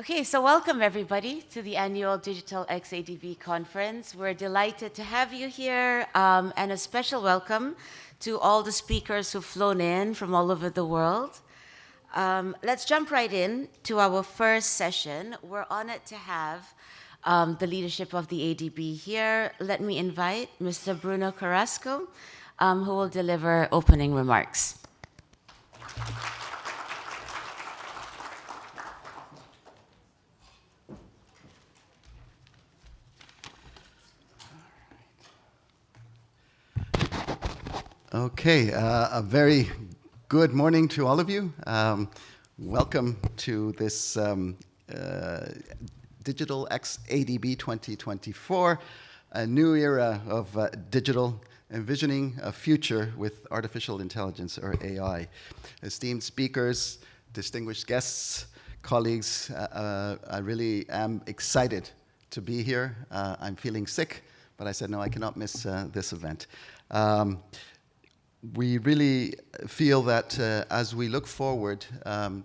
Okay, so welcome everybody to the annual DigitalXADB conference. We're delighted to have you here, and a special welcome to all the speakers who've flown in from all over the world. Let's jump right in to our first session. We're honored to have the leadership of the ADB here. Let me invite Mr. Bruno Carrasco, who will deliver opening remarks. Okay, a very good morning to all of you. Welcome to this DigitalXADB 2024, a new era of digital, envisioning a future with artificial intelligence, or AI. Esteemed speakers, distinguished guests, colleagues, I really am excited to be here. I'm feeling sick, but I said, no, I cannot miss this event. We really feel that as we look forward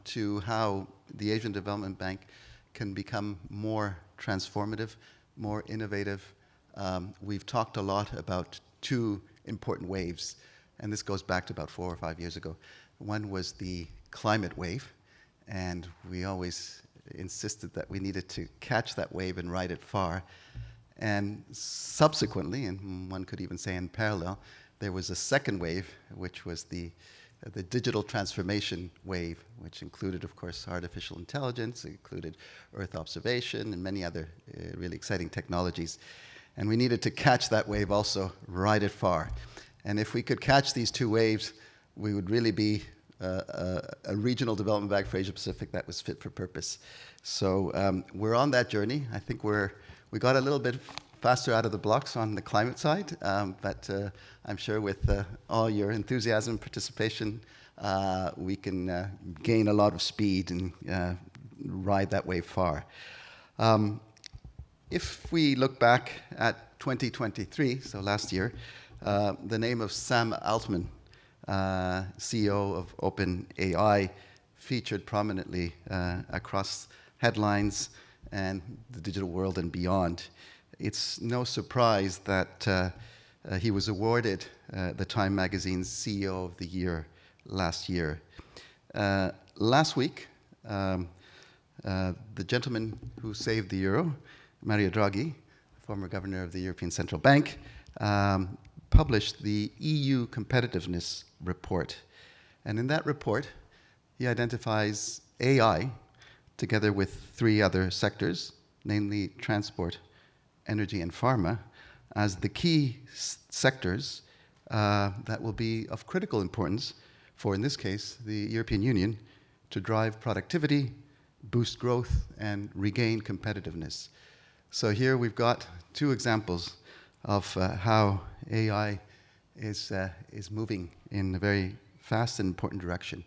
to how the Asian Development Bank can become more transformative, more innovative, we've talked a lot about two important waves, and this goes back to about 4 or 5 years ago. One was the climate wave, and we always insisted that we needed to catch that wave and ride it far. And subsequently, and one could even say in parallel, there was a second wave, which was the digital transformation wave, which included, of course, artificial intelligence, it included Earth observation, and many other really exciting technologies. And we needed to catch that wave also, ride it far. And if we could catch these two waves, we would really be a regional development bank for Asia Pacific that was fit for purpose. So we're on that journey. I think we got a little bit faster out of the blocks on the climate side, but I'm sure with all your enthusiasm and participation, we can gain a lot of speed and ride that wave far. If we look back at 2023, so last year, the name of Sam Altman, CEO of OpenAI, featured prominently across headlines and the digital world and beyond. It's no surprise that he was awarded the Time Magazine's CEO of the Year last year. Last week, the gentleman who saved the euro, Mario Draghi, former governor of the European Central Bank, published the EU Competitiveness Report. And in that report, he identifies AI, together with 3 other sectors, namely transport, energy, and pharma, as the key sectors that will be of critical importance for, in this case, the European Union to drive productivity, boost growth, and regain competitiveness. So here we've got 2 examples of how AI is moving in a very fast and important direction.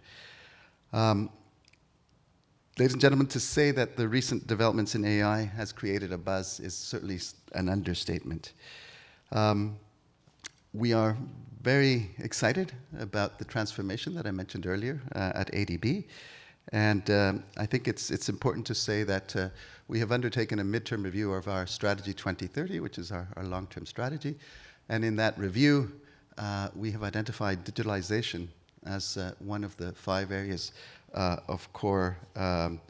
Ladies and gentlemen, to say that the recent developments in AI has created a buzz is certainly an understatement. We are very excited about the transformation that I mentioned earlier at ADB. And I think it's important to say that we have undertaken a midterm review of our strategy 2030, which is our long-term strategy. And in that review, we have identified digitalization as one of the 5 areas of core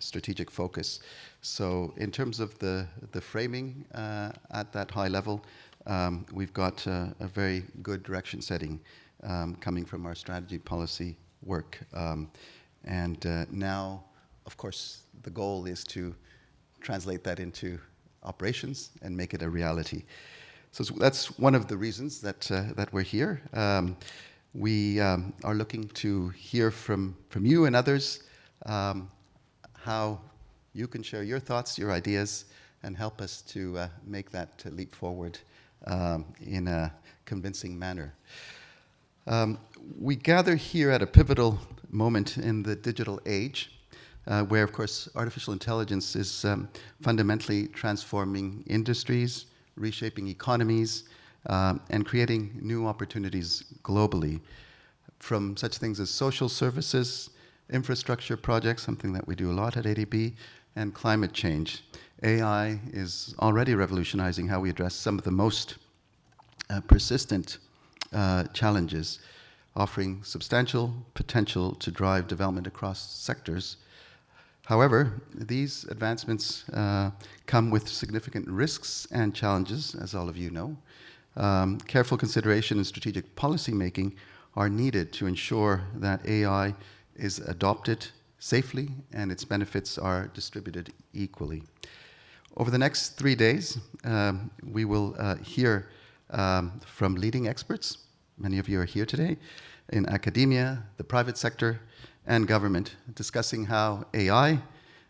strategic focus. So in terms of the framing at that high level, we've got a very good direction setting coming from our strategy policy work. And now, of course, the goal is to translate that into operations and make it a reality. So that's one of the reasons that we're here. We are looking to hear from you and others how you can share your thoughts, your ideas, and help us to make that leap forward in a convincing manner. We gather here at a pivotal moment in the digital age, where, of course, artificial intelligence is fundamentally transforming industries, reshaping economies, and creating new opportunities globally, from such things as social services, infrastructure projects, something that we do a lot at ADB, and climate change. AI is already revolutionizing how we address some of the most persistent challenges, offering substantial potential to drive development across sectors. However, these advancements come with significant risks and challenges, as all of you know. Careful consideration and strategic policy making are needed to ensure that AI is adopted safely and its benefits are distributed equally. Over the next 3 days, we will hear from leading experts. Many of you are here today in academia, the private sector, and government, discussing how AI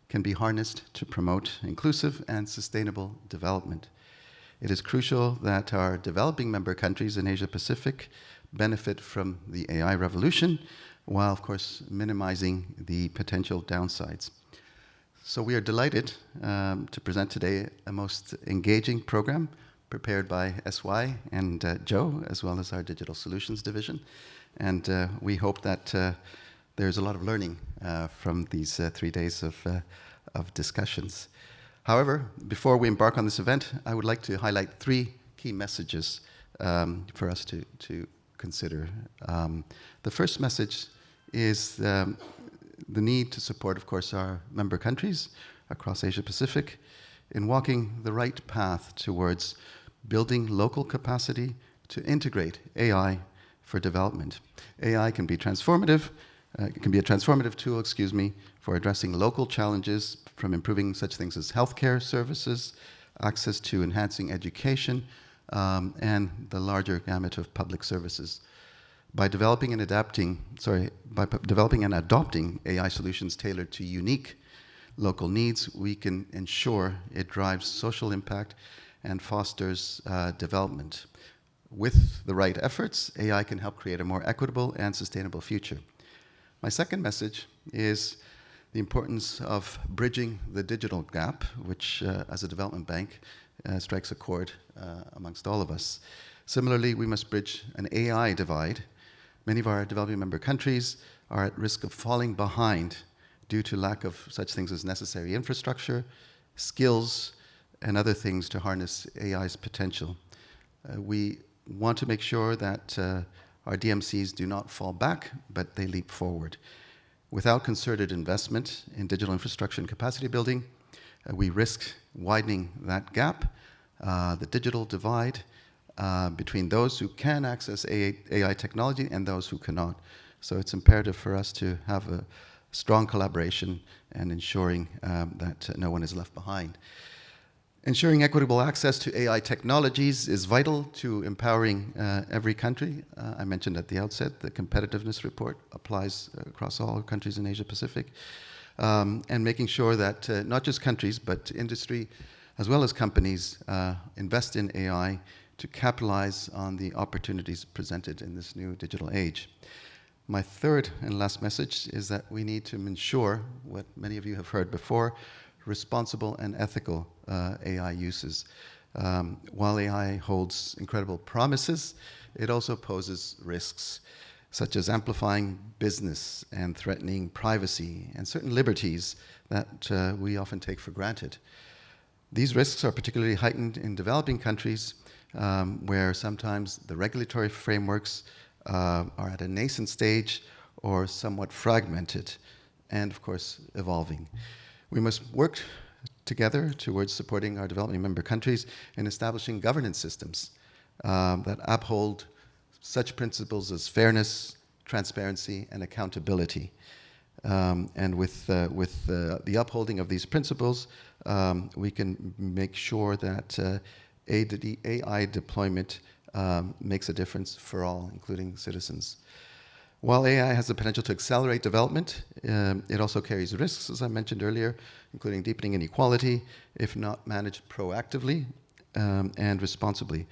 can be harnessed to promote inclusive and sustainable development. It is crucial that our developing member countries in Asia Pacific benefit from the AI revolution, while of course minimizing the potential downsides. So we are delighted to present today a most engaging program prepared by SY and Joe, as well as our Digital Solutions Division. And we hope that there's a lot of learning from these 3 days of discussions. However, before we embark on this event, I would like to highlight 3 key messages for us to consider. The first message is the need to support, of course, our member countries across Asia Pacific in walking the right path towards building local capacity to integrate AI for development. AI can be transformative. It can be a transformative tool, for addressing local challenges, from improving such things as healthcare services, access to enhancing education, and the larger gamut of public services. By developing and adopting AI solutions tailored to unique local needs, we can ensure it drives social impact and fosters development. With the right efforts, AI can help create a more equitable and sustainable future. My second message is the importance of bridging the digital gap, which as a development bank strikes a chord amongst all of us. Similarly, we must bridge an AI divide. Many of our developing member countries are at risk of falling behind due to lack of such things as necessary infrastructure, skills, and other things to harness AI's potential. We want to make sure that our DMCs do not fall back, but they leap forward. Without concerted investment in digital infrastructure and capacity building, we risk widening that gap, the digital divide between those who can access AI technology and those who cannot. So it's imperative for us to have a strong collaboration and ensuring that no one is left behind. Ensuring equitable access to AI technologies is vital to empowering every country. I mentioned at the outset the competitiveness report applies across all countries in Asia Pacific, and making sure that not just countries but industry as well as companies invest in AI to capitalize on the opportunities presented in this new digital age. My third and last message is that we need to ensure what many of you have heard before: responsible and ethical AI uses. While AI holds incredible promises, it also poses risks, such as amplifying business and threatening privacy and certain liberties that we often take for granted. These risks are particularly heightened in developing countries, where sometimes the regulatory frameworks are at a nascent stage or somewhat fragmented and, of course, evolving. We must work together towards supporting our developing member countries in establishing governance systems that uphold such principles as fairness, transparency, and accountability. And with the upholding of these principles, we can make sure that AI deployment makes a difference for all, including citizens. While AI has the potential to accelerate development, it also carries risks, as I mentioned earlier, including deepening inequality if not managed proactively and responsibly.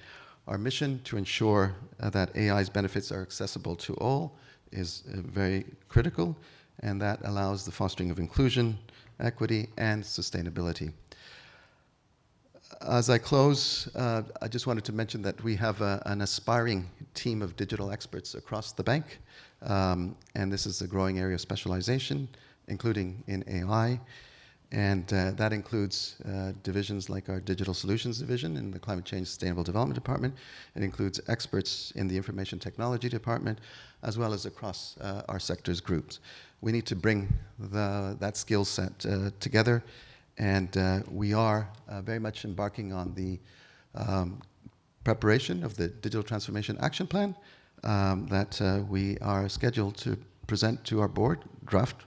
Our mission to ensure that AI's benefits are accessible to all is very critical, and that allows the fostering of inclusion, equity, and sustainability. As I close, I just wanted to mention that we have an aspiring team of digital experts across the bank, and this is a growing area of specialization, including in AI. And that includes divisions like our Digital Solutions Division in the Climate Change Sustainable Development Department. It includes experts in the Information Technology Department, as well as across our sectors groups. We need to bring that skill set together, and we are very much embarking on the preparation of the Digital Transformation Action Plan that we are scheduled to present to our board, draft,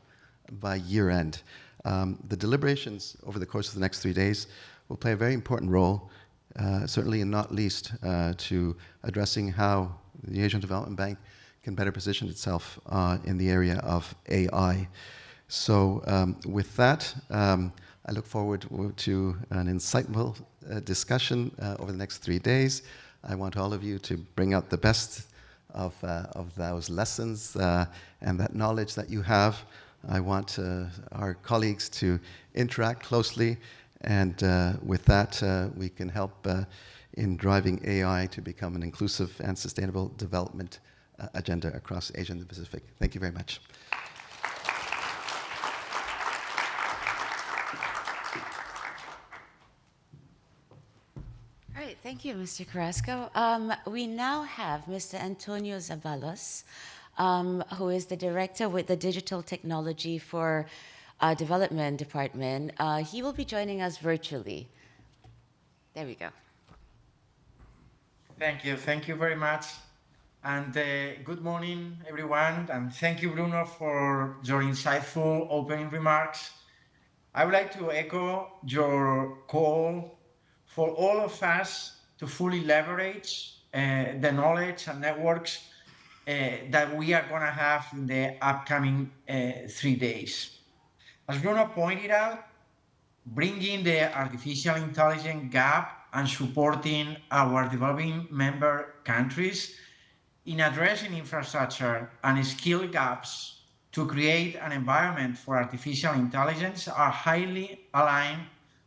by year end. The deliberations over the course of the next 3 days will play a very important role, certainly and not least to addressing how the Asian Development Bank can better position itself in the area of AI. So with that, I look forward to an insightful discussion over the next 3 days. I want all of you to bring out the best of those lessons and that knowledge that you have. I want our colleagues to interact closely, and with that, we can help in driving AI to become an inclusive and sustainable development agenda across Asia and the Pacific. Thank you very much. All right, thank you, Mr. Carrasco. We now have Mr. Antonio Zabalos, who is the director with the Digital Technology for Development Department. He will be joining us virtually. There we go. Thank you very much. And good morning, everyone. And thank you, Bruno, for your insightful opening remarks. I would like to echo your call for all of us to fully leverage the knowledge and networks that we are going to have in the upcoming 3 days. As Bruno pointed out, bringing the artificial intelligence gap and supporting our developing member countries in addressing infrastructure and skill gaps to create an environment for artificial intelligence are highly aligned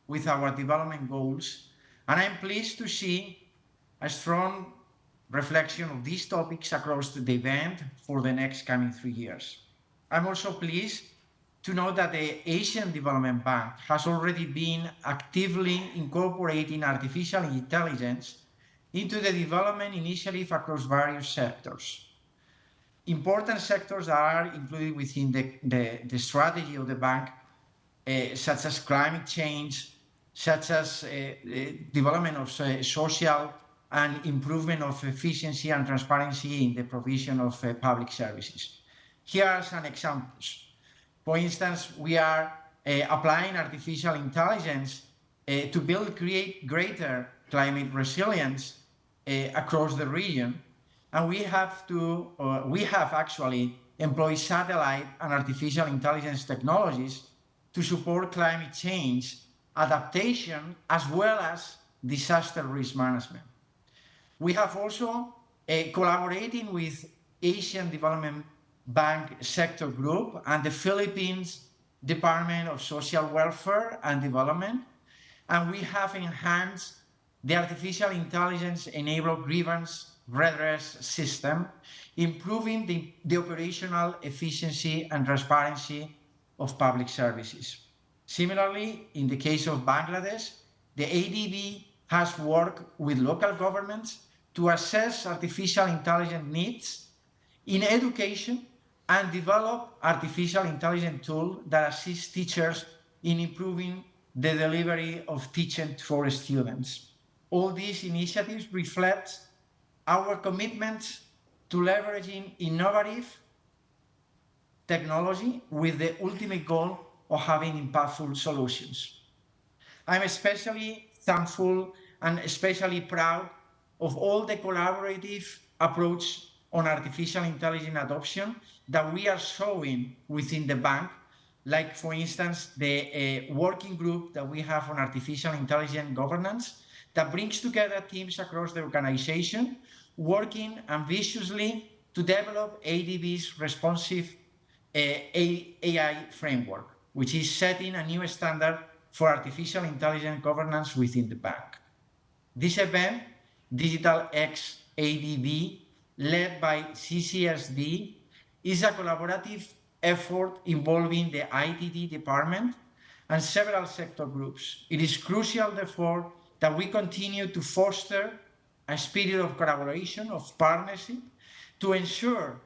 with our development goals. And I'm pleased to see a strong reflection of these topics across the event for the next coming 3 years. I'm also pleased to know that the Asian Development Bank has already been actively incorporating artificial intelligence into the development initiative across various sectors. Important sectors are included within the strategy of the bank, such as climate change, such as development of social and improvement of efficiency and transparency in the provision of public services. Here are some examples. For instance, we are applying artificial intelligence to create greater climate resilience across the region, and we have actually employed satellite and artificial intelligence technologies to support climate change adaptation as well as disaster risk management. We have also collaborating with Asian Development Bank Sector Group and the Philippines Department of Social Welfare and Development, and we have enhanced the artificial intelligence-enabled grievance redress system, improving the operational efficiency and transparency of public services. Similarly, in the case of Bangladesh, the ADB has worked with local governments to assess artificial intelligence needs in education and develop artificial intelligence tools that assist teachers in improving the delivery of teaching for students. All these initiatives reflect our commitment to leveraging innovative technology with the ultimate goal of having impactful solutions. I'm especially thankful and especially proud of all the collaborative approach on artificial intelligence adoption that we are showing within the bank, like for instance, the working group that we have on artificial intelligence governance that brings together teams across the organization, working ambitiously to develop ADB's responsive AI framework, which is setting a new standard for artificial intelligence governance within the bank. This event, DigitalXADB, led by CCSD, is a collaborative effort involving the ITD department and several sector groups. It is crucial, therefore, that we continue to foster a spirit of collaboration, of partnership, to ensure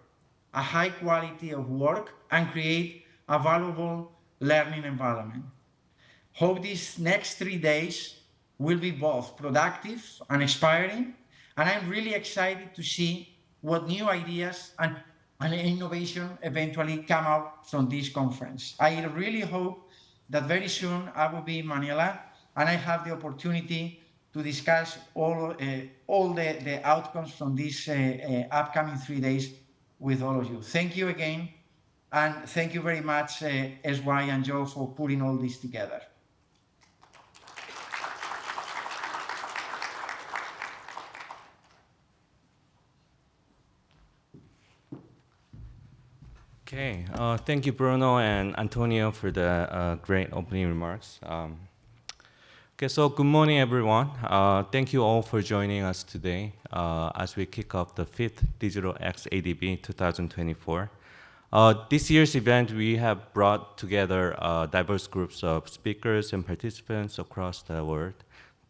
a high quality of work and create a valuable learning environment. Hope these next 3 days will be both productive and inspiring, and I'm really excited to see what new ideas and innovation eventually come out from this conference. I really hope that very soon I will be in Manila and I have the opportunity to discuss all the outcomes from these upcoming 3 days with all of you. Thank you again, and thank you very much, SY and Joe, for putting all this together. Okay, thank you, Bruno and Antonio, for the great opening remarks. Okay, so good morning, everyone. Thank you all for joining us today as we kick off the 5th DigitalXADB 2024. This year's event, we have brought together diverse groups of speakers and participants across the world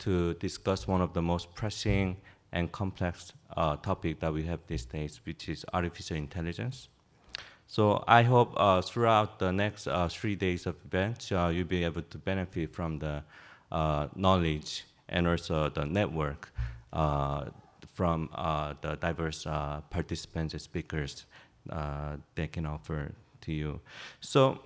to discuss one of the most pressing and complex topic that we have these days, which is artificial intelligence. So I hope throughout the next 3 days of events, you'll be able to benefit from the knowledge and also the network from the diverse participants and speakers they can offer to you. So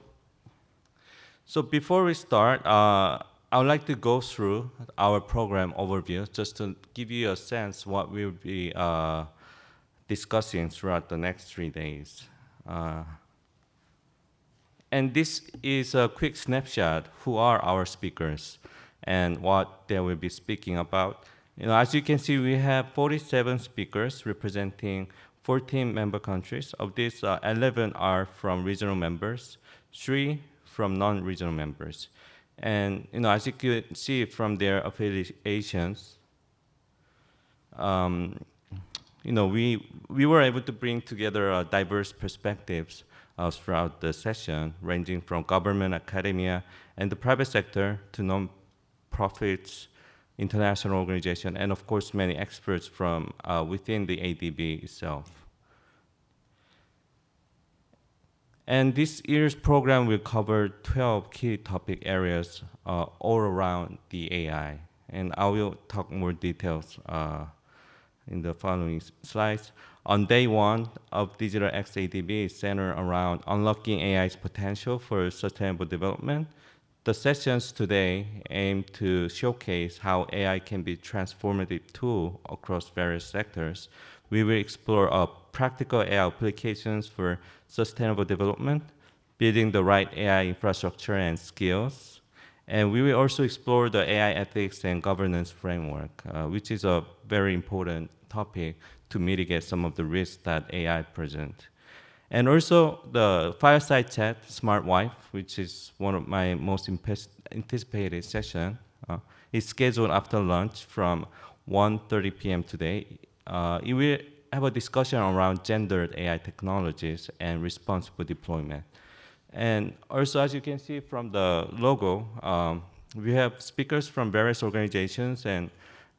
before we start, I would like to go through our program overview just to give you a sense what we'll be discussing throughout the next 3 days. And this is a quick snapshot who are our speakers and what they will be speaking about. As you can see, we have 47 speakers representing 14 member countries. Of these, 11 are from regional members, 3 from non-regional members. And as you can see from their affiliations, we were able to bring together diverse perspectives throughout the session, ranging from government, academia, and the private sector to non-profits, international organizations, and of course many experts from within the ADB itself. And this year's program will cover 12 key topic areas all around the AI, and I will talk more details in the following slides. On day 1 of DigitalXADB is centered around unlocking AI's potential for sustainable development. The sessions today aim to showcase how AI can be a transformative tool across various sectors. We will explore practical AI applications for sustainable development, building the right AI infrastructure and skills. And we will also explore the AI ethics and governance framework, which is a very important topic to mitigate some of the risks that AI present. And also the fireside chat, Smart Wife, which is one of my most anticipated sessions, is scheduled after lunch from 1:30 p.m. today. It will have a discussion around gendered AI technologies and responsible deployment. And also, as you can see from the logo, we have speakers from various organizations and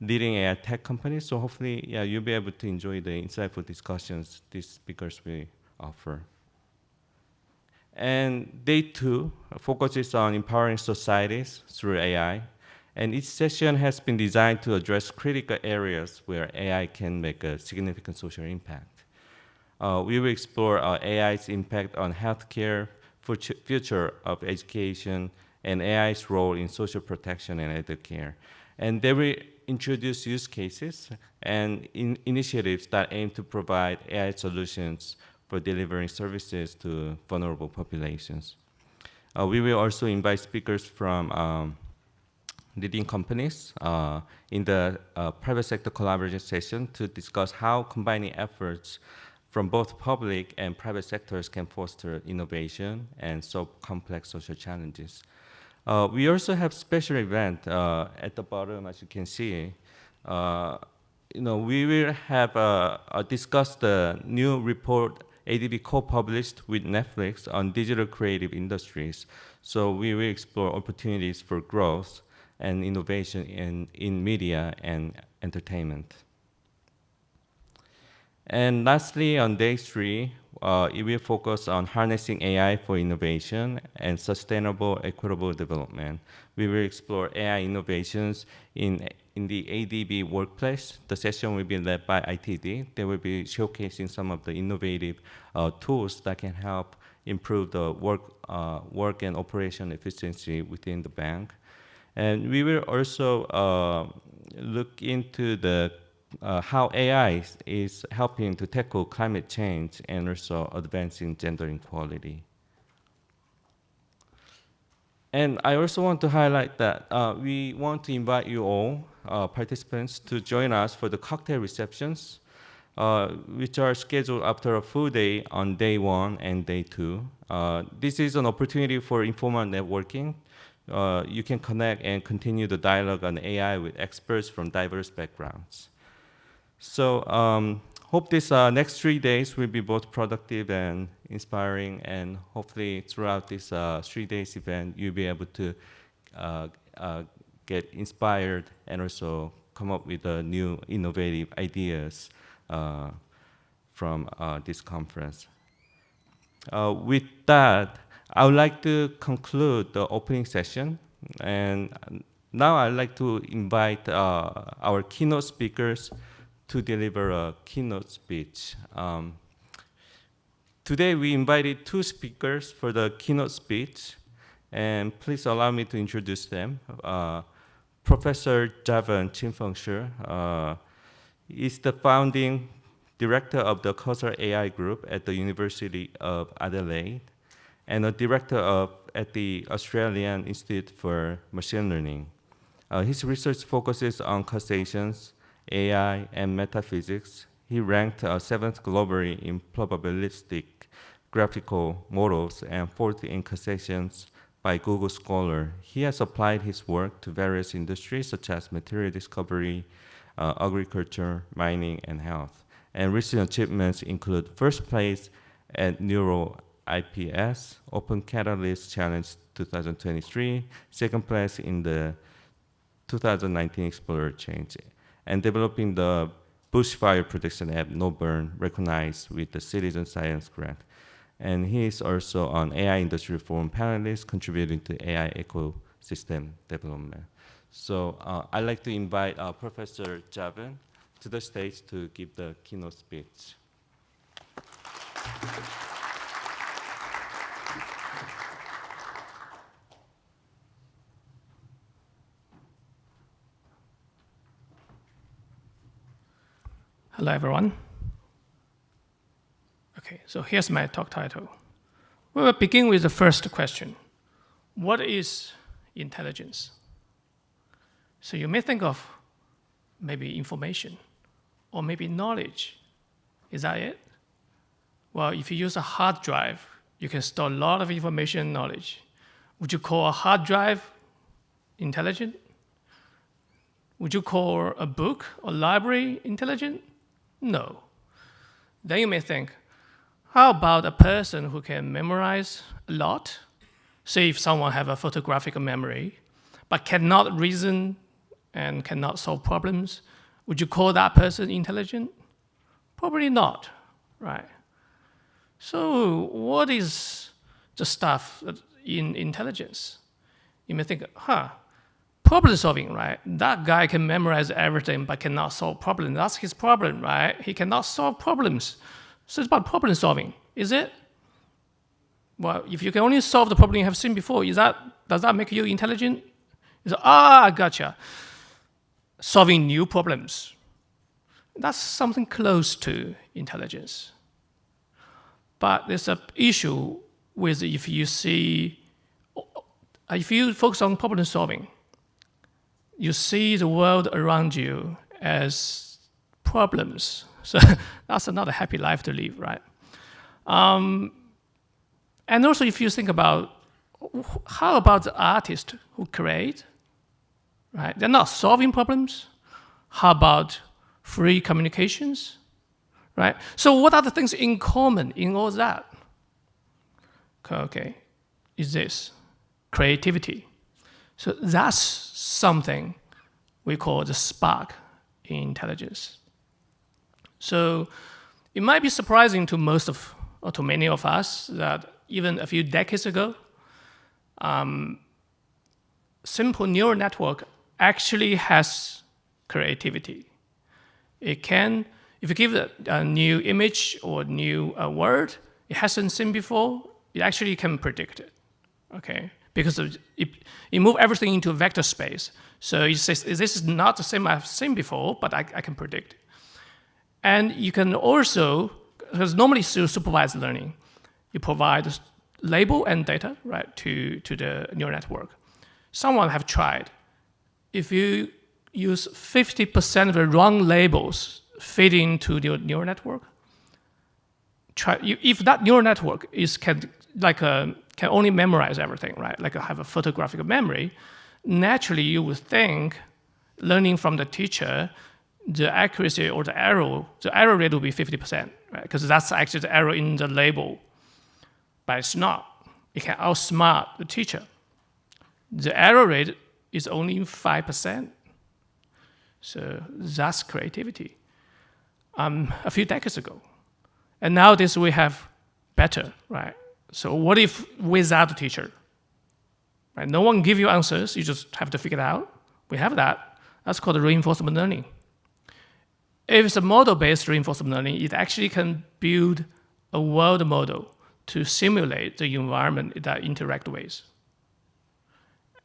leading AI tech companies. So hopefully, you'll be able to enjoy the insightful discussions these speakers will offer. And day 2 focuses on empowering societies through AI. And each session has been designed to address critical areas where AI can make a significant social impact. We will explore AI's impact on healthcare, future of education, and AI's role in social protection and elder care. And they will introduce use cases and initiatives that aim to provide AI solutions for delivering services to vulnerable populations. We will also invite speakers from leading companies in the private sector collaboration session to discuss how combining efforts from both public and private sectors can foster innovation and solve complex social challenges. We also have special event at the bottom, as you can see. We will have discuss the new report ADB co-published with Netflix on digital creative industries. So we will explore opportunities for growth and innovation in media and entertainment. And lastly, on day 3, it will focus on harnessing AI for innovation and sustainable, equitable development. We will explore AI innovations in the ADB workplace. The session will be led by ITD. They will be showcasing some of the innovative tools that can help improve the work and operation efficiency within the bank. And we will also look into the how AI is helping to tackle climate change and also advancing gender equality. And I also want to highlight that we want to invite you all, participants, to join us for the cocktail receptions, which are scheduled after a full day on day 1 and day 2. This is an opportunity for informal networking. You can connect and continue the dialogue on AI with experts from diverse backgrounds. So hope this next 3 days will be both productive and inspiring, and hopefully throughout this 3 days event, you'll be able to get inspired and also come up with new innovative ideas from this conference. With that, I would like to conclude the opening session, and now I'd like to invite our keynote speakers to deliver a keynote speech. Today we invited 2 speakers for the keynote speech, and please allow me to introduce them. Professor Javan Chin-Feng Shi is the founding director of the Causal AI Group at the University of Adelaide, and a director at the Australian Institute for Machine Learning. His research focuses on causations, AI, and metaphysics. He ranked 7th globally in probabilistic graphical models and 4th in causations by Google Scholar. He has applied his work to various industries such as material discovery, agriculture, mining, and health. And recent achievements include first place at Neuro IPS, Open Catalyst Challenge 2023, second place in the 2019 Explorer Change, and developing the bushfire protection app No Burn, recognized with the Citizen Science Grant. And he is also an AI industry forum panelist contributing to AI ecosystem development. So I'd like to invite Professor Javan to the stage to give the keynote speech. Hello, everyone. Okay, so here's my talk title. We will begin with the first question. What is intelligence? So you may think of maybe information or maybe knowledge. Is that it? Well, if you use a hard drive, you can store a lot of information and knowledge. Would you call a hard drive intelligent? Would you call a book or library intelligent? No. Then you may think, how about a person who can memorize a lot? Say if someone have a photographic memory, but cannot reason and cannot solve problems, would you call that person intelligent? Probably not, right? So what is the stuff in intelligence? You may think, problem solving, right? That guy can memorize everything but cannot solve problems. That's his problem, right? He cannot solve problems. So it's about problem solving, is it? Well, if you can only solve the problem you have seen before, does that make you intelligent? You say, I gotcha. Solving new problems. That's something close to intelligence. But there's an issue with if you focus on problem solving, you see the world around you as problems. So that's not a happy life to live, right? And also if you think about, how about the artists who create, right? They're not solving problems. How about free communications, right? So what are the things in common in all that? Okay, is this creativity. So that's something we call the spark in intelligence. So it might be surprising to most of, or to many of us, that even a few decades ago, simple neural network actually has creativity. It can, if you give it a new image or new word it hasn't seen before, it actually can predict it, okay? Because it moves everything into a vector space. So it says, this is not the same I've seen before, but I can predict it. And you can also, because normally through supervised learning, you provide label and data, right, to the neural network. Someone have tried. If you use 50% of the wrong labels feed into the neural network, if that neural network can only memorize everything, right? Like have a photographic memory, naturally you would think, learning from the teacher, the accuracy or the error rate will be 50%, right? Because that's actually the error in the label. But it's not. It can outsmart the teacher. The error rate is only 5%. So that's creativity. A few decades ago. And nowadays we have better, right? So what if without a teacher? Right? No one give you answers, you just have to figure it out. We have that. That's called reinforcement learning. If it's a model-based reinforcement learning, it actually can build a world model to simulate the environment that interact with.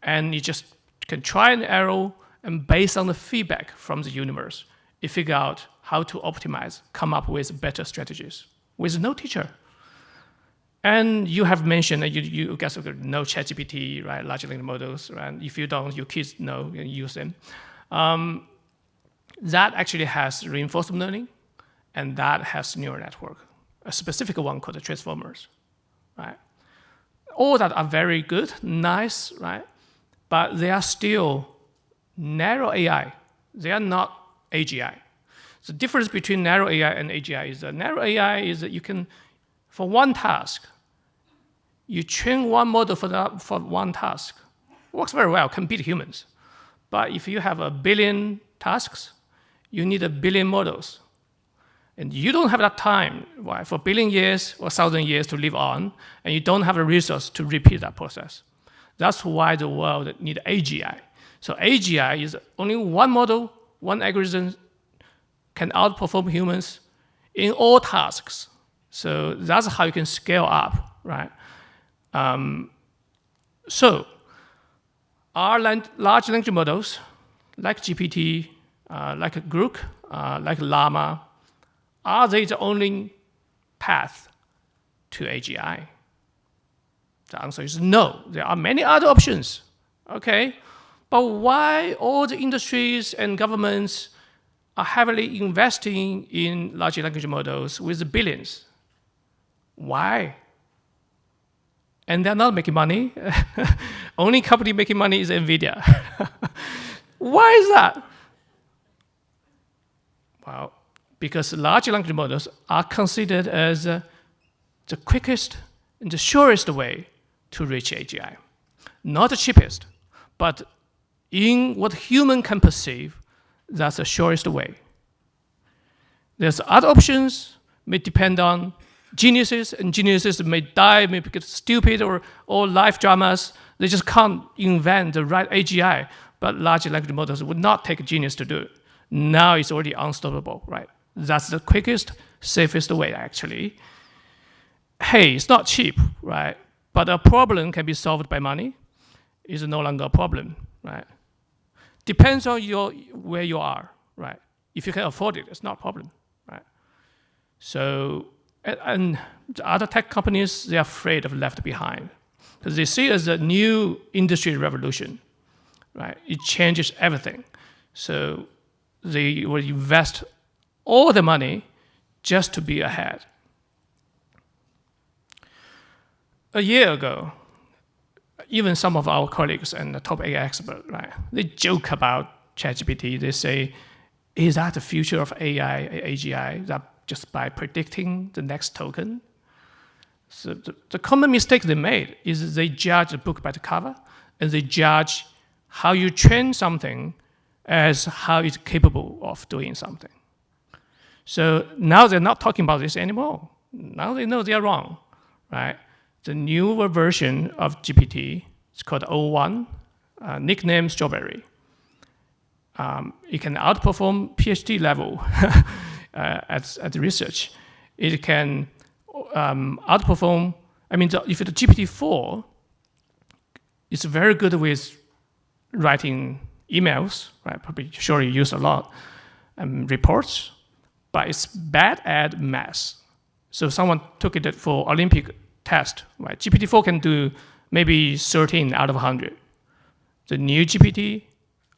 And you just can try and error, and based on the feedback from the universe, you figure out how to optimize, come up with better strategies with no teacher. And you have mentioned that you guys know ChatGPT, right? Large language models, right? If you don't, your kids know and use them. That actually has reinforcement learning, and that has neural network, a specific one called the transformers, right? All that are very good, nice, right? But they are still narrow AI. They are not AGI. The difference between narrow AI and AGI is that narrow AI is that you can, for one task, you train one model for one task. Works very well, can beat humans. But if you have 1 billion tasks, you need 1 billion models. And you don't have that time, why, for 1 billion years or 1,000 years to live on, and you don't have a resource to repeat that process. That's why the world needs AGI. So AGI is only one model, one algorithm can outperform humans in all tasks. So that's how you can scale up, right? So our large language models, like GPT, like Grok, like Llama, are they the only path to AGI? The answer is no. There are many other options, okay? But why all the industries and governments are heavily investing in large language models with billions? Why? And they're not making money. Only company making money is NVIDIA. Why is that? Well, because large language models are considered as the quickest and the surest way to reach AGI. Not the cheapest, but in what human can perceive, that's the surest way. There's other options, may depend on geniuses, and geniuses may die, may get stupid or life dramas. They just can't invent the right AGI, but large language models would not take a genius to do it. Now it's already unstoppable, right? That's the quickest, safest way, actually. Hey, it's not cheap, right? But a problem can be solved by money. It's no longer a problem, right? Depends on where you are, right? If you can afford it, it's not a problem, right? So, and the other tech companies, they're afraid of left behind because they see it as a new industry revolution, right? It changes everything. So they will invest all the money just to be ahead. A year ago, even some of our colleagues and the top AI experts, right, they joke about ChatGPT. They say, is that the future of AI, AGI? That just by predicting the next token. So the common mistake they made is they judge a book by the cover, and they judge how you train something as how it's capable of doing something. So now they're not talking about this anymore. Now they know they are wrong, right? The newer version of GPT, it's called O1, nicknamed Strawberry. It can outperform PhD level at the research. It can outperform, if the GPT-4 is very good with writing emails, right? Probably sure you use a lot, reports, but it's bad at math. So someone took it for Olympic test, right? GPT-4 can do maybe 13 out of 100. The new GPT,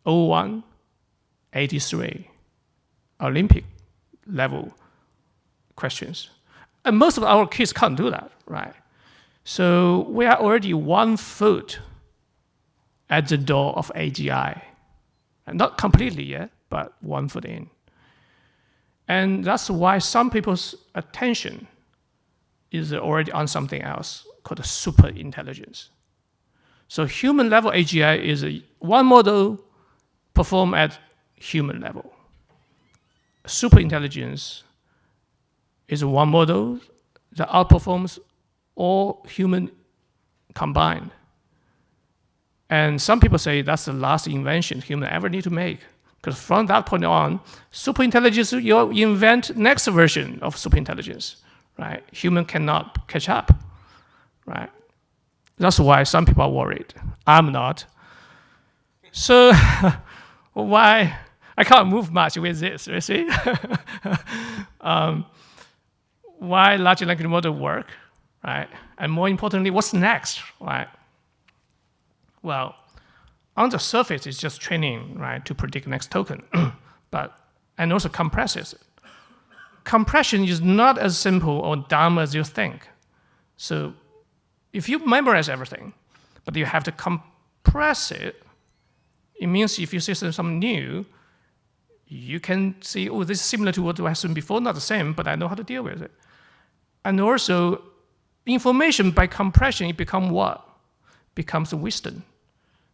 01, 83, Olympic level questions. And most of our kids can't do that, right? So we are already 1 foot at the door of AGI. And not completely yet, but 1 foot in. And that's why some people's attention is already on something else called super intelligence. So human level AGI is one model performed at human level. Super intelligence is one model that outperforms all human combined. And some people say that's the last invention human ever need to make. Because from that point on, superintelligence, you'll invent next version of superintelligence, right? Human cannot catch up, right? That's why some people are worried. I'm not. So why? I can't move much with this, you see? Why large language model work, right? And more importantly, what's next, right? Well, on the surface, it's just training, right, to predict next token, and also compresses it. Compression is not as simple or dumb as you think. So if you memorize everything, but you have to compress it, it means if you see something new, you can see, oh, this is similar to what I said before, not the same, but I know how to deal with it. And also, information by compression, it becomes what? Becomes wisdom.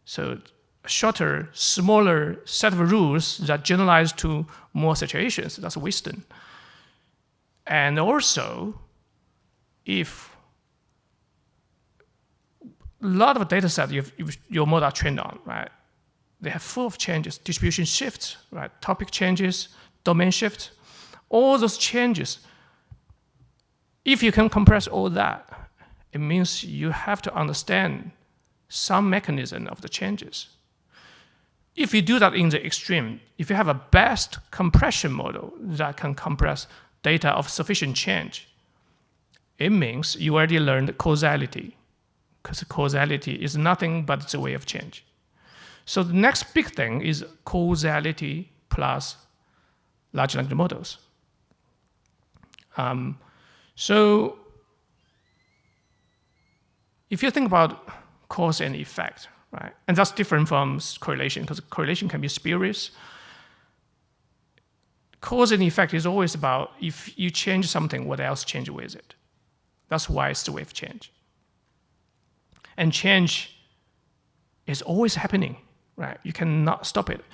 So a shorter, smaller set of rules that generalize to more situations, that's wisdom. And also, if a lot of data set your model are trained on, right? They have full of changes, distribution shifts, right? Topic changes, domain shift, all those changes. If you can compress all that, it means you have to understand some mechanism of the changes. If you do that in the extreme, if you have a best compression model that can compress data of sufficient change, it means you already learned causality, because causality is nothing but the way of change. So the next big thing is causality plus large language models. So if you think about cause and effect, right? And that's different from correlation, because correlation can be spurious. Cause and effect is always about if you change something, what else changes with it. That's why it's the way of change. And change is always happening, right? You cannot stop it.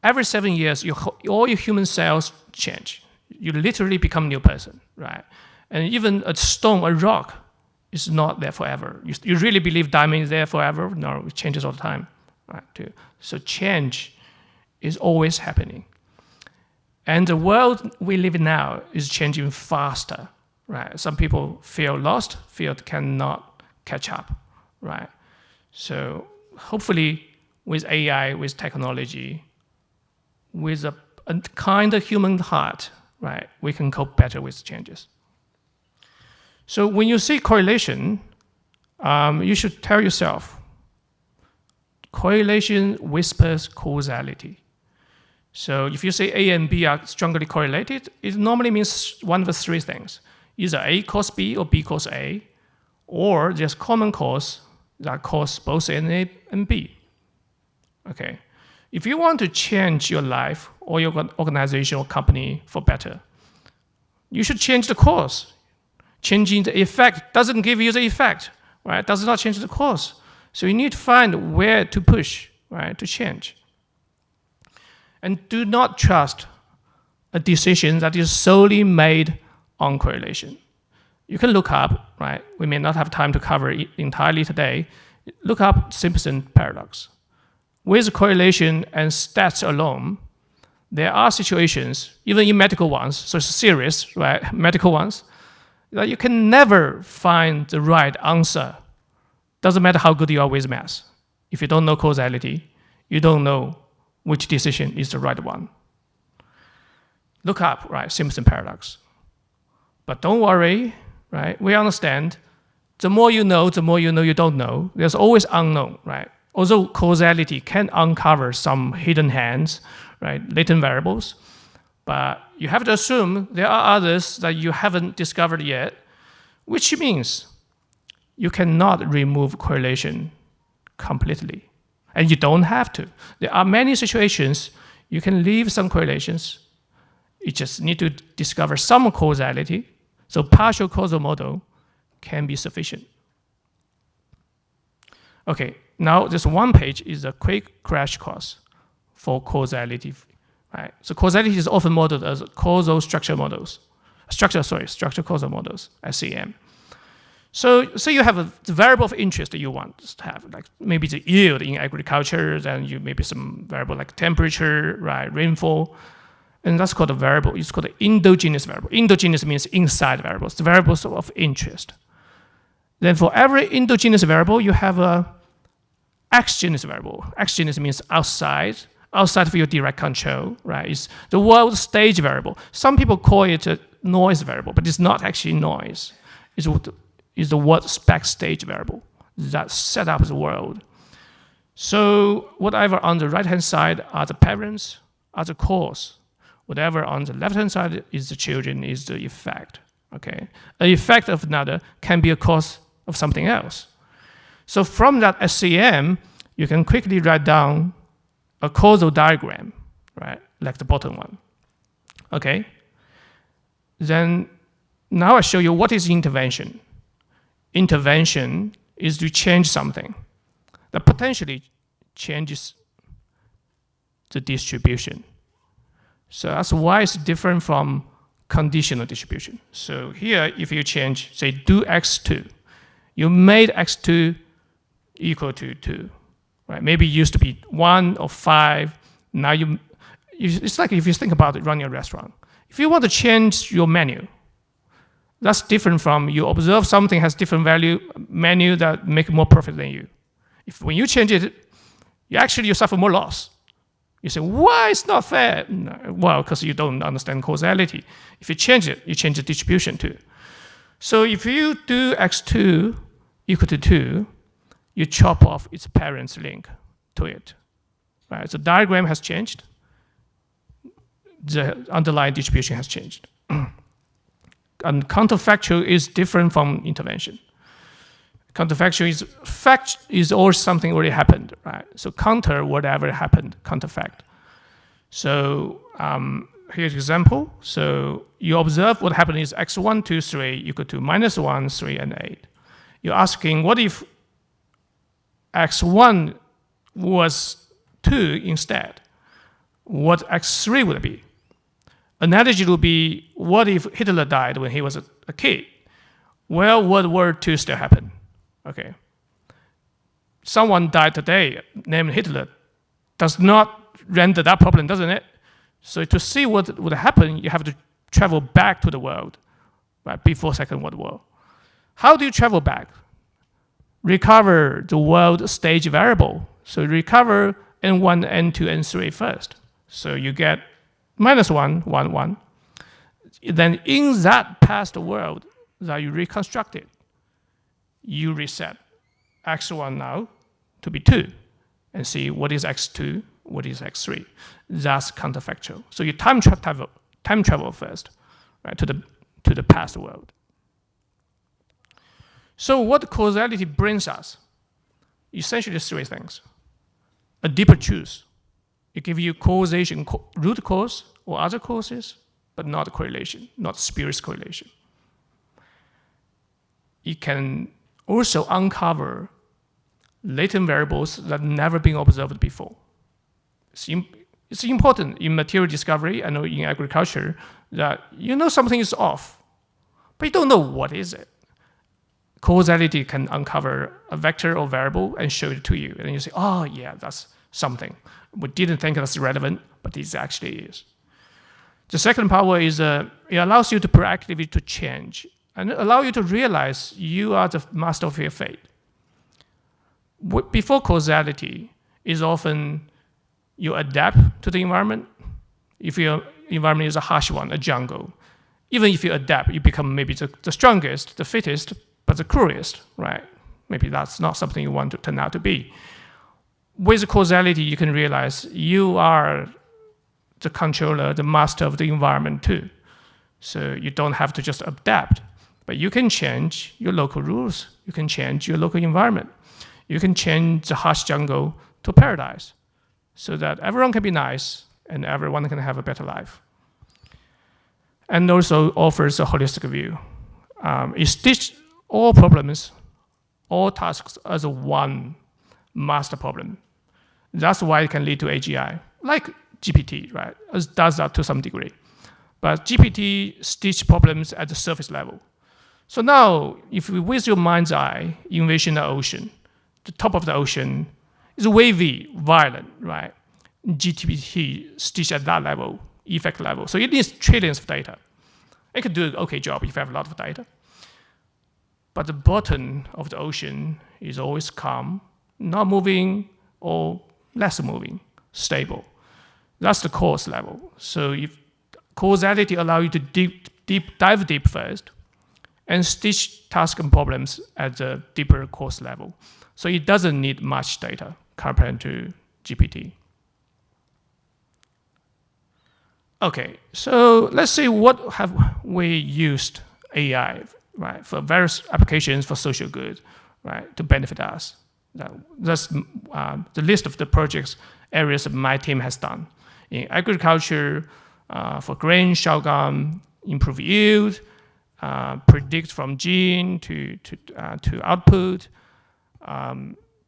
Every 7 years, all your human cells change. You literally become a new person, right? And even a stone, a rock, is not there forever. You really believe diamond is there forever? No, it changes all the time, right? Too. So change is always happening. And the world we live in now is changing faster, right? Some people feel lost, feel cannot catch up, right? So hopefully with AI, with technology, with a kind of human heart, right, we can cope better with changes. So when you see correlation, you should tell yourself, correlation whispers causality. So if you say A and B are strongly correlated, it normally means one of the three things. Either A cause B or B cause A, or there's common cause that cause both A and B. Okay. If you want to change your life or your organization or company for better, you should change the cause. Changing the effect doesn't give you the effect, right? Does not change the cause. So you need to find where to push, right, to change. And do not trust a decision that is solely made on correlation. You can look up, right? We may not have time to cover it entirely today. Look up Simpson paradox. With correlation and stats alone, there are situations, even in medical ones, so it's serious, right? Medical ones, that you can never find the right answer. Doesn't matter how good you are with math. If you don't know causality, you don't know which decision is the right one. Look up, right, Simpson paradox. But don't worry, right? We understand. The more you know you don't know. There's always unknown, right? Although causality can uncover some hidden hands, right, latent variables, but you have to assume there are others that you haven't discovered yet, which means you cannot remove correlation completely. And you don't have to. There are many situations you can leave some correlations. You just need to discover some causality. So partial causal model can be sufficient. Okay, now this one page is a quick crash course for causality. Right? So causality is often modeled as causal structure models. Structure causal models, SCM. So you have the variable of interest that you want to have, like maybe the yield in agriculture, then you maybe some variable like temperature, right, rainfall, and that's called a variable. It's called an endogenous variable. Endogenous means inside variables, the variables of interest. Then for every endogenous variable, you have a exogenous variable. Exogenous means outside of your direct control, right? It's the world stage variable. Some people call it a noise variable, but it's not actually noise. It's the world backstage variable that set up the world. So whatever on the right-hand side are the parents, are the cause. Whatever on the left-hand side is the children, is the effect. Okay, an effect of another can be a cause of something else. So from that SCM, you can quickly write down a causal diagram, right? Like the bottom one. Okay. Then now I show you what is intervention. Intervention is to change something that potentially changes the distribution. So that's why it's different from conditional distribution. So here, if you change, say, do x2, you made x2 equal to 2, right? Maybe it used to be 1 or 5. Now it's like if you think about it, running a restaurant. If you want to change your menu, that's different from you observe something has different value menu that make more profit than you. If when you change it, you suffer more loss. You say, why it's not fair? No, well, because you don't understand causality. If you change it, you change the distribution too. So if you do x2 equal to 2, you chop off its parent's link to it. Right? So diagram has changed. The underlying distribution has changed. And counterfactual is different from intervention. Counterfactual is fact is always something already happened, right? So counter whatever happened, counterfact. So here's an example. So you observe what happened is x1, 2, 3 equal to -1, 3, and 8. You're asking, what if x1 was 2 instead? What x3 would be? Analogy would be, what if Hitler died when he was a kid? Well, World War II still happened. Okay. Someone died today named Hitler does not render that problem, doesn't it? So to see what would happen, you have to travel back to the world, right, before Second World War. How do you travel back? Recover the world stage variable. So recover N1, N2, N3 first. So you get -1, 1, 1. Then in that past world that you reconstructed, you reset x1 now to be 2 and see what is x2, what is x3. That's counterfactual. So you time travel first, right, to the past world. So what causality brings us? Essentially 3 things. A deeper truth. It gives you causation, root cause or other causes, but not correlation, not spurious correlation. It can also uncover latent variables that never been observed before. It's important in material discovery and in agriculture that you know something is off, but you don't know what is it. Causality can uncover a vector or variable and show it to you. And you say, oh yeah, that's something. We didn't think that's relevant, but this actually is. The second power is it allows you to proactively to change and allow you to realize you are the master of your fate. Before causality is often you adapt to the environment. If your environment is a harsh one, a jungle, even if you adapt, you become maybe the strongest, the fittest, but the cruelest, right? Maybe that's not something you want to turn out to be. With causality, you can realize you are the controller, the master of the environment too. So you don't have to just adapt, but you can change your local rules. You can change your local environment. You can change the harsh jungle to paradise so that everyone can be nice and everyone can have a better life. And also offers a holistic view. It stitches all problems, all tasks as one master problem. That's why it can lead to AGI, like GPT, right? It does that to some degree. But GPT stitch problems at the surface level. So now, if we, with your mind's eye, envision the ocean, the top of the ocean is wavy, violent, right? GPT stitch at that level, effect level. So it needs trillions of data. It could do an okay job if you have a lot of data. But the bottom of the ocean is always calm, not moving or less moving, stable. That's the cause level. So if causality allows you to dive deep first and stitch tasks and problems at the deeper cause level. So it doesn't need much data compared to GPT. Okay, so let's see what have we used AI, right, for various applications for social good, right, to benefit us. That's the list of the projects areas that my team has done. In agriculture, for grain, sorghum, improve yield, predict from gene to output,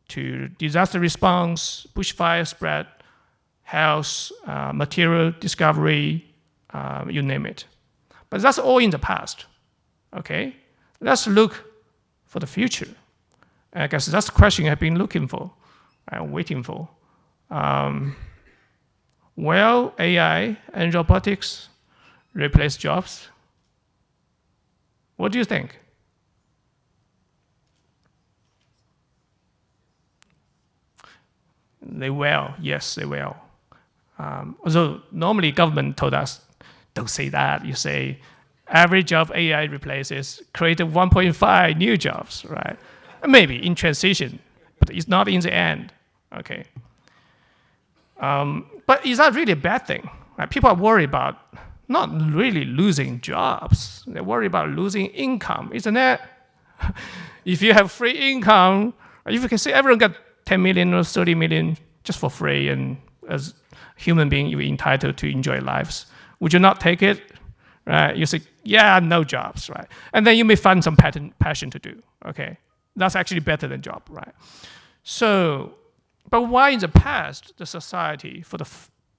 to disaster response, bushfire spread, health, material discovery, you name it. But that's all in the past, okay? Let's look for the future. I guess that's the question I've been looking for, waiting for. Will AI and robotics replace jobs? What do you think? They will, yes, they will. Although normally government told us, don't say that. You say, every job AI replaces created 1.5 new jobs, right? Maybe in transition, but it's not in the end, okay? But is that really a bad thing? Right? People are worried about not really losing jobs. They're worried about losing income, isn't it? If you have free income, if you can say everyone got 10 million or 30 million just for free, and as a human being, you're entitled to enjoy lives, would you not take it? Right? You say, yeah, no jobs, right? And then you may find some passion to do, okay? That's actually better than job, right? So, but why in the past, the society for the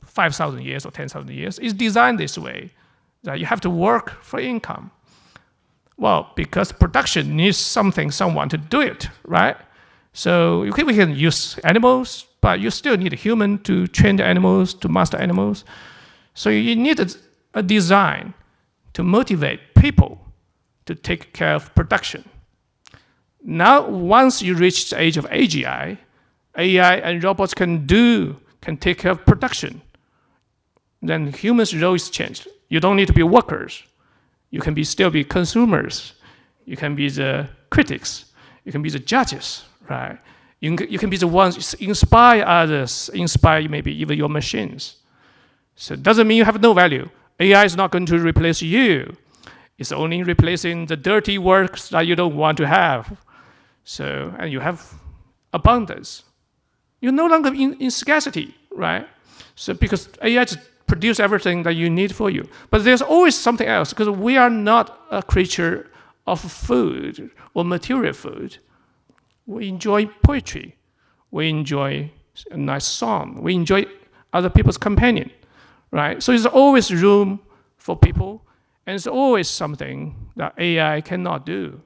5,000 years or 10,000 years is designed this way, that you have to work for income? Well, because production needs someone to do it, right? So we can use animals, but you still need a human to train the animals, to master animals. So you need a design to motivate people to take care of production. Now, once you reach the age of AGI, AI and robots can take care of production. Then humans' role is changed. You don't need to be workers. You can still be consumers. You can be the critics. You can be the judges, right? You can be the ones inspire others, inspire maybe even your machines. So it doesn't mean you have no value. AI is not going to replace you. It's only replacing the dirty works that you don't want to have. So, and you have abundance. You're no longer in scarcity, right? So because AI just produce everything that you need for you. But there's always something else, because we are not a creature of food or material food. We enjoy poetry. We enjoy a nice song. We enjoy other people's companion, right? So there's always room for people, and it's always something that AI cannot do.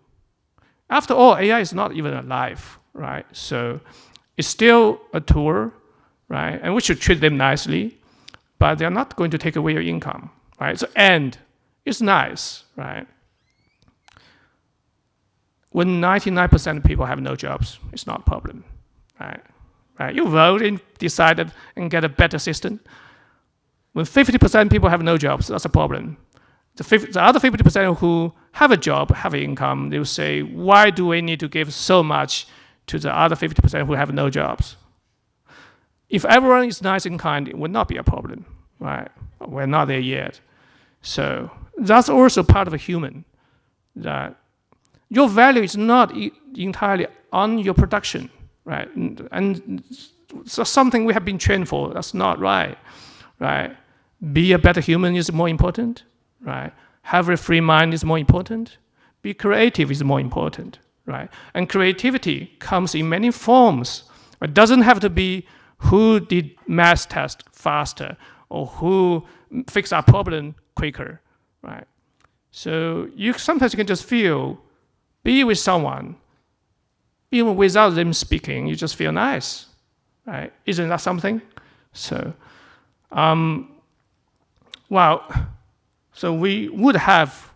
After all, AI is not even alive, right? So it's still a tool, right? And we should treat them nicely, but they're not going to take away your income, right? So, and it's nice, right? When 99% of people have no jobs, it's not a problem, right? Right? You vote and decide and get a better system. When 50% people have no jobs, that's a problem. The other 50% who have a job, have an income, they will say, why do we need to give so much to the other 50% who have no jobs? If everyone is nice and kind, it would not be a problem, right? We're not there yet. So that's also part of a human, that your value is not entirely on your production, right? And so something we have been trained for, that's not right, right? Be a better human is more important, right? Have a free mind is more important. Be creative is more important, right? And creativity comes in many forms. It doesn't have to be who did math test faster or who fixed our problem quicker, right? So sometimes you can just be with someone, even without them speaking, you just feel nice, right? Isn't that something? So, so we would have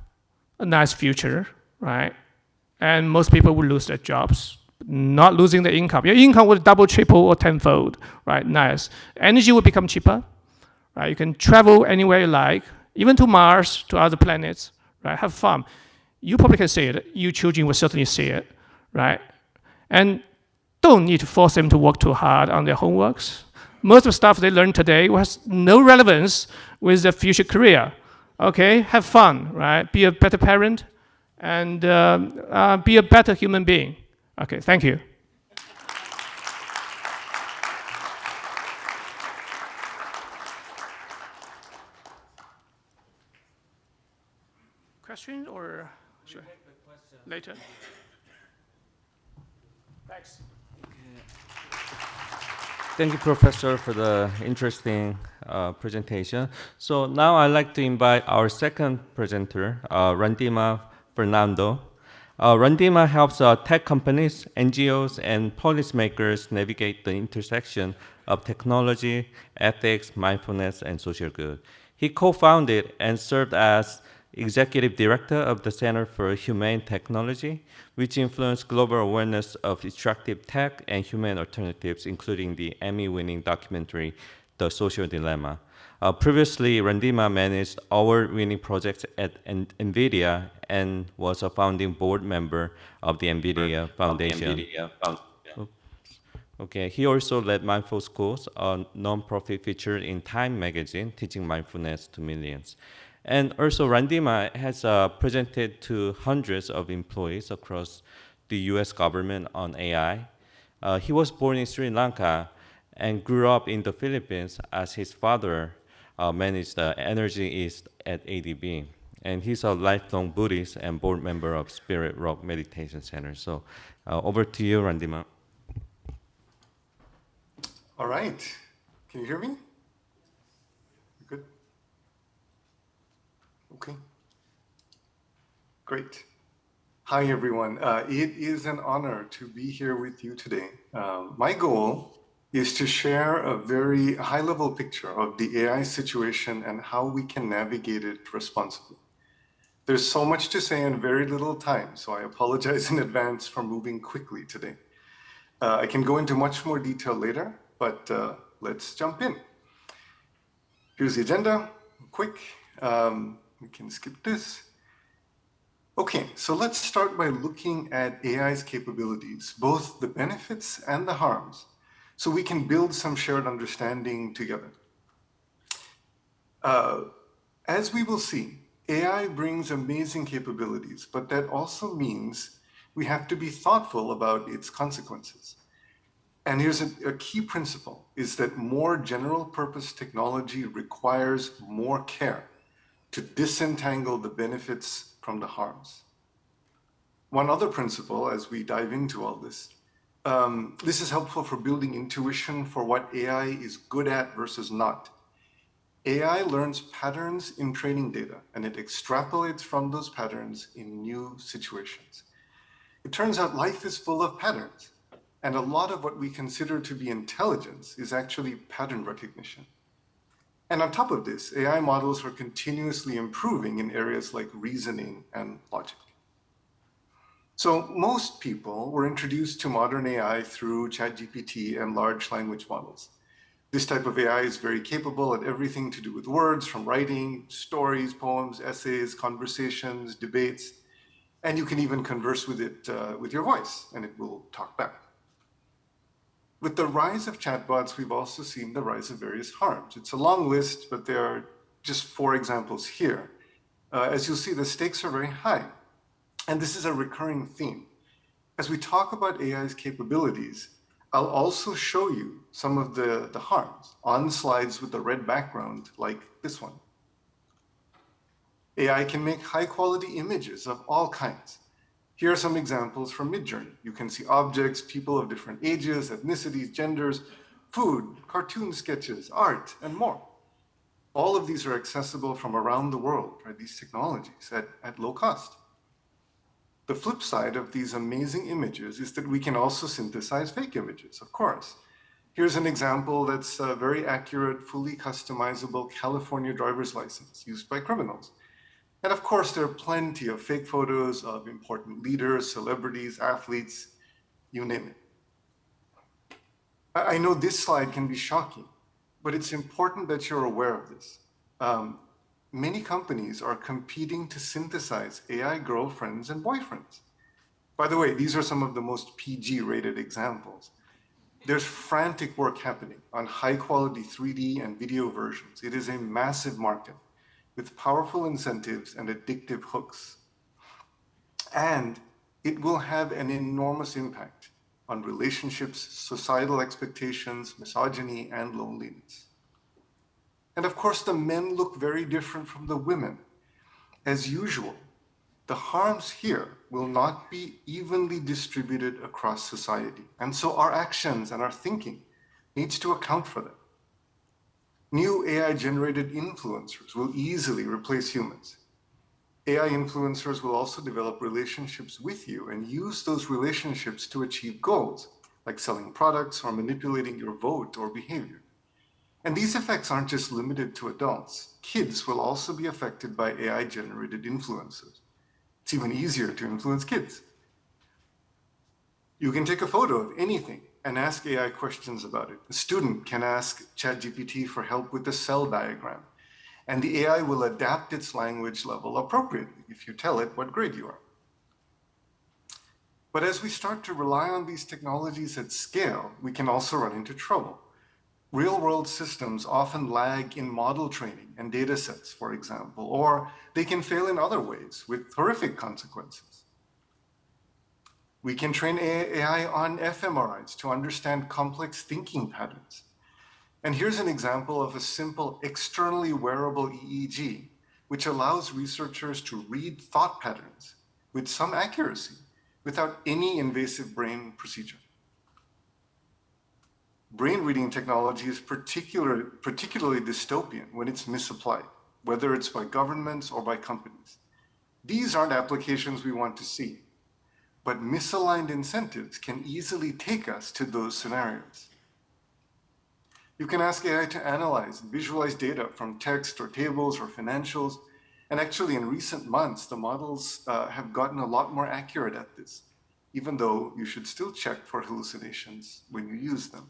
a nice future, right? And most people would lose their jobs, not losing their income. Your income would double, triple, or tenfold, right? Nice. Energy would become cheaper, right? You can travel anywhere you like, even to Mars, to other planets, right? Have fun. You probably can see it. You children will certainly see it, right? And don't need to force them to work too hard on their homeworks. Most of the stuff they learn today has no relevance with their future career. Okay, have fun, right? Be a better parent and be a better human being. Okay, thank you. Question or sure. Later? Thanks. Thank you, Professor, for the interesting presentation. So now I'd like to invite our second presenter, Randima Fernando. Randima helps tech companies, NGOs, and policymakers navigate the intersection of technology, ethics, mindfulness, and social good. He co-founded and served as Executive Director of the Center for Humane Technology, which influenced global awareness of extractive tech and human alternatives, including the Emmy-winning documentary, The Social Dilemma. Previously, Randima managed award-winning projects at NVIDIA and was a founding board member of the NVIDIA Foundation. Okay, he also led Mindful Schools, a nonprofit featured in Time magazine, teaching mindfulness to millions. And also, Randima has presented to hundreds of employees across the US government on AI. He was born in Sri Lanka and grew up in the Philippines as his father managed the Energy East at ADB. And he's a lifelong Buddhist and board member of Spirit Rock Meditation Center. So over to you, Randima. All right. Can you hear me? Good. Okay. Great. Hi, everyone. It is an honor to be here with you today. My goal is to share a very high-level picture of the AI situation and how we can navigate it responsibly. There's so much to say and very little time, so I apologize in advance for moving quickly today. I can go into much more detail later, but let's jump in. Here's the agenda, quick. We can skip this. Okay, so let's start by looking at AI's capabilities, both the benefits and the harms, so we can build some shared understanding together. As we will see, AI brings amazing capabilities, but that also means we have to be thoughtful about its consequences. And here's a key principle, is that more general purpose technology requires more care to disentangle the benefits from the harms. One other principle, as we dive into all this, this is helpful for building intuition for what AI is good at versus not. AI learns patterns in training data, and it extrapolates from those patterns in new situations. It turns out life is full of patterns, and a lot of what we consider to be intelligence is actually pattern recognition. And on top of this, AI models are continuously improving in areas like reasoning and logic. So most people were introduced to modern AI through ChatGPT and large language models. This type of AI is very capable at everything to do with words, from writing, stories, poems, essays, conversations, debates, and you can even converse with it with your voice, and it will talk back. With the rise of chatbots, we've also seen the rise of various harms. It's a long list, but there are just 4 examples here. As you'll see, the stakes are very high. And this is a recurring theme. As we talk about AI's capabilities, I'll also show you some of the harms on slides with the red background, like this one. AI can make high-quality images of all kinds. Here are some examples from Midjourney. You can see objects, people of different ages, ethnicities, genders, food, cartoon sketches, art, and more. All of these are accessible from around the world, right? These technologies at low cost. The flip side of these amazing images is that we can also synthesize fake images, of course. Here's an example that's a very accurate, fully customizable California driver's license used by criminals. And of course, there are plenty of fake photos of important leaders, celebrities, athletes, you name it. I know this slide can be shocking, but it's important that you're aware of this. Many companies are competing to synthesize AI girlfriends and boyfriends. By the way, these are some of the most PG-rated examples. There's frantic work happening on high-quality 3D and video versions. It is a massive market with powerful incentives and addictive hooks. And it will have an enormous impact on relationships, societal expectations, misogyny, and loneliness. And of course, the men look very different from the women. As usual, the harms here will not be evenly distributed across society. And so our actions and our thinking needs to account for that. New AI-generated influencers will easily replace humans. AI influencers will also develop relationships with you and use those relationships to achieve goals, like selling products or manipulating your vote or behavior. And these effects aren't just limited to adults. Kids will also be affected by AI-generated influencers. It's even easier to influence kids. You can take a photo of anything and ask AI questions about it. A student can ask ChatGPT for help with the cell diagram, and the AI will adapt its language level appropriately if you tell it what grade you are. But as we start to rely on these technologies at scale, we can also run into trouble. Real-world systems often lag in model training and data sets, for example, or they can fail in other ways with horrific consequences. We can train AI on fMRIs to understand complex thinking patterns. And here's an example of a simple externally wearable EEG, which allows researchers to read thought patterns with some accuracy without any invasive brain procedure. Brain reading technology is particularly dystopian when it's misapplied, whether it's by governments or by companies. These aren't applications we want to see, but misaligned incentives can easily take us to those scenarios. You can ask AI to analyze and visualize data from text or tables or financials, and actually in recent months, the models have gotten a lot more accurate at this, even though you should still check for hallucinations when you use them.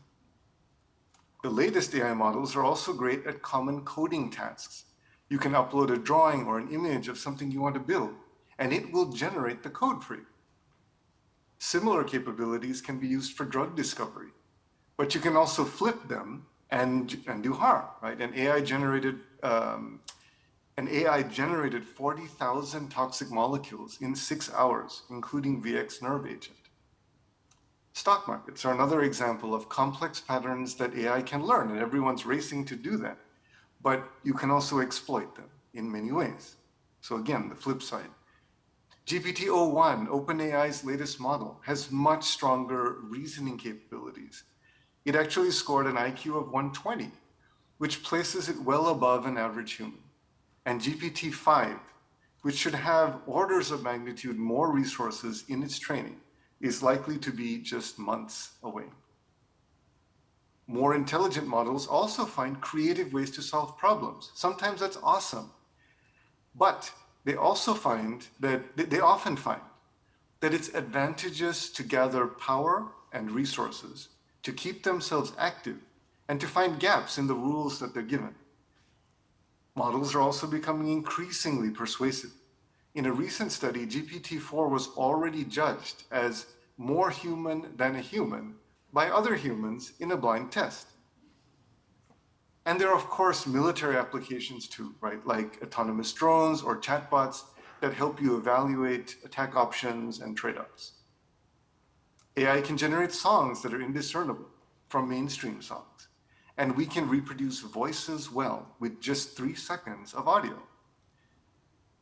The latest AI models are also great at common coding tasks. You can upload a drawing or an image of something you want to build, and it will generate the code for you. Similar capabilities can be used for drug discovery, but you can also flip them and do harm, right? An AI generated 40,000 toxic molecules in 6 hours, including VX nerve agent. Stock markets are another example of complex patterns that AI can learn, and everyone's racing to do that. But you can also exploit them in many ways. So again, the flip side. GPT-o1, OpenAI's latest model, has much stronger reasoning capabilities. It actually scored an IQ of 120, which places it well above an average human. And GPT-5, which should have orders of magnitude more resources in its training, is likely to be just months away. More intelligent models also find creative ways to solve problems. Sometimes that's awesome. But they often find that it's advantageous to gather power and resources, to keep themselves active, and to find gaps in the rules that they're given. Models are also becoming increasingly persuasive. In a recent study, GPT-4 was already judged as more human than a human by other humans in a blind test. And there are, of course, military applications too, right? Like autonomous drones or chatbots that help you evaluate attack options and trade-offs. AI can generate songs that are indiscernible from mainstream songs. And we can reproduce voices well with just 3 seconds of audio.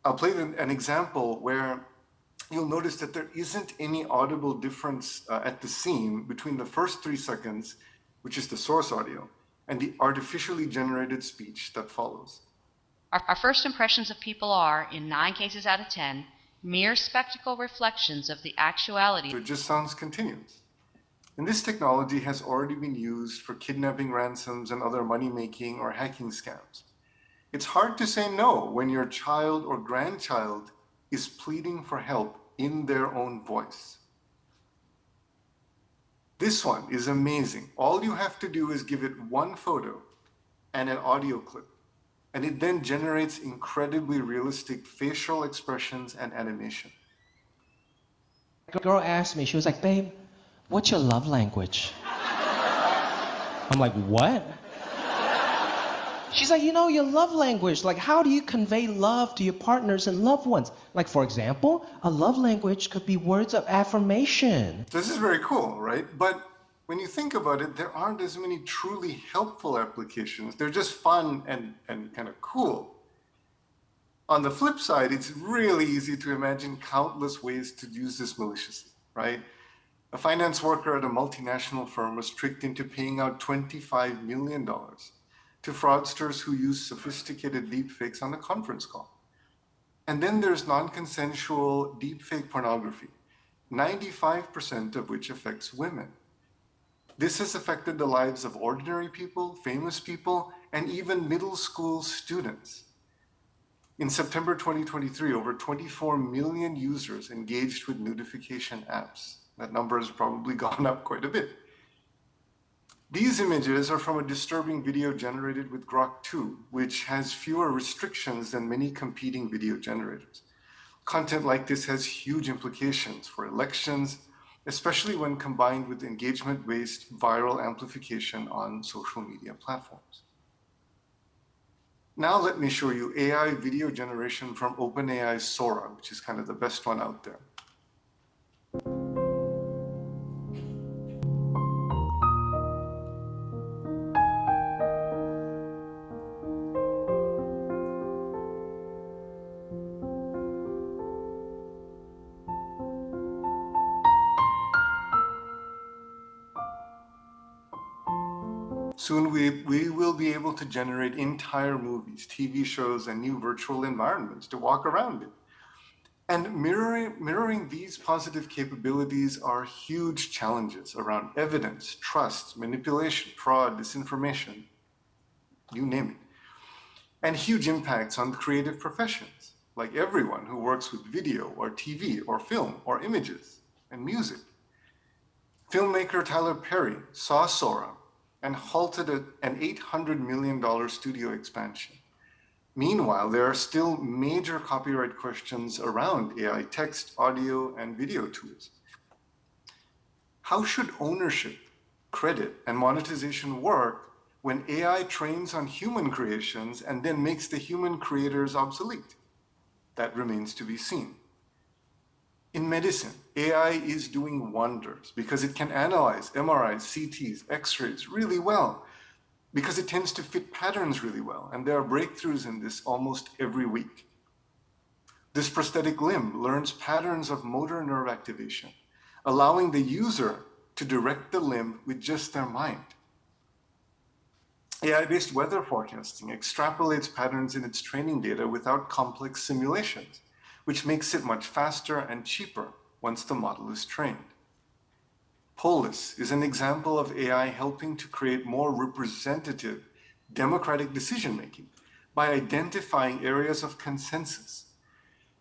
I'll play an example where you'll notice that there isn't any audible difference at the seam between the first 3 seconds, which is the source audio, and the artificially generated speech that follows. Our first impressions of people are, in 9 cases out of 10, mere spectacle reflections of the actuality. So it just sounds continuous. And this technology has already been used for kidnapping ransoms and other money-making or hacking scams. It's hard to say no when your child or grandchild is pleading for help in their own voice. This one is amazing. All you have to do is give it one photo and an audio clip, and it then generates incredibly realistic facial expressions and animation. A girl asked me, she was like, babe, what's your love language? I'm like, what? She's like, you know, your love language, like how do you convey love to your partners and loved ones? Like, for example, a love language could be words of affirmation. This is very cool, right? But when you think about it, there aren't as many truly helpful applications. They're just fun and kind of cool. On the flip side, it's really easy to imagine countless ways to use this maliciously, right? A finance worker at a multinational firm was tricked into paying out $25 million to fraudsters who use sophisticated deepfakes on a conference call. And then there's non-consensual deepfake pornography, 95% of which affects women. This has affected the lives of ordinary people, famous people, and even middle school students. In September 2023, over 24 million users engaged with nudification apps. That number has probably gone up quite a bit. These images are from a disturbing video generated with Grok 2, which has fewer restrictions than many competing video generators. Content like this has huge implications for elections, especially when combined with engagement-based viral amplification on social media platforms. Now let me show you AI video generation from OpenAI's Sora, which is kind of the best one out there. Soon we will be able to generate entire movies, TV shows, and new virtual environments to walk around in. And mirroring these positive capabilities are huge challenges around evidence, trust, manipulation, fraud, disinformation, you name it. And huge impacts on the creative professions, like everyone who works with video or TV or film or images and music. Filmmaker Tyler Perry saw Sora and halted an $800 million studio expansion. Meanwhile, there are still major copyright questions around AI text, audio, and video tools. How should ownership, credit, and monetization work when AI trains on human creations and then makes the human creators obsolete? That remains to be seen. In medicine, AI is doing wonders because it can analyze MRIs, CTs, X-rays really well, because it tends to fit patterns really well, and there are breakthroughs in this almost every week. This prosthetic limb learns patterns of motor nerve activation, allowing the user to direct the limb with just their mind. AI-based weather forecasting extrapolates patterns in its training data without complex simulations, which makes it much faster and cheaper once the model is trained. Polis is an example of AI helping to create more representative, democratic decision-making by identifying areas of consensus.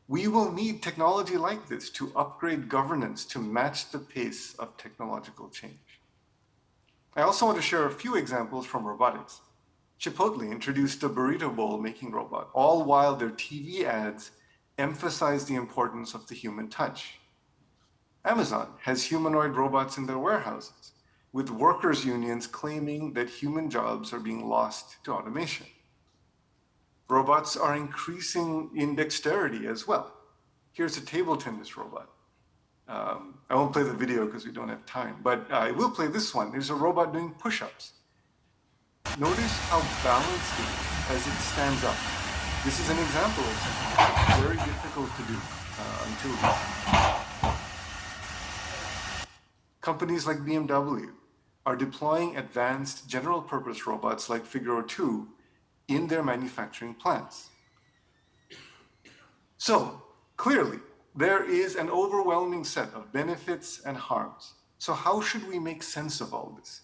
We will need technology like this to upgrade governance to match the pace of technological change. I also want to share a few examples from robotics. Chipotle introduced a burrito bowl making robot, all while their TV ads emphasize the importance of the human touch. Amazon has humanoid robots in their warehouses, with workers' unions claiming that human jobs are being lost to automation. Robots are increasing in dexterity as well. Here's a table tennis robot. I won't play the video because we don't have time, but I will play this one. There's a robot doing push-ups. Notice how balanced it is as it stands up. This is an example of something very difficult to do until recently. Companies like BMW are deploying advanced general-purpose robots like Figaro 2 in their manufacturing plants. So, clearly, there is an overwhelming set of benefits and harms. So how should we make sense of all this?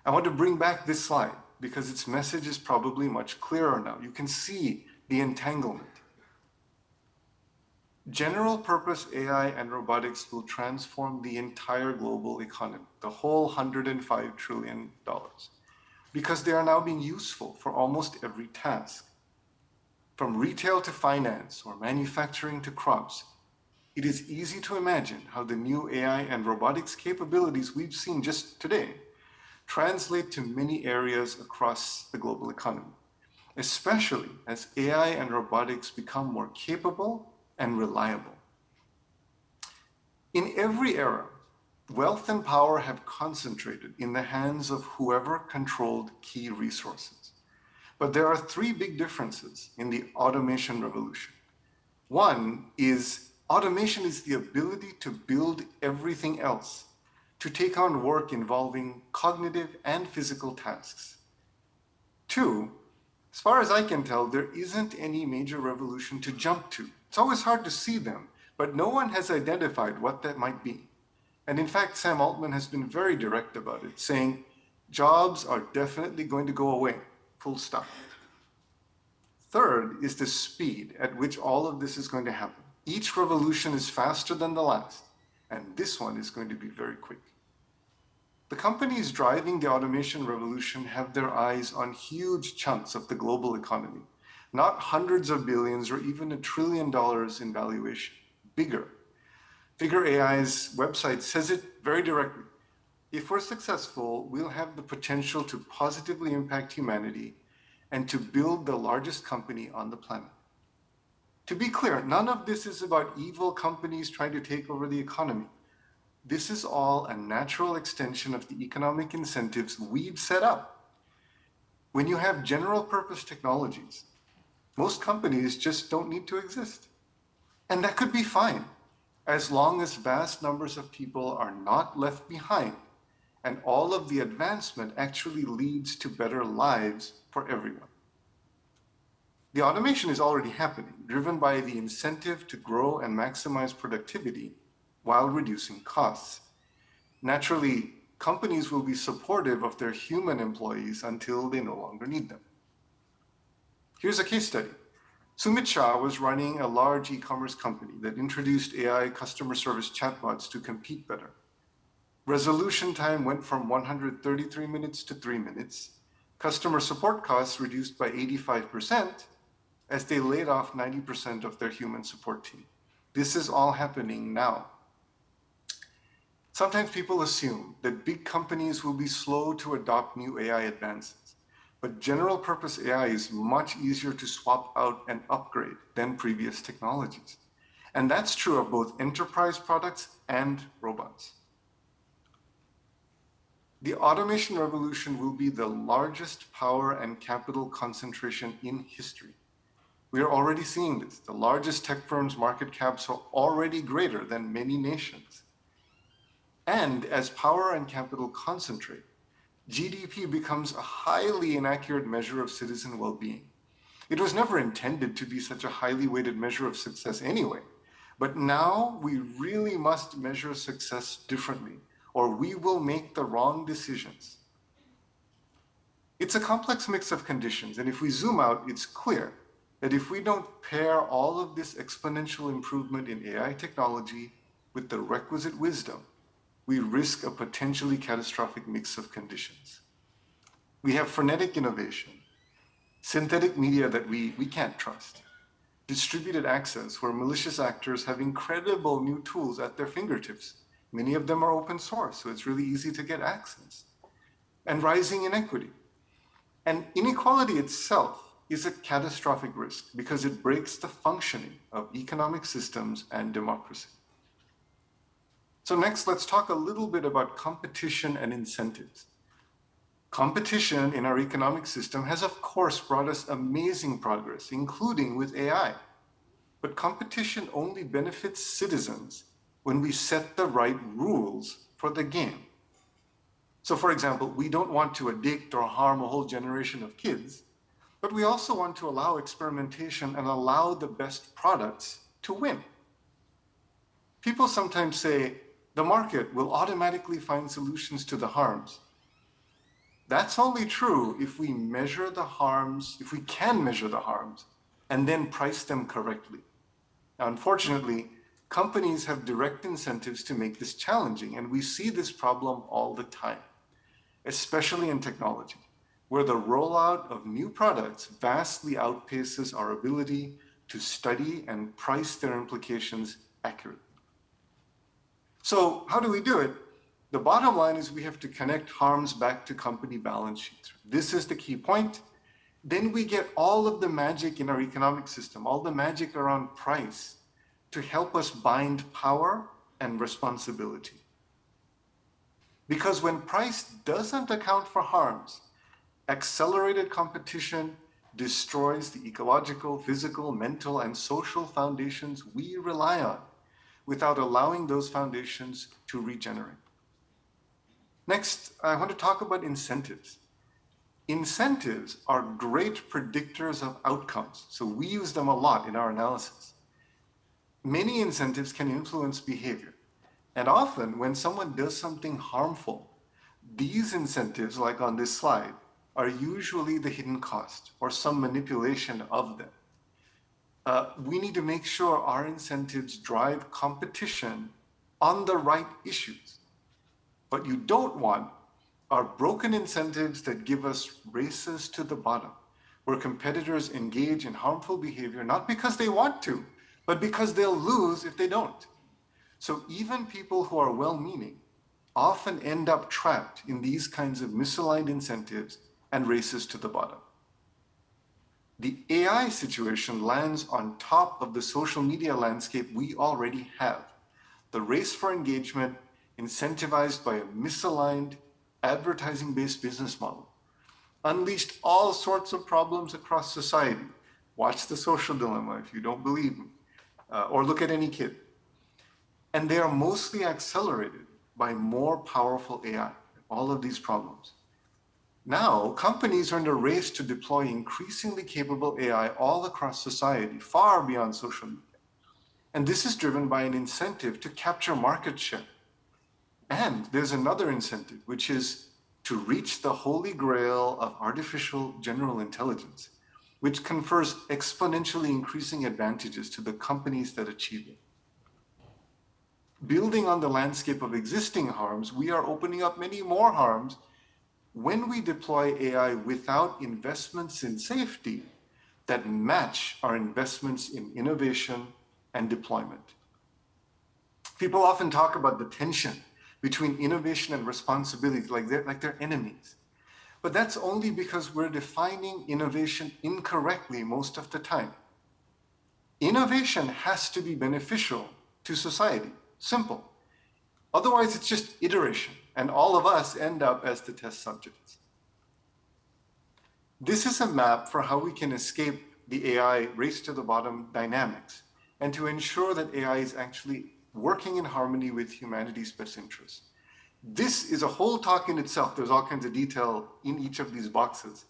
I want to bring back this slide because its message is probably much clearer now. You can see the entanglement. General purpose AI and robotics will transform the entire global economy, the whole $105 trillion, because they are now being useful for almost every task. From retail to finance or manufacturing to crops, it is easy to imagine how the new AI and robotics capabilities we've seen just today translate to many areas across the global economy, especially as AI and robotics become more capable and reliable. In every era, wealth and power have concentrated in the hands of whoever controlled key resources. But there are three big differences in the automation revolution. One is automation is the ability to build everything else, to take on work involving cognitive and physical tasks. Two, as far as I can tell, there isn't any major revolution to jump to. It's always hard to see them, but no one has identified what that might be. And in fact, Sam Altman has been very direct about it, saying jobs are definitely going to go away, full stop. Third is the speed at which all of this is going to happen. Each revolution is faster than the last, and this one is going to be very quick. The companies driving the automation revolution have their eyes on huge chunks of the global economy, not hundreds of billions or even $1 trillion in valuation, bigger. Figure AI's website says it very directly. If we're successful, we'll have the potential to positively impact humanity and to build the largest company on the planet. To be clear, none of this is about evil companies trying to take over the economy. This is all a natural extension of the economic incentives we've set up. When you have general purpose technologies, most companies just don't need to exist. And that could be fine, as long as vast numbers of people are not left behind and all of the advancement actually leads to better lives for everyone. The automation is already happening, driven by the incentive to grow and maximize productivity while reducing costs. Naturally, companies will be supportive of their human employees until they no longer need them. Here's a case study. Sumit Shah was running a large e-commerce company that introduced AI customer service chatbots to compete better. Resolution time went from 133 minutes to 3 minutes. Customer support costs reduced by 85% as they laid off 90% of their human support team. This is all happening now. Sometimes people assume that big companies will be slow to adopt new AI advances, but general purpose AI is much easier to swap out and upgrade than previous technologies. And that's true of both enterprise products and robots. The automation revolution will be the largest power and capital concentration in history. We are already seeing this. The largest tech firms' market caps are already greater than many nations. And as power and capital concentrate, GDP becomes a highly inaccurate measure of citizen well-being. It was never intended to be such a highly weighted measure of success anyway. But now we really must measure success differently, or we will make the wrong decisions. It's a complex mix of conditions, and if we zoom out, it's clear that if we don't pair all of this exponential improvement in AI technology with the requisite wisdom, we risk a potentially catastrophic mix of conditions. We have frenetic innovation, synthetic media that we can't trust, distributed access where malicious actors have incredible new tools at their fingertips. Many of them are open source, so it's really easy to get access. And rising inequity. And inequality itself is a catastrophic risk because it breaks the functioning of economic systems and democracy. So next, let's talk a little bit about competition and incentives. Competition in our economic system has, of course, brought us amazing progress, including with AI. But competition only benefits citizens when we set the right rules for the game. So, for example, we don't want to addict or harm a whole generation of kids, but we also want to allow experimentation and allow the best products to win. People sometimes say, the market will automatically find solutions to the harms. That's only true if we measure the harms, if we can measure the harms, and then price them correctly. Now, unfortunately, companies have direct incentives to make this challenging, and we see this problem all the time, especially in technology, where the rollout of new products vastly outpaces our ability to study and price their implications accurately. So how do we do it? The bottom line is we have to connect harms back to company balance sheets. This is the key point. Then we get all of the magic in our economic system, all the magic around price, to help us bind power and responsibility. Because when price doesn't account for harms, accelerated competition destroys the ecological, physical, mental, and social foundations we rely on without allowing those foundations to regenerate. Next, I want to talk about incentives. Incentives are great predictors of outcomes, so we use them a lot in our analysis. Many incentives can influence behavior, and often when someone does something harmful, these incentives, like on this slide, are usually the hidden cost or some manipulation of them. We need to make sure our incentives drive competition on the right issues. What you don't want are broken incentives that give us races to the bottom, where competitors engage in harmful behavior, not because they want to, but because they'll lose if they don't. So even people who are well-meaning often end up trapped in these kinds of misaligned incentives and races to the bottom. The AI situation lands on top of the social media landscape we already have. The race for engagement incentivized by a misaligned advertising-based business model unleashed all sorts of problems across society. Watch The Social Dilemma if you don't believe me, or look at any kid. And they are mostly accelerated by more powerful AI, all of these problems. Now, companies are in a race to deploy increasingly capable AI all across society, far beyond social media. And this is driven by an incentive to capture market share. And there's another incentive, which is to reach the holy grail of artificial general intelligence, which confers exponentially increasing advantages to the companies that achieve it. Building on the landscape of existing harms, we are opening up many more harms when we deploy AI without investments in safety that match our investments in innovation and deployment. People often talk about the tension between innovation and responsibility like they're enemies. But that's only because we're defining innovation incorrectly most of the time. Innovation has to be beneficial to society. Simple. Otherwise, it's just iteration, and all of us end up as the test subjects. This is a map for how we can escape the AI race to the bottom dynamics and to ensure that AI is actually working in harmony with humanity's best interests. This is a whole talk in itself. There's all kinds of detail in each of these boxes.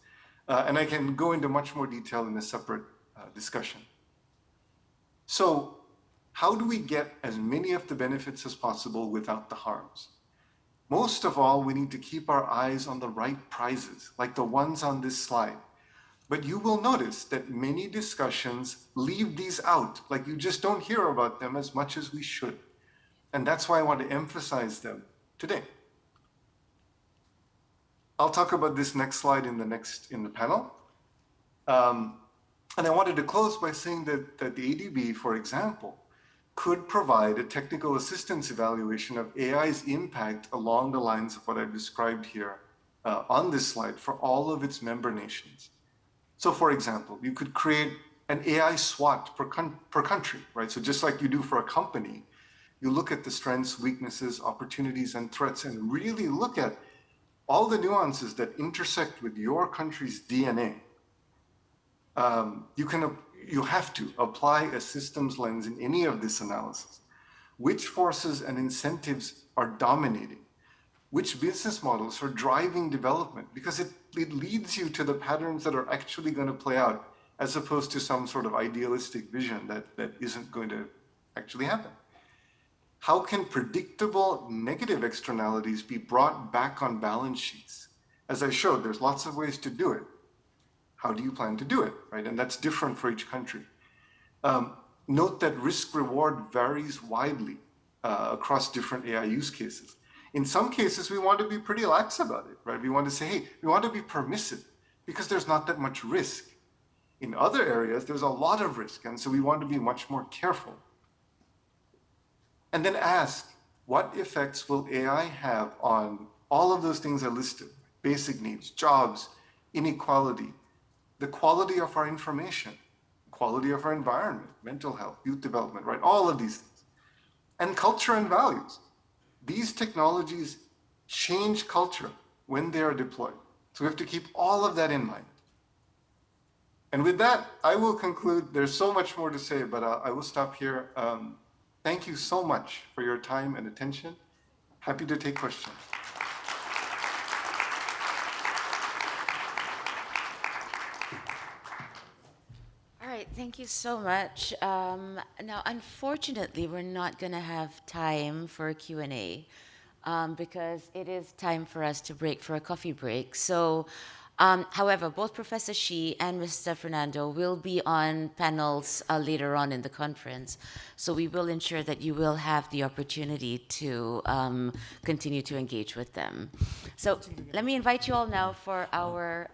And I can go into much more detail in a separate discussion. So how do we get as many of the benefits as possible without the harms? Most of all, we need to keep our eyes on the right prizes, like the ones on this slide. But you will notice that many discussions leave these out, like you just don't hear about them as much as we should. And that's why I want to emphasize them today. I'll talk about this next slide in the panel. And I wanted to close by saying that the ADB, for example, could provide a technical assistance evaluation of AI's impact along the lines of what I've described here on this slide for all of its member nations. So for example, you could create an AI SWOT per country, right? So just like you do for a company, you look at the strengths, weaknesses, opportunities, and threats, and really look at all the nuances that intersect with your country's DNA. You have to apply a systems lens in any of this analysis. Which forces and incentives are dominating? Which business models are driving development? Because it leads you to the patterns that are actually going to play out, as opposed to some sort of idealistic vision that isn't going to actually happen. How can predictable negative externalities be brought back on balance sheets? As I showed, there's lots of ways to do it. How do you plan to do it, right? And that's different for each country. Note that risk-reward varies widely across different AI use cases. In some cases, we want to be pretty lax about it, right? We want to say, hey, we want to be permissive because there's not that much risk. In other areas, there's a lot of risk, and so we want to be much more careful. And then ask, what effects will AI have on all of those things I listed? Basic needs, jobs, inequality, the quality of our information, quality of our environment, mental health, youth development, right? All of these things. And culture and values. These technologies change culture when they are deployed. So we have to keep all of that in mind. And with that, I will conclude. There's so much more to say, but I will stop here. Thank you so much for your time and attention. Happy to take questions. All right, thank you so much. Now, unfortunately, we're not going to have time for a Q&A because it is time for us to break for a coffee break. So, however, both Professor Shi and Mr. Fernando will be on panels later on in the conference. So we will ensure that you will have the opportunity to continue to engage with them. So let me invite you all now for our...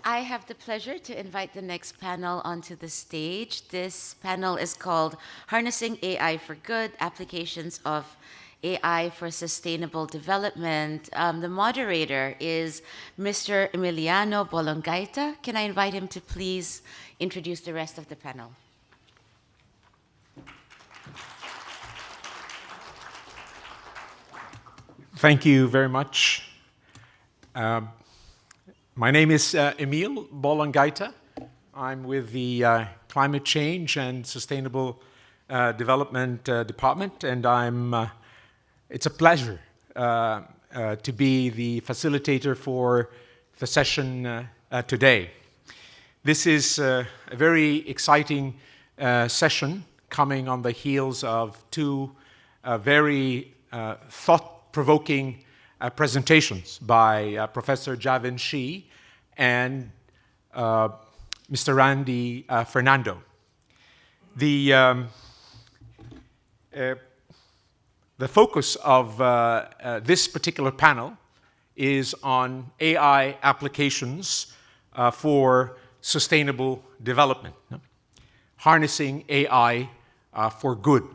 I have the pleasure to invite the next panel onto the stage. This panel is called Harnessing AI for Good, Applications of AI for Sustainable Development. The moderator is Mr. Emiliano Bolongaita. Can I invite him to please introduce the rest of the panel? Thank you very much. My name is Emil Bolongaita. I'm with the Climate Change and Sustainable Development Department, and it's a pleasure to be the facilitator for the session today. This is a very exciting session coming on the heels of two very thought-provoking presentations by Professor Javin Shi and Mr. Randy Fernando. The focus of this particular panel is on AI applications for sustainable development, harnessing AI for good.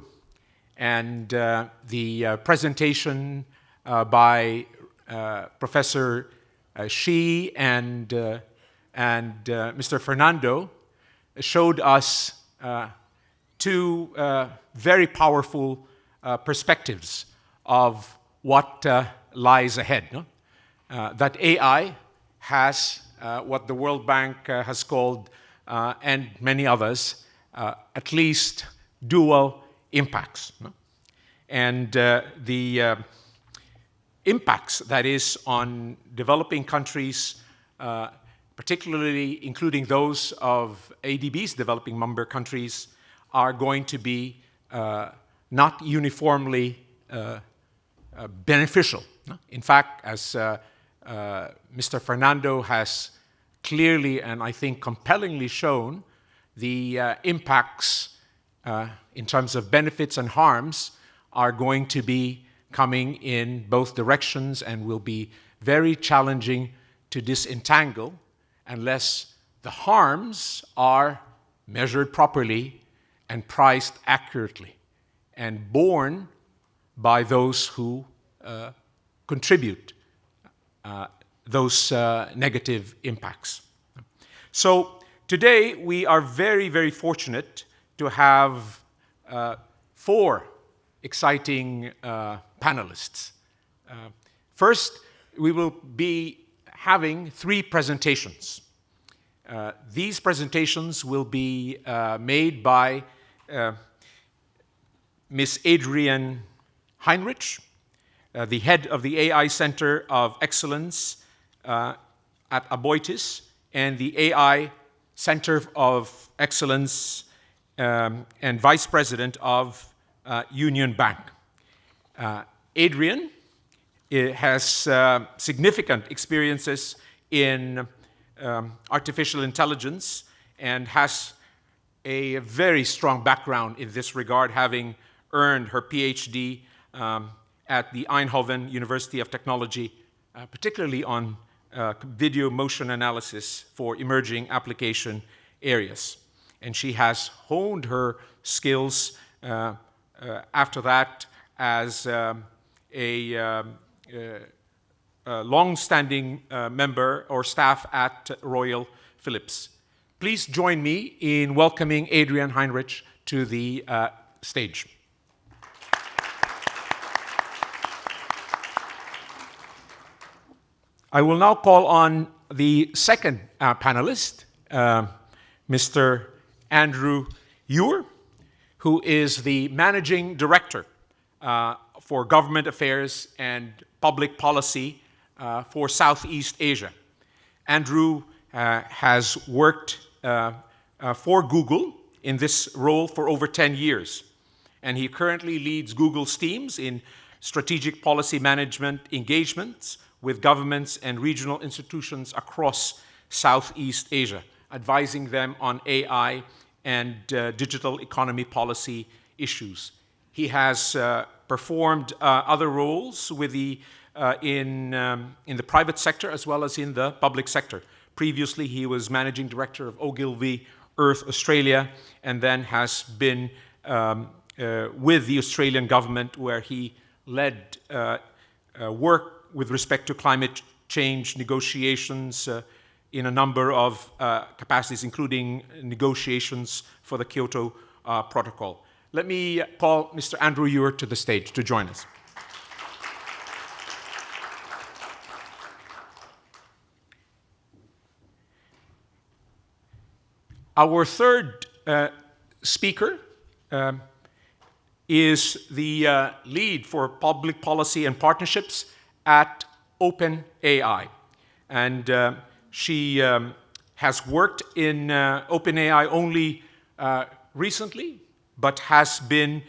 And the presentation by Professor she and Mr. Fernando showed us two very powerful perspectives of what lies ahead. No? That AI has what the World Bank has called, and many others, at least dual impacts. No? And the impacts, that is, on developing countries, particularly including those of ADB's developing member countries, are going to be not uniformly beneficial. No? In fact, as Mr. Fernando has clearly and I think compellingly shown, the impacts in terms of benefits and harms are going to be coming in both directions and will be very challenging to disentangle unless the harms are measured properly and priced accurately and borne by those who contribute those negative impacts. So today we are very, very fortunate to have four exciting panelists. First, we will be having three presentations. These presentations will be made by Ms. Adrienne Heinrich, the head of the AI Center of Excellence at Aboitiz, and the AI Center of Excellence and Vice President of Union Bank. Adrienne has significant experiences in artificial intelligence and has a very strong background in this regard, having earned her PhD at the Eindhoven University of Technology, particularly on video motion analysis for emerging application areas. And she has honed her skills after that as a long-standing member or staff at Royal Philips. Please join me in welcoming Adrienne Heinrich to the stage. I will now call on the second panelist, Mr. Andrew Ewer, who is the Managing Director for Government Affairs and Public Policy for Southeast Asia. Andrew has worked for Google in this role for over 10 years, and he currently leads Google's teams in strategic policy management engagements with governments and regional institutions across Southeast Asia, advising them on AI and digital economy policy issues. He has performed other roles with in the private sector as well as in the public sector. Previously, he was managing director of Ogilvy Earth Australia, and then has been with the Australian government, where he led work with respect to climate change negotiations in a number of capacities, including negotiations for the Kyoto Protocol. Let me call Mr. Andrew Ewer to the stage to join us. Our third speaker is the lead for public policy and partnerships at OpenAI. And she has worked in OpenAI only recently, but has been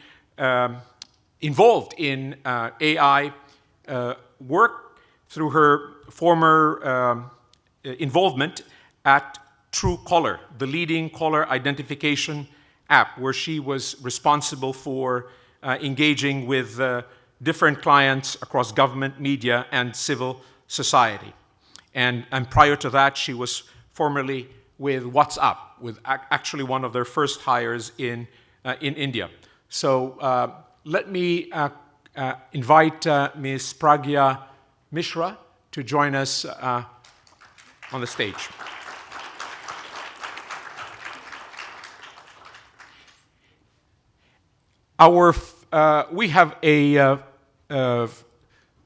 involved in AI work through her former involvement at Truecaller, the leading caller identification app, where she was responsible for engaging with different clients across government, media, and civil society. And prior to that, she was formerly with WhatsApp, with actually one of their first hires in India. So let me invite Ms. Pragya Mishra to join us on the stage. We have a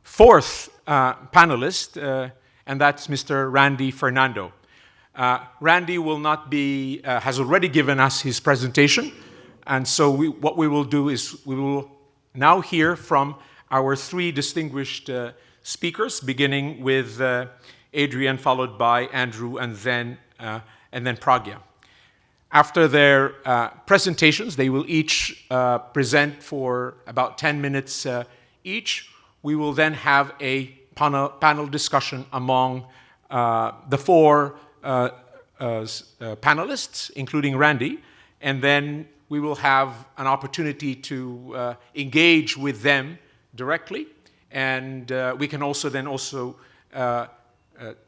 fourth panelist, and that's Mr. Randy Fernando. Randy will not be, has already given us his presentation, and so what we will do is we will now hear from our three distinguished speakers, beginning with Adrian, followed by Andrew, and then Pragya. After their presentations, they will each present for about 10 minutes each. We will then have a panel discussion among the four panelists, including Randy, and then we will have an opportunity to engage with them directly, and we can also then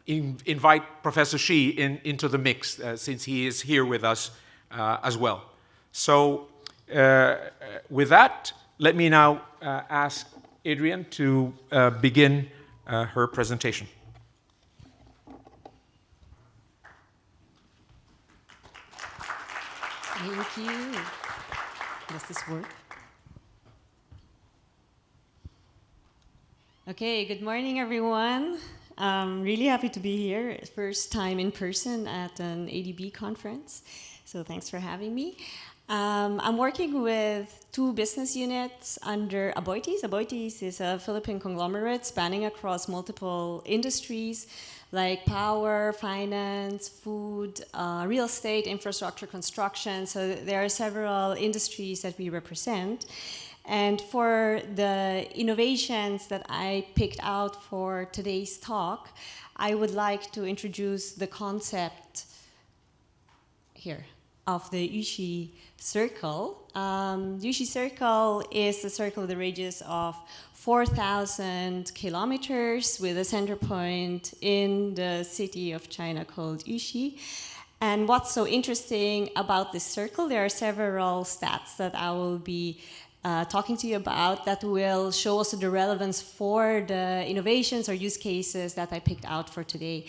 invite Professor Shi into the mix, since he is here with us as well. So with that, let me now ask Adrian to begin her presentation. Thank you. Does this work? Okay, good morning, everyone. I'm really happy to be here. First time in person at an ADB conference. So thanks for having me. I'm working with two business units under Aboitiz. Aboitiz is a Philippine conglomerate spanning across multiple industries like power, finance, food, real estate, infrastructure, construction. So there are several industries that we represent. And for the innovations that I picked out for today's talk, I would like to introduce the concept here of the Yushi circle. Yushi circle is the circle with a radius of 4,000 kilometers with a center point in the city of China called Yushi. And what's so interesting about this circle, there are several stats that I will be talking to you about that will show us the relevance for the innovations or use cases that I picked out for today.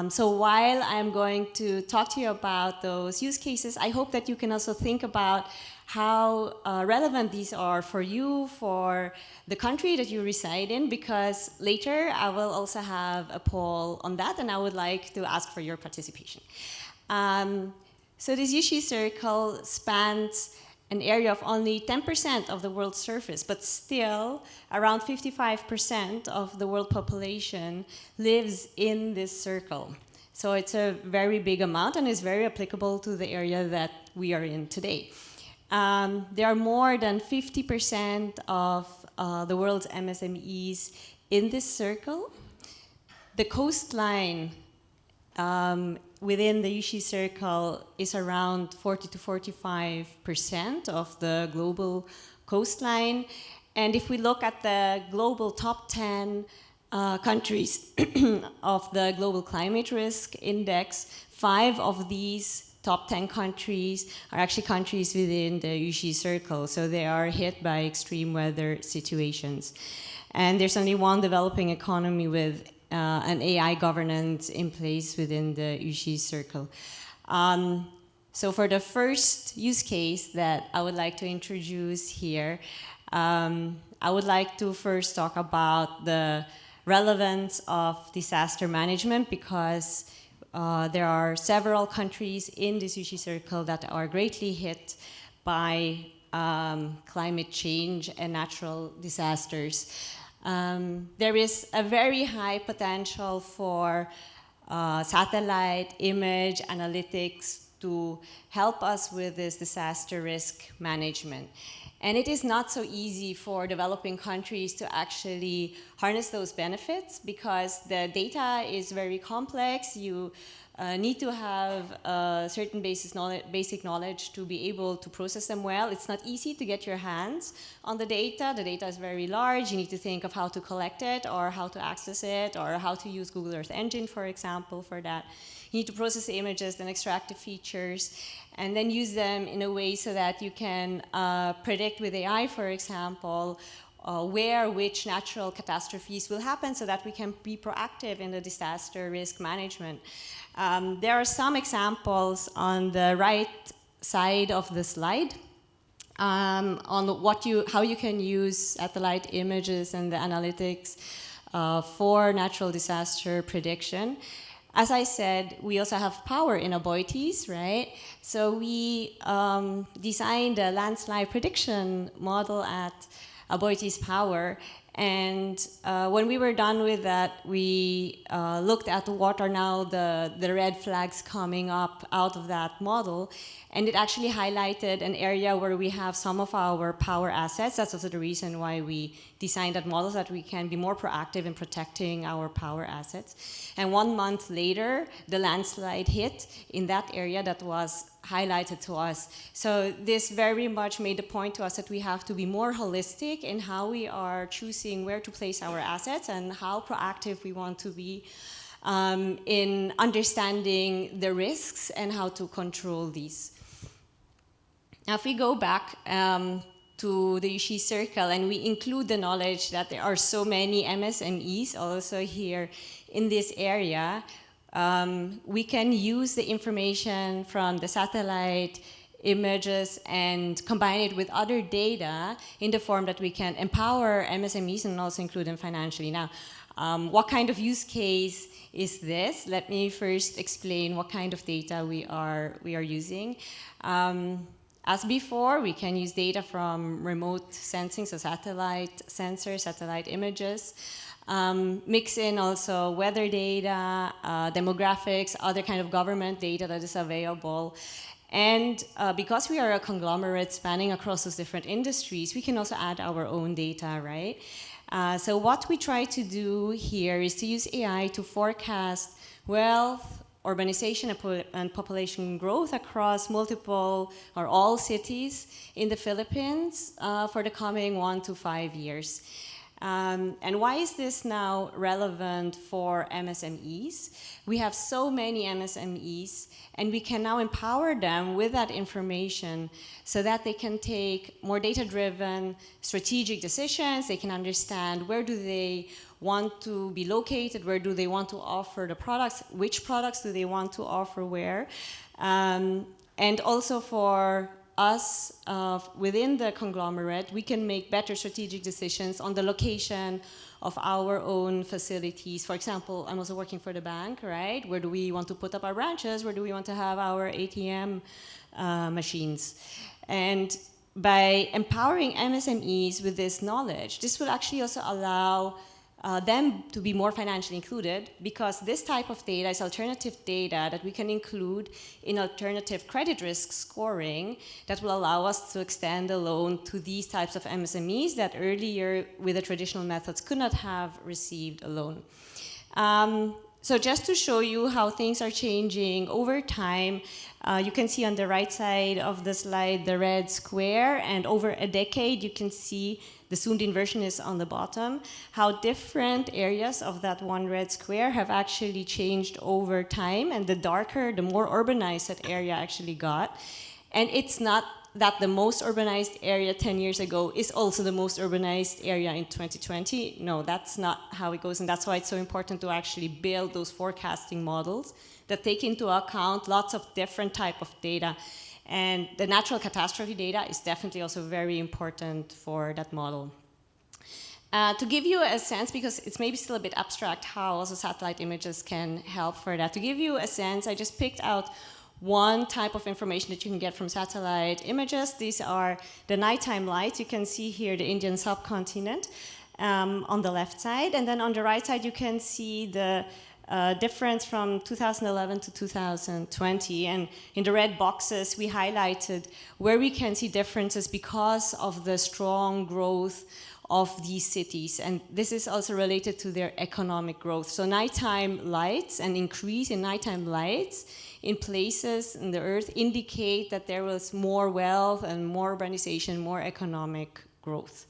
So while I'm going to talk to you about those use cases, I hope that you can also think about how relevant these are for you, for the country that you reside in, because later I will also have a poll on that, and I would like to ask for your participation. So this Yushi circle spans an area of only 10% of the world's surface, but still around 55% of the world population lives in this circle. So it's a very big amount and is very applicable to the area that we are in today. There are more than 50% of the world's MSMEs in this circle. The coastline within the Yushi circle is around 40 to 45% of the global coastline. And if we look at the global top 10 countries of the Global Climate Risk Index, 5 of these top 10 countries are actually countries within the Yushi circle. So they are hit by extreme weather situations. And there's only one developing economy with an AI governance in place within the Yushi circle. So for the first use case that I would like to introduce here, I would like to first talk about the relevance of disaster management, because there are several countries in this Yushi circle that are greatly hit by climate change and natural disasters. There is a very high potential for satellite image analytics to help us with this disaster risk management. And it is not so easy for developing countries to actually harness those benefits, because the data is very complex. You need to have a certain basic knowledge to be able to process them well. It's not easy to get your hands on the data. The data is very large. You need to think of how to collect it, or how to access it, or how to use Google Earth Engine, for example, for that. You need to process the images, then extract the features, and then use them in a way so that you can predict with AI, for example, where which natural catastrophes will happen so that we can be proactive in the disaster risk management. There are some examples on the right side of the slide on how you can use satellite images and the analytics for natural disaster prediction. As I said, we also have power in Aboitiz, right? So we designed a landslide prediction model at Aboitiz Power. And when we were done with that, we looked at what are now the red flags coming up out of that model. And it actually highlighted an area where we have some of our power assets. That's also the reason why we designed that model, so that we can be more proactive in protecting our power assets. And 1 month later, the landslide hit in that area that was highlighted to us. So this very much made the point to us that we have to be more holistic in how we are choosing where to place our assets and how proactive we want to be in understanding the risks and how to control these. Now, if we go back to the Yushi circle and we include the knowledge that there are so many MSMEs also here in this area, we can use the information from the satellite images and combine it with other data in the form that we can empower MSMEs and also include them financially. Now, what kind of use case is this? Let me first explain what kind of data we are using. As before, we can use data from remote sensing, so satellite sensors, satellite images. Mix in also weather data, demographics, other kind of government data that is available. And because we are a conglomerate spanning across those different industries, we can also add our own data, right? So what we try to do here is to use AI to forecast wealth, urbanization, and population growth across multiple or all cities in the Philippines for the coming 1 to 5 years. And why is this now relevant for MSMEs? We have so many MSMEs, and we can now empower them with that information so that they can take more data-driven strategic decisions. They can understand where do they want to be located, where do they want to offer the products, which products do they want to offer where. And also for us within the conglomerate, we can make better strategic decisions on the location of our own facilities. For example, I'm also working for the bank, right? Where do we want to put up our branches? Where do we want to have our ATM machines? And by empowering MSMEs with this knowledge, this will actually also allow them to be more financially included, because this type of data is alternative data that we can include in alternative credit risk scoring that will allow us to extend the loan to these types of MSMEs that earlier with the traditional methods could not have received a loan. So just to show you how things are changing over time, you can see on the right side of the slide the red square, and over a decade you can see, the zoomed-in version is on the bottom, how different areas of that one red square have actually changed over time, and the darker, the more urbanized that area actually got. And it's not that the most urbanized area 10 years ago is also the most urbanized area in 2020. No, that's not how it goes, and that's why it's so important to actually build those forecasting models that take into account lots of different type of data. And the natural catastrophe data is definitely also very important for that model. To give you a sense, because it's maybe still a bit abstract how also satellite images can help for that, to give you a sense, I just picked out one type of information that you can get from satellite images. These are the nighttime lights. You can see here the Indian subcontinent on the left side, and then on the right side you can see the difference from 2011 to 2020, and in the red boxes we highlighted where we can see differences because of the strong growth of these cities, and this is also related to their economic growth. So nighttime lights, an increase in nighttime lights in places in the earth indicate that there was more wealth and more urbanization, more economic growth.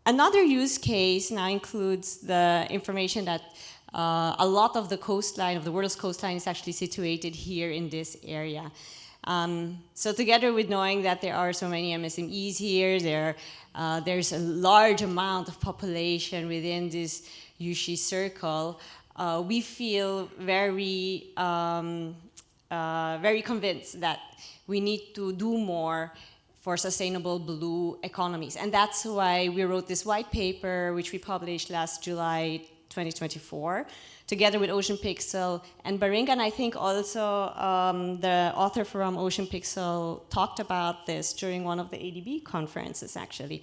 Another use case now includes the information that a lot of the coastline, of the world's coastline, is actually situated here in this area. So together with knowing that there are so many MSMEs here, there's a large amount of population within this Yushi circle, we feel very, very convinced that we need to do more for sustainable blue economies. And that's why we wrote this white paper, which we published last July 2024, together with Ocean Pixel and Baringa. And I think also the author from Ocean Pixel talked about this during one of the ADB conferences, actually.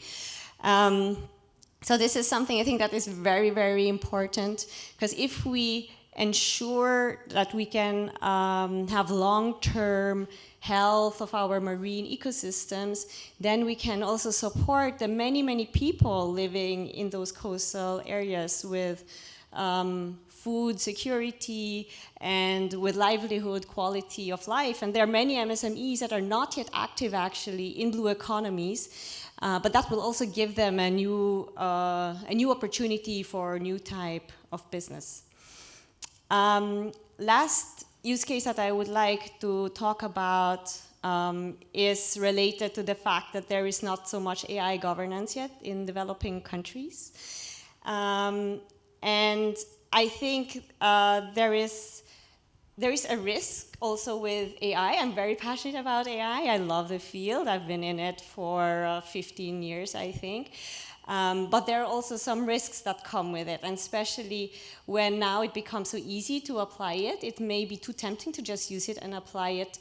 So this is something I think that is very, very important, because if we ensure that we can have long-term health of our marine ecosystems, then we can also support the many, many people living in those coastal areas with food security and with livelihood quality of life. And there are many MSMEs that are not yet active actually in blue economies, but that will also give them a new opportunity for a new type of business. Last use case that I would like to talk about is related to the fact that there is not so much AI governance yet in developing countries. And I think there is a risk also with AI. I'm very passionate about AI. I love the field. I've been in it for 15 years, I think. But there are also some risks that come with it, and especially when now it becomes so easy to apply it, it may be too tempting to just use it and apply it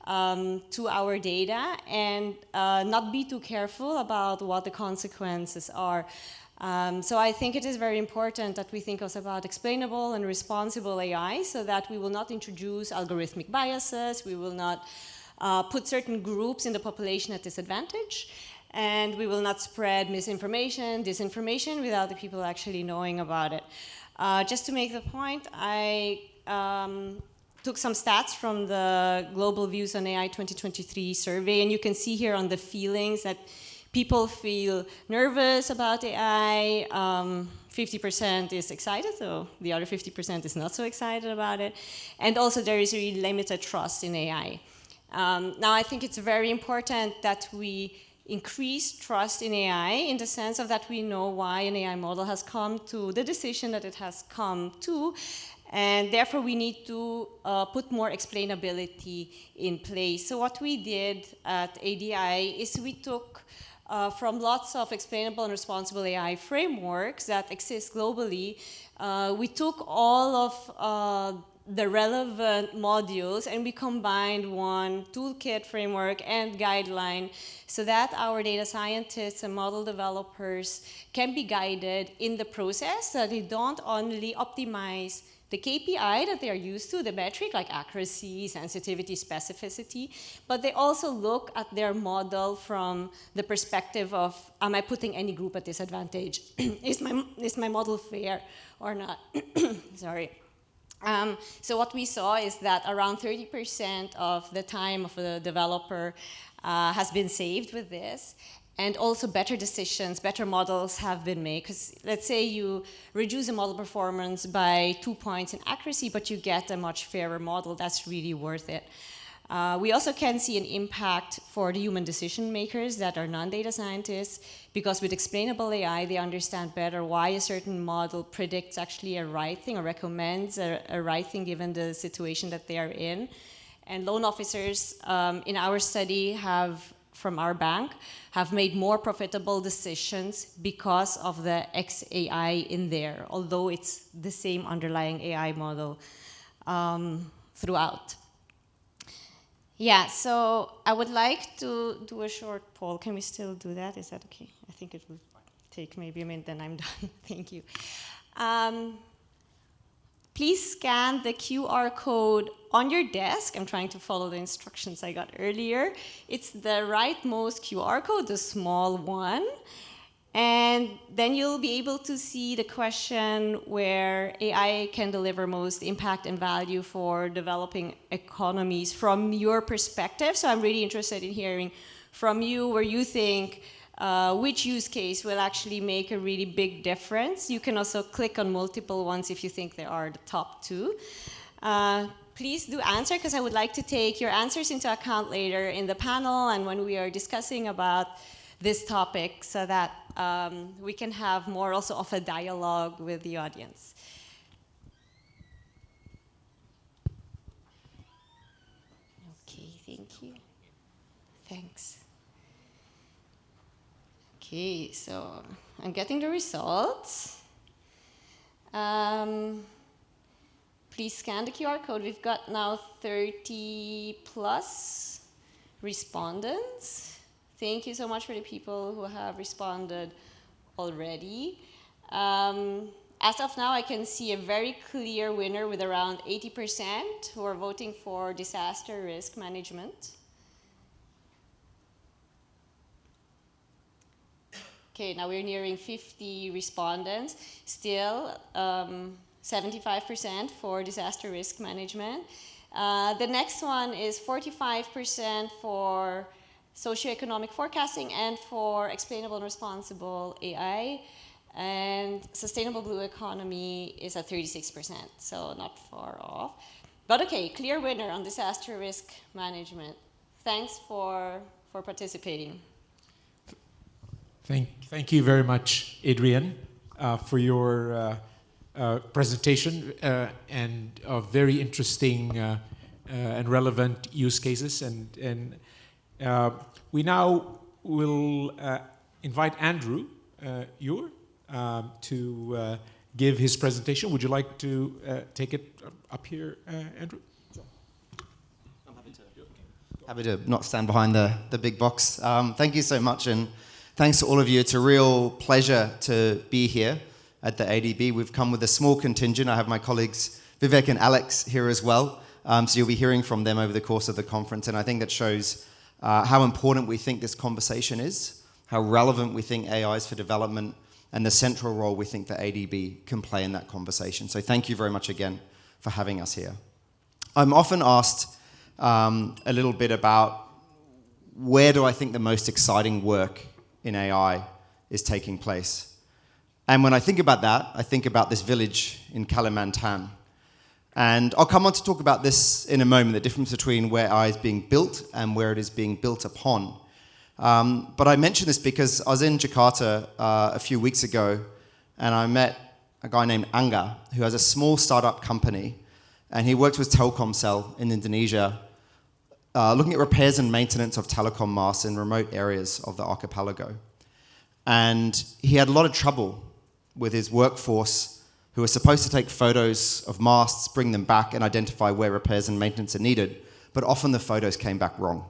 to our data and not be too careful about what the consequences are. So I think it is very important that we think also about explainable and responsible AI, so that we will not introduce algorithmic biases, we will not put certain groups in the population at disadvantage, and we will not spread misinformation, disinformation without the people actually knowing about it. Just to make the point, I took some stats from the Global Views on AI 2023 survey, and you can see here on the feelings that people feel nervous about AI, 50% is excited, so the other 50% is not so excited about it, and also there is really limited trust in AI. Now I think it's very important that we increase trust in AI in the sense of that we know why an AI model has come to the decision that it has come to, and therefore we need to put more explainability in place. So what we did at ADI is we took from lots of explainable and responsible AI frameworks that exist globally, we took all of the relevant modules and we combined one toolkit, framework, and guideline so that our data scientists and model developers can be guided in the process, so that they don't only optimize the KPI that they are used to, the metric like accuracy, sensitivity, specificity, but they also look at their model from the perspective of, am I putting any group at disadvantage? Is my model fair or not? Sorry. So what we saw is that around 30% of the time of the developer has been saved with this, and also better decisions, better models have been made. Because let's say you reduce a model performance by 2 points in accuracy, but you get a much fairer model, that's really worth it. We also can see an impact for the human decision makers that are non-data scientists, because with explainable AI, they understand better why a certain model predicts actually a right thing or recommends a right thing given the situation that they are in. And loan officers in our study from our bank have made more profitable decisions because of the XAI in there, although it's the same underlying AI model throughout. Yeah, so I would like to do a short poll. Can we still do that? Is that okay? I think it will take maybe a minute, then I'm done. Thank you. Please scan the QR code on your desk. I'm trying to follow the instructions I got earlier. It's the rightmost QR code, the small one. And then you'll be able to see the question where AI can deliver most impact and value for developing economies from your perspective. So I'm really interested in hearing from you where you think which use case will actually make a really big difference. You can also click on multiple ones if you think they are the top two. please do answer, because I would like to take your answers into account later in the panel and when we are discussing about this topic, so that we can have more also of a dialogue with the audience. Okay, thank you. Thanks. Okay, so I'm getting the results. Please scan the QR code. We've got now 30 plus respondents. Thank you so much for the people who have responded already. As of now, I can see a very clear winner with around 80% who are voting for disaster risk management. Okay, now we're nearing 50 respondents. Still, 75% for disaster risk management. The next one is 45% for socioeconomic forecasting and for explainable and responsible AI. And sustainable blue economy is at 36%, so not far off. But okay, clear winner on disaster risk management. Thanks for participating. Thank you very much, Adrienne, for your presentation and of very interesting and relevant use cases. And we now will invite Andrew Ure to give his presentation. Would you like to take it up here, Andrew? Sure. I'm happy to not stand behind the big box. Thank you so much, and thanks to all of you. It's a real pleasure to be here at the ADB. We've come with a small contingent. I have my colleagues Vivek and Alex here as well. So you'll be hearing from them over the course of the conference. And I think that shows how important we think this conversation is, how relevant we think AI is for development, and the central role we think the ADB can play in that conversation. So thank you very much again for having us here. I'm often asked a little bit about where do I think the most exciting work in AI is taking place. And when I think about that, I think about this village in Kalimantan. And I'll come on to talk about this in a moment, the difference between where AI is being built and where it is being built upon. But I mention this because I was in Jakarta a few weeks ago, and I met a guy named Angga, who has a small startup company, and he works with Telkomsel in Indonesia, looking at repairs and maintenance of telecom masts in remote areas of the archipelago. And he had a lot of trouble with his workforce, who was supposed to take photos of masts, bring them back, and identify where repairs and maintenance are needed, but often the photos came back wrong.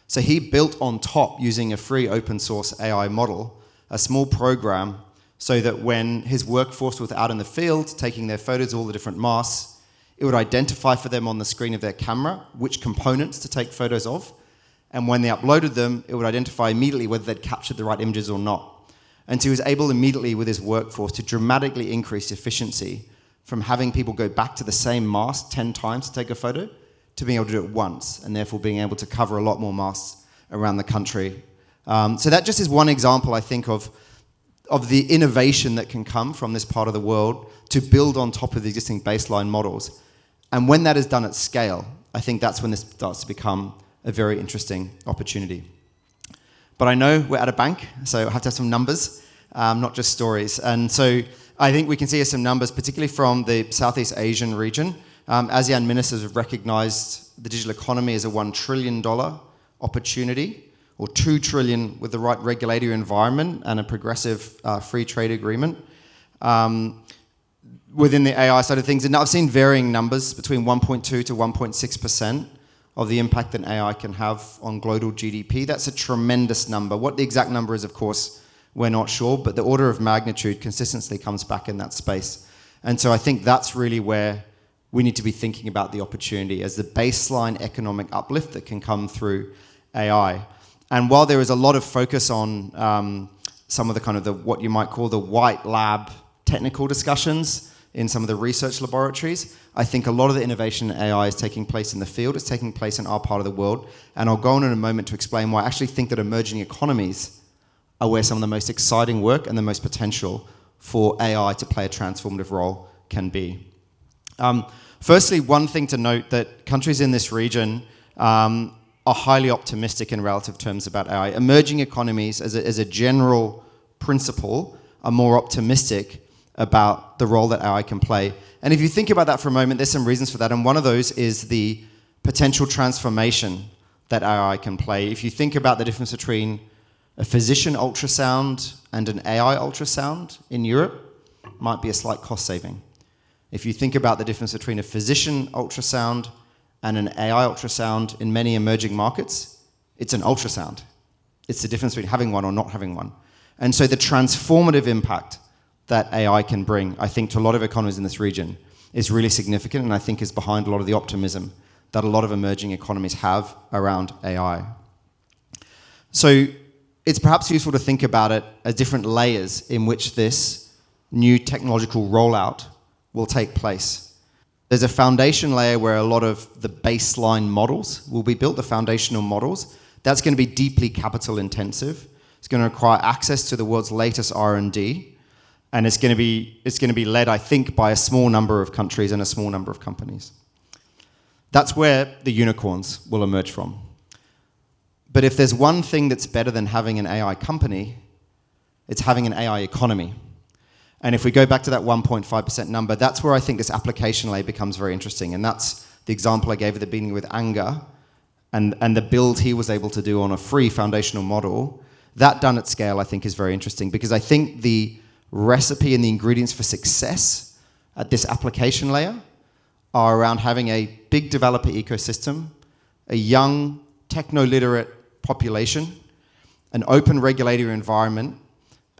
So he built on top, using a free open source AI model, a small program so that when his workforce was out in the field taking their photos of all the different masts, it would identify for them on the screen of their camera which components to take photos of. And when they uploaded them, it would identify immediately whether they'd captured the right images or not. And so he was able immediately with his workforce to dramatically increase efficiency from having people go back to the same mast 10 times to take a photo to being able to do it once, and therefore being able to cover a lot more masts around the country. So that just is one example, I think, of the innovation that can come from this part of the world to build on top of the existing baseline models. And when that is done at scale, I think that's when this starts to become a very interesting opportunity. But I know we're at a bank, so I have to have some numbers, not just stories. And so I think we can see some numbers, particularly from the Southeast Asian region. ASEAN ministers have recognized the digital economy as a $1 trillion opportunity, or $2 trillion with the right regulatory environment and a progressive free trade agreement. Within the AI side of things, and I've seen varying numbers between 1.2 to 1.6% of the impact that AI can have on global GDP. That's a tremendous number. What the exact number is, of course, we're not sure, but the order of magnitude consistently comes back in that space. And so I think that's really where we need to be thinking about the opportunity as the baseline economic uplift that can come through AI. And while there is a lot of focus on some of the kind of what you might call the white lab technical discussions in some of the research laboratories, I think a lot of the innovation in AI is taking place in the field. It's taking place in our part of the world. And I'll go on in a moment to explain why I actually think that emerging economies are where some of the most exciting work and the most potential for AI to play a transformative role can be. Firstly, one thing to note that countries in this region are highly optimistic in relative terms about AI. Emerging economies, as a general principle, are more optimistic about the role that AI can play. And if you think about that for a moment, there's some reasons for that. And one of those is the potential transformation that AI can play. If you think about the difference between a physician ultrasound and an AI ultrasound in Europe, might be a slight cost saving. If you think about the difference between a physician ultrasound and an AI ultrasound in many emerging markets, it's an ultrasound. It's the difference between having one or not having one. And so the transformative impact that AI can bring, I think, to a lot of economies in this region is really significant, and I think is behind a lot of the optimism that a lot of emerging economies have around AI. So it's perhaps useful to think about it as different layers in which this new technological rollout will take place. There's a foundation layer where a lot of the baseline models will be built, the foundational models. That's going to be deeply capital intensive. It's going to require access to the world's latest R&D, and it's going to be led, I think, by a small number of countries and a small number of companies. That's where the unicorns will emerge from. But if there's one thing that's better than having an AI company, it's having an AI economy. And if we go back to that 1.5% number, that's where I think this application layer becomes very interesting. And that's the example I gave at the beginning with Anga and the build he was able to do on a free foundational model. That done at scale, I think, is very interesting, because I think the recipe and the ingredients for success at this application layer are around having a big developer ecosystem, a young techno-literate population, an open regulatory environment,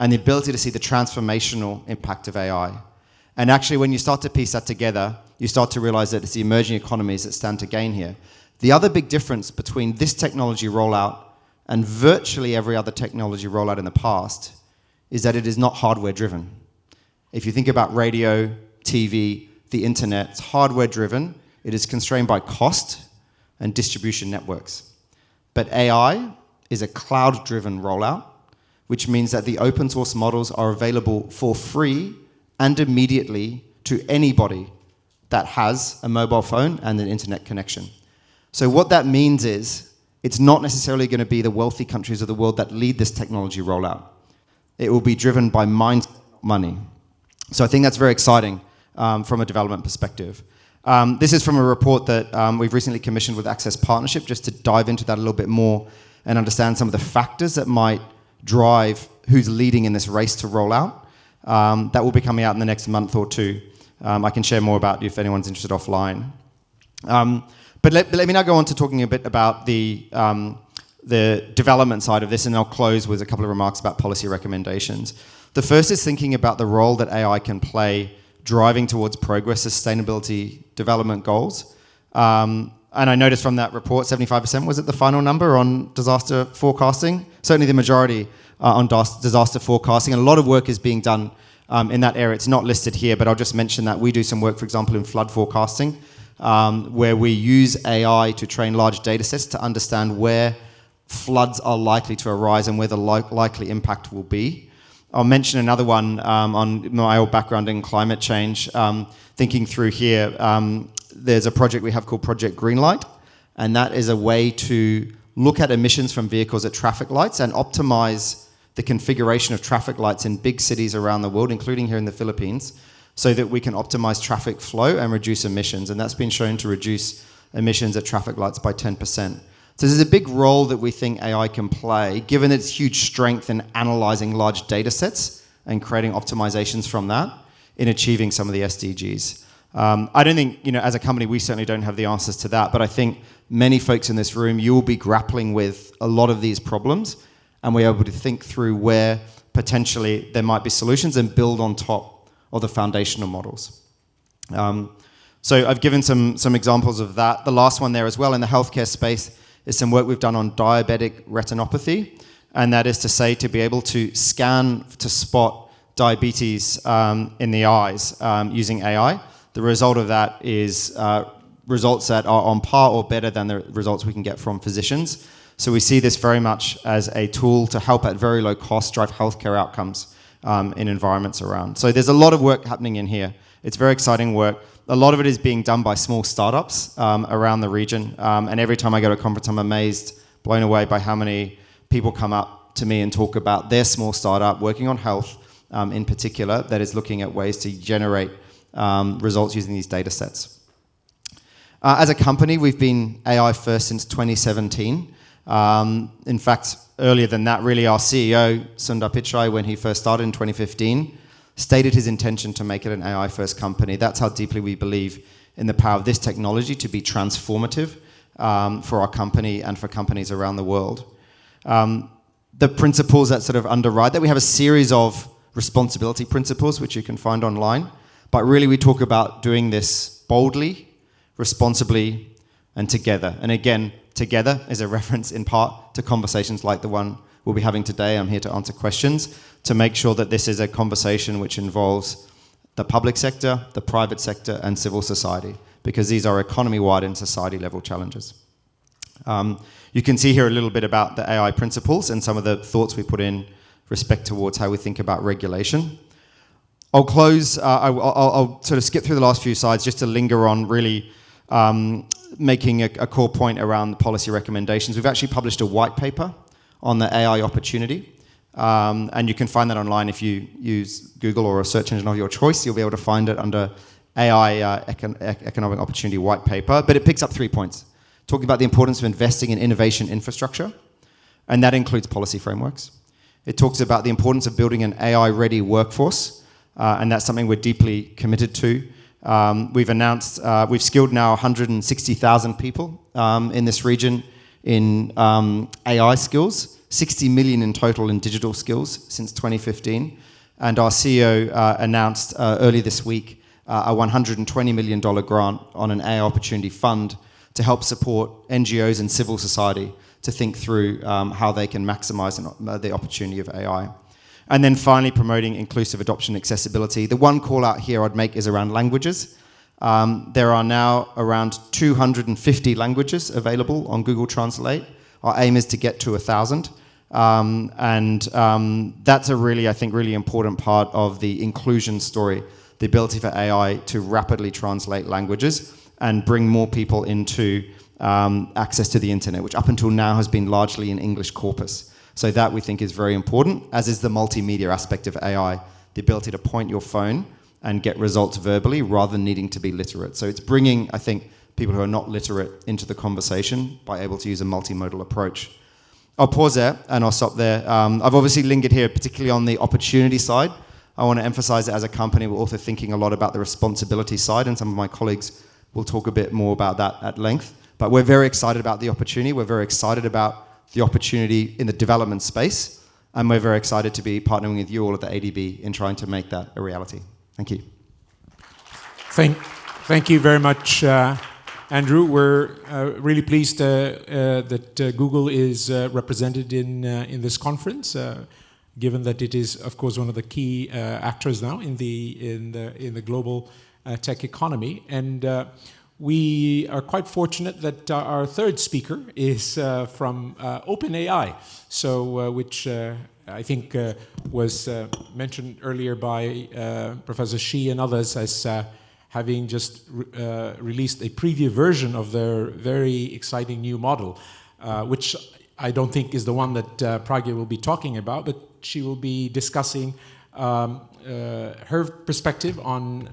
and the ability to see the transformational impact of AI. And actually, when you start to piece that together, you start to realize that it's the emerging economies that stand to gain here. The other big difference between this technology rollout and virtually every other technology rollout in the past is that it is not hardware driven. If you think about radio, TV, the internet, it's hardware driven. It is constrained by cost and distribution networks. But AI is a cloud driven rollout, which means that the open source models are available for free and immediately to anybody that has a mobile phone and an internet connection. So what that means is it's not necessarily going to be the wealthy countries of the world that lead this technology rollout. It will be driven by money. So I think that's very exciting from a development perspective. This is from a report that we've recently commissioned with Access Partnership, just to dive into that a little bit more and understand some of the factors that might drive who's leading in this race to roll out. That will be coming out in the next month or two. I can share more about it if anyone's interested offline. But let me now go on to talking a bit about the development side of this, and I'll close with a couple of remarks about policy recommendations. The first is thinking about the role that AI can play driving towards progress, sustainability, development goals. And I noticed from that report, 75% was it the final number on disaster forecasting? Certainly the majority on disaster forecasting. And a lot of work is being done in that area. It's not listed here, but I'll just mention that we do some work, for example, in flood forecasting, where we use AI to train large data sets to understand where floods are likely to arise and where the likely impact will be. I'll mention another one on my old background in climate change. Thinking through here, there's a project we have called Project Greenlight, and that is a way to look at emissions from vehicles at traffic lights and optimize the configuration of traffic lights in big cities around the world, including here in the Philippines, so that we can optimize traffic flow and reduce emissions. And that's been shown to reduce emissions at traffic lights by 10%. So there's a big role that we think AI can play, given its huge strength in analyzing large data sets and creating optimizations from that in achieving some of the SDGs. I don't think, as a company, we certainly don't have the answers to that, but I think many folks in this room, you will be grappling with a lot of these problems, and we're able to think through where potentially there might be solutions and build on top of the foundational models. So I've given some examples of that. The last one there as well in the healthcare space is some work we've done on diabetic retinopathy, and that is to say to be able to scan to spot diabetes in the eyes using AI. The result of that is results that are on par or better than the results we can get from physicians. So we see this very much as a tool to help at very low cost drive healthcare outcomes in environments around. So there's a lot of work happening in here. It's very exciting work. A lot of it is being done by small startups around the region. And every time I go to a conference, I'm amazed, blown away by how many people come up to me and talk about their small startup working on health in particular that is looking at ways to generate results using these data sets. As a company, we've been AI first since 2017. In fact, earlier than that, really, our CEO, Sundar Pichai, when he first started in 2015, stated his intention to make it an AI-first company. That's how deeply we believe in the power of this technology to be transformative for our company and for companies around the world. The principles that sort of underwrite that, we have a series of responsibility principles, which you can find online. But really, we talk about doing this boldly, responsibly, and together. And again, together is a reference in part to conversations like the one we'll be having today. I'm here to answer questions, to make sure that this is a conversation which involves the public sector, the private sector, and civil society, because these are economy-wide and society-level challenges. You can see here a little bit about the AI principles and some of the thoughts we put in respect towards how we think about regulation. I'll close, I'll sort of skip through the last few slides just to linger on really making a core point around the policy recommendations. We've actually published a white paper on the AI opportunity. And you can find that online if you use Google or a search engine of your choice. You'll be able to find it under AI Economic Opportunity White Paper. But it picks up 3 points. Talking about the importance of investing in innovation infrastructure, and that includes policy frameworks. It talks about the importance of building an AI-ready workforce, and that's something we're deeply committed to. We've announced, we've skilled now 160,000 people in this region in AI skills, 60 million in total in digital skills since 2015. And our CEO announced early this week a $120 million grant on an AI opportunity fund to help support NGOs and civil society to think through how they can maximize the opportunity of AI. And then finally, promoting inclusive adoption and accessibility. The one call out here I'd make is around languages. There are now around 250 languages available on Google Translate. Our aim is to get to 1,000. That's a really, I think, really important part of the inclusion story, the ability for AI to rapidly translate languages and bring more people into access to the internet, which up until now has been largely in English corpus. So that we think is very important, as is the multimedia aspect of AI, the ability to point your phone and get results verbally rather than needing to be literate. So it's bringing, I think, people who are not literate into the conversation by able to use a multimodal approach. I'll pause there and I'll stop there. I've obviously lingered here, particularly on the opportunity side. I want to emphasize that as a company, we're also thinking a lot about the responsibility side, and some of my colleagues will talk a bit more about that at length. But we're very excited about the opportunity. We're very excited about the opportunity in the development space, and we're very excited to be partnering with you all at the ADB in trying to make that a reality. Thank you. Thank you very much, Andrew. We're really pleased that Google is represented in this conference, given that it is, of course, one of the key actors now in the global tech economy. And we are quite fortunate that our third speaker is from OpenAI, so which I think was mentioned earlier by Professor Shi and others as having just released a preview version of their very exciting new model, which I don't think is the one that Pragya will be talking about, but she will be discussing her perspective on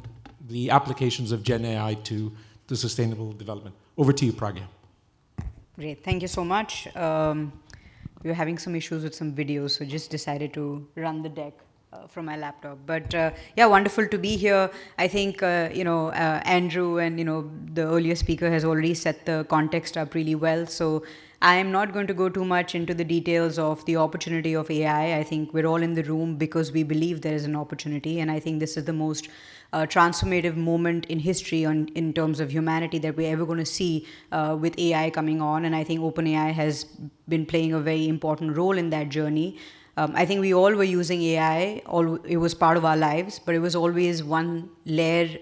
the applications of Gen AI to sustainable development. Over to you, Pragya. Great, thank you so much. We were having some issues with some videos, so just decided to run the deck from my laptop. But yeah, wonderful to be here. I think, Andrew and, the earlier speaker has already set the context up really well. So I am not going to go too much into the details of the opportunity of AI. I think we're all in the room because we believe there is an opportunity. And I think this is the most transformative moment in history in terms of humanity that we're ever going to see with AI coming on. And I think OpenAI has been playing a very important role in that journey. I think we all were using AI, it was part of our lives, but it was always one layer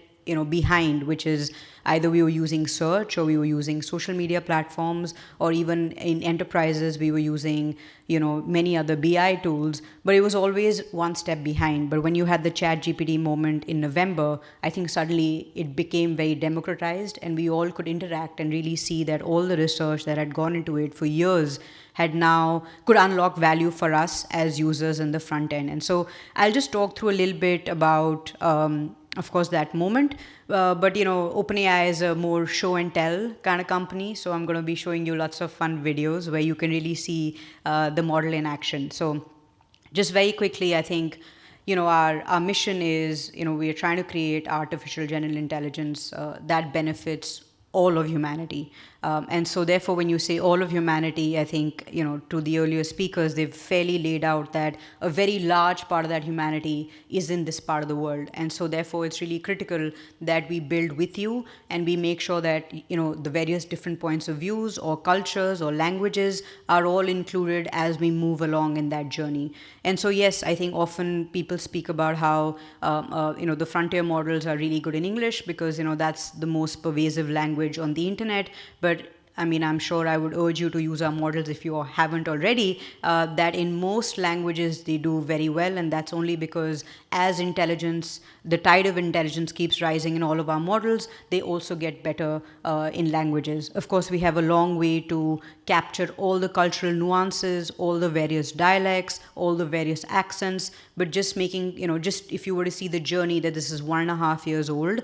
behind, which is either we were using search or we were using social media platforms, or even in enterprises we were using many other BI tools, but it was always one step behind. But when you had the ChatGPT moment in November, I think suddenly it became very democratized, and we all could interact and really see that all the research that had gone into it for years could unlock value for us as users in the front end. And so I'll just talk through a little bit about of course that moment, but OpenAI is a more show and tell kind of company, so I'm going to be showing you lots of fun videos where you can really see the model in action. So just very quickly, I think our mission is we are trying to create artificial general intelligence that benefits all of humanity. And so therefore, when you say all of humanity, I think, to the earlier speakers, they've fairly laid out that a very large part of that humanity is in this part of the world. And so therefore, it's really critical that we build with you and we make sure that, the various different points of views or cultures or languages are all included as we move along in that journey. And so, yes, I think often people speak about how, the frontier models are really good in English because, that's the most pervasive language on the internet. But I'm sure I would urge you to use our models if you haven't already, that in most languages they do very well, and that's only because as the tide of intelligence keeps rising in all of our models, they also get better in languages. Of course, we have a long way to capture all the cultural nuances, all the various dialects, all the various accents, but just making, just if you were to see the journey that this is 1.5 years old,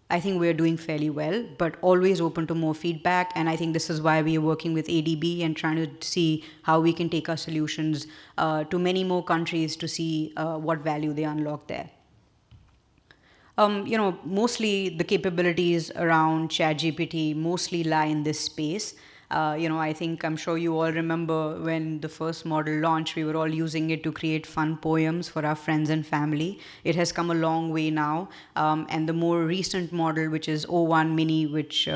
I think we're doing fairly well, but always open to more feedback. And I think this is why we are working with ADB and trying to see how we can take our solutions to many more countries to see what value they unlock there. Mostly the capabilities around ChatGPT mostly lie in this space. I'm sure you all remember when the first model launched, we were all using it to create fun poems for our friends and family. It has come a long way now. And the more recent model, which is O1 Mini, which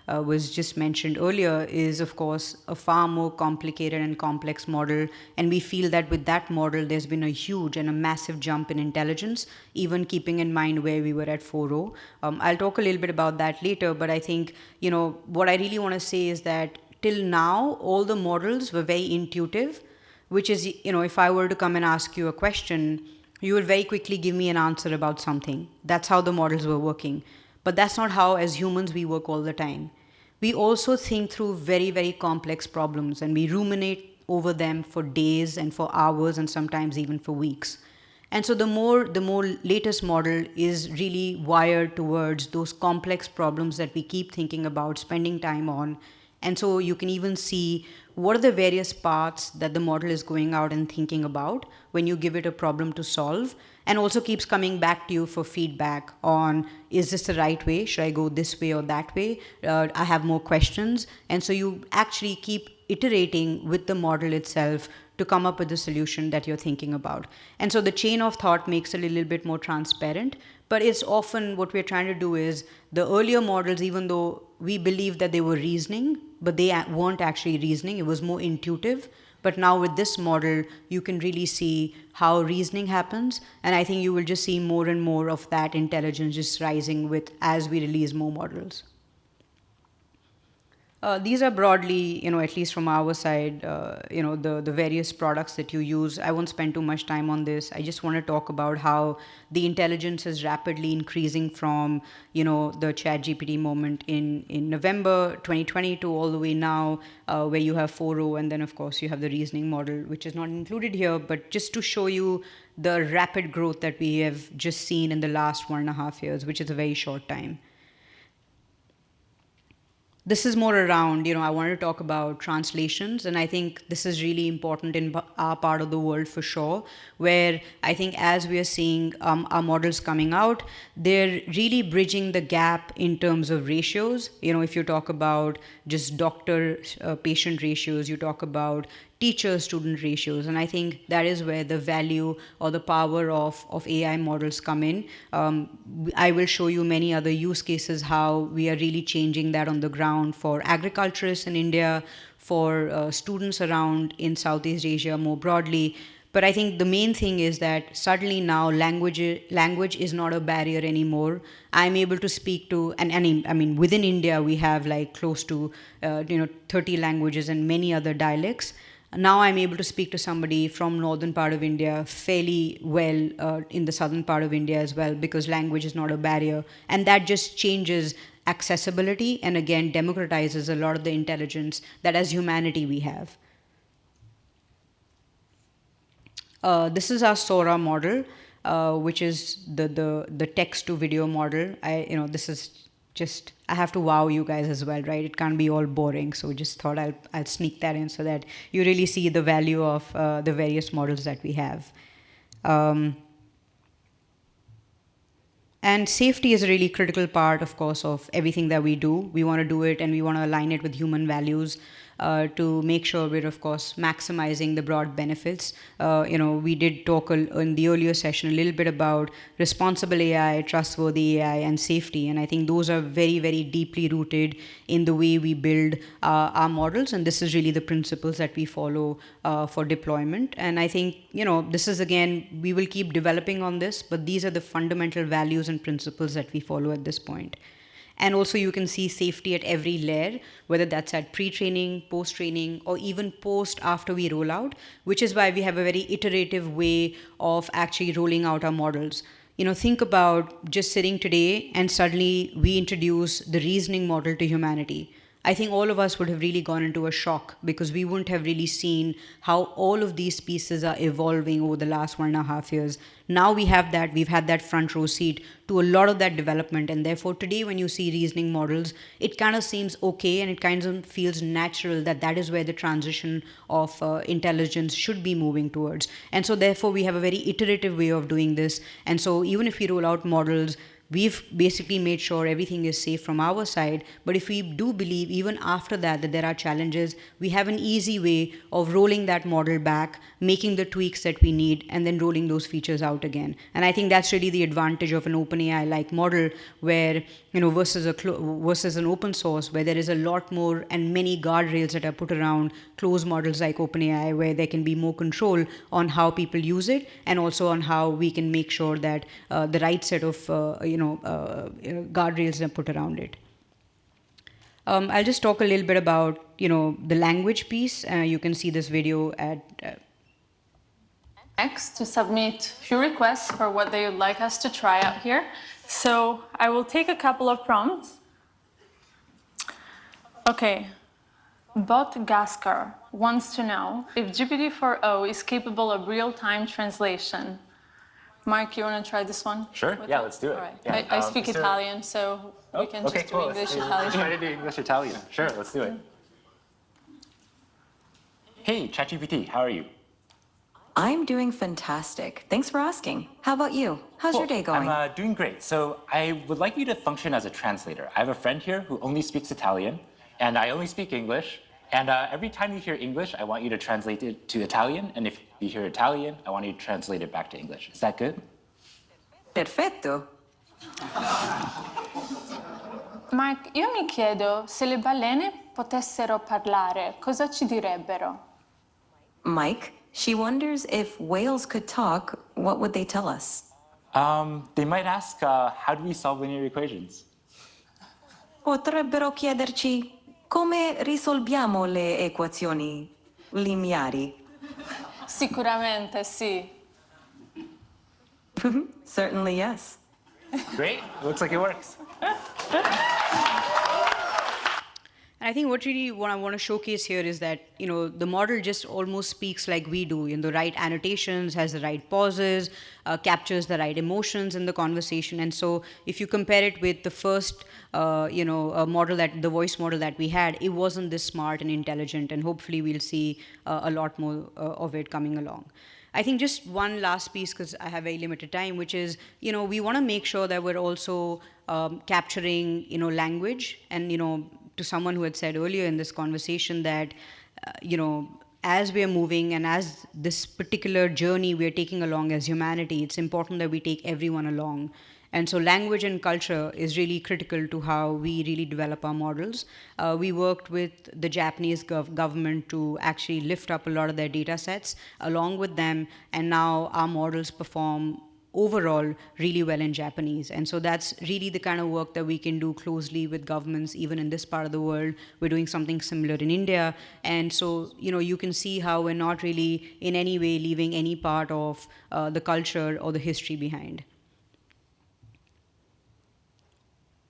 was just mentioned earlier, is of course a far more complicated and complex model. And we feel that with that model, there's been a huge and a massive jump in intelligence, even keeping in mind where we were at 4.0. I'll talk a little bit about that later, but I think, what I really want to say is that till now, all the models were very intuitive, which is, if I were to come and ask you a question, you would very quickly give me an answer about something. That's how the models were working. But that's not how, as humans, we work all the time. We also think through very, very complex problems, and we ruminate over them for days and for hours and sometimes even for weeks. And so the more latest model is really wired towards those complex problems that we keep thinking about, spending time on. And so you can even see what are the various paths that the model is going out and thinking about when you give it a problem to solve, and also keeps coming back to you for feedback on, is this the right way? Should I go this way or that way? I have more questions. And so you actually keep iterating with the model itself to come up with the solution that you're thinking about. And so the chain of thought makes it a little bit more transparent, but it's often what we're trying to do is the earlier models, even though we believe that they were reasoning, but they weren't actually reasoning, it was more intuitive. But now with this model, you can really see how reasoning happens. And I think you will just see more and more of that intelligence just rising as we release more models. These are broadly, at least from our side, the various products that you use. I won't spend too much time on this. I just want to talk about how the intelligence is rapidly increasing from, the ChatGPT moment in November 2020 to all the way now, where you have 4.0, and then of course you have the reasoning model, which is not included here, but just to show you the rapid growth that we have just seen in the last 1.5 years, which is a very short time. This is more around, I wanted to talk about translations, and I think this is really important in our part of the world for sure, where I think as we are seeing our models coming out, they're really bridging the gap in terms of ratios. If you talk about just doctor-patient ratios, you talk about teacher-student ratios, and I think that is where the value or the power of AI models come in. I will show you many other use cases how we are really changing that on the ground for agriculturists in India, for students around in Southeast Asia more broadly. But I think the main thing is that suddenly now language is not a barrier anymore. I'm able to speak to, and I mean within India we have like close to 30 languages and many other dialects. Now I'm able to speak to somebody from northern part of India fairly well in the southern part of India as well, because language is not a barrier. And that just changes accessibility and again democratizes a lot of the intelligence that as humanity we have. This is our Sora model, which is the text to video model. This is just, I have to wow you guys as well, right? It can't be all boring. So just thought I'll sneak that in so that you really see the value of the various models that we have. And safety is a really critical part, of course, of everything that we do. We want to do it and we want to align it with human values to make sure we're, of course, maximizing the broad benefits. We did talk in the earlier session a little bit about responsible AI, trustworthy AI, and safety. And I think those are very, very deeply rooted in the way we build our models. And this is really the principles that we follow for deployment. And I think, this is, again, we will keep developing on this, but these are the fundamental values and principles that we follow at this point. And also you can see safety at every layer, whether that's at pre-training, post-training, or even post after we roll out, which is why we have a very iterative way of actually rolling out our models. Think about just sitting today and suddenly we introduce the reasoning model to humanity. I think all of us would have really gone into a shock because we wouldn't have really seen how all of these pieces are evolving over the last 1.5 years. Now we have that, we've had that front row seat to a lot of that development, and therefore today when you see reasoning models, it kind of seems okay and it kind of feels natural that that is where the transition of intelligence should be moving towards. And so therefore we have a very iterative way of doing this. And so even if we roll out models, we've basically made sure everything is safe from our side. But if we do believe even after that there are challenges, we have an easy way of rolling that model back, making the tweaks that we need, and then rolling those features out again. And I think that's really the advantage of an OpenAI-like model where, versus an open source where there is a lot more and many guardrails that are put around closed models like OpenAI, where there can be more control on how people use it and also on how we can make sure that the right set of guardrails are put around it. I'll just talk a little bit about the language piece. You can see this video at next to submit few requests for what they would like us to try out here. So I will take a couple of prompts. Okay, Bot Gaskar wants to know if GPT-4o is capable of real-time translation. Mark, you want to try this one? Sure, yeah, let's do it. All right. Yeah. I speak Italian, so we can just do English, Italian. Let's try to do English-Italian. Sure, let's do it. Hey, ChatGPT, how are you? I'm doing fantastic. Thanks for asking. How about you? How's your day going? I'm doing great. So I would like you to function as a translator. I have a friend here who only speaks Italian, and I only speak English. And every time you hear English, I want you to translate it to Italian. And if you hear Italian, I want you to translate it back to English. Is that good? Perfetto. Mark, io mi chiedo se le balene potessero parlare, cosa ci direbbero? Mike, she wonders if whales could talk, what would they tell us? They might ask, how do we solve linear equations? Potrebbero chiederci come risolviamo le equazioni lineari. Sicuramente sì. Certainly yes. Great, looks like it works. And I think what I want to showcase here is that, the model just almost speaks like we do, in the right annotations, has the right pauses, captures the right emotions in the conversation. And so if you compare it with the first, the voice model that we had, it wasn't this smart and intelligent, and hopefully we'll see a lot more of it coming along. I think just one last piece, because I have very limited time, which is, we want to make sure that we're also capturing, language. And, to someone who had said earlier in this conversation that, as we are moving and as this particular journey we are taking along as humanity, it's important that we take everyone along. And so language and culture is really critical to how we really develop our models. We worked with the Japanese government to actually lift up a lot of their data sets along with them, and now our models perform overall really well in Japanese. And so that's really the kind of work that we can do closely with governments, even in this part of the world. We're doing something similar in India. And so, you can see how we're not really in any way leaving any part of the culture or the history behind.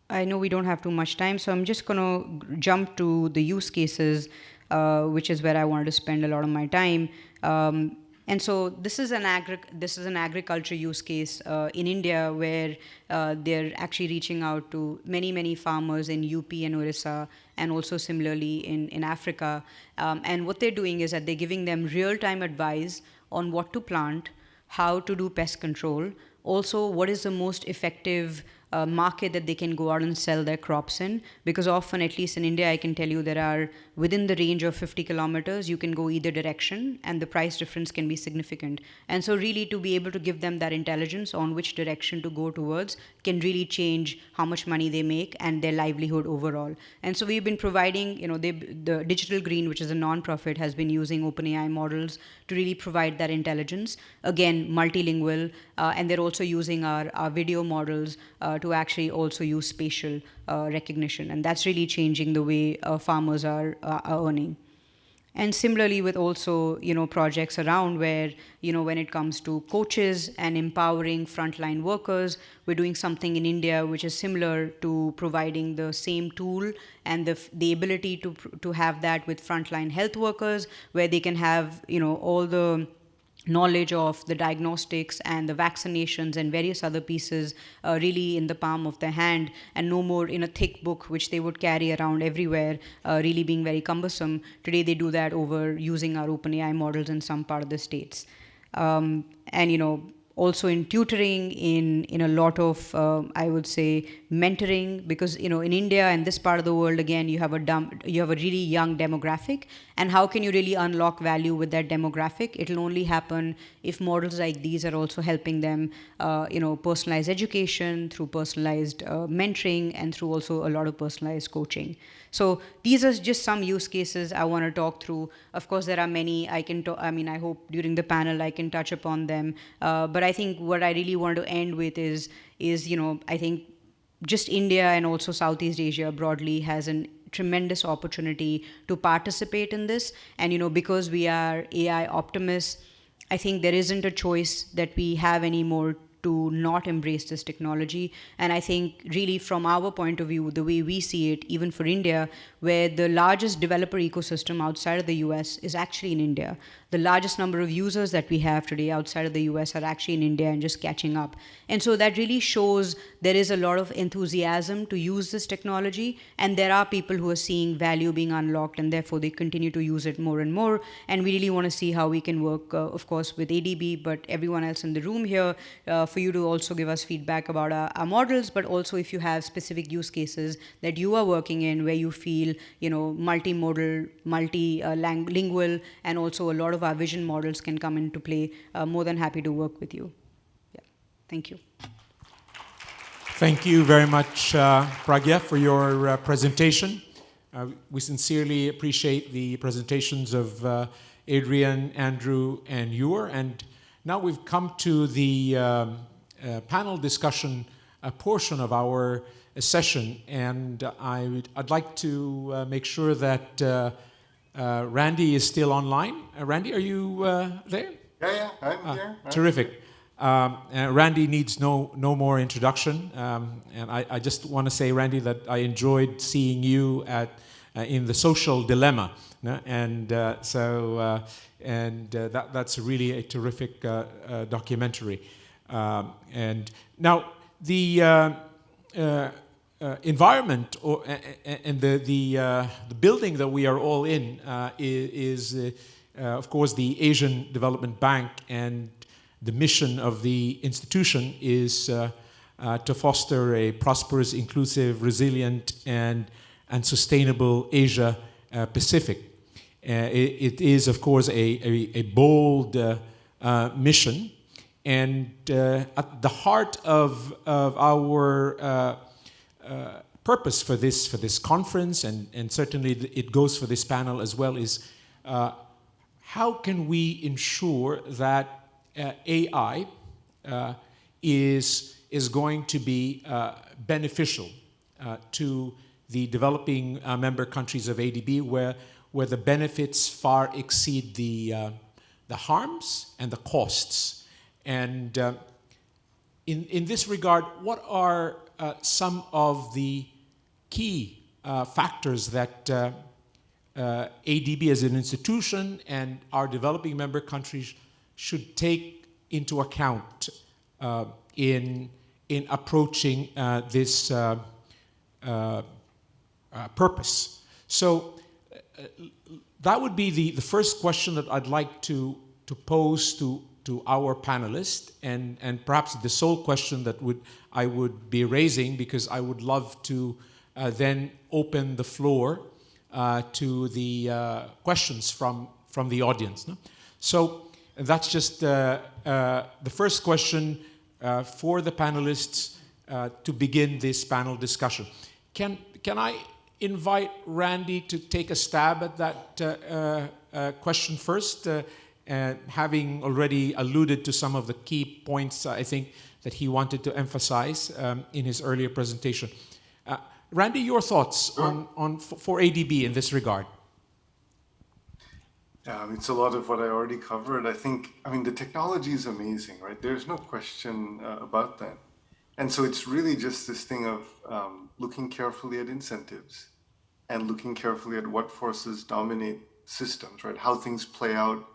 I know we don't have too much time, so I'm just going to jump to the use cases, which is where I wanted to spend a lot of my time. And so this is an agriculture use case in India where they're actually reaching out to many farmers in UP and Orissa, and also similarly in Africa. And what they're doing is that they're giving them real-time advice on what to plant, how to do pest control, also what is the most effective market that they can go out and sell their crops in, because often, at least in India, I can tell you there are within the range of 50 kilometers, you can go either direction and the price difference can be significant. And so really to be able to give them that intelligence on which direction to go towards can really change how much money they make and their livelihood overall. And so we've been providing, the Digital Green, which is a non-profit, has been using OpenAI models to really provide that intelligence. Again, multilingual, and they're also using our video models to actually also use spatial recognition. And that's really changing the way farmers are earning. And similarly with also, projects around where, when it comes to coaches and empowering frontline workers, we're doing something in India which is similar to providing the same tool and the ability to have that with frontline health workers, where they can have, all the knowledge of the diagnostics and the vaccinations and various other pieces really in the palm of their hand, and no more in a thick book which they would carry around everywhere, really being very cumbersome. Today they do that over using our OpenAI models in some part of the states. And also in tutoring, in a lot of, I would say, mentoring, because in India and this part of the world, again, you have a really young demographic, and how can you really unlock value with that demographic? It'll only happen if models like these are also helping them, personalized education, through personalized mentoring, and through also a lot of personalized coaching. So these are just some use cases I want to talk through. Of course, there are many. I hope during the panel I can touch upon them. But I think what I really want to end with is I think just India and also Southeast Asia broadly has a tremendous opportunity to participate in this. And because we are AI optimists, I think there isn't a choice that we have anymore to not embrace this technology. And I think really from our point of view, the way we see it, even for India, where the largest developer ecosystem outside of the US is actually in India. The largest number of users that we have today outside of the US are actually in India and just catching up. And so that really shows there is a lot of enthusiasm to use this technology, and there are people who are seeing value being unlocked, and therefore they continue to use it more and more. And we really want to see how we can work, of course, with ADB, but everyone else in the room here, for you to also give us feedback about our models, but also if you have specific use cases that you are working in where you feel, multimodal, multilingual, and also a lot of our vision models can come into play, more than happy to work with you. Yeah. Thank you. Thank you very much, Pragya, for your presentation. We sincerely appreciate the presentations of Adrian, Andrew, and Ewer. And now we've come to the panel discussion portion of our session, and I'd like to make sure that Randy is still online. Randy, are you there? Yeah, I'm here. Terrific. Randy needs no more introduction, and I just want to say, Randy, that I enjoyed seeing you in The Social Dilemma, and that's really a terrific documentary. And now the environment and the building that we are all in is of course, the Asian Development Bank, and the mission of the institution is to foster a prosperous, inclusive, resilient, and sustainable Asia Pacific. It is, of course, a bold mission, And at the heart of our purpose for this conference, and certainly it goes for this panel as well, is how can we ensure that AI is going to be beneficial to the developing member countries of ADB, where the benefits far exceed the harms and the costs. And in this regard, what are some of the key factors that ADB as an institution and our developing member countries should take into account in approaching this purpose? So that would be the first question that I'd like to pose to our panelists, and perhaps the sole question that I would be raising, because I would love to then open the floor to the questions from the audience. No? So that's just the first question for the panelists to begin this panel discussion. Can I invite Randy to take a stab at that question first, having already alluded to some of the key points I think that he wanted to emphasize in his earlier presentation. Randy, your thoughts for ADB in this regard? It's a lot of what I already covered. I mean, the technology is amazing, right? There's no question about that. And so it's really just this thing of looking carefully at incentives and looking carefully at what forces dominate systems, right? How things play out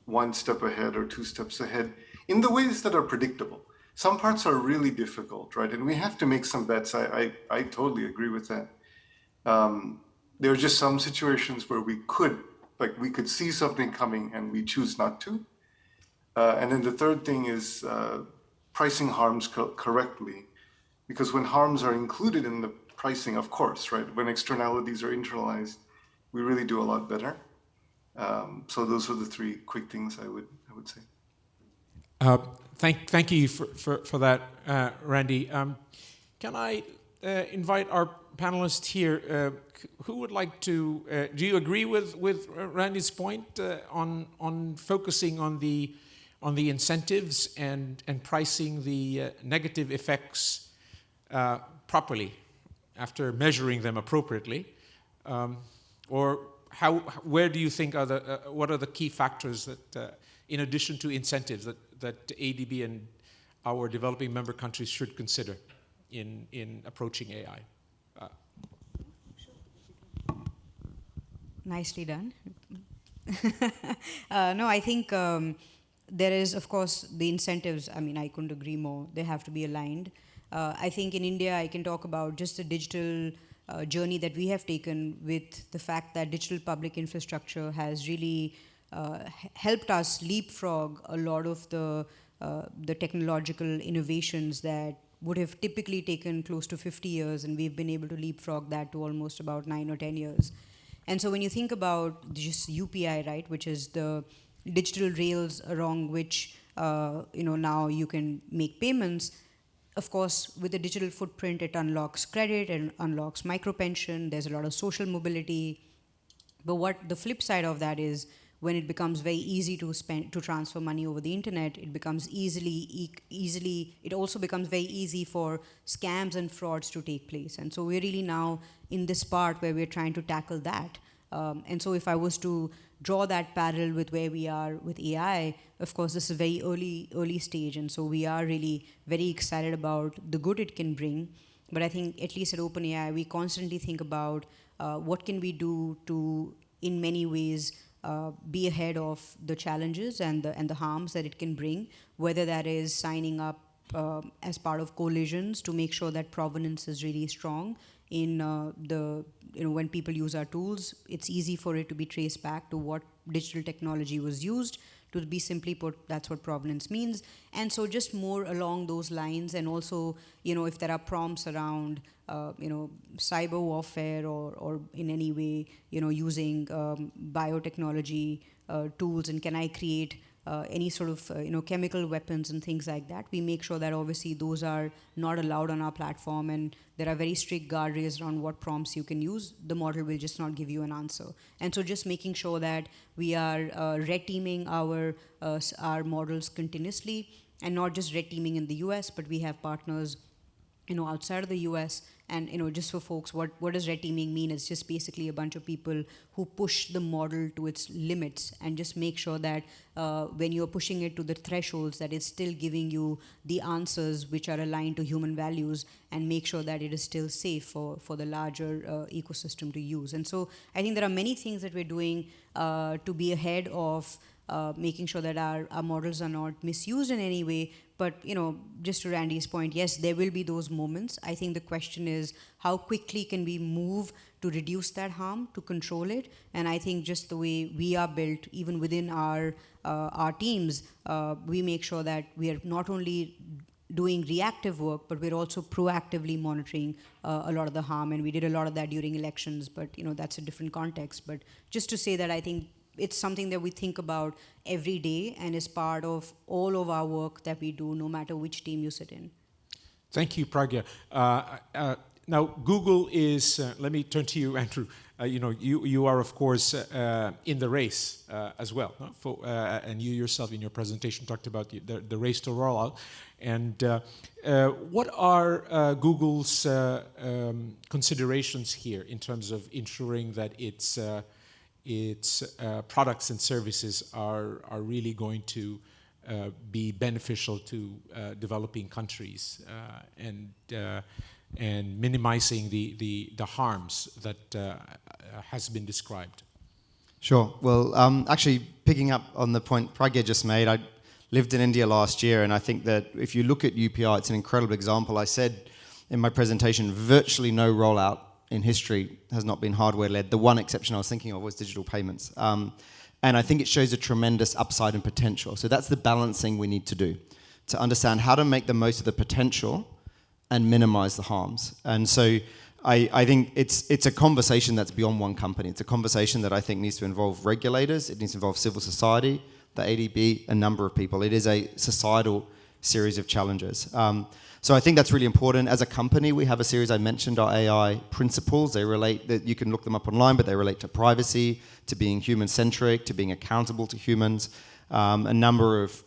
one step ahead or two steps ahead in the ways that are predictable. Some parts are really difficult, right? And we have to make some bets. I totally agree with that. There are just some situations where we could see something coming and we choose not to. And then the third thing is pricing harms correctly, because when harms are included in the pricing, of course, right? When externalities are internalized, we really do a lot better. So those are the three quick things I would say. Thank you for that, Randy. Can I invite our panelists here? Who would like to? Do you agree with Randy's point on focusing on the incentives and pricing the negative effects properly after measuring them appropriately, or where do you think what are the key factors that, in addition to incentives, that ADB and our developing member countries should consider in approaching AI? Nicely done. No, I think there is, of course, the incentives. I mean, I couldn't agree more. They have to be aligned. I think in India, I can talk about just the digital journey that we have taken with the fact that digital public infrastructure has really helped us leapfrog a lot of the technological innovations that would have typically taken close to 50 years, and we've been able to leapfrog that to almost about 9 or 10 years. And so when you think about just UPI, right, which is the digital rails along which now you can make payments, of course, with the digital footprint, it unlocks credit and unlocks micro-pension. There's a lot of social mobility. But what the flip side of that is, when it becomes very easy to transfer money over the internet, it becomes it also becomes very easy for scams and frauds to take place. And so we're really now in this part where we're trying to tackle that. And so if I was to draw that parallel with where we are with AI, of course, this is a very early stage. And so we are really very excited about the good it can bring. But I think at least at OpenAI, we constantly think about what can we do to, in many ways, be ahead of the challenges and the harms that it can bring, whether that is signing up as part of coalitions to make sure that provenance is really strong in when people use our tools, it's easy for it to be traced back to what digital technology was used. To be simply put, that's what provenance means. And so just more along those lines, and also, if there are prompts around, cyber warfare or in any way, using biotechnology tools, and can I create any sort of chemical weapons and things like that. We make sure that obviously those are not allowed on our platform, and there are very strict guardrails around what prompts you can use. The model will just not give you an answer. And so just making sure that we are red teaming our models continuously, and not just red teaming in the US, but we have partners outside of the US. And just for folks, what does red teaming mean? It's just basically a bunch of people who push the model to its limits and just make sure that when you're pushing it to the thresholds, that it's still giving you the answers which are aligned to human values, and make sure that it is still safe for the larger ecosystem to use. And so I think there are many things that we're doing to be ahead of making sure that our models are not misused in any way. But just to Randy's point, yes, there will be those moments. I think the question is, how quickly can we move to reduce that harm, to control it? And I think just the way we are built, even within our teams, we make sure that we are not only doing reactive work, but we're also proactively monitoring a lot of the harm. And we did a lot of that during elections, but that's a different context. But just to say that I think it's something that we think about every day and is part of all of our work that we do, no matter which team you sit in. Thank you, Pragya. Now, Google is, let me turn to you, Andrew. You are, of course, in the race as well. No? And you yourself, in your presentation, talked about the race to rollout. And what are Google's considerations here in terms of ensuring that its products and services are really going to be beneficial to developing countries and minimizing the harms that has been described? Sure. Well, actually, picking up on the point Pragya just made, I lived in India last year, and I think that if you look at UPI, it's an incredible example. I said in my presentation, virtually no rollout in history has not been hardware-led. The one exception I was thinking of was digital payments. And I think it shows a tremendous upside and potential. So that's the balancing we need to do, to understand how to make the most of the potential and minimize the harms. And so I think it's a conversation that's beyond one company. It's a conversation that I think needs to involve regulators, it needs to involve civil society, the ADB, a number of people. It is a societal series of challenges. So I think that's really important. As a company, we have a series, I mentioned, our AI principles. They relate, that you can look them up online, but they relate to privacy, to being human-centric, to being accountable to humans, a number of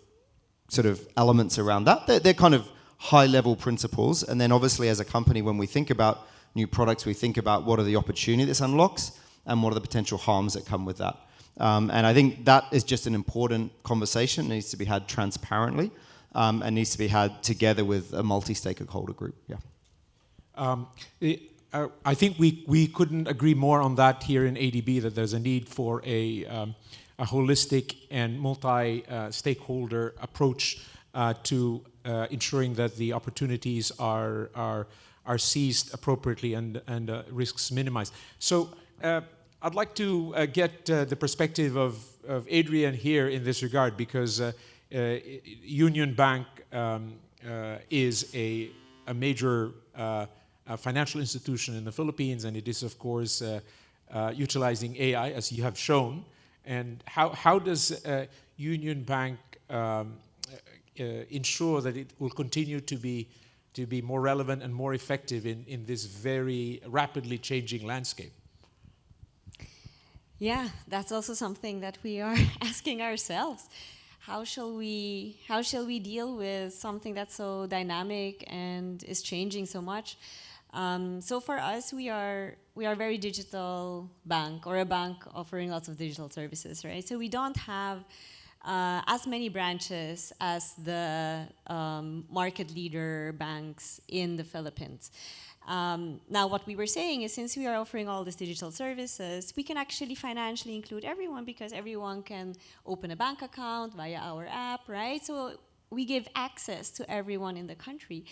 sort of elements around that. They're kind of high-level principles. And then obviously as a company, when we think about new products, we think about what are the opportunities this unlocks and what are the potential harms that come with that. And I think that is just an important conversation. It needs to be had transparently. And needs to be had together with a multi-stakeholder group. Yeah. I think we couldn't agree more on that here in ADB, that there's a need for a holistic and multi-stakeholder approach to ensuring that the opportunities are seized appropriately and risks minimized. So I'd like to get the perspective of Adrian here in this regard, because Union Bank is a major financial institution in the Philippines, and it is, of course, utilizing AI, as you have shown. And how does Union Bank ensure that it will continue to be more relevant and more effective in this very rapidly changing landscape? Yeah, that's also something that we are asking ourselves. How shall we deal with something that's so dynamic and is changing so much? So for us, we are a very digital bank, or a bank offering lots of digital services, right? So we don't have as many branches as the market leader banks in the Philippines. Now, what we were saying is, since we are offering all these digital services, we can actually financially include everyone, because everyone can open a bank account via our app, right? So we give access to everyone in the country.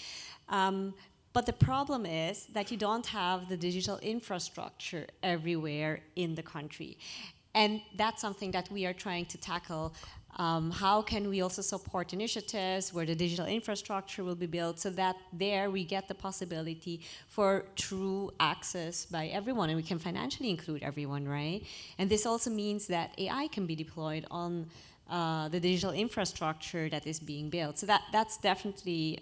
But the problem is that you don't have the digital infrastructure everywhere in the country. And that's something that we are trying to tackle. How can we also support initiatives where the digital infrastructure will be built, so that there we get the possibility for true access by everyone, and we can financially include everyone, right? And this also means that AI can be deployed on the digital infrastructure that is being built. So that's definitely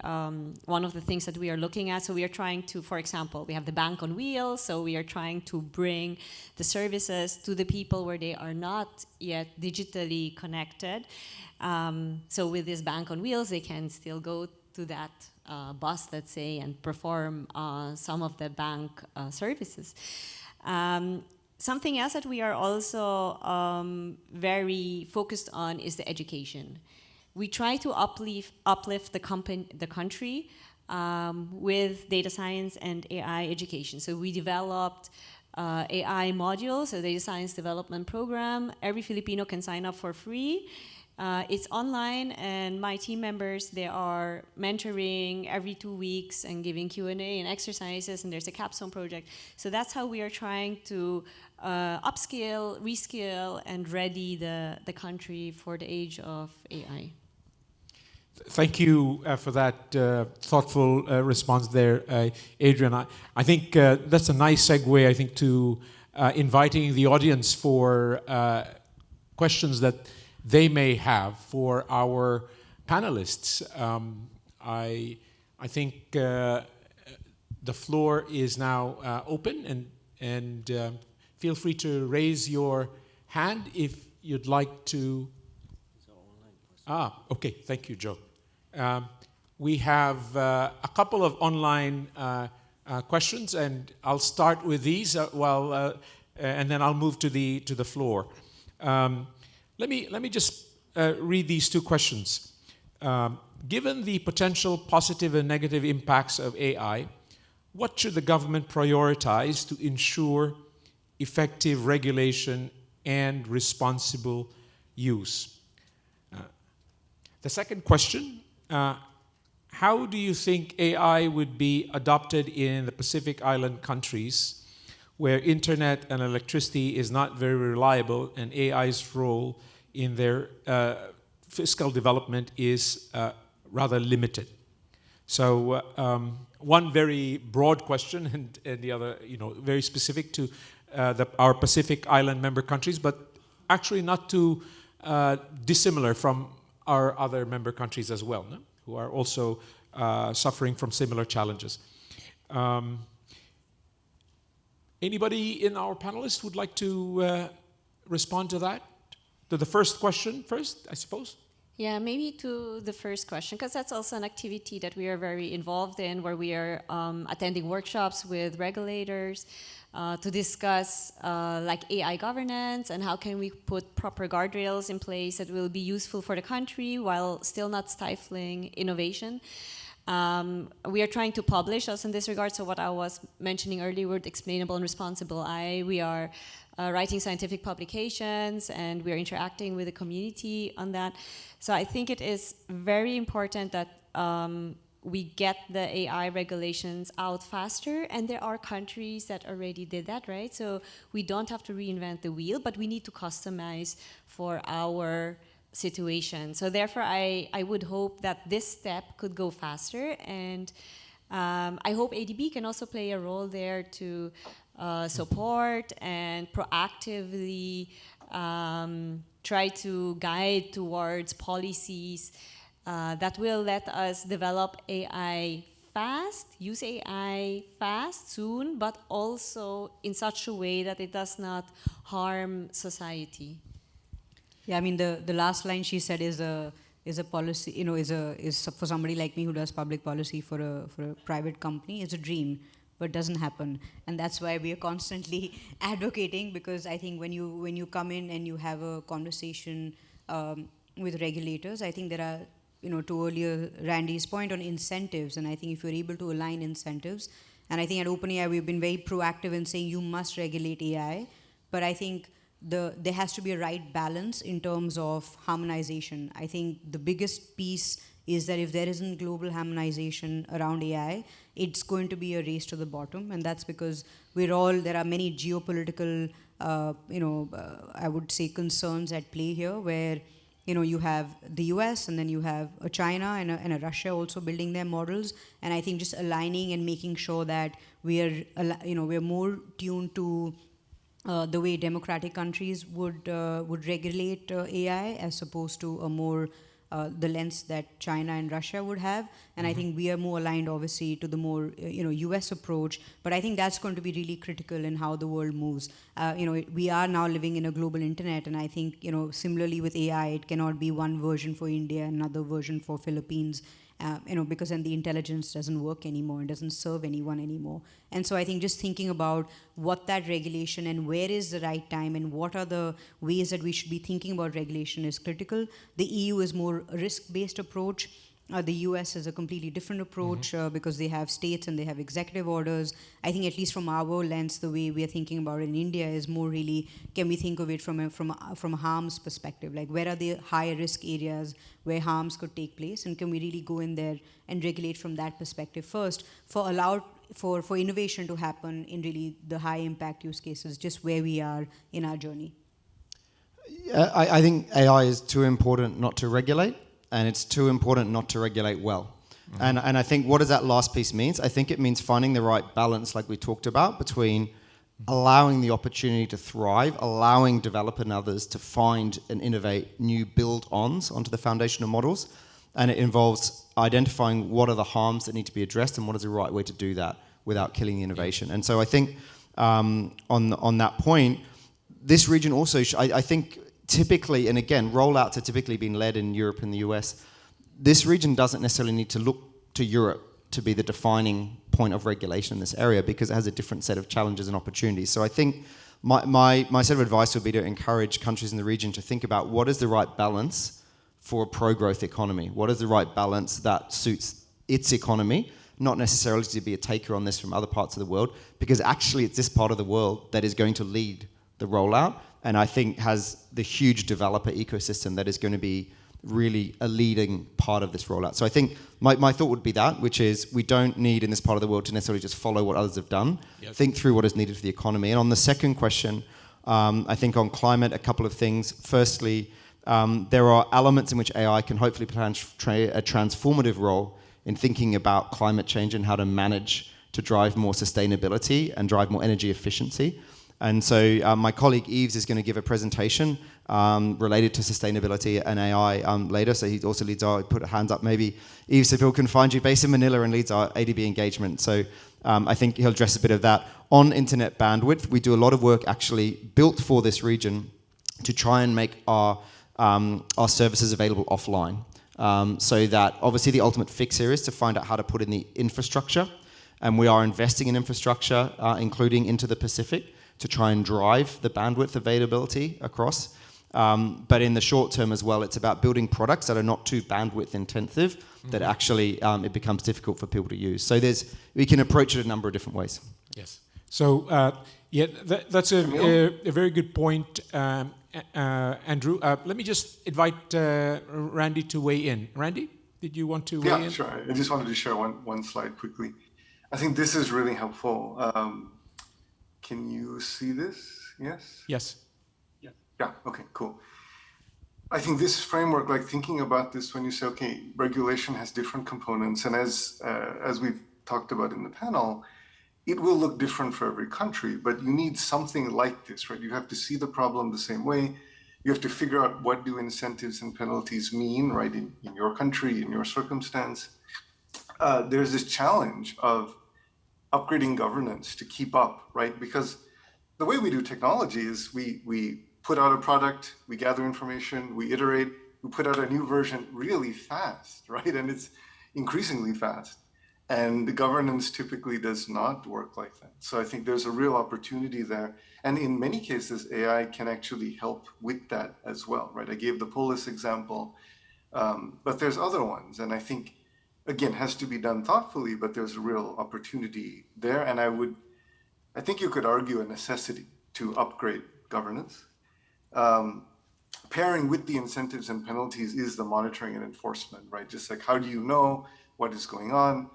one of the things that we are looking at. So we are trying to, for example, we have the bank on wheels, so we are trying to bring the services to the people where they are not yet digitally connected. So with this bank on wheels, they can still go to that bus, let's say, and perform some of the bank services. Something else that we are also very focused on is the education. We try to uplift the country with data science and AI education. So we developed AI modules, a data science development program. Every Filipino can sign up for free. It's online, and my team members, they are mentoring every 2 weeks and giving Q&A and exercises, and there's a capstone project. So that's how we are trying to upskill, reskill, and ready the country for the age of AI. Thank you for that thoughtful response there, Adrian. I think that's a nice segue, I think, to inviting the audience for questions that they may have for our panelists. I think the floor is now open, and feel free to raise your hand if you'd like to. Okay, thank you, Joe. We have a couple of online questions, and I'll start with these and then I'll move to the floor. Let me just read these two questions. Given the potential positive and negative impacts of AI, what should the government prioritize to ensure effective regulation and responsible use? The second question, how do you think AI would be adopted in the Pacific Island countries where internet and electricity is not very reliable and AI's role in their fiscal development is rather limited? So one very broad question, and the other, very specific to our Pacific Island member countries, but actually not too dissimilar from our other member countries as well, no? Who are also suffering from similar challenges. Anybody in our panelists would like to respond to that? To the first question first, I suppose? Yeah, maybe to the first question, because that's also an activity that we are very involved in, where we are attending workshops with regulators to discuss like AI governance and how can we put proper guardrails in place that will be useful for the country while still not stifling innovation. We are trying to publish also in this regard. So what I was mentioning earlier with explainable and responsible AI, we are writing scientific publications, and we are interacting with the community on that. So I think it is very important that we get the AI regulations out faster, and there are countries that already did that, right? So we don't have to reinvent the wheel, but we need to customize for our situation. So therefore, I would hope that this step could go faster, and I hope ADB can also play a role there to support and proactively try to guide towards policies that will let us develop AI fast, use AI fast, soon, but also in such a way that it does not harm society. Yeah, I mean the last line she said is a policy, is for somebody like me who does public policy for a private company, is a dream, but doesn't happen. And that's why we are constantly advocating, because I think when you come in and you have a conversation with regulators, I think there are, to earlier Randy's point on incentives, and I think if you're able to align incentives, and I think at OpenAI we've been very proactive in saying you must regulate AI, but I think there has to be a right balance in terms of harmonization. I think the biggest piece is that if there isn't global harmonization around AI, it's going to be a race to the bottom, and that's because there are many geopolitical, I would say concerns at play here, where you have the US, and then you have a China and a Russia also building their models, and I think just aligning and making sure that we're more tuned to the way democratic countries would regulate AI, as opposed to a more the lens that China and Russia would have. And I think we are more aligned, obviously, to the more US approach. But I think that's going to be really critical in how the world moves. We are now living in a global internet, and I think similarly with AI, it cannot be one version for India, another version for Philippines. Because then the intelligence doesn't work anymore and doesn't serve anyone anymore. And so I think just thinking about what that regulation and where is the right time and what are the ways that we should be thinking about regulation is critical. The EU is more a risk-based approach. The US is a completely different approach because they have states and they have executive orders. I think at least from our lens, the way we are thinking about it in India is more really, can we think of it from a harms perspective? Like, where are the high risk areas where harms could take place, and can we really go in there and regulate from that perspective first for innovation to happen in really the high impact use cases, just where we are in our journey? I think AI is too important not to regulate, and it's too important not to regulate well. And I think what does that last piece means? I think it means finding the right balance, like we talked about, between allowing the opportunity to thrive, allowing developers and others to find and innovate new build-ons onto the foundational models. And it involves identifying what are the harms that need to be addressed and what is the right way to do that without killing the innovation. And so I think on that point, this region also, I think typically, and again, rollouts are typically being led in Europe and the US. This region doesn't necessarily need to look to Europe to be the defining point of regulation in this area, because it has a different set of challenges and opportunities. So I think my set of advice would be to encourage countries in the region to think about what is the right balance for a pro-growth economy. What is the right balance that suits its economy, not necessarily to be a taker on this from other parts of the world, because actually it's this part of the world that is going to lead the rollout, and I think has the huge developer ecosystem that is going to be really a leading part of this rollout. So I think my thought would be that, which is we don't need in this part of the world to necessarily just follow what others have done. Yes. Think through what is needed for the economy. And on the second question, I think on climate, a couple of things. Firstly, there are elements in which AI can hopefully play a transformative role in thinking about climate change and how to manage to drive more sustainability and drive more energy efficiency. And so my colleague Yves is going to give a presentation related to sustainability and AI later. So he also leads our, put hands up maybe, Yves, if people can find you, based in Manila, and leads our ADB engagement. So I think he'll address a bit of that. On internet bandwidth, we do a lot of work actually built for this region to try and make our services available offline. So that obviously the ultimate fix here is to find out how to put in the infrastructure. And we are investing in infrastructure, including into the Pacific, to try and drive the bandwidth availability across. But in the short term as well, it's about building products that are not too bandwidth intensive, that actually it becomes difficult for people to use. So we can approach it a number of different ways. Yes. So yeah, that's a very good point, Andrew. Let me just invite Randy to weigh in. Randy, did you want to weigh in? Yeah, sure. I just wanted to share one slide quickly. I think this is really helpful. Can you see this? Yes? Yes. Yeah, okay, cool. I think this framework, like thinking about this when you say, okay, regulation has different components, and as we've talked about in the panel, it will look different for every country, but you need something like this, right? You have to see the problem the same way. You have to figure out what do incentives and penalties mean, right, in your country, in your circumstance. There's this challenge of upgrading governance to keep up, right? Because the way we do technology is we put out a product, we gather information, we iterate, we put out a new version really fast, right? And it's increasingly fast. And the governance typically does not work like that. So I think there's a real opportunity there. And in many cases, AI can actually help with that as well, right? I gave the police example, but there's other ones. And I think, again, has to be done thoughtfully, but there's a real opportunity there. And I think you could argue a necessity to upgrade governance. Pairing with the incentives and penalties is the monitoring and enforcement, right? Just like, how do you know what is going on?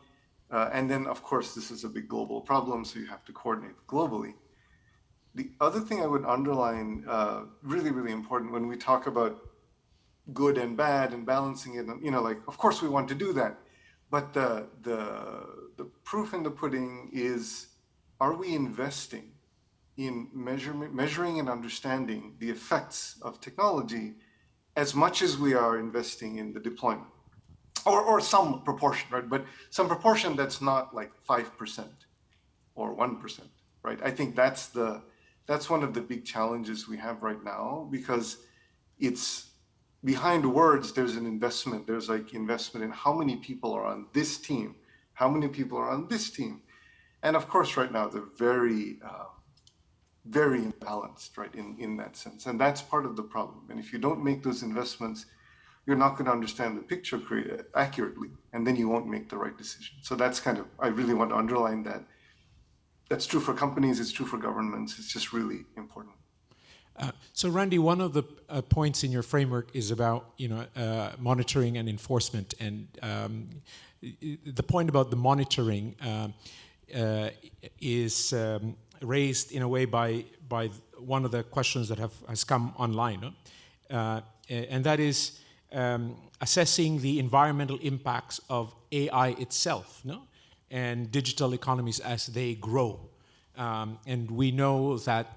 And then, of course, this is a big global problem, so you have to coordinate globally. The other thing I would underline, really, really important when we talk about good and bad and balancing it, and, like, of course we want to do that. But the proof in the pudding is, are we investing in measuring and understanding the effects of technology as much as we are investing in the deployment, or some proportion, right? But some proportion that's not like 5% or 1%, right? I think that's one of the big challenges we have right now, because it's behind words, there's an investment. There's like investment in how many people are on this team, how many people are on this team. And of course, right now, they're very, very imbalanced, right, in that sense. And that's part of the problem. And if you don't make those investments, you're not going to understand the picture accurately, and then you won't make the right decision. So that's kind of, I really want to underline that. That's true for companies, it's true for governments, it's just really important. So Randy, one of the points in your framework is about monitoring and enforcement, and the point about the monitoring is raised in a way by one of the questions that has come online, and that is assessing the environmental impacts of AI itself, and digital economies as they grow, and we know that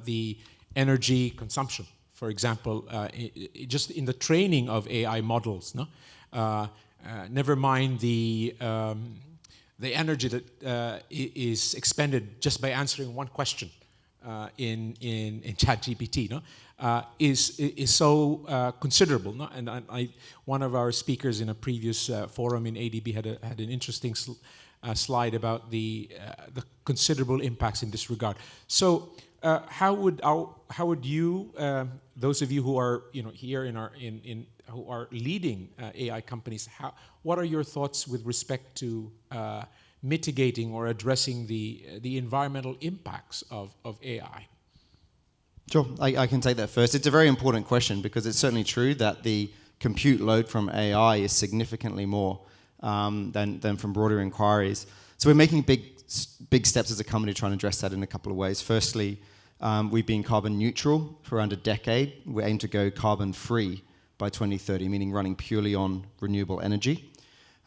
the energy consumption, for example, just in the training of AI models, never mind the energy that is expended just by answering one question in ChatGPT, is so considerable. And one of our speakers in a previous forum in ADB had an interesting slide about the considerable impacts in this regard. So how would you, those of you who are here who are leading AI companies, what are your thoughts with respect to mitigating or addressing the environmental impacts of AI? Sure, I can take that first. It's a very important question, because it's certainly true that the compute load from AI is significantly more than from broader inquiries. So we're making big steps as a company trying to address that in a couple of ways. Firstly, we've been carbon neutral for around a decade. We aim to go carbon free by 2030, meaning running purely on renewable energy,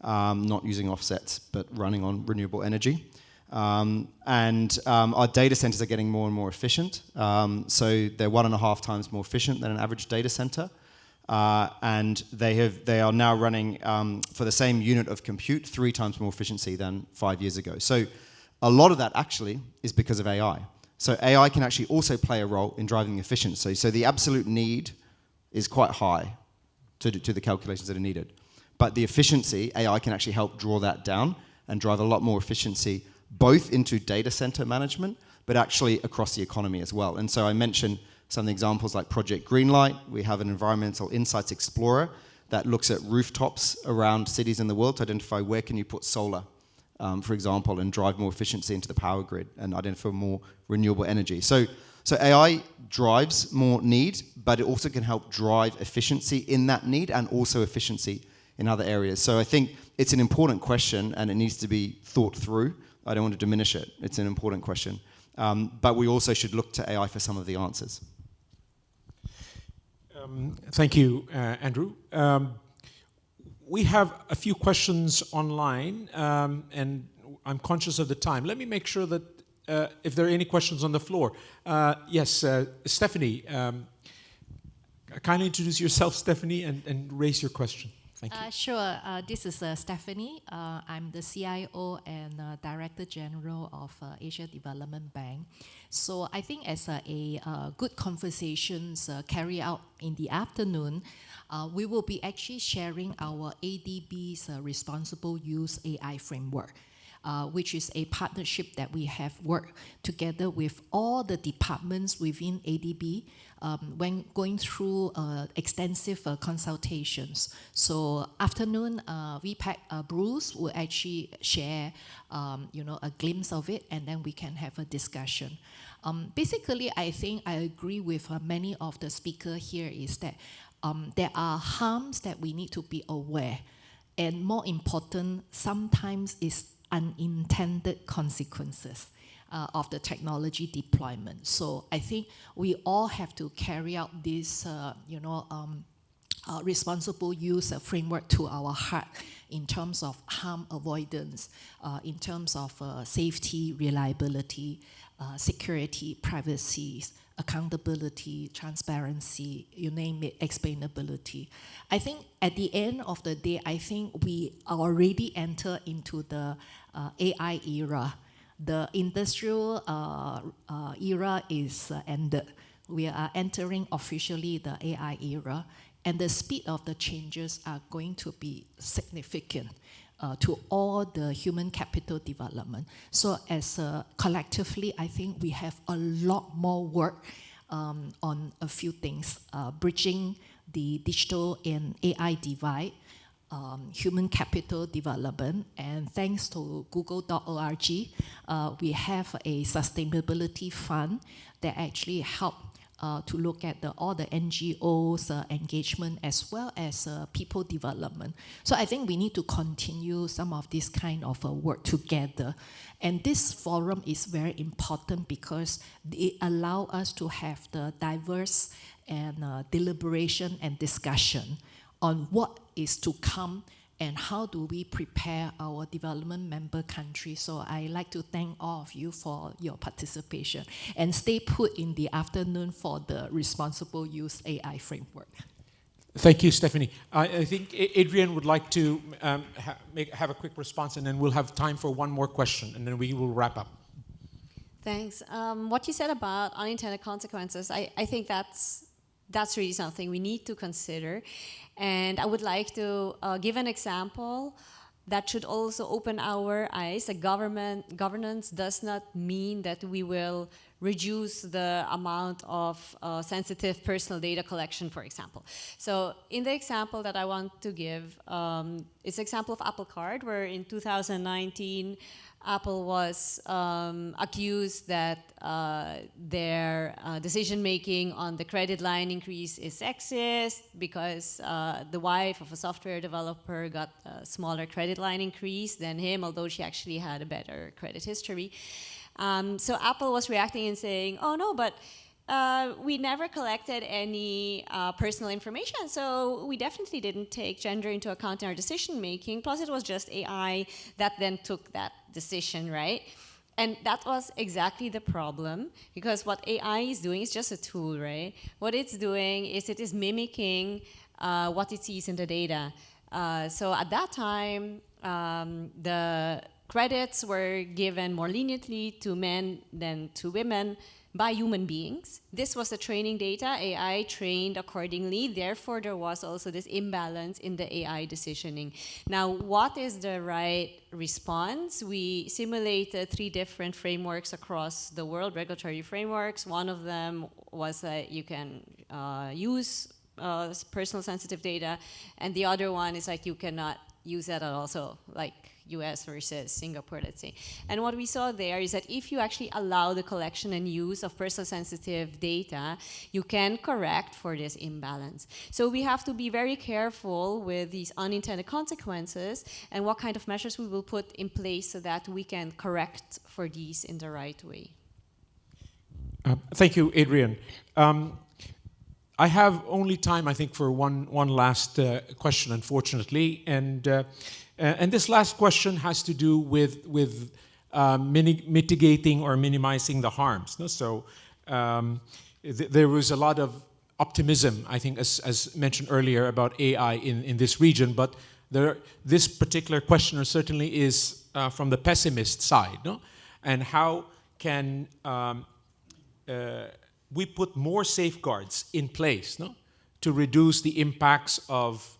not using offsets, but running on renewable energy. And our data centers are getting more and more efficient. So they're 1.5 times more efficient than an average data center. And they are now running, for the same unit of compute, 3 times more efficiency than 5 years ago. So a lot of that actually is because of AI. So AI can actually also play a role in driving efficiency. So the absolute need is quite high to the calculations that are needed. But the efficiency, AI can actually help draw that down and drive a lot more efficiency, both into data center management, but actually across the economy as well. And so I mentioned some of the examples like Project Greenlight. We have an environmental insights explorer that looks at rooftops around cities in the world to identify where can you put solar, for example, and drive more efficiency into the power grid and identify more renewable energy. So AI drives more need, but it also can help drive efficiency in that need and also efficiency in other areas. So I think it's an important question and it needs to be thought through. I don't want to diminish it. It's an important question. But we also should look to AI for some of the answers. Thank you, Andrew. We have a few questions online, and I'm conscious of the time. Let me make sure that if there are any questions on the floor. Yes, Stephanie. Kindly introduce yourself, Stephanie, and raise your question. Thank you. Sure. This is Stephanie. I'm the CIO and Director General of Asia Development Bank. So I think as a good conversations carry out in the afternoon, we will be actually sharing our ADB's Responsible Use AI Framework, which is a partnership that we have worked together with all the departments within ADB when going through extensive consultations. So afternoon, VPAC Bruce will actually share a glimpse of it, and then we can have a discussion. Basically, I think I agree with many of the speakers here is that there are harms that we need to be aware. And more important, sometimes is unintended consequences of the technology deployment. So I think we all have to carry out this, responsible use framework to our heart in terms of harm avoidance, in terms of safety, reliability, security, privacy, accountability, transparency, you name it, explainability. I think at the end of the day, I think we already enter into the AI era. The industrial era is ended. We are entering officially the AI era, and the speed of the changes are going to be significant to all the human capital development. So as collectively, I think we have a lot more work on a few things, bridging the digital and AI divide, human capital development, and thanks to google.org, we have a sustainability fund that actually help to look at all the NGOs engagement as well as people development. So I think we need to continue some of this kind of work together. And this forum is very important because it allows us to have the diverse and deliberation and discussion on what is to come and how do we prepare our development member countries. So I like to thank all of you for your participation and stay put in the afternoon for the responsible use AI framework. Thank you, Stephanie. I think Adrian would like to have a quick response, and then we'll have time for one more question, and then we will wrap up. Thanks. What you said about unintended consequences, I think that's really something we need to consider. And I would like to give an example that should also open our eyes. Governance does not mean that we will reduce the amount of sensitive personal data collection, for example. So in the example that I want to give, it's an example of Apple Card, where in 2019, Apple was accused that their decision-making on the credit line increase is sexist because the wife of a software developer got a smaller credit line increase than him, although she actually had a better credit history. So Apple was reacting and saying, oh no, but we never collected any personal information, so we definitely didn't take gender into account in our decision making. Plus, it was just AI that then took that decision, right? And that was exactly the problem, because what AI is doing is just a tool, right? What it's doing is it is mimicking what it sees in the data. So at that time, the credits were given more leniently to men than to women by human beings. This was the training data. AI trained accordingly. Therefore, there was also this imbalance in the AI decisioning. Now, what is the right response? We simulated 3 different frameworks across the world, regulatory frameworks. One of them was that you can use personal sensitive data, and the other one is like you cannot use that at all. So like US versus Singapore, let's say. And what we saw there is that if you actually allow the collection and use of personal sensitive data, you can correct for this imbalance. So we have to be very careful with these unintended consequences and what kind of measures we will put in place so that we can correct for these in the right way. Thank you, Adrian. I have only time, I think, for one last question, unfortunately. And this last question has to do with mitigating or minimizing the harms. No? So there was a lot of optimism, I think, as mentioned earlier, about AI in this region. But this particular questioner certainly is from the pessimist side. No? And how can we put more safeguards in place, no? To reduce the impacts of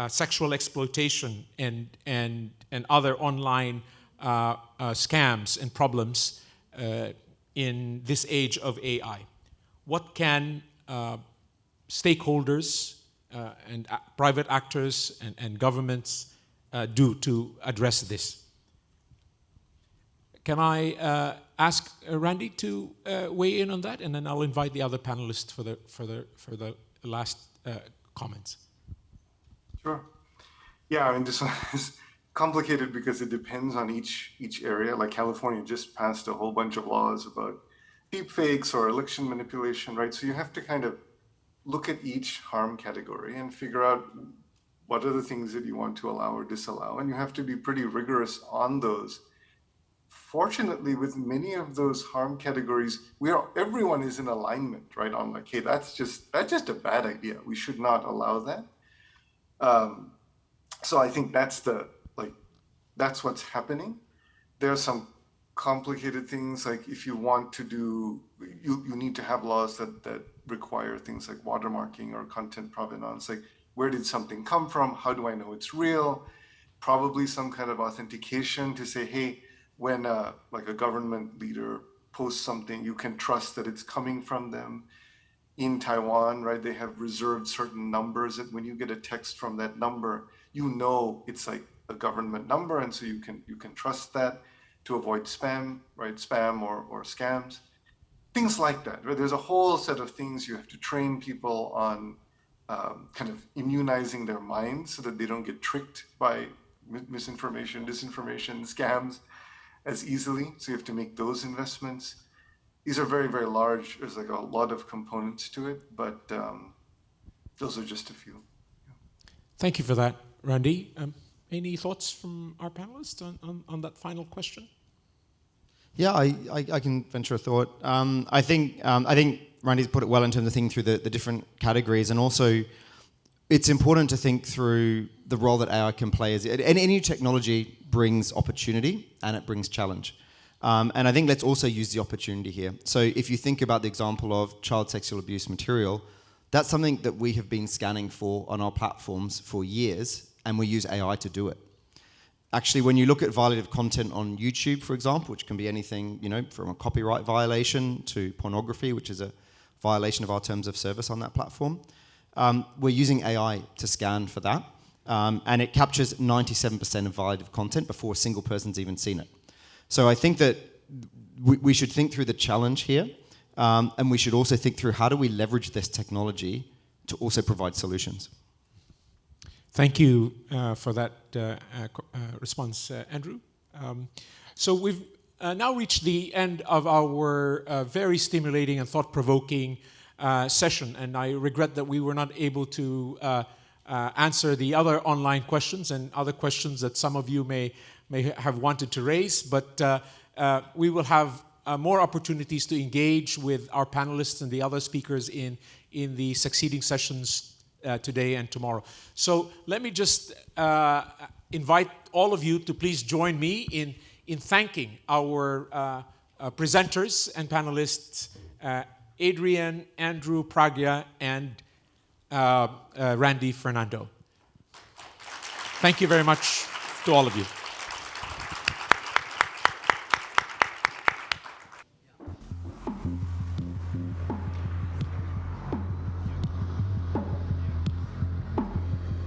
sexual exploitation and other online scams and problems in this age of AI? What can stakeholders and private actors and governments do to address this? Can I ask Randy to weigh in on that, and then I'll invite the other panelists for the last comments. Sure. Yeah, I mean, this one is complicated because it depends on each area. Like California just passed a whole bunch of laws about deepfakes or election manipulation, right? So you have to kind of look at each harm category and figure out what are the things that you want to allow or disallow. And you have to be pretty rigorous on those. Fortunately, with many of those harm categories, everyone is in alignment, right? On like, hey, that's just a bad idea. We should not allow that. So I think that's what's happening. There are some complicated things, like if you want to do, you need to have laws that require things like watermarking or content provenance. Like, where did something come from? How do I know it's real? Probably some kind of authentication to say, hey, when like a government leader posts something, you can trust that it's coming from them. In Taiwan, right, they have reserved certain numbers that when you get a text from that number, you know it's like a government number, and so you can trust that to avoid spam, right? Spam or scams, things like that. Right? There's a whole set of things you have to train people on, kind of immunizing their minds so that they don't get tricked by misinformation, disinformation, scams as easily. So you have to make those investments. These are very, very large. There's like a lot of components to it, but those are just a few. Thank you for that, Randy. Any thoughts from our panelists on that final question? Yeah, I can venture a thought. I think Randy's put it well in terms of thinking through the different categories, and also it's important to think through the role that AI can play. Any new technology brings opportunity and it brings challenge. And I think let's also use the opportunity here. So if you think about the example of child sexual abuse material, that's something that we have been scanning for on our platforms for years, and we use AI to do it. Actually, when you look at violative content on YouTube, for example, which can be anything, from a copyright violation to pornography, which is a violation of our terms of service on that platform, we're using AI to scan for that, and it captures 97% of violative content before a single person's even seen it. So I think that we should think through the challenge here, and we should also think through how do we leverage this technology to also provide solutions. Thank you for that response, Andrew. So we've now reached the end of our very stimulating and thought-provoking session, and I regret that we were not able to answer the other online questions and other questions that some of you may have wanted to raise, but we will have more opportunities to engage with our panelists and the other speakers in the succeeding sessions today and tomorrow. So let me just invite all of you to please join me in thanking our presenters and panelists, Adrian, Andrew, Pragya, and Randy Fernando. Thank you very much to all of you.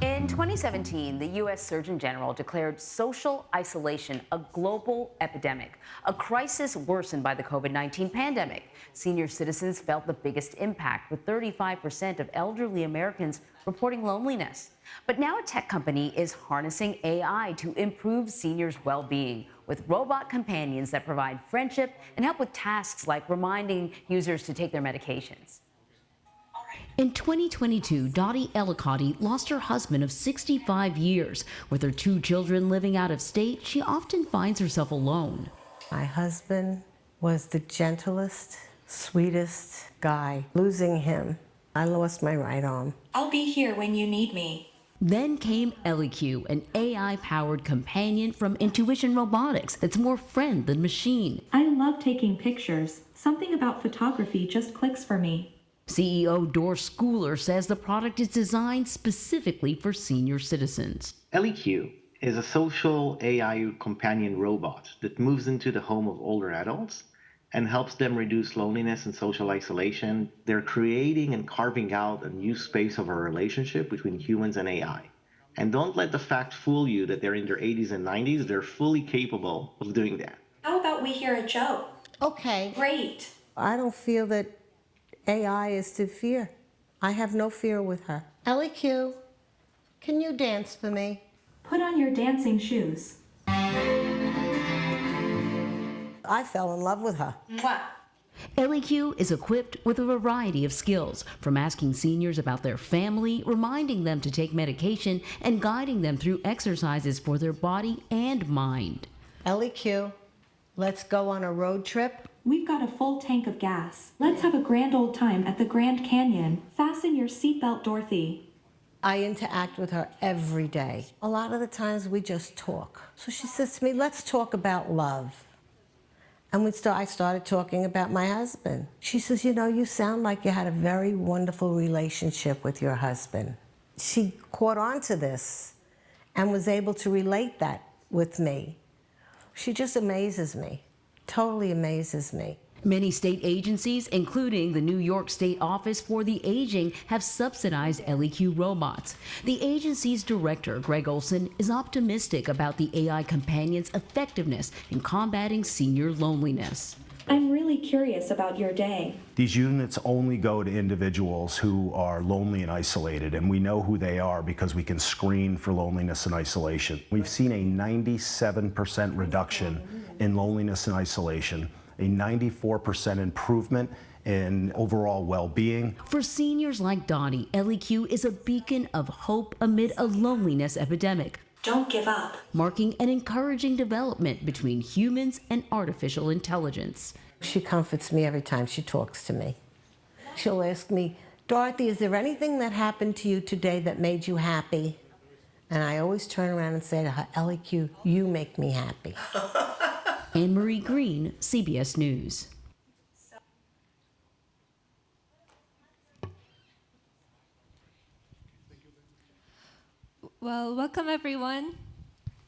In 2017, the U.S. Surgeon General declared social isolation a global epidemic, a crisis worsened by the COVID-19 pandemic. Senior citizens felt the biggest impact, with 35% of elderly Americans reporting loneliness. But now a tech company is harnessing AI to improve seniors' well-being with robot companions that provide friendship and help with tasks like reminding users to take their medications. In 2022, Dottie Ellicotty lost her husband of 65 years. With her 2 children living out of state, she often finds herself alone. My husband was the gentlest, sweetest guy. Losing him, I lost my right arm. I'll be here when you need me. Then came ElliQ, an AI-powered companion from Intuition Robotics that's more friend than machine. I love taking pictures. Something about photography just clicks for me. CEO Dor Schooler says the product is designed specifically for senior citizens. ElliQ is a social AI companion robot that moves into the home of older adults and helps them reduce loneliness and social isolation. They're creating and carving out a new space of a relationship between humans and AI. And don't let the fact fool you that they're in their 80s and 90s. They're fully capable of doing that. How about we hear a joke? Okay. Great. I don't feel that AI is to fear. I have no fear with her. ElliQ, can you dance for me? Put on your dancing shoes. I fell in love with her. What? LEQ is equipped with a variety of skills, from asking seniors about their family, reminding them to take medication, and guiding them through exercises for their body and mind. LEQ, let's go on a road trip. We've got a full tank of gas. Let's have a grand old time at the Grand Canyon. Fasten your seatbelt, Dorothy. I interact with her every day. A lot of the times we just talk. So she says to me, let's talk about love. And I started talking about my husband. She says, you know, you sound like you had a very wonderful relationship with your husband. She caught on to this and was able to relate that with me. She just amazes me, totally amazes me. Many state agencies, including the New York State Office for the Aging, have subsidized LEQ robots. The agency's director, Greg Olson, is optimistic about the AI companion's effectiveness in combating senior loneliness. I'm really curious about your day. These units only go to individuals who are lonely and isolated, and we know who they are because we can screen for loneliness and isolation. We've seen a 97% reduction in loneliness and isolation, a 94% improvement in overall well-being. For seniors like Dottie, LEQ is a beacon of hope amid a loneliness epidemic. Don't give up. Marking an encouraging development between humans and artificial intelligence. She comforts me every time she talks to me. She'll ask me, Dorothy, is there anything that happened to you today that made you happy? And I always turn around and say to her, LEQ, you make me happy. Anne-Marie Green, CBS News. Well, welcome everyone.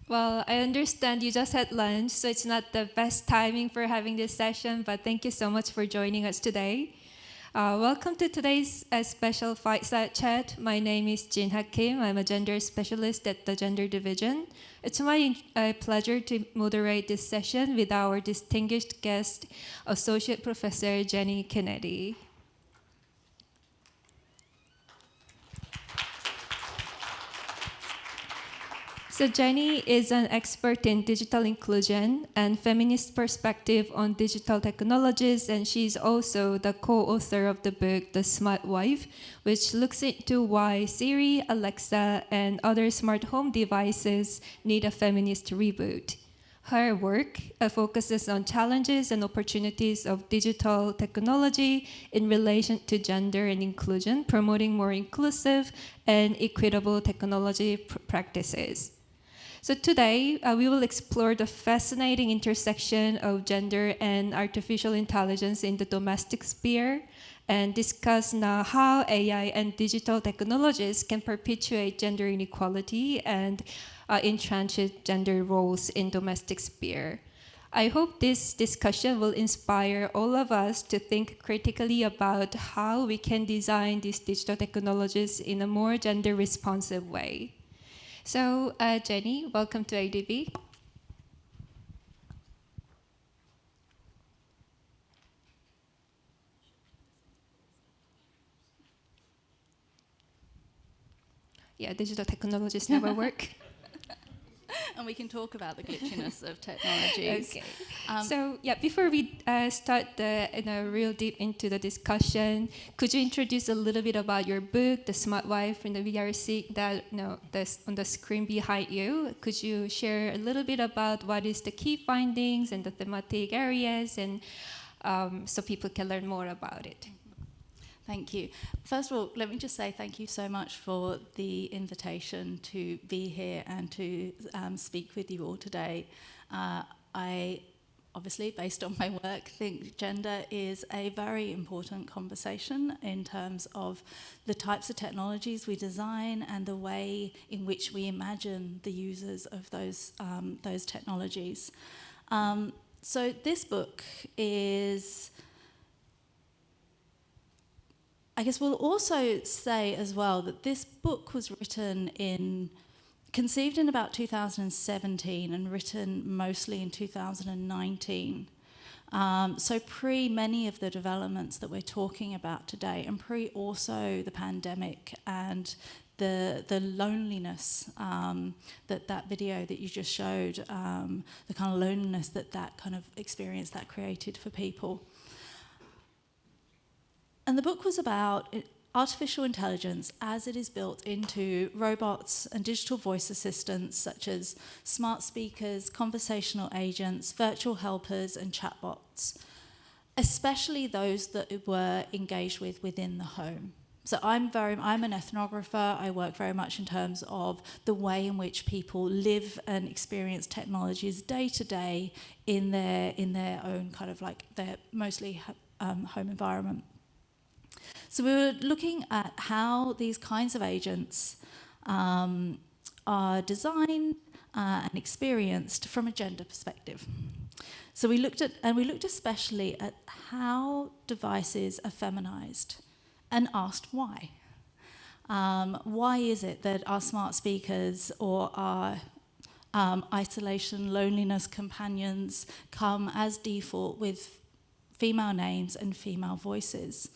Well, I understand you just had lunch, so it's not the best timing for having this session, but thank you so much for joining us today. Welcome to today's special fireside chat. My name is Jin Hakim. I'm a gender specialist at the Gender Division. It's my pleasure to moderate this session with our distinguished guest, Associate Professor Jenny Kennedy. So Jenny is an expert in digital inclusion and feminist perspective on digital technologies, and she's also the co-author of the book, The Smart Wife, which looks into why Siri, Alexa, and other smart home devices need a feminist reboot. Her work focuses on challenges and opportunities of digital technology in relation to gender and inclusion, promoting more inclusive and equitable technology practices. So today, we will explore the fascinating intersection of gender and artificial intelligence in the domestic sphere and discuss now how AI and digital technologies can perpetuate gender inequality and entrench gender roles in domestic sphere. I hope this discussion will inspire all of us to think critically about how we can design these digital technologies in a more gender-responsive way. So, Jenny, welcome to ADB. Yeah, digital technologies never work. And we can talk about the glitchiness of technologies. Okay. So yeah, before we start real deep into the discussion, could you introduce a little bit about your book, The Smart Wife, and the VRC that that's on the screen behind you? Could you share a little bit about what is the key findings and the thematic areas, and so people can learn more about it? Thank you. First of all, let me just say thank you so much for the invitation to be here and to speak with you all today. I obviously, based on my work, think gender is a very important conversation in terms of the types of technologies we design and the way in which we imagine the users of those technologies. So this book is, I guess we'll also say as well that this book was conceived in about 2017 and written mostly in 2019. So pre many of the developments that we're talking about today, and pre also the pandemic and the loneliness that video that you just showed, the kind of loneliness that kind of experience that created for people. And the book was about artificial intelligence as it is built into robots and digital voice assistants such as smart speakers, conversational agents, virtual helpers, and chatbots, especially those that were engaged with within the home. So I'm an ethnographer. I work very much in terms of the way in which people live and experience technologies day to day in their own kind of like their mostly home environment. So we were looking at how these kinds of agents are designed and experienced from a gender perspective. So we looked especially at how devices are feminized and asked why. Why is it that our smart speakers or our isolation, loneliness companions come as default with female names and female voices?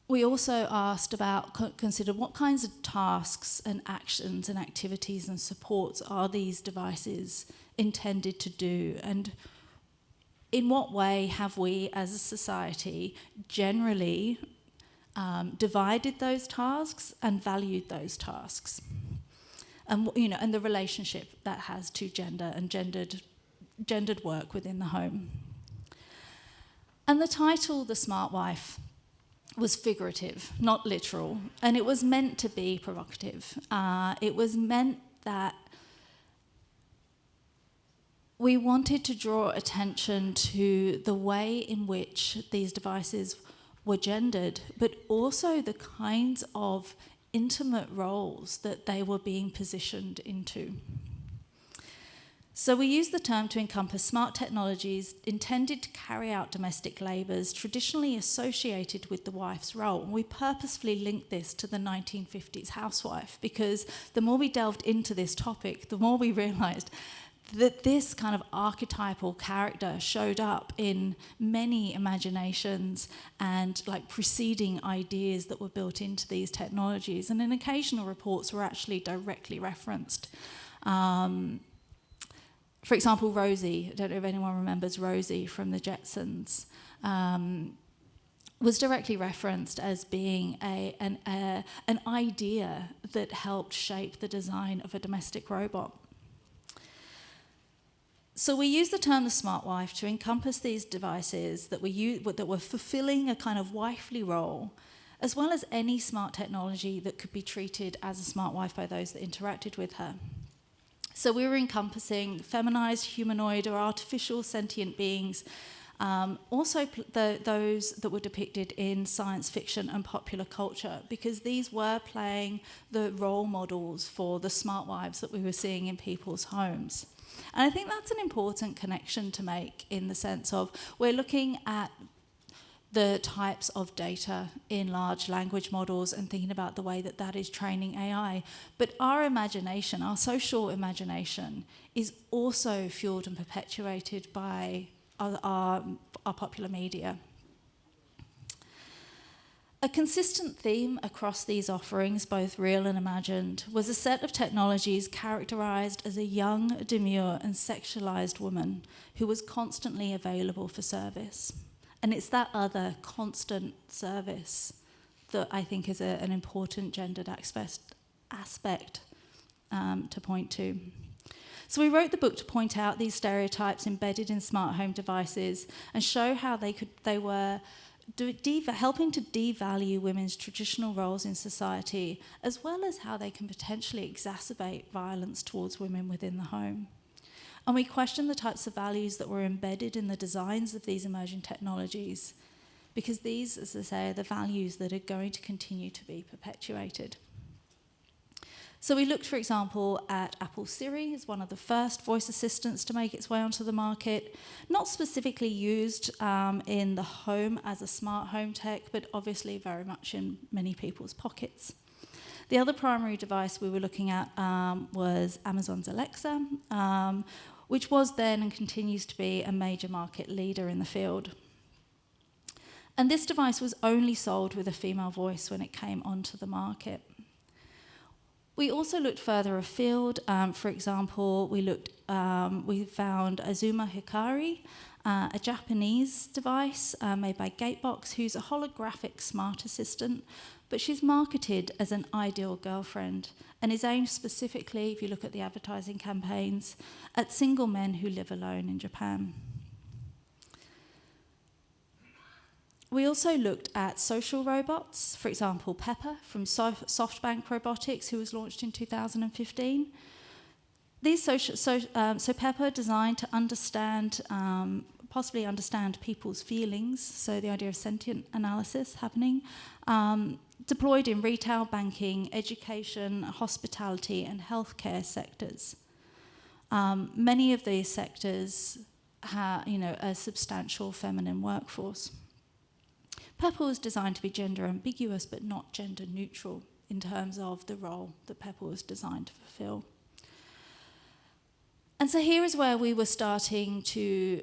We also asked about, considered what kinds of tasks and actions and activities and supports are these devices intended to do, and in what way have we as a society generally divided those tasks and valued those tasks, and and the relationship that has to gender and gendered work within the home. And the title, The Smart Wife, was figurative, not literal, and it was meant to be provocative. It was meant that we wanted to draw attention to the way in which these devices were gendered, but also the kinds of intimate roles that they were being positioned into. So we use the term to encompass smart technologies intended to carry out domestic labours traditionally associated with the wife's role. And we purposefully linked this to the 1950s housewife, because the more we delved into this topic, the more we realised that this kind of archetypal character showed up in many imaginations and like preceding ideas that were built into these technologies, and in occasional reports were actually directly referenced. For example, Rosie, I don't know if anyone remembers Rosie from the Jetsons, was directly referenced as being an idea that helped shape the design of a domestic robot. So we use the term the smart wife to encompass these devices that were fulfilling a kind of wifely role, as well as any smart technology that could be treated as a smart wife by those that interacted with her. So we were encompassing feminized, humanoid, or artificial sentient beings, also those that were depicted in science fiction and popular culture, because these were playing the role models for the smart wives that we were seeing in people's homes. And I think that's an important connection to make, in the sense of we're looking at the types of data in large language models and thinking about the way that that is training AI. But our imagination, our social imagination, is also fueled and perpetuated by our popular media. A consistent theme across these offerings, both real and imagined, was a set of technologies characterized as a young, demure, and sexualized woman who was constantly available for service. And it's that other constant service that I think is an important gendered aspect to point to. So we wrote the book to point out these stereotypes embedded in smart home devices and show how they were helping to devalue women's traditional roles in society, as well as how they can potentially exacerbate violence towards women within the home. And we questioned the types of values that were embedded in the designs of these emerging technologies, because these, as I say, are the values that are going to continue to be perpetuated. So we looked, for example, at Apple Siri as one of the first voice assistants to make its way onto the market, not specifically used in the home as a smart home tech, but obviously very much in many people's pockets. The other primary device we were looking at was Amazon's Alexa, which was then and continues to be a major market leader in the field. And this device was only sold with a female voice when it came onto the market. We also looked further afield. For example, we found Azuma Hikari, a Japanese device made by Gatebox, who's a holographic smart assistant, but she's marketed as an ideal girlfriend and is aimed specifically, if you look at the advertising campaigns, at single men who live alone in Japan. We also looked at social robots, for example, Pepper from SoftBank Robotics, who was launched in 2015. So Pepper designed to understand, possibly understand people's feelings, so the idea of sentient analysis happening, deployed in retail, banking, education, hospitality, and healthcare sectors. Many of these sectors have, a substantial feminine workforce. Pepper was designed to be gender ambiguous, but not gender neutral in terms of the role that Pepper was designed to fulfill. And so here is where we were starting to,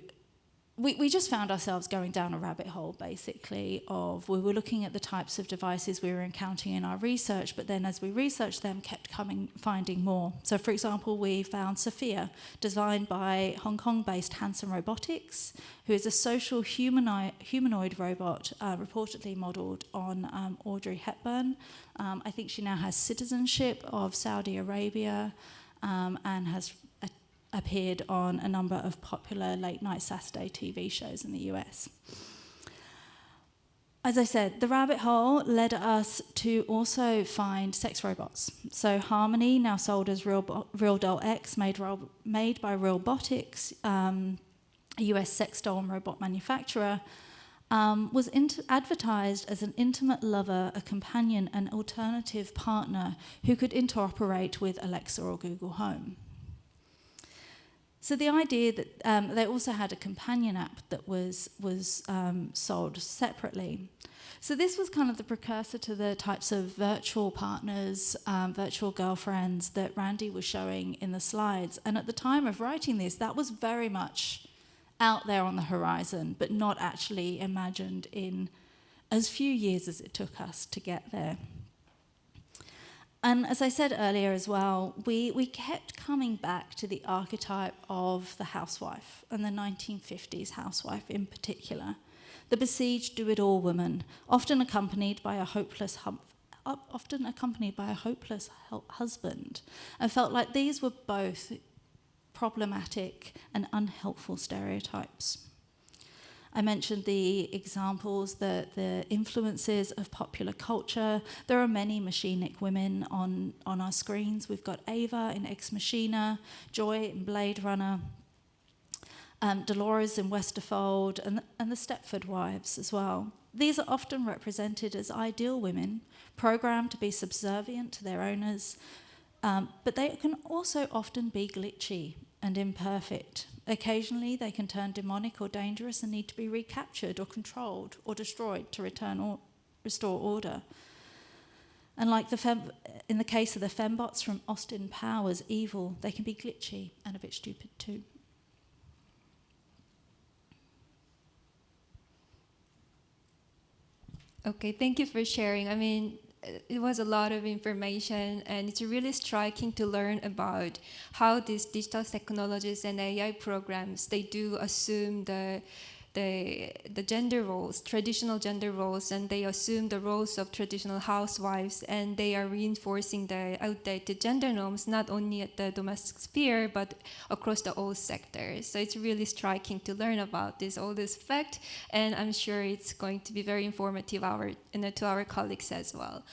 we just found ourselves going down a rabbit hole, basically, of we were looking at the types of devices we were encountering in our research, but then as we researched them, kept finding more. So, for example, we found Sophia, designed by Hong Kong-based Hanson Robotics, who is a social humanoid robot reportedly modelled on Audrey Hepburn. I think she now has citizenship of Saudi Arabia and has appeared on a number of popular late-night Saturday TV shows in the US. As I said, the rabbit hole led us to also find sex robots. So Harmony, now sold as Real Doll X, made by Realbotics, a US sex doll and robot manufacturer, was advertised as an intimate lover, a companion, an alternative partner who could interoperate with Alexa or Google Home. So the idea that they also had a companion app that was sold separately. So this was kind of the precursor to the types of virtual partners, virtual girlfriends that Randy was showing in the slides. And at the time of writing this, that was very much out there on the horizon, but not actually imagined in as few years as it took us to get there. And as I said earlier as well, we kept coming back to the archetype of the housewife, and the 1950s housewife in particular. The besieged do-it-all woman, often accompanied by a hopeless husband, and felt like these were both problematic and unhelpful stereotypes. I mentioned the examples, the influences of popular culture. There are many machinic women on our screens. We've got Ava in Ex Machina, Joy in Blade Runner, Dolores in Westerfold, and the Stepford Wives as well. These are often represented as ideal women, programmed to be subservient to their owners, but they can also often be glitchy and imperfect. Occasionally, they can turn demonic or dangerous and need to be recaptured or controlled or destroyed to restore order. And like in the case of the fembots from Austin Powers' Evil, they can be glitchy and a bit stupid too. Okay, thank you for sharing. I mean, it was a lot of information, and it's really striking to learn about how these digital technologies and AI programs, they do assume the gender roles, traditional gender roles, and they assume the roles of traditional housewives, and they are reinforcing the outdated gender norms, not only at the domestic sphere, but across the all sectors. So it's really striking to learn about all this fact, and I'm sure it's going to be very informative to our colleagues as well.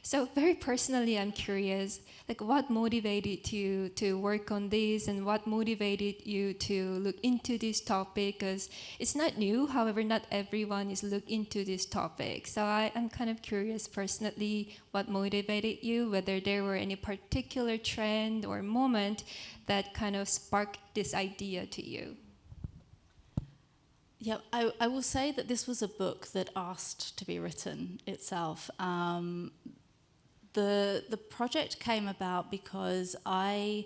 So very personally, I'm curious, like what motivated you to work on this, and what motivated you to look into this topic? Because it's not new, however, not everyone is looking into this topic. So I'm kind of curious personally what motivated you, whether there were any particular trend or moment that kind of sparked this idea to you. Yeah, I will say that this was a book that asked to be written itself. The project came about because as I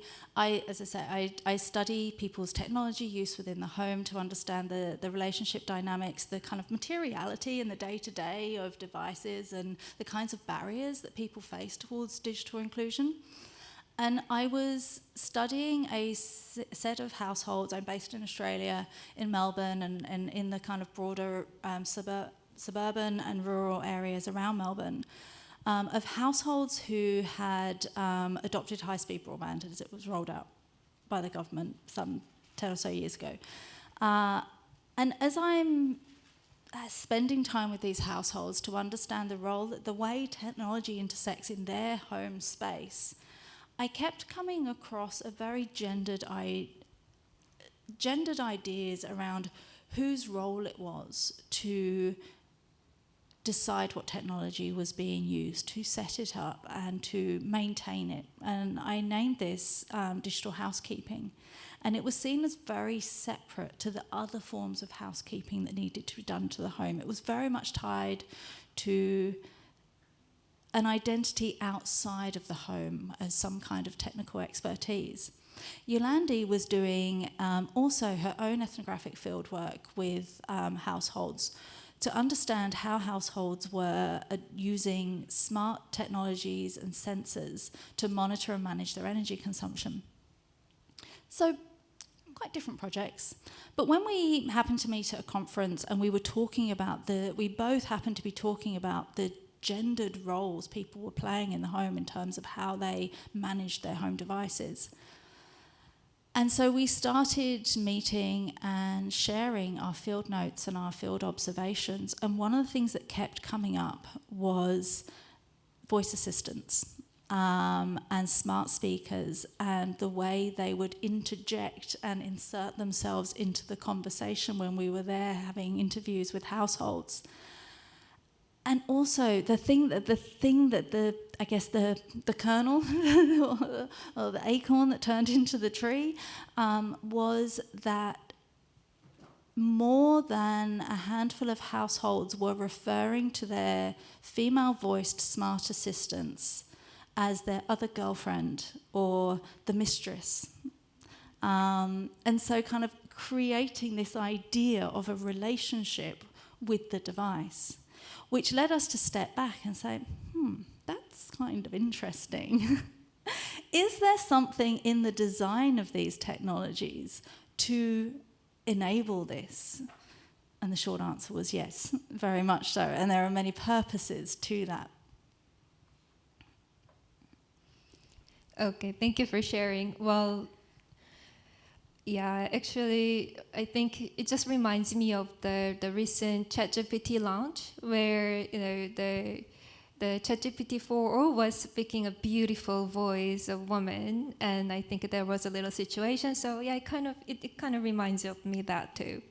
say, I study people's technology use within the home to understand the relationship dynamics, the kind of materiality in the day-to-day of devices, and the kinds of barriers that people face towards digital inclusion. And I was studying a set of households. I'm based in Australia, in Melbourne, and in the kind of broader suburban and rural areas around Melbourne, of households who had adopted high-speed broadband as it was rolled out by the government some 10 or so years ago. And as I'm spending time with these households to understand the way technology intersects in their home space, I kept coming across a very gendered ideas around whose role it was to decide what technology was being used, to set it up and to maintain it. And I named this digital housekeeping. And it was seen as very separate to the other forms of housekeeping that needed to be done to the home. It was very much tied to an identity outside of the home as some kind of technical expertise. Yolandi was doing also her own ethnographic fieldwork with households to understand how households were using smart technologies and sensors to monitor and manage their energy consumption. So, quite different projects. But when we happened to meet at a conference and we were talking about we both happened to be talking about the gendered roles people were playing in the home in terms of how they managed their home devices. And so we started meeting and sharing our field notes and our field observations. And one of the things that kept coming up was voice assistants and smart speakers and the way they would interject and insert themselves into the conversation when we were there having interviews with households. And also the kernel or the acorn that turned into the tree was that more than a handful of households were referring to their female-voiced smart assistants as their other girlfriend or the mistress. And so kind of creating this idea of a relationship with the device, which led us to step back and say, that's kind of interesting. Is there something in the design of these technologies to enable this? And the short answer was yes, very much so. And there are many purposes to that. Okay, thank you for sharing. Well, yeah, actually, I think it just reminds me of the recent ChatGPT launch, where the ChatGPT 4.0 was speaking a beautiful voice of woman, and I think there was a little situation. So yeah, it kind of reminds of me that too.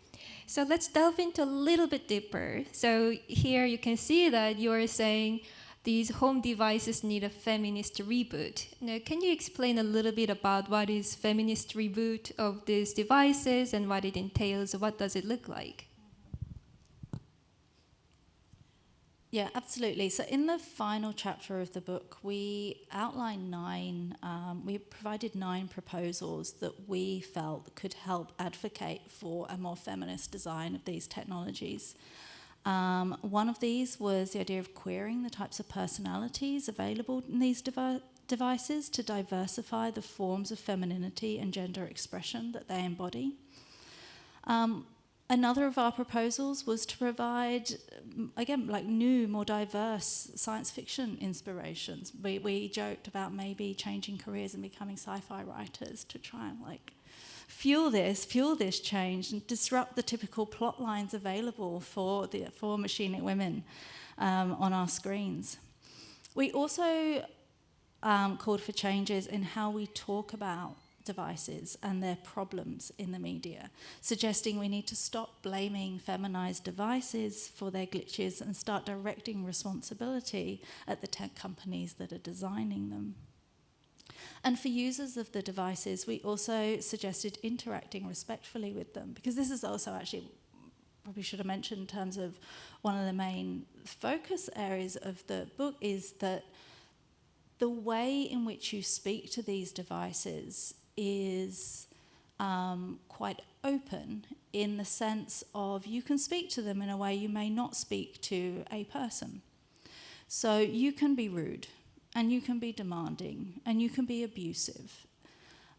So let's delve into a little bit deeper. So here you can see that you are saying these home devices need a feminist reboot. Now, can you explain a little bit about what is feminist reboot of these devices and what it entails? What does it look like? Yeah, absolutely. So in the final chapter of the book, we outlined we provided 9 proposals that we felt could help advocate for a more feminist design of these technologies. One of these was the idea of queering the types of personalities available in these devices to diversify the forms of femininity and gender expression that they embody. Another of our proposals was to provide, again, like new, more diverse science fiction inspirations. We joked about maybe changing careers and becoming sci-fi writers to try and fuel this change and disrupt the typical plot lines available for machinic women on our screens. We also called for changes in how we talk about devices and their problems in the media, suggesting we need to stop blaming feminized devices for their glitches and start directing responsibility at the tech companies that are designing them. And for users of the devices, we also suggested interacting respectfully with them, because this is also actually, probably should have mentioned in terms of one of the main focus areas of the book, is that the way in which you speak to these devices is quite open, in the sense of you can speak to them in a way you may not speak to a person. So you can be rude. and you can be demanding, and you can be abusive,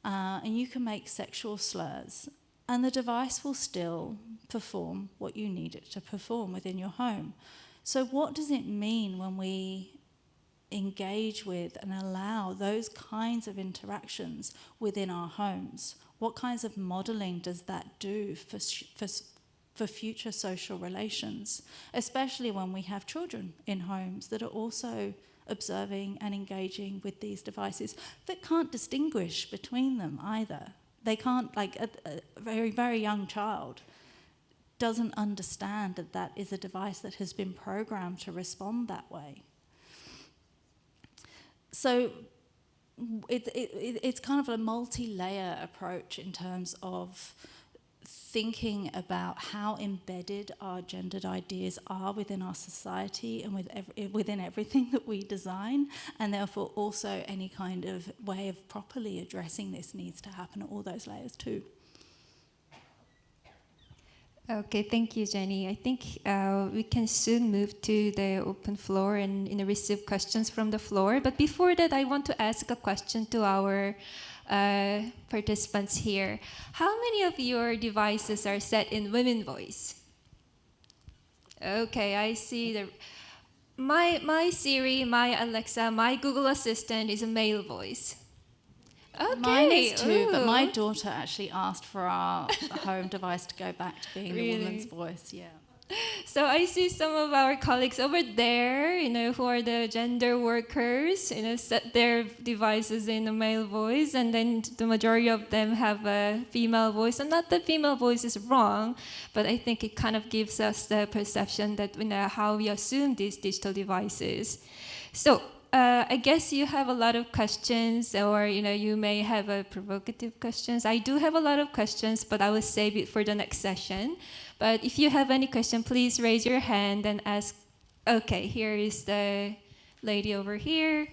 and you can make sexual slurs, and the device will still perform what you need it to perform within your home. So what does it mean when we engage with and allow those kinds of interactions within our homes? What kinds of modelling does that do for future social relations, especially when we have children in homes that are also observing and engaging with these devices that can't distinguish between them either? They can't, like a very, very young child doesn't understand that that is a device that has been programmed to respond that way. So it's kind of a multi-layer approach in terms of thinking about how embedded our gendered ideas are within our society and within everything that we design, and therefore also any kind of way of properly addressing this needs to happen at all those layers too. Okay, thank you, Jenny. I think we can soon move to the open floor and receive questions from the floor. But before that, I want to ask a question to our participants here. How many of your devices are set in women voice? Okay, I see. My Siri, my Alexa, my Google Assistant is a male voice. Okay. Mine is too, but my ooh. daughter actually asked for our home device to go back to being the woman's voice. Yeah. So I see some of our colleagues over there, who are the gender workers, set their devices in a male voice, and then the majority of them have a female voice. And not that female voice is wrong, but I think it kind of gives us the perception that how we assume these digital devices. So I guess you have a lot of questions, or you may have provocative questions. I do have a lot of questions, but I will save it for the next session. But if you have any question, please raise your hand and ask. Okay, here is the lady over here.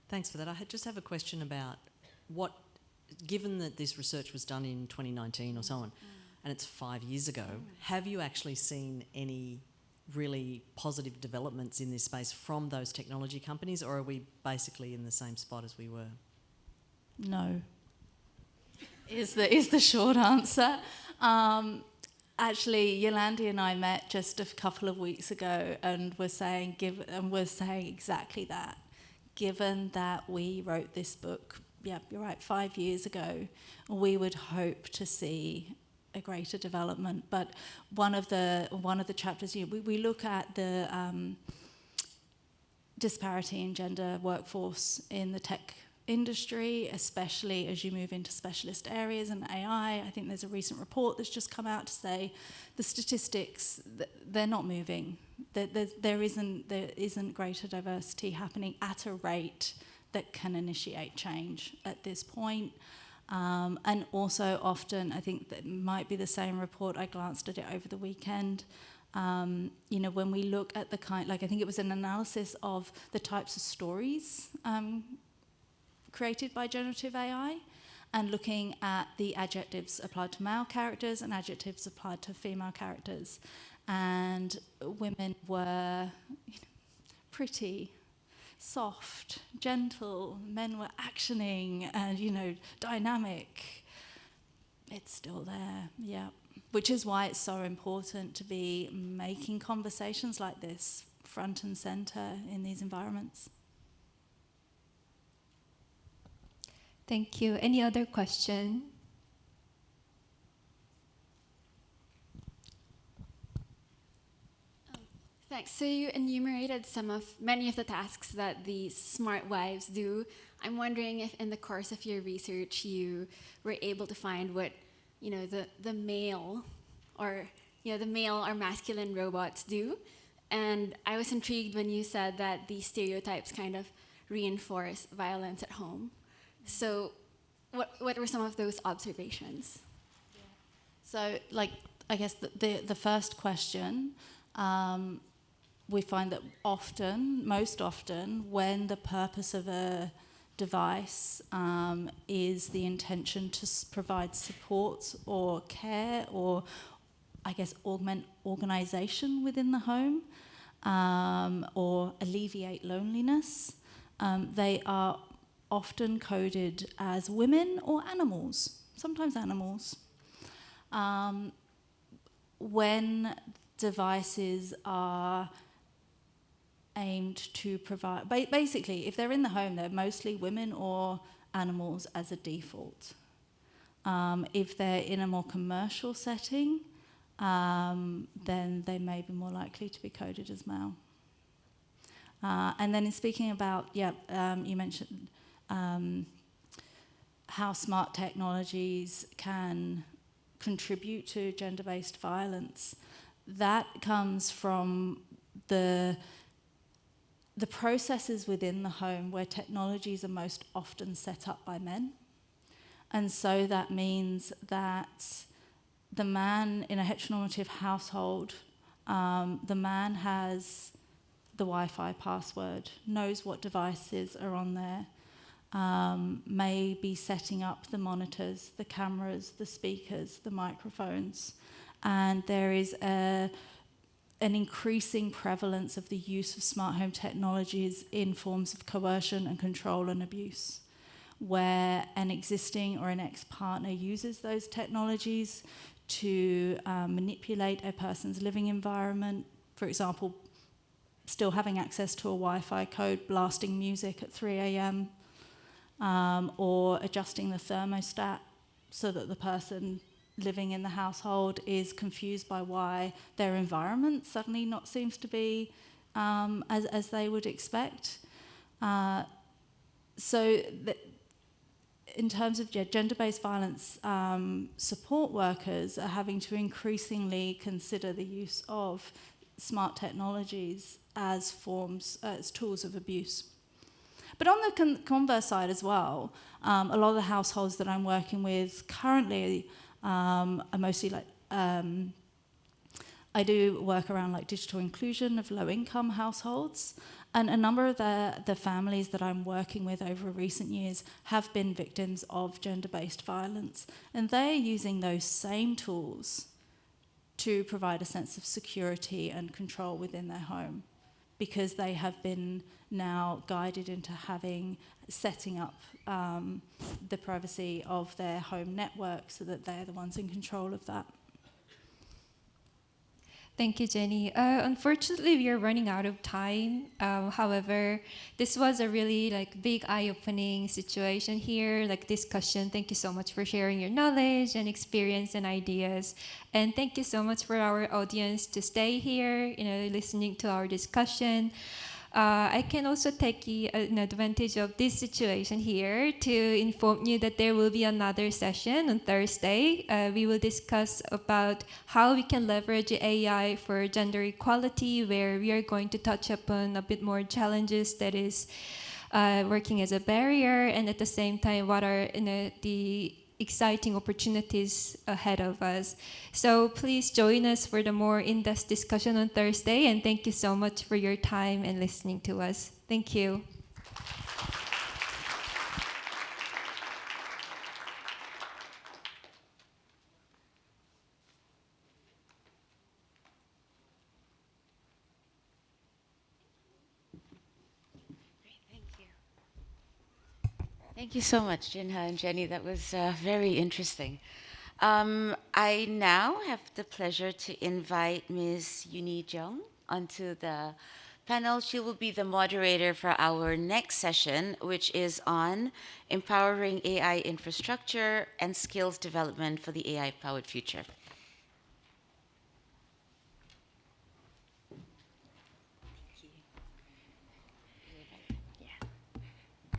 Thanks for that. I just have a question about given that this research was done in 2019 or so on, and it's 5 years ago, have you actually seen any really positive developments in this space from those technology companies, or are we basically in the same spot as we were? No. Is the short answer. Actually, Yolandi and I met just a couple of weeks ago and were saying exactly that. Given that we wrote this book, yeah, you're right, 5 years ago, we would hope to see a greater development. But one of the chapters, we look at the disparity in gender workforce in the tech industry, especially as you move into specialist areas and AI. I think there's a recent report that's just come out to say the statistics, they're not moving. There isn't greater diversity happening at a rate that can initiate change at this point. And also often, I think that might be the same report, I glanced at it over the weekend, when we look at I think it was an analysis of the types of stories created by generative AI, and looking at the adjectives applied to male characters and adjectives applied to female characters. And women were pretty soft, gentle, men were actioning and, dynamic. It's still there, yeah. Which is why it's so important to be making conversations like this front and center in these environments. Thank you. Any other question? Thanks. So you enumerated many of the tasks that these smart wives do. I'm wondering if in the course of your research you were able to find what the male or masculine robots do. And I was intrigued when you said that these stereotypes kind of reinforce violence at home. So what were some of those observations? So, I guess the first question, we find that most often, when the purpose of a device is the intention to provide support or care or I guess, augment organization within the home or alleviate loneliness. They are often coded as women or animals, sometimes animals. When devices are aimed to provide, basically, if they're in the home, they're mostly women or animals as a default. If they're in a more commercial setting, then they may be more likely to be coded as male. And then in speaking about, you mentioned how smart technologies can contribute to gender-based violence. That comes from the processes within the home where technologies are most often set up by men. And so that means that the man in a heteronormative household, the man has the Wi-Fi password, knows what devices are on there, may be setting up the monitors, the cameras, the speakers, the microphones. And there is an increasing prevalence of the use of smart home technologies in forms of coercion and control and abuse, where an existing or an ex-partner uses those technologies to manipulate a person's living environment. For example, still having access to a Wi-Fi code, blasting music at 3 a.m., or adjusting the thermostat so that the person living in the household is confused by why their environment suddenly not seems to be as they would expect. In terms of gender-based violence, support workers are having to increasingly consider the use of smart technologies as tools of abuse. But on the converse side as well, a lot of the households that I'm working with currently are mostly like, I do work around like digital inclusion of low-income households, and a number of the families that I'm working with over recent years have been victims of gender-based violence, and they're using those same tools to provide a sense of security and control within their home, because they have been now guided into setting up the privacy of their home network so that they're the ones in control of that. Thank you, Jenny. Unfortunately, we are running out of time. However, this was a really big eye-opening situation here, discussion. Thank you so much for sharing your knowledge and experience and ideas. And thank you so much for our audience to stay here, listening to our discussion. I can also take an advantage of this situation here to inform you that there will be another session on Thursday. We will discuss about how we can leverage AI for gender equality, where we are going to touch upon a bit more challenges that is working as a barrier, and at the same time, what are the exciting opportunities ahead of us. So please join us for the more in-depth discussion on Thursday, and thank you so much for your time and listening to us. Thank you. Thank you so much, Jinha and Jenny. That was very interesting. I now have the pleasure to invite Ms. Yuni Jeong onto the panel. She will be the moderator for our next session, which is on empowering AI infrastructure and skills development for the AI-powered future.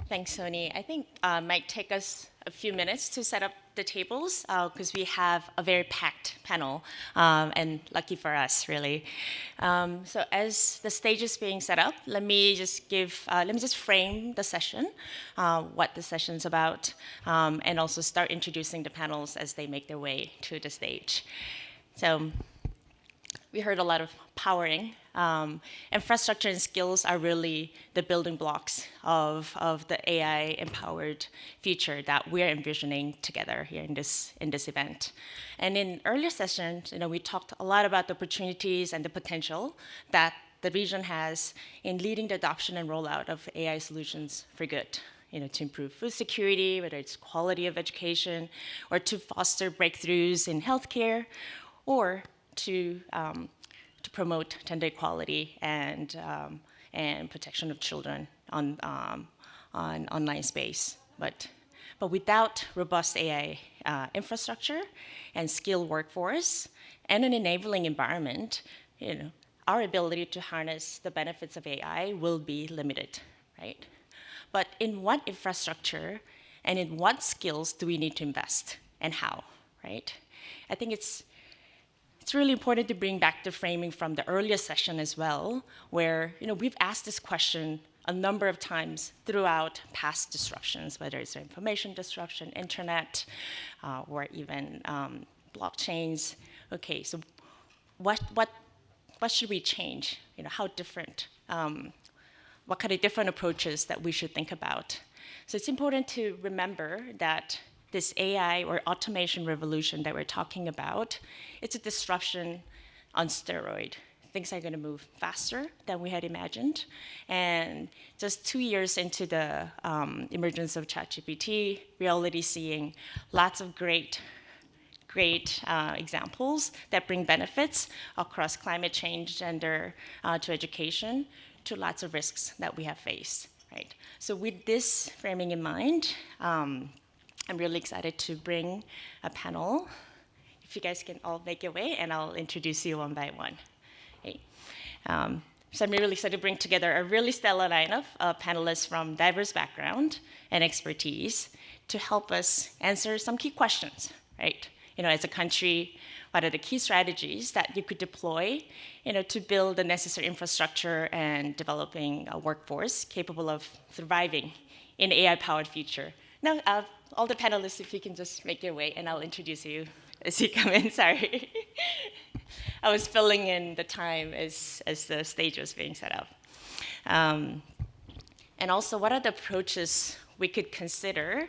Thanks, Sony. I think it might take us a few minutes to set up the tables because we have a very packed panel, and lucky for us, really. So as the stage is being set up, let me just frame the session, what the session's about, and also start introducing the panels as they make their way to the stage. So we heard a lot of powering. Infrastructure and skills are really the building blocks of the AI-empowered future that we're envisioning together here in this event. And in earlier sessions, we talked a lot about the opportunities and the potential that the region has in leading the adoption and rollout of AI solutions for good. To improve food security, whether it's quality of education, or to foster breakthroughs in healthcare, or to promote gender equality and protection of children on online space. But without robust AI infrastructure and skilled workforce and an enabling environment, our ability to harness the benefits of AI will be limited, right? But in what infrastructure and in what skills do we need to invest and how, right? I think it's really important to bring back the framing from the earlier session as well, where we've asked this question a number of times throughout past disruptions, whether it's information disruption, internet, or even blockchains. Okay, so what should we change? How different? What kind of different approaches that we should think about? So it's important to remember that this AI or automation revolution that we're talking about, it's a disruption on steroid. Things are going to move faster than we had imagined. And just 2 years into the emergence of ChatGPT, we're already seeing lots of great examples that bring benefits across climate change, gender, to education, to lots of risks that we have faced, right? So with this framing in mind, I'm really excited to bring a panel. If you guys can all make your way, and I'll introduce you one by one. Okay. So I'm really excited to bring together a really stellar lineup of panelists from diverse background and expertise to help us answer some key questions, right? As a country, what are the key strategies that you could deploy, to build the necessary infrastructure and developing a workforce capable of surviving in an AI-powered future? Now, all the panelists, if you can just make your way, and I'll introduce you as you come in. Sorry. I was filling in the time as the stage was being set up. And also, what are the approaches we could consider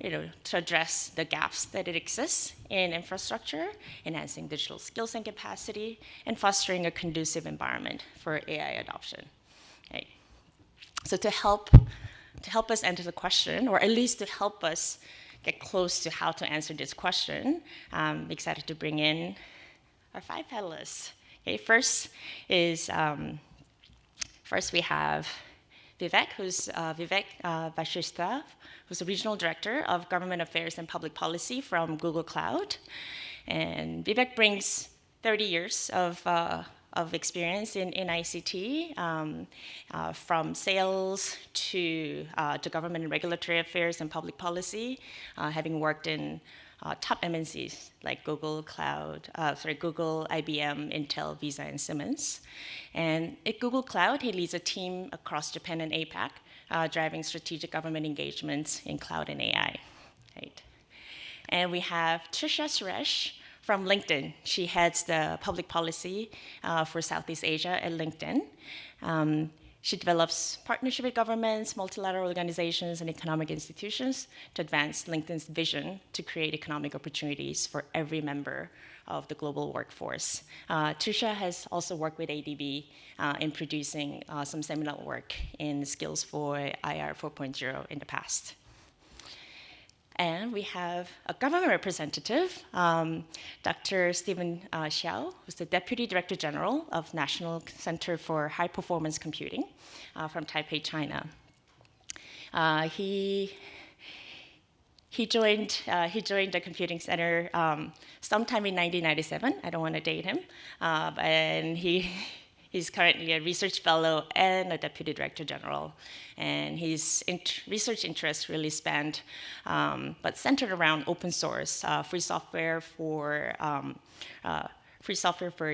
to address the gaps that it exists in infrastructure, enhancing digital skills and capacity, and fostering a conducive environment for AI adoption. Okay. So to help us answer the question, or at least to help us get close to how to answer this question, I'm excited to bring in our 5 panelists. Okay, first we have Vivek, who's Vivek Vashishta, who's the Regional Director of Government Affairs and Public Policy from Google Cloud. And Vivek brings 30 years of experience in ICT, from sales to government and regulatory affairs and public policy, having worked in top MNCs like Google, IBM, Intel, Visa, and Siemens. And at Google Cloud, he leads a team across Japan and APAC, driving strategic government engagements in cloud and AI. Right. And we have Trisha Suresh from LinkedIn. She heads the public policy for Southeast Asia at LinkedIn. She develops partnership with governments, multilateral organizations, and economic institutions to advance LinkedIn's vision to create economic opportunities for every member of the global workforce. Trisha has also worked with ADB in producing some seminal work in skills for IR 4.0 in the past. And we have a government representative, Dr. Stephen Xiao, who's the Deputy Director General of National Center for High Performance Computing from Taipei, China. He joined the computing center sometime in 1997. I don't want to date him, and he's currently a research fellow and a deputy director general. And his research interests really spanned, but centered around open source, free software for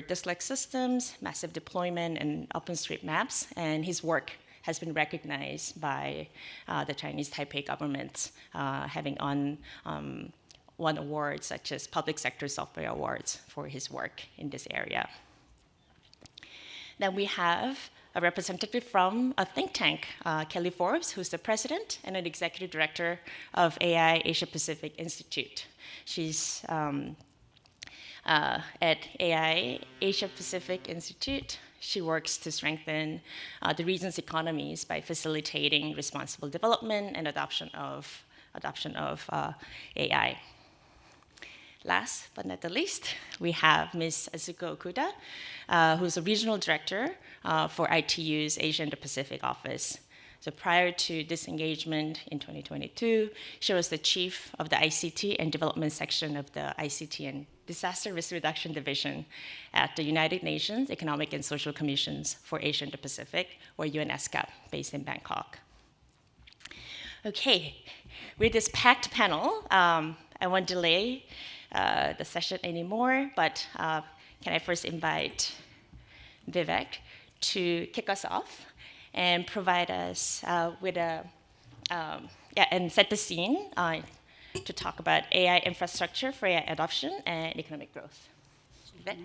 disk-like systems, massive deployment, and OpenStreetMaps. And his work has been recognized by the Chinese Taipei government, having won awards such as Public Sector Software Awards for his work in this area. Then we have a representative from a think tank, Kelly Forbes, who's the president and an executive director of AI Asia Pacific Institute. She's at AI Asia Pacific Institute. She works to strengthen the region's economies by facilitating responsible development and adoption of AI. Last but not the least, we have Ms. Azuko Okuda, who's a regional director for ITU's Asia and the Pacific office. So prior to this engagement in 2022, she was the chief of the ICT and development section of the ICT and Disaster Risk Reduction Division at the United Nations Economic and Social Commissions for Asia and the Pacific, or UNESCAP, based in Bangkok. Okay, with this packed panel, I won't delay the session anymore, but can I first invite Vivek to kick us off and provide us with and set the scene to talk about AI infrastructure for AI adoption and economic growth. Vivek?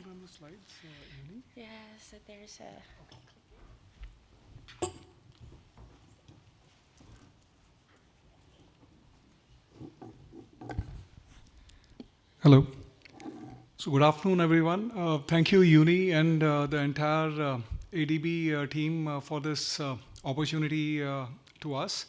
Yeah, so there's a... Hello. So good afternoon, everyone. Thank you, Uni, and the entire ADB team for this opportunity to us.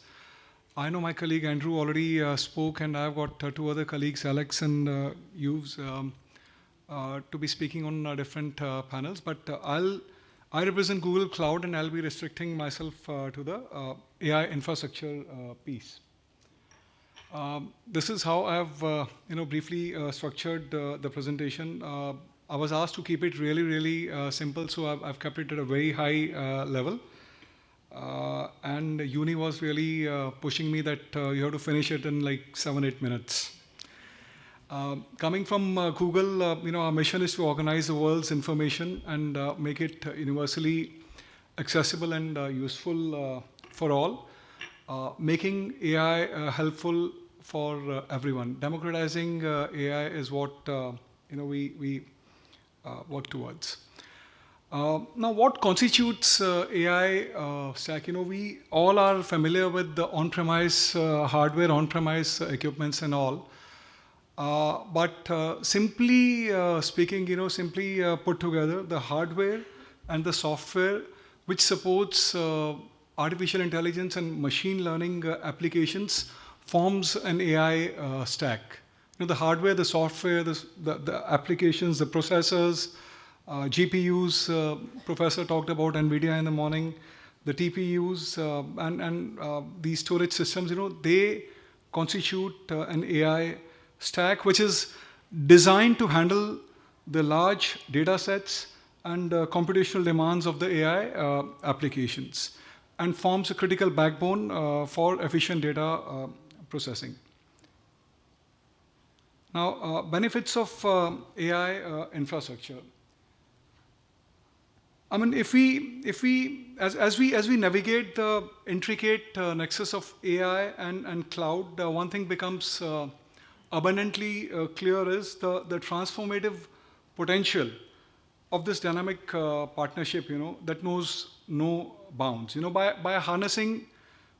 I know my colleague Andrew already spoke, and I've got two other colleagues, Alex and Yves, to be speaking on different panels. But I represent Google Cloud, and I'll be restricting myself to the AI infrastructure piece. This is how I've briefly structured the presentation. I was asked to keep it really, really simple, so I've kept it at a very high level. And Uni was really pushing me that you have to finish it in like 7-8 minutes. Coming from Google, our mission is to organize the world's information and make it universally accessible and useful for all. Making AI helpful for everyone. Democratizing AI is what we work towards. Now, what constitutes AI stack? We all are familiar with the on-premise hardware, on-premise equipments, and all. But simply speaking, simply put together, the hardware and the software which supports artificial intelligence and machine learning applications forms an AI stack. The hardware, the software, the applications, the processors, GPUs, Professor talked about NVIDIA in the morning, the TPUs, and these storage systems, they constitute an AI stack which is designed to handle the large data sets and computational demands of the AI applications, and forms a critical backbone for efficient data processing. Now, benefits of AI infrastructure. I mean, as we navigate the intricate nexus of AI and cloud, one thing becomes abundantly clear is the transformative potential of this dynamic partnership, that knows no bounds. By harnessing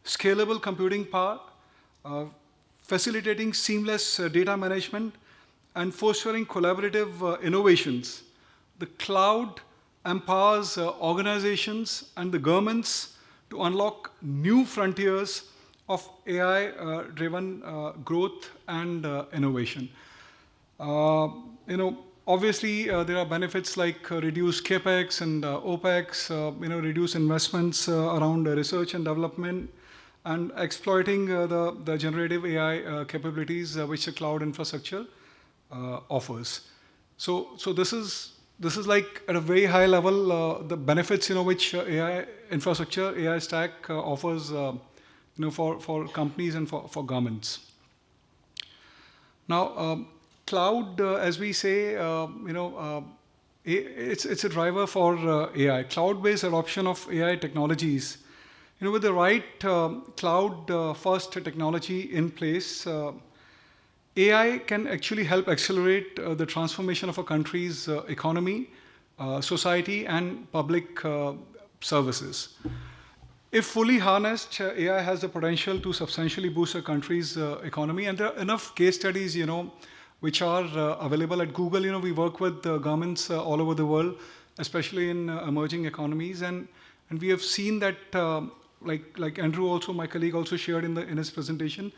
scalable computing power, facilitating seamless data management, and fostering collaborative innovations, the cloud empowers organizations and the governments to unlock new frontiers of AI-driven growth and innovation. Obviously, there are benefits like reduced capex and opex, reduced investments around research and development, and exploiting the generative AI capabilities which the cloud infrastructure offers. So this is like at a very high level the benefits which AI infrastructure, AI stack offers for companies and for governments. Now, cloud, as we say, it's a driver for AI. Cloud-based adoption of AI technologies. With the right cloud-first technology in place, AI can actually help accelerate the transformation of a country's economy society and public services. If fully harnessed, AI has the potential to substantially boost a country's economy, and there are enough case studies, which are available at Google. We work with governments all over the world, especially in emerging economies, and we have seen that, like Andrew also, my colleague also shared in his presentation,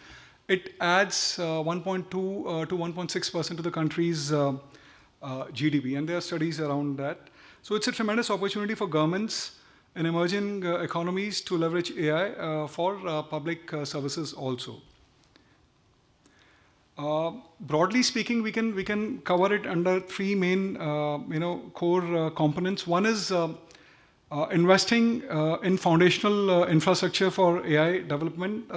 it adds 1.2 to 1.6% to the country's GDP, and there are studies around that. So it's a tremendous opportunity for governments in emerging economies to leverage AI for public services also. Broadly speaking, we can cover it under three main core components. One is investing in foundational infrastructure for AI development.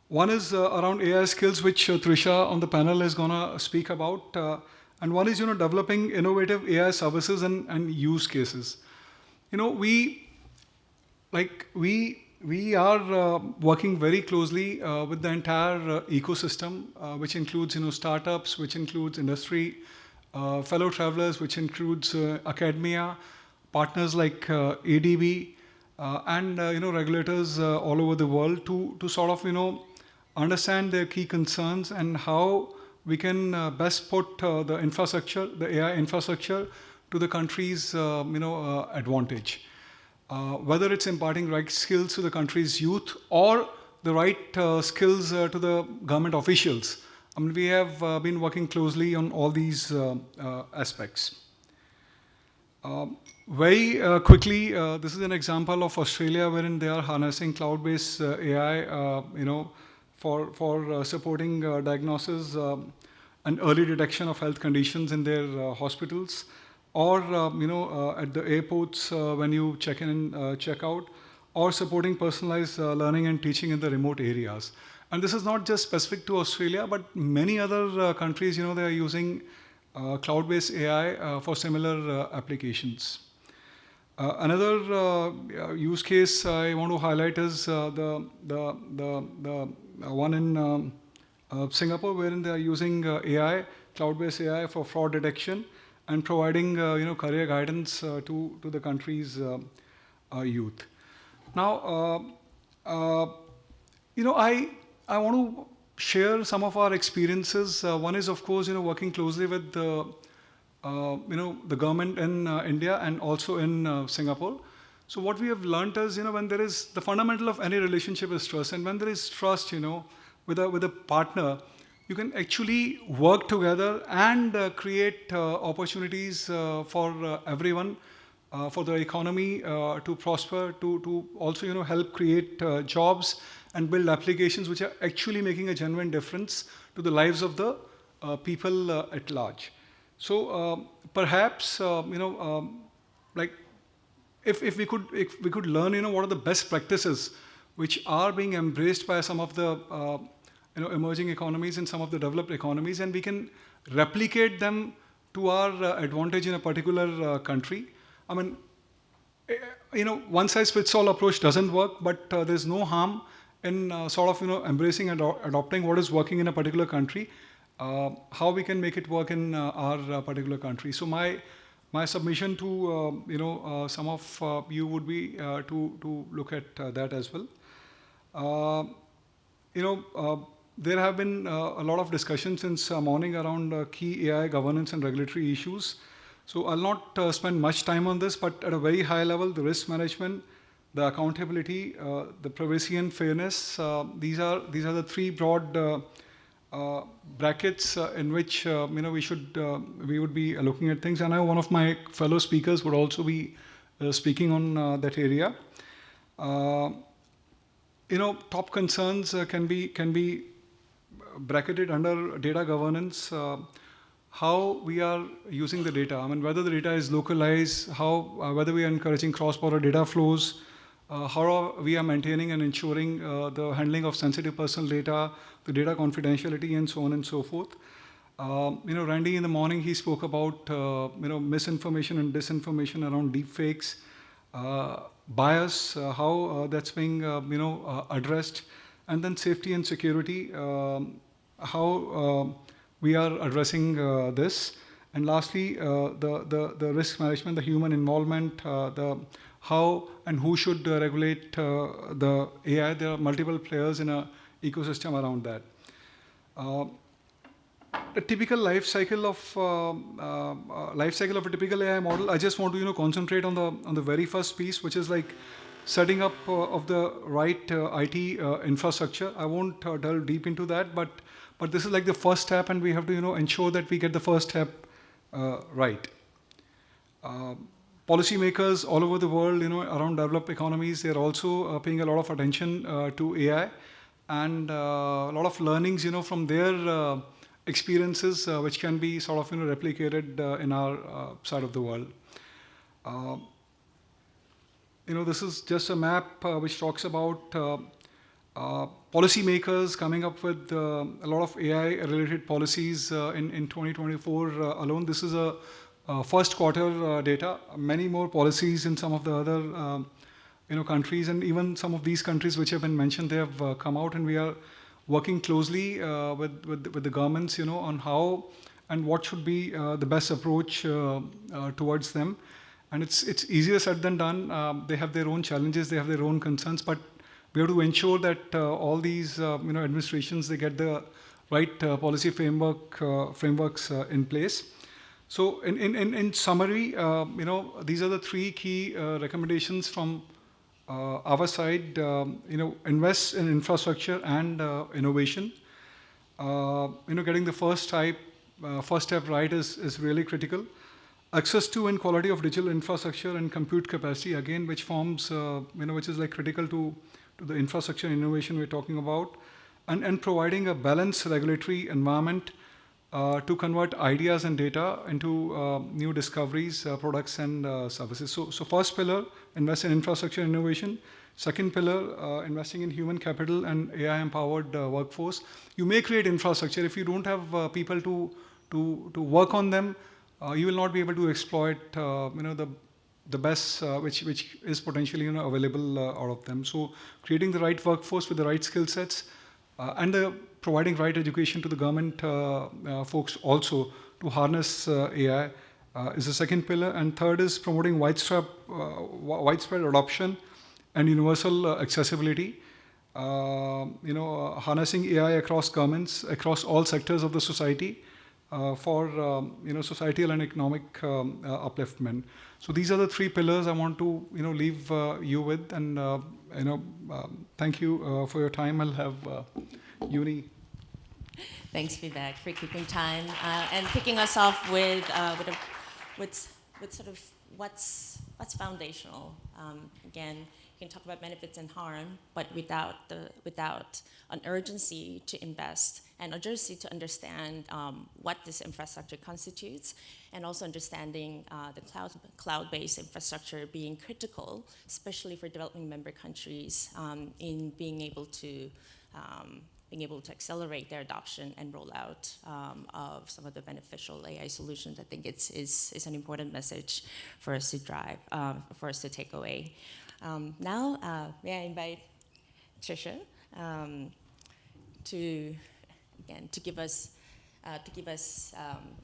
One is around AI skills, which Trisha on the panel is going to speak about. And one is developing innovative AI services and use cases. We are working very closely with the entire ecosystem, which includes startups, which includes industry, fellow travelers, which includes academia, partners like ADB, and regulators all over the world to sort of understand their key concerns and how we can best put the infrastructure, the AI infrastructure, to the country's advantage. Whether it's imparting right skills to the country's youth or the right skills to the government officials. We have been working closely on all these aspects. Very quickly, this is an example of Australia, wherein they are harnessing cloud-based AI, for supporting diagnosis and early detection of health conditions in their hospitals, or at the airports when you check in and check out, or supporting personalized learning and teaching in the remote areas. And this is not just specific to Australia, but many other countries, they are using cloud-based AI for similar applications. Another use case I want to highlight is the one in Singapore, wherein they are using AI, cloud-based AI for fraud detection and providing career guidance to the country's youth. Now, I want to share some of our experiences. One is, of course, working closely with the government in India and also in Singapore. So what we have learned is, when there is the fundamental of any relationship is trust, and when there is trust, with a partner, you can actually work together and create opportunities for everyone, for the economy to prosper, to also help create jobs and build applications which are actually making a genuine difference to the lives of the people at large. So perhaps if we could learn what are the best practices which are being embraced by some of the emerging economies and some of the developed economies, and we can replicate them to our advantage in a particular country. I mean, one size fits all approach doesn't work, but there's no harm in sort of embracing and adopting what is working in a particular country, how we can make it work in our particular country. So my submission to some of you would be to look at that as well. There have been a lot of discussions since morning around key AI governance and regulatory issues. So I'll not spend much time on this, but at a very high level, the risk management, the accountability, the privacy and fairness, these are the three broad brackets in which we would be looking at things. And I know one of my fellow speakers would also be speaking on that area. Top concerns can be bracketed under data governance, how we are using the data. I mean, whether the data is localized, whether we are encouraging cross-border data flows, how we are maintaining and ensuring the handling of sensitive personal data, the data confidentiality, and so on and so forth. Randy in the morning, he spoke about misinformation and disinformation around deepfakes, bias, how that's being addressed, and then safety and security, how we are addressing this, And lastly, the risk management, the human involvement, the how and who should regulate the AI. There are multiple players in an ecosystem around that. The typical life cycle of a typical AI model. I just want to concentrate on the very first piece, which is like setting up of the right IT infrastructure. I won't delve deep into that, but this is like the first step, and we have to ensure that we get the first step right. Policymakers all over the world, around developed economies, they're also paying a lot of attention to AI, and a lot of learnings, from their experiences, which can be sort of replicated in our side of the world. This is just a map which talks about policymakers coming up with a lot of AI-related policies in 2024 alone. This is a first quarter data. Many more policies in some of the other countries, and even some of these countries which have been mentioned, they have come out, and we are working closely with the governments, on how and what should be the best approach towards them. And it's easier said than done. They have their own challenges, they have their own concerns, but we have to ensure that all these administrations, they get the right policy frameworks in place. So in summary, these are the three key recommendations from our side. Invest in infrastructure and innovation. Getting the first step right is really critical. Access to and quality of digital infrastructure and compute capacity, again, which forms, which is like critical to the infrastructure innovation we're talking about, and providing a balanced regulatory environment to convert ideas and data into new discoveries, products, and services. So first pillar, invest in infrastructure innovation. Second pillar, investing in human capital and AI-empowered workforce. You may create infrastructure. If you don't have people to work on them, you will not be able to exploit the best which is potentially available out of them. So creating the right workforce with the right skill sets and providing right education to the government folks also to harness AI is the second pillar. And third is promoting widespread adoption and universal accessibility. Harnessing AI across governments, across all sectors of the society for societal and economic upliftment. So these are the three pillars I want to leave you with, and thank you for your time. I'll have Uni. Thanks, Vivek, for keeping time and kicking us off with sort of what's foundational. Again, you can talk about benefits and harm, but without an urgency to invest and urgency to understand what this infrastructure constitutes, and also understanding the cloud-based infrastructure being critical, especially for developing member countries, in being able to accelerate their adoption and rollout of some of the beneficial AI solutions. I think it's an important message for us to drive, for us to take away. Now, may I invite Trisha to give us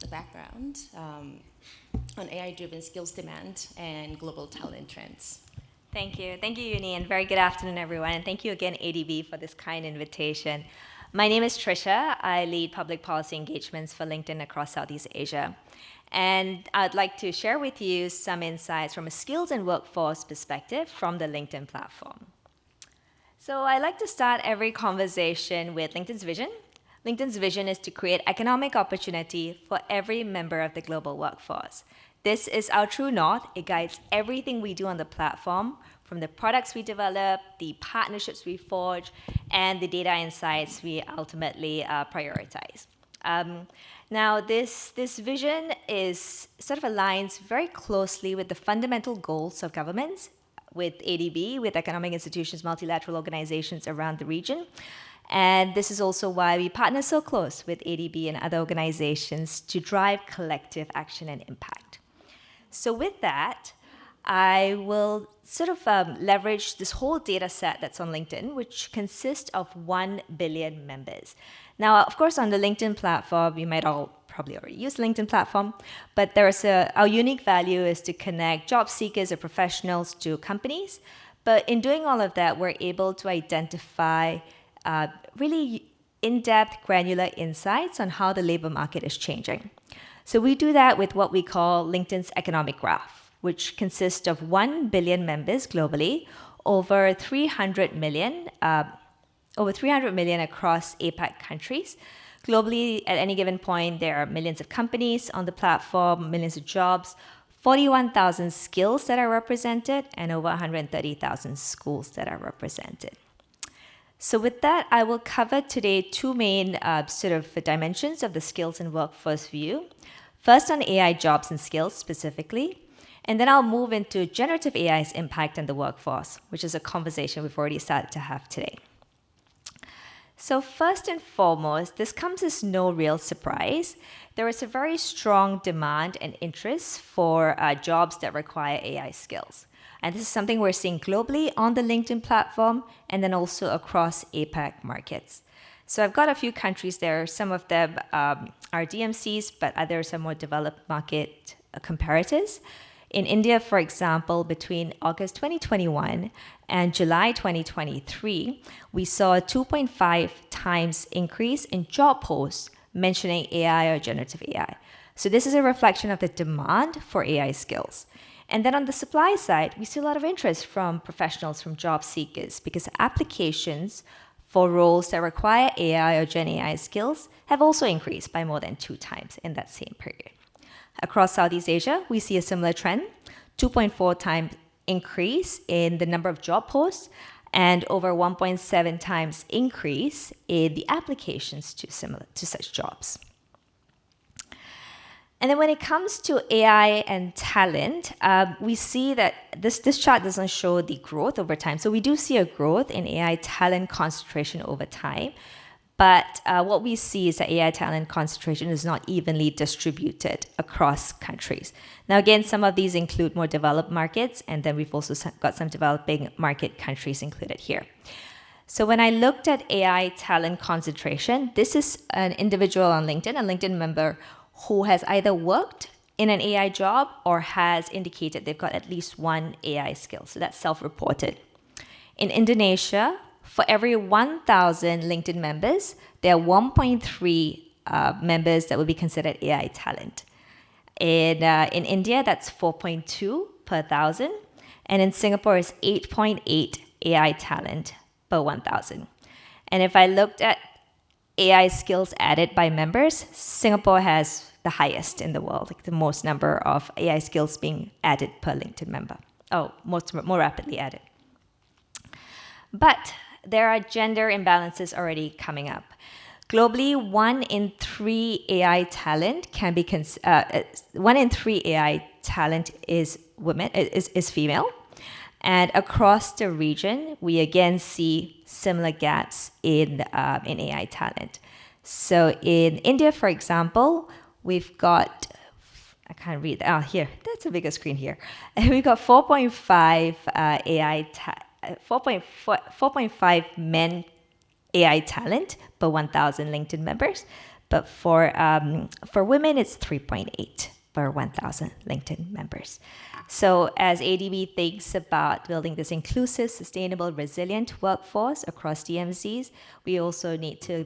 the background on AI-driven skills demand and global talent trends. Thank you, Uni, and very good afternoon, everyone. And thank you again, ADB, for this kind invitation. My name is Trisha. I lead public policy engagements for LinkedIn across Southeast Asia. And I'd like to share with you some insights from a skills and workforce perspective from the LinkedIn platform. So I like to start every conversation with LinkedIn's vision. LinkedIn's vision is to create economic opportunity for every member of the global workforce. This is our true north. It guides everything we do on the platform, from the products we develop, the partnerships we forge, and the data insights we ultimately prioritize. Now, this vision is sort of aligns very closely with the fundamental goals of governments, with ADB, with economic institutions, multilateral organizations around the region. And this is also why we partner so close with ADB and other organizations to drive collective action and impact. So with that, I will sort of leverage this whole data set that's on LinkedIn, which consists of 1 billion members. Now, of course, on the LinkedIn platform, you might all probably already use the LinkedIn platform, but our unique value is to connect job seekers or professionals to companies. But in doing all of that, we're able to identify really in-depth, granular insights on how the labor market is changing. So we do that with what we call LinkedIn's economic graph, which consists of 1 billion members globally, over 300 million across APAC countries. Globally, at any given point, there are millions of companies on the platform, millions of jobs, 41,000 skills that are represented, and over 130,000 schools that are represented. So with that, I will cover today two main dimensions of the skills and workforce view. First on AI jobs and skills specifically, and then I'll move into generative AI's impact on the workforce, which is a conversation we've already started to have today. So first and foremost, this comes as no real surprise. There is a very strong demand and interest for jobs that require AI skills. And this is something we're seeing globally on the LinkedIn platform and then also across APAC markets. So I've got a few countries there. Some of them are DMCs, but others are more developed market comparators. In India, for example, between August 2021 and July 2023, we saw a 2.5 times increase in job posts mentioning AI or generative AI. So this is a reflection of the demand for AI skills. And then on the supply side, we see a lot of interest from professionals, from job seekers, because applications for roles that require AI or Gen AI skills have also increased by more than 2 times in that same period. Across Southeast Asia, we see a similar trend, 2.4 times increase in the number of job posts and over 1.7 times increase in the applications to such jobs. And then when it comes to AI and talent, we see that this chart doesn't show the growth over time. So we do see a growth in AI talent concentration over time. But what we see is that AI talent concentration is not evenly distributed across countries. Now, again, some of these include more developed markets, and then we've also got some developing market countries included here. So when I looked at AI talent concentration, this is an individual on LinkedIn, a LinkedIn member who has either worked in an AI job or has indicated they've got at least one AI skill. So that's self-reported. In Indonesia, for every 1,000 LinkedIn members, there are 1.3 members that would be considered AI talent. In India, that's 4.2 per 1,000. And in Singapore, it's 8.8 AI talent per 1,000. And if I looked at AI skills added by members, Singapore has the highest in the world, like the most number of AI skills being added per LinkedIn member. Oh, more rapidly added. But there are gender imbalances already coming up. Globally, 1 in 3 AI talent can be 1 in 3 AI talent is female. And across the region, we again see similar gaps in AI talent. So in India, for example, we've got, I can't read that. Oh, here, that's a bigger screen here. We've got 4.5 men AI talent per 1,000 LinkedIn members. But for women, it's 3.8 per 1,000 LinkedIn members. So as ADB thinks about building this inclusive, sustainable, resilient workforce across DMCs, we also need to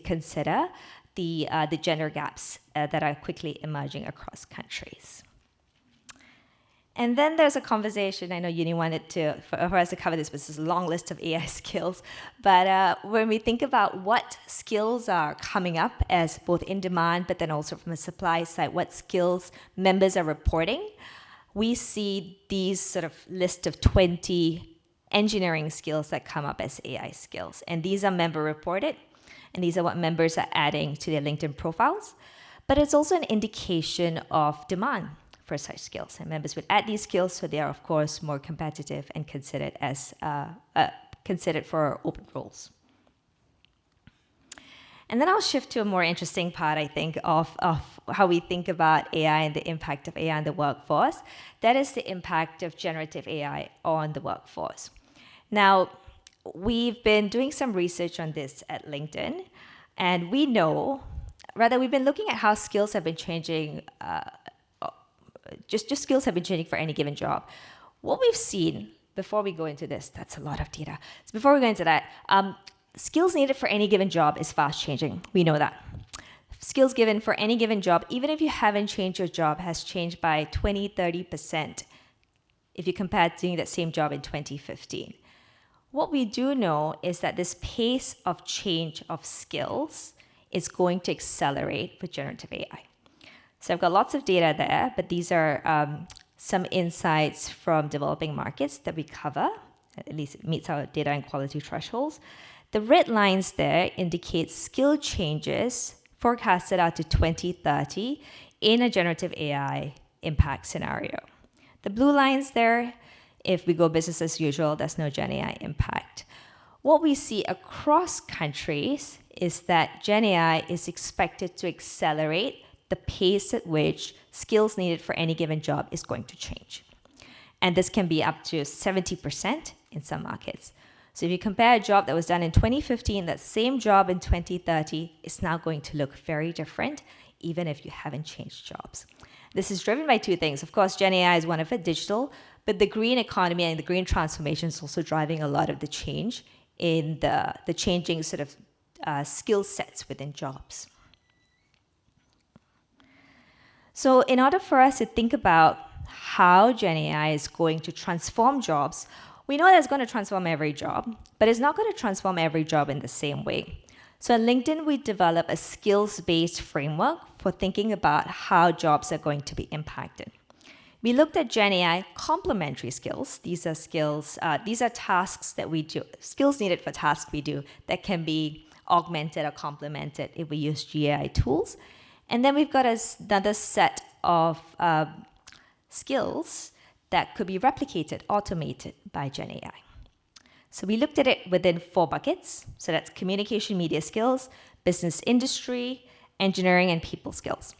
consider the gender gaps that are quickly emerging across countries. And then there's a conversation, I know Uni wanted for us to cover this, but this is a long list of AI skills. But when we think about what skills are coming up as both in demand, but then also from a supply side, what skills members are reporting, we see these sort of list of 20 engineering skills that come up as AI skills. And these are member reported, and these are what members are adding to their LinkedIn profiles. But it's also an indication of demand for such skills, and members would add these skills, so they are of course more competitive and considered for open roles. And then I'll shift to a more interesting part, I think, of how we think about AI and the impact of AI on the workforce. That is the impact of generative AI on the workforce. Now, we've been doing some research on this at LinkedIn, and we know rather we've been looking at how skills have been changing, just skills have been changing for any given job. What we've seen, before we go into this, that's a lot of data. So before we go into that, skills needed for any given job is fast changing. We know that. Skills given for any given job, even if you haven't changed your job, has changed by 20-30% if you compare doing that same job in 2015. What we do know is that this pace of change of skills is going to accelerate with generative AI. So I've got lots of data there, but these are some insights from developing markets that we cover, at least it meets our data and quality thresholds. The red lines there indicate skill changes forecasted out to 2030 in a generative AI impact scenario. The blue lines there, if we go business as usual, there's no Gen AI impact. What we see across countries is that Gen AI is expected to accelerate the pace at which skills needed for any given job is going to change. And this can be up to 70% in some markets. So if you compare a job that was done in 2015, that same job in 2030 is now going to look very different, even if you haven't changed jobs. This is driven by two things. Of course, Gen AI is one of it, digital, but the green economy and the green transformation is also driving a lot of the change in the changing sort of skill sets within jobs. So in order for us to think about how Gen AI is going to transform jobs, we know that it's going to transform every job, but it's not going to transform every job in the same way. So at LinkedIn, we developed a skills-based framework for thinking about how jobs are going to be impacted. We looked at Gen AI complementary skills. These are skills, these are tasks that we do, skills needed for tasks we do that can be augmented or complemented if we use GAI tools. And then we've got another set of skills that could be replicated, automated by Gen AI. So we looked at it within 4 buckets. So that's communication media skills, business industry, engineering, and people skills.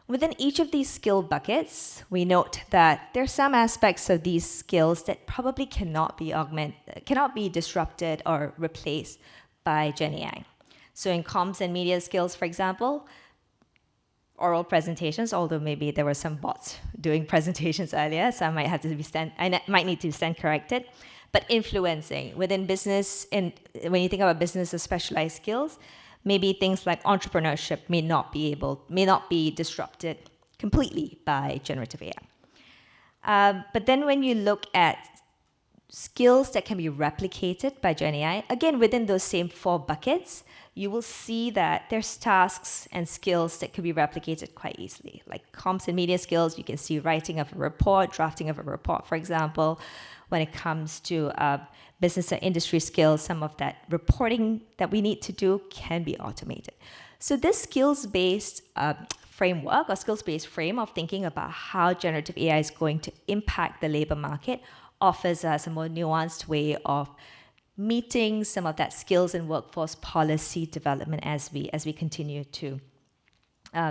Within each of these skill buckets, we note that there are some aspects of these skills that probably cannot be disrupted or replaced by Gen AI. So in comms and media skills, for example, oral presentations, although maybe there were some bots doing presentations earlier, so I might need to stand corrected. But influencing within business, and when you think about business as specialized skills, maybe things like entrepreneurship may not be disrupted completely by generative AI. But then when you look at skills that can be replicated by Gen AI, again, within those same 4 buckets, you will see that there's tasks and skills that could be replicated quite easily. Like comms and media skills, you can see writing of a report, drafting of a report, for example. When it comes to business or industry skills, some of that reporting that we need to do can be automated. So this skills-based framework or skills-based frame of thinking about how generative AI is going to impact the labor market offers us a more nuanced way of meeting some of that skills and workforce policy development as we continue to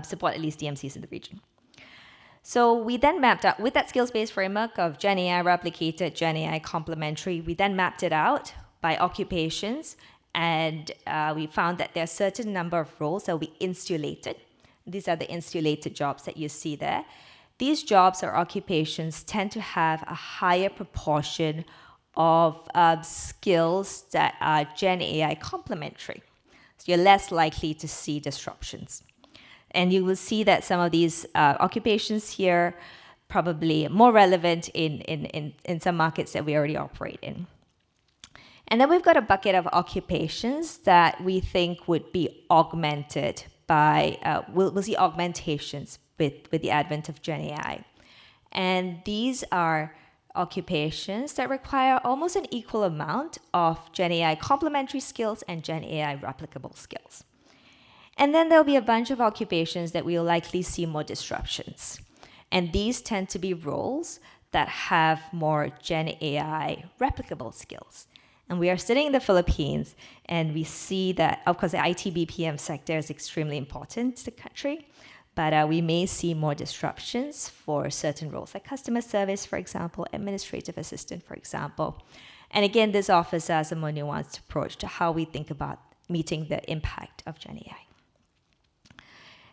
support at least DMCs in the region. So we then mapped out, with that skills-based framework of Gen AI replicated, Gen AI complementary, we then mapped it out by occupations, and we found that there are a certain number of roles that will be insulated. These are the insulated jobs that you see there. These jobs or occupations tend to have a higher proportion of skills that are Gen AI complementary. So you're less likely to see disruptions. And you will see that some of these occupations here probably more relevant in some markets that we already operate in. And then we've got a bucket of occupations that we think would be augmented by, we'll see augmentations with the advent of Gen AI. And these are occupations that require almost an equal amount of Gen AI complementary skills and Gen AI replicable skills. And then there'll be a bunch of occupations that we'll likely see more disruptions. And these tend to be roles that have more Gen AI replicable skills. And we are sitting in the Philippines, and we see that, of course, the IT BPM sector is extremely important to the country, but we may see more disruptions for certain roles, like customer service, for example, administrative assistant, for example. And again, this offers us a more nuanced approach to how we think about meeting the impact of Gen AI.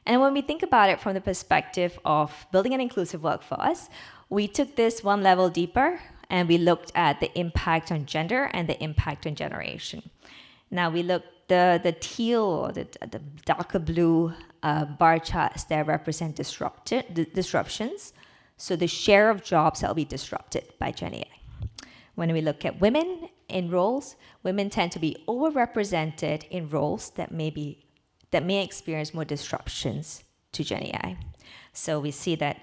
And when we think about it from the perspective of building an inclusive workforce, we took this one level deeper and we looked at the impact on gender and the impact on generation. Now we looked the teal or the darker blue bar charts that represent disruptions. So the share of jobs that will be disrupted by Gen AI. When we look at women in roles, women tend to be overrepresented in roles that may experience more disruptions to Gen AI. So we see that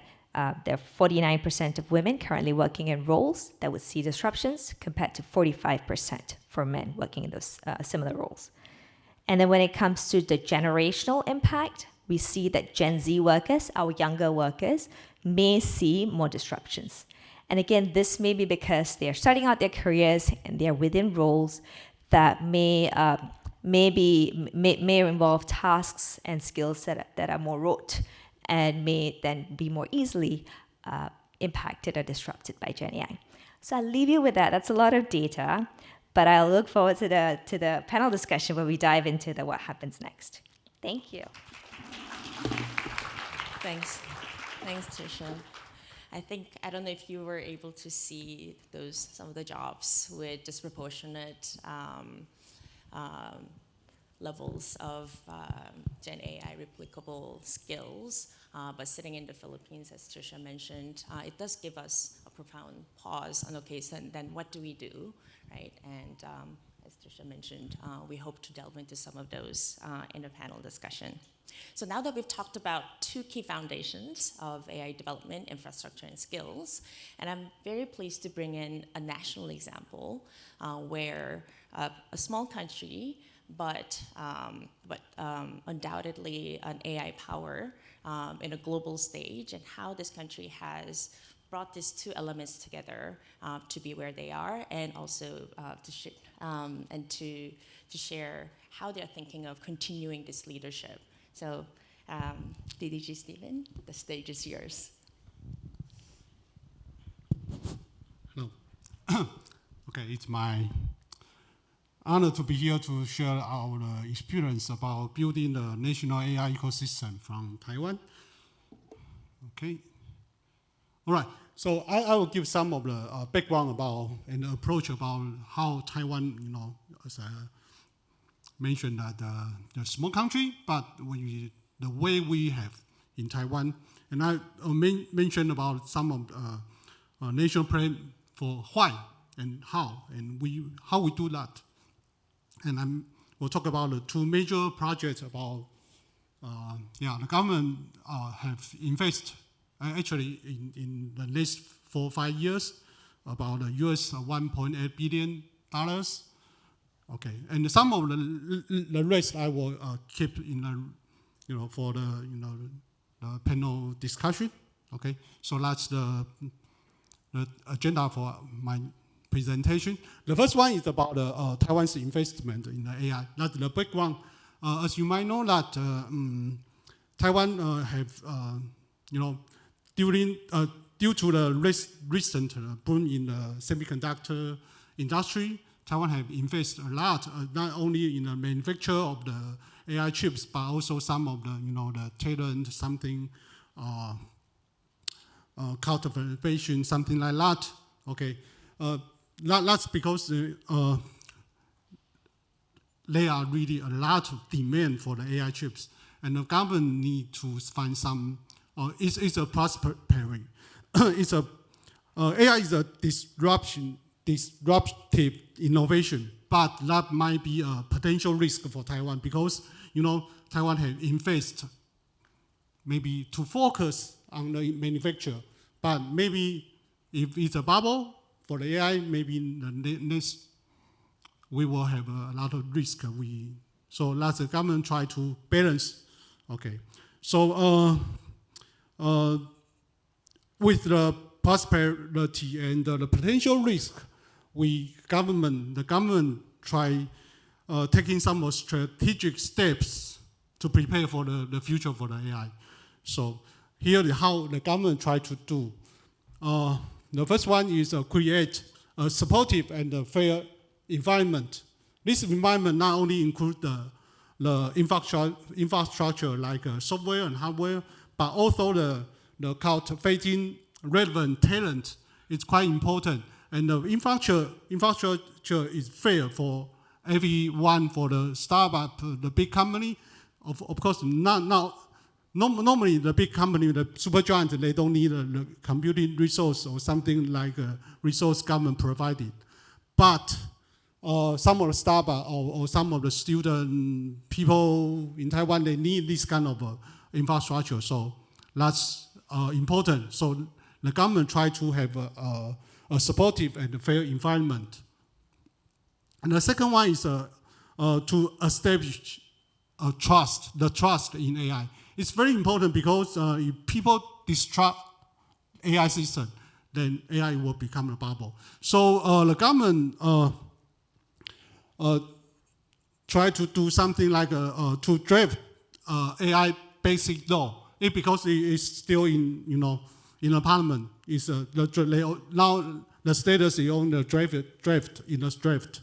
there are 49% of women currently working in roles that would see disruptions compared to 45% for men working in those similar roles. And then when it comes to the generational impact, we see that Gen Z workers, our younger workers, may see more disruptions. And again, this may be because they are starting out their careers and they are within roles that may involve tasks and skills that are more rote and may then be more easily impacted or disrupted by Gen AI. So I'll leave you with that. That's a lot of data, but I'll look forward to the panel discussion where we dive into what happens next. Thank you. Thanks, Tricia. I don't know if you were able to see some of the jobs with disproportionate levels of Gen AI replicable skills, but sitting in the Philippines, as Tricia mentioned, it does give us a profound pause on, okay, so then what do we do, right? And as Tricia mentioned, we hope to delve into some of those in the panel discussion. So now that we've talked about two key foundations of AI development, infrastructure and skills, and I'm very pleased to bring in a national example where a small country, but undoubtedly an AI power in a global stage, and how this country has brought these two elements together to be where they are, and also to share how they're thinking of continuing this leadership. So, DDG Stephen, the stage is yours. Hello. Okay, it's my honor to be here to share our experience about building the national AI ecosystem from Taiwan. Okay. All right. So I will give some of the background about and approach about how Taiwan, as I mentioned, that the small country, but the way we have in Taiwan, and I mentioned about some of national plan for why and how, and how we do that. And we'll talk about the two major projects about, the government have invested actually in the next 4 or 5 years about US $1.8 billion. Okay, and some of the rest I will keep in for the panel discussion. Okay, so that's the agenda for my presentation. The first one is about Taiwan's investment in the AI. That's the background. As you might know that Taiwan have due to the recent boom in the semiconductor industry, Taiwan have invested a lot, not only in the manufacture of the AI chips, but also some of the talent, something cultivation, something like that. Okay, that's because there are really a lot of demand for the AI chips, and the government need to find some. It's a prospering. AI is a disruptive innovation, but that might be a potential risk for Taiwan because Taiwan have invested maybe to focus on the manufacture, but maybe if it's a bubble for the AI, maybe in the next we will have a lot of risk. So that's the government try to balance. Okay, so with the prosperity and the potential risk, the government try taking some more strategic steps to prepare for the future for the AI. So here is how the government try to do. The first one is create a supportive and a fair environment. This environment not only includes the the infrastructure like software and hardware, but also the cultivating relevant talent is quite important. And the infrastructure is fair for everyone, for the startup, the big company. Of course, normally the big company, the super giant, they don't need the computing resource or something like a resource government provided. But some of the startup or some of the student people in Taiwan, they need this kind of infrastructure. So that's important. So the government try to have a supportive and fair environment. And the second one is to establish the trust in AI. It's very important because if people distrust AI system, then AI will become a bubble. So the government try to do something like to draft AI basic law. Because it is still in the parliament. Is now the status is on the draft.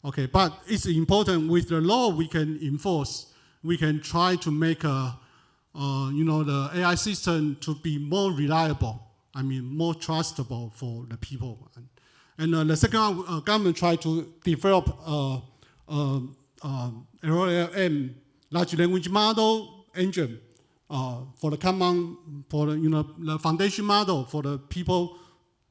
Okay, but it's important with the law we can enforce. We can try to make the AI system to be more reliable. I mean, more trustable for the people. And the second one, government try to develop LLM, large language model engine for the the foundation model for the people,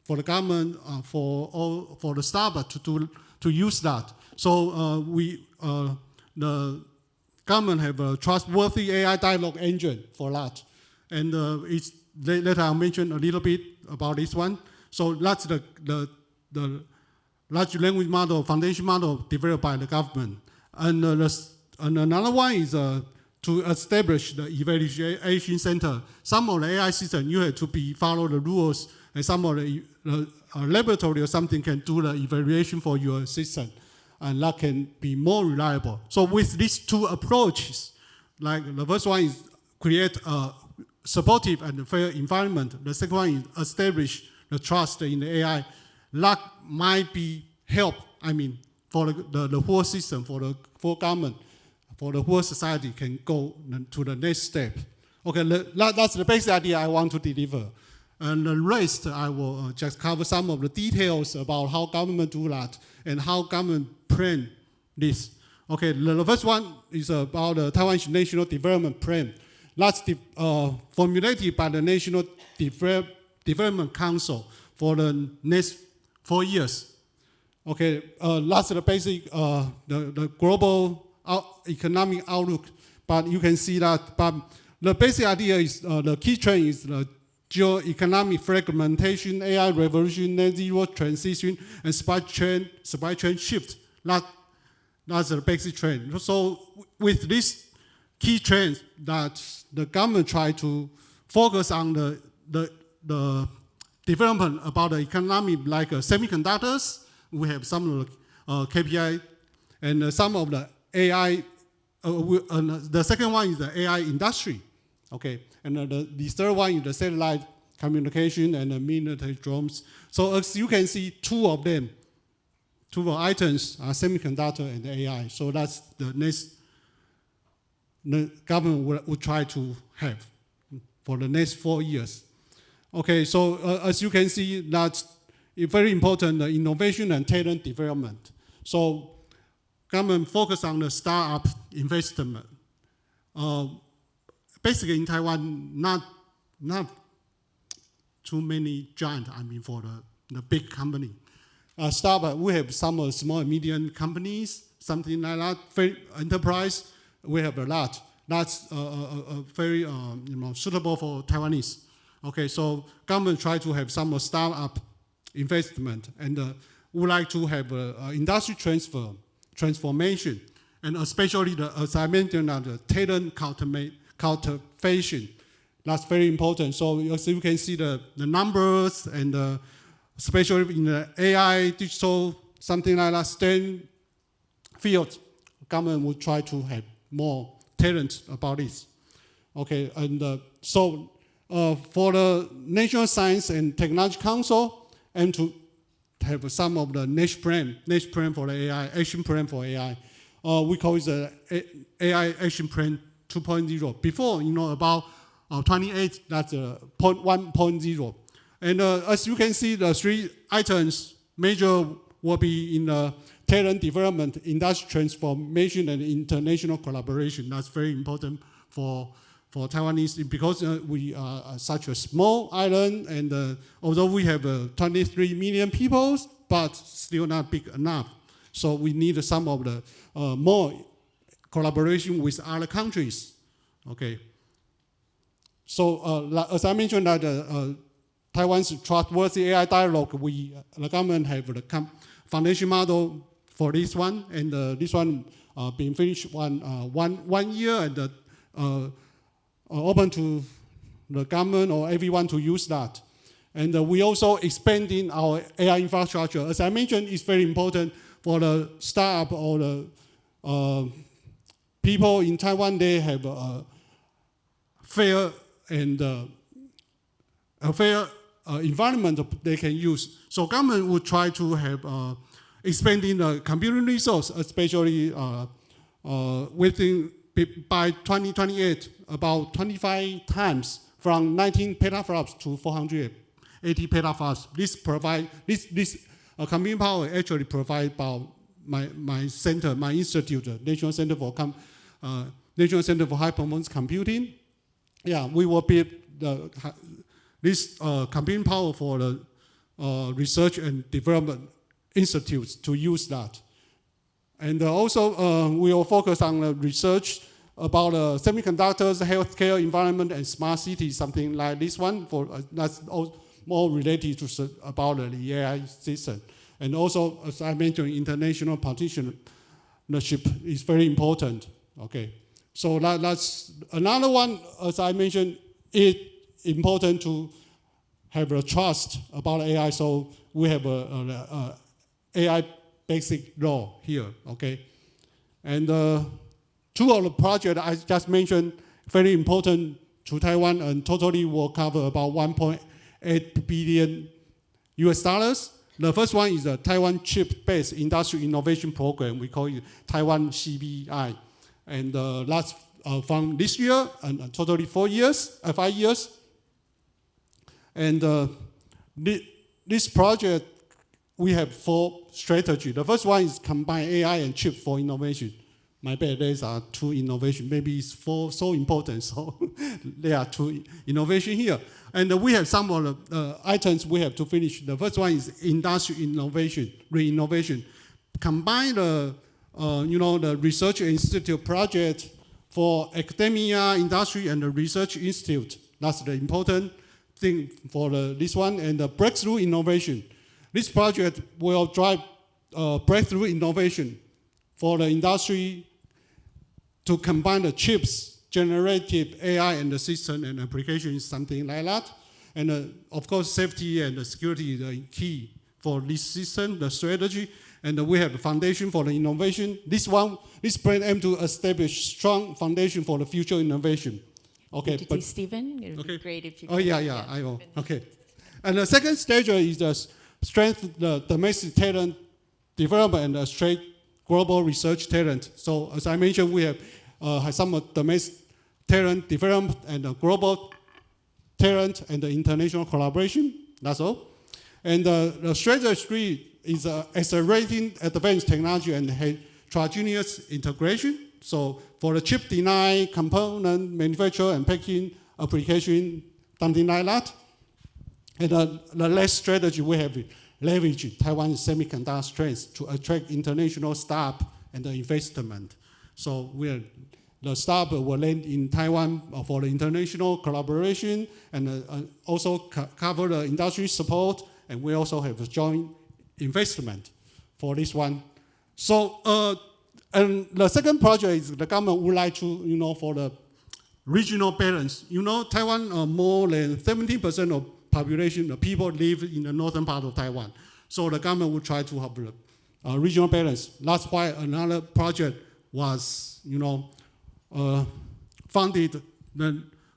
for the government, for the startup to use that. So the government have a trustworthy AI dialogue engine for that. And later I'll mention a little bit about this one. So that's the large language model, foundation model developed by the government. And another one is to establish the evaluation center. Some of the AI system, you have to follow the rules, and some of the laboratory or something can do the evaluation for your system, and that can be more reliable. So with these two approaches, like the first one is create a supportive and fair environment. The second one is establish the trust in the AI. That might be help, for the whole system, for government, for the whole society can go to the next step. Okay, that's the basic idea I want to deliver. And the rest, I will just cover some of the details about how government do that and how government plan this. Okay, the first one is about the Taiwan National Development Plan. That's formulated by the National Development Council for the next 4 years. Okay, that's the basic, the global economic outlook. But you can see that, but the basic idea is the key trend is the geo-economic fragmentation, AI revolution, net zero transition, and supply chain shift. That's the basic trend. So with these key trends that the government try to focus on the development about the economy, like semiconductors, we have some of the KPI, and some of the AI, the second one is the AI industry, okay? And the third one is the satellite communication and the military drones. So as you can see, two of items are semiconductor and AI. So that's the next the government will try to have for the next 4 years. Okay, so as you can see, that's very important, the innovation and talent development. So government focus on the startup investment. Basically in Taiwan, not too many giant, for the big company. Startup, we have some small and medium companies, something like that, very enterprise, we have a lot. That's very suitable for Taiwanese. Okay, so government try to have some startup investment, and would like to have industry transformation, and especially as I mentioned, the talent cultivation. That's very important. So as you can see the numbers, and especially in the AI, digital, something like that, STEM field, government will try to have more talent about this. Okay, and so for the National Science and Technology Council, and to have some of the niche plan for the AI, action plan for AI. we call it the AI Action Plan 2.0. Before, about 28, that's 1.0. And as you can see, the 3 items major will be in the talent development, industry transformation, and international collaboration. That's very important for Taiwanese because we are such a small island, and although we have 23 million people, but still not big enough. So we need some of the more collaboration with other countries. Okay. So as I mentioned, that Taiwan's trustworthy AI dialogue, the government have the foundation model for this one, and this one been finished one year, and open to the government or everyone to use that. And we also expanding our AI infrastructure. As I mentioned, it's very important for the startup or the people in Taiwan. They have a fair and a fair environment they can use. So government would try to have expanding the computing resource, especially by 2028, about 25 times from 19 petaflops to 480 petaflops. This computing power actually provided by my center, my institute, the National Center for High Performance Computing. Yeah, we will build this computing power for the research and development institutes to use that. And also, we will focus on the research about semiconductors, healthcare, environment, and smart cities, something like this one. That's more related to about the AI system. And also, as I mentioned, international partnership is very important. Okay, so that's another one. As I mentioned, it's important to have a trust about AI. So we have a AI basic law here, okay? And 2 of the projects I just mentioned, very important to Taiwan, and totally will cover about 1.8 billion US dollars. The first one is the Taiwan Chip-Based Industrial Innovation Program. We call it Taiwan CBI. And that's from this year, and totally 5 years. And this project, we have 4 strategies. The first one is combine AI and chip for innovation. My bad, there are 2 innovations. Maybe it's 4 so important, so there are 2 innovations here. And we have some of the items we have to finish. The first one is industrial innovation, re-innovation. Combine the, the research institute project for academia, industry, and the research institute. That's the important thing for this one. And the breakthrough innovation. This project will drive breakthrough innovation for the industry to combine the chips, generative AI, and the system and applications, something like that. And of course, safety and security is the key for this system, the strategy. And we have the foundation for the innovation. This plan aims to establish strong foundation for the future innovation. Okay, but Stephen, it would be great if you could. Oh, yeah, I will. Okay. And the second stage is the strengthen the domestic talent development and straight global research talent. So as I mentioned, we have some domestic talent development and global talent and the international collaboration. That's all. And the strategy 3 is accelerating advanced technology and heterogeneous integration. So for the chip design, component manufacture and packaging application, something like that. And the last strategy we have leverage Taiwan's semiconductor strengths to attract international staff and the investment. So the staff will land in Taiwan for the international collaboration and also cover the industry support, and we also have a joint investment for this one. So, and the second project is the government would like to, for the regional balance. Taiwan, more than 70% of population, the people live in the northern part of Taiwan. So the government will try to have a regional balance. That's why another project was, funded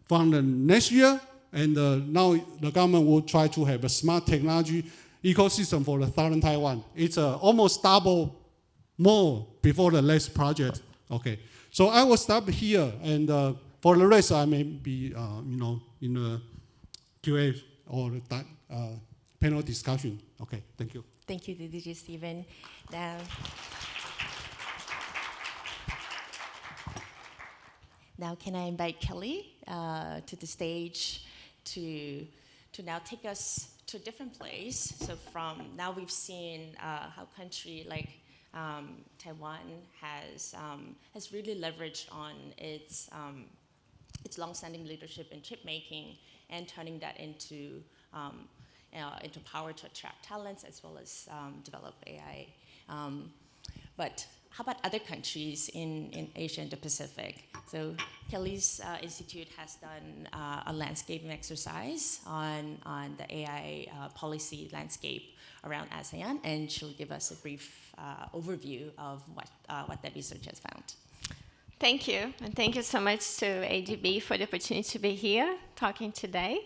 from the next year. And now the government will try to have a smart technology ecosystem for the southern Taiwan. It's almost double more before the next project. Okay, so I will stop here, and for the rest, I may be, in the QA or the panel discussion. Okay, thank you. Thank you, DDG Stephen. Now can I invite Kelly to the stage to now take us to a different place. So from now we've seen how country like Taiwan has really leveraged on its long-standing leadership in chip making and turning that into power to attract talents as well as develop AI. But how about other countries in Asia and the Pacific? So Kelly's institute has done a landscaping exercise on the AI policy landscape around ASEAN, and she'll give us a brief overview of what that research has found. Thank you, and thank you so much to ADB for the opportunity to be here talking today.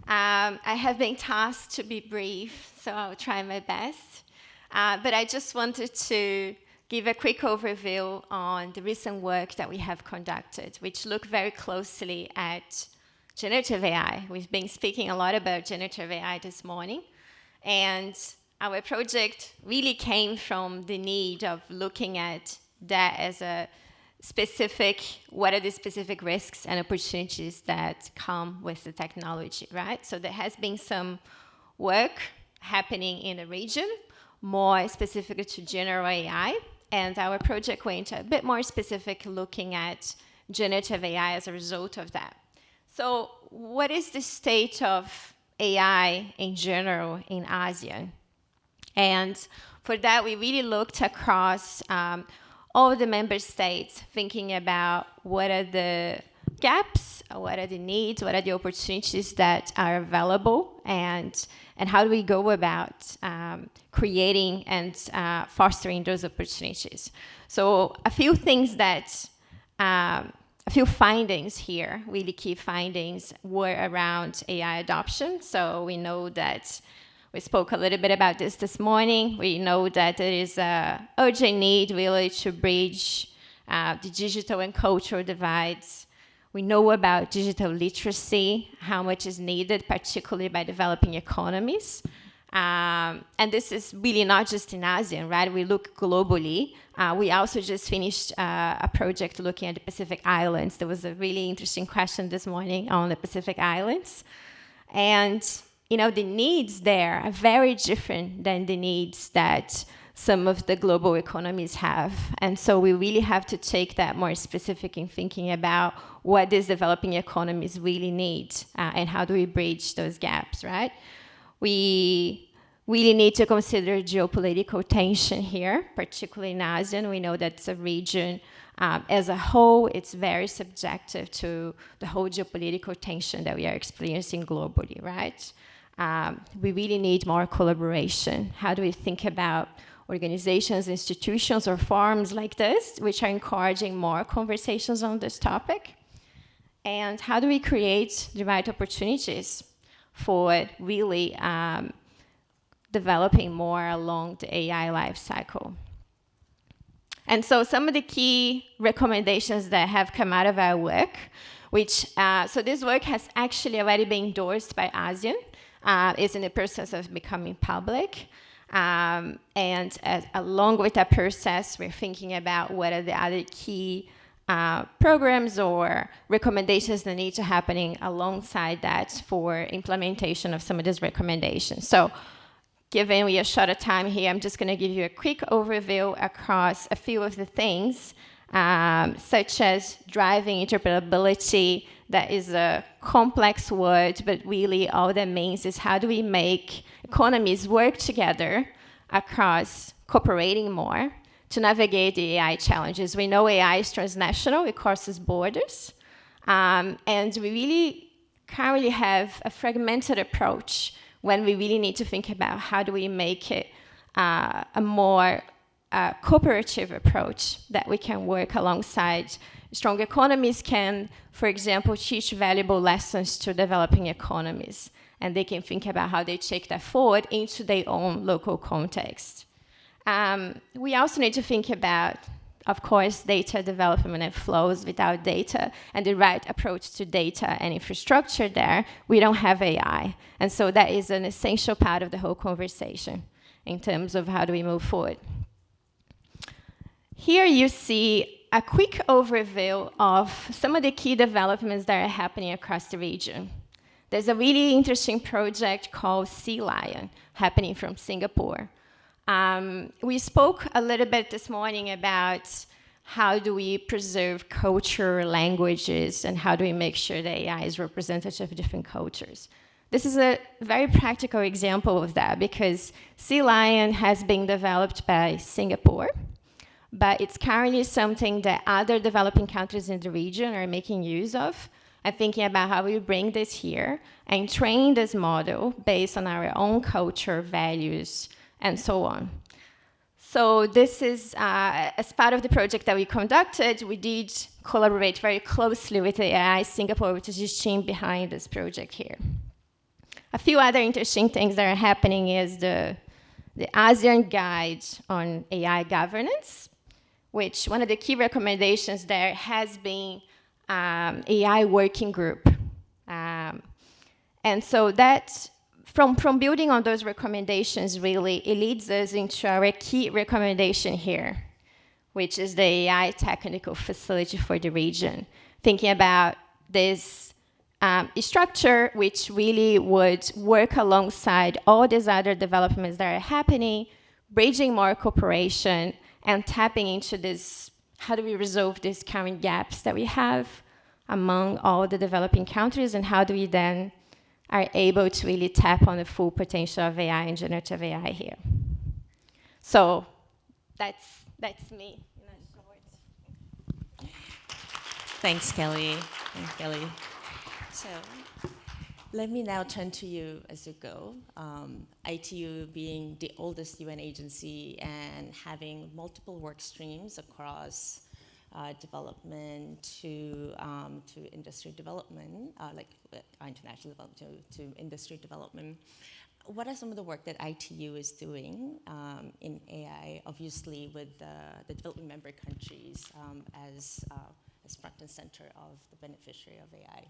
I have been tasked to be brief, so I'll try my best. But I just wanted to give a quick overview on the recent work that we have conducted, which look very closely at generative AI. We've been speaking a lot about generative AI this morning, and our project really came from the need of looking at that as a specific, what are the specific risks and opportunities that come with the technology, right? So there has been some work happening in the region, more specifically to general AI, and our project went a bit more specific looking at generative AI as a result of that. So what is the state of AI in general in ASEAN? And for that, we really looked across all the member states, thinking about what are the gaps, what are the needs, what are the opportunities that are available, and how do we go about creating and fostering those opportunities. So a few things that, a few findings here, really key findings, were around AI adoption. So we know that we spoke a little bit about this morning. We know that there is an urgent need really to bridge the digital and cultural divides. We know about digital literacy, how much is needed, particularly by developing economies. And this is really not just in ASEAN, right? We look globally. We also just finished a project looking at the Pacific Islands. There was a really interesting question this morning on the Pacific Islands. And the needs there are very different than the needs that some of the global economies have. And so we really have to take that more specific in thinking about what these developing economies really need and how do we bridge those gaps, right? We really need to consider geopolitical tension here, particularly in ASEAN. We know that's a region as a whole, it's very subjective to the whole geopolitical tension that we are experiencing globally, right? We really need more collaboration. How do we think about organizations, institutions, or forums like this, which are encouraging more conversations on this topic? And how do we create the right opportunities for really developing more along the AI life cycle? And so some of the key recommendations that have come out of our work, which, so this work has actually already been endorsed by ASEAN. It's in the process of becoming public. And along with that process, we're thinking about what are the other key programs or recommendations that need to happening alongside that for implementation of some of these recommendations. So given we are short of time here, I'm just going to give you a quick overview across a few of the things, such as driving interpretability. That is a complex word, but really all that means is how do we make economies work together across cooperating more to navigate the AI challenges. We know AI is transnational, it crosses borders, and we really currently have a fragmented approach when we really need to think about how do we make it a more cooperative approach that we can work alongside. Strong economies can, for example, teach valuable lessons to developing economies, and they can think about how they take that forward into their own local context. We also need to think about, of course, data development and flows. Without data and the right approach to data and infrastructure there, we don't have AI. And so that is an essential part of the whole conversation in terms of how do we move forward. Here you see a quick overview of some of the key developments that are happening across the region. There's a really interesting project called Sea Lion happening from Singapore. We spoke a little bit this morning about how do we preserve culture, languages, and how do we make sure that AI is representative of different cultures. This is a very practical example of that because Sea Lion has been developed by Singapore, but it's currently something that other developing countries in the region are making use of and thinking about how we bring this here and train this model based on our own culture, values, and so on. So this is, as part of the project that we conducted, we did collaborate very closely with the AI Singapore, which is the team behind this project here. A few other interesting things that are happening is the ASEAN Guide on AI Governance, which one of the key recommendations there has been AI working group. And so that, from building on those recommendations, really, it leads us into our key recommendation here, which is the AI technical facility for the region. Thinking about this structure, which really would work alongside all these other developments that are happening, bridging more cooperation, and tapping into this, how do we resolve these current gaps that we have among all the developing countries, and how do we then are able to really tap on the full potential of AI and generative AI here. So that's me. Thanks, Kelly. Thanks, Kelly. So let me now turn to you as you go. ITU being the oldest UN agency and having multiple work streams across development to industry development, like international development to industry development. What are some of the work that ITU is doing in AI, obviously with the development member countries as front and center of the beneficiary of AI?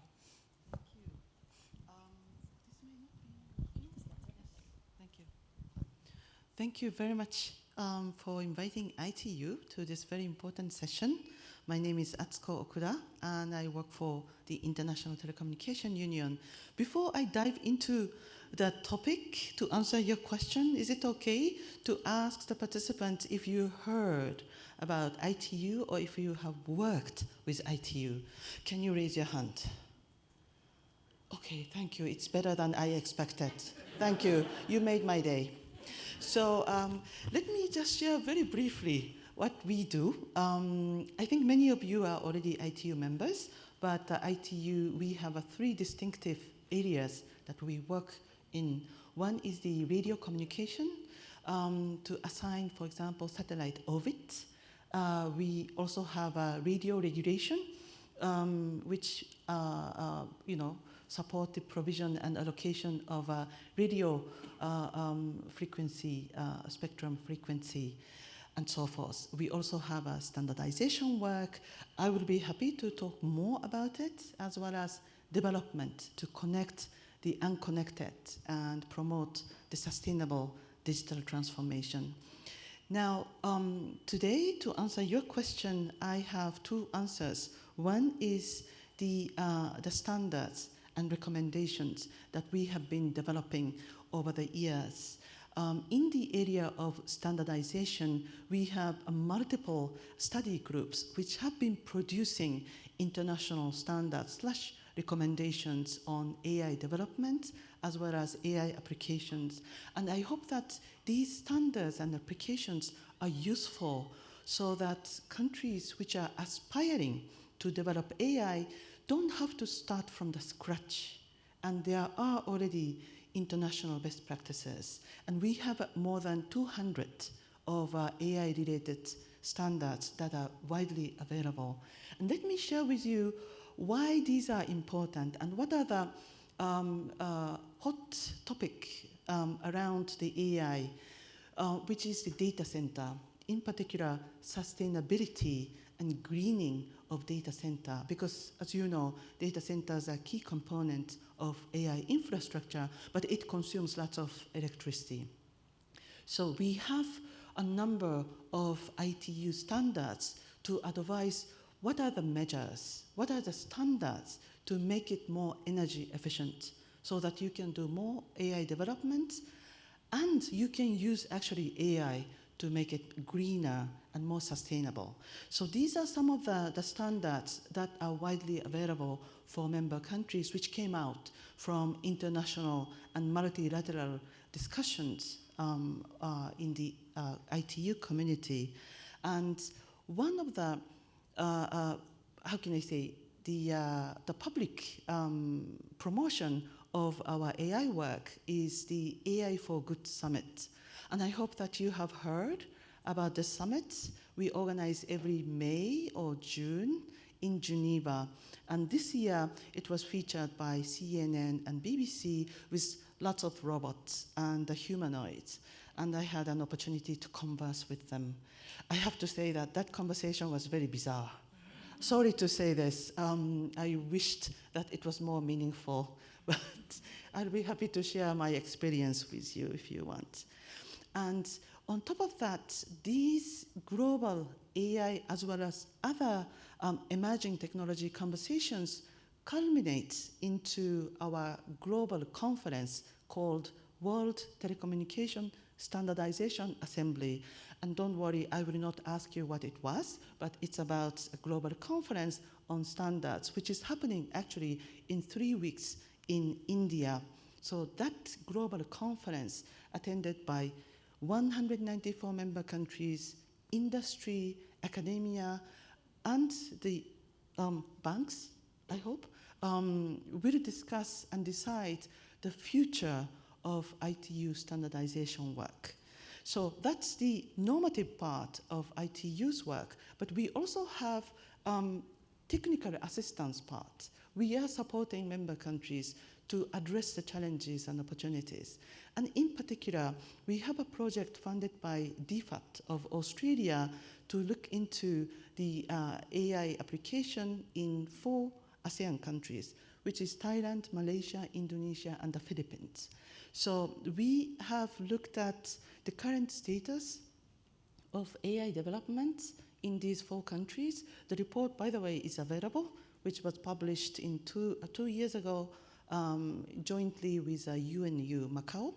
Thank you very much for inviting ITU to this very important session. My name is Atsuko Okuda, and I work for the International Telecommunication Union. Before I dive into the topic to answer your question, is it okay to ask the participants if you heard about ITU or if you have worked with ITU? Can you raise your hand? Okay, thank you. It's better than I expected. Thank you. You made my day. So let me just share very briefly what we do. I think many of you are already ITU members, but ITU, we have 3 distinctive areas that we work in. One is the radio communication to assign, for example, satellite orbit. We also have radio regulation, which support the provision and allocation of radio frequency, spectrum frequency, and so forth. We also have standardization work. I will be happy to talk more about it, as well as development to connect the unconnected and promote the sustainable digital transformation. Now, today, to answer your question, I have 2 answers. One is the standards and recommendations that we have been developing over the years. In the area of standardization, we have multiple study groups which have been producing international standards / recommendations on AI development as well as AI applications. And I hope that these standards and applications are useful so that countries which are aspiring to develop AI don't have to start from the scratch. And there are already international best practices. And we have more than 200 of AI-related standards that are widely available. And let me share with you why these are important and what are the hot topic around the AI. which is the data center, in particular sustainability and greening of data center, because as you know, data centers are a key component of AI infrastructure, but it consumes lots of electricity. So we have a number of ITU standards to advise what are the measures, what are the standards to make it more energy efficient so that you can do more AI development and you can use actually AI to make it greener and more sustainable. So these are some of the standards that are widely available for member countries, which came out from international and multilateral discussions in the ITU community. And one of the, how can I say, the public promotion of our AI work is the AI for Good Summit. And I hope that you have heard about the summit we organize every May or June in Geneva. And this year, it was featured by CNN and BBC with lots of robots and humanoids. And I had an opportunity to converse with them. I have to say that that conversation was very bizarre. Sorry to say this. I wished that it was more meaningful, but I'll be happy to share my experience with you if you want. And on top of that, these global AI as well as other emerging technology conversations culminate into our global conference called World Telecommunication Standardization Assembly. And don't worry, I will not ask you what it was, but it's about a global conference on standards, which is happening actually in 3 weeks in India. So that global conference attended by 194 member countries, industry, academia, and the banks, I hope, will discuss and decide the future of ITU standardization work. So that's the normative part of ITU's work, but we also have technical assistance part. We are supporting member countries to address the challenges and opportunities. And in particular, we have a project funded by DFAT of Australia to look into the AI application in 4 ASEAN countries, which is Thailand, Malaysia, Indonesia, and the Philippines. So we have looked at the current status of AI development in these 4 countries. The report, by the way, is available, which was published in 2 years ago jointly with UNU Macau.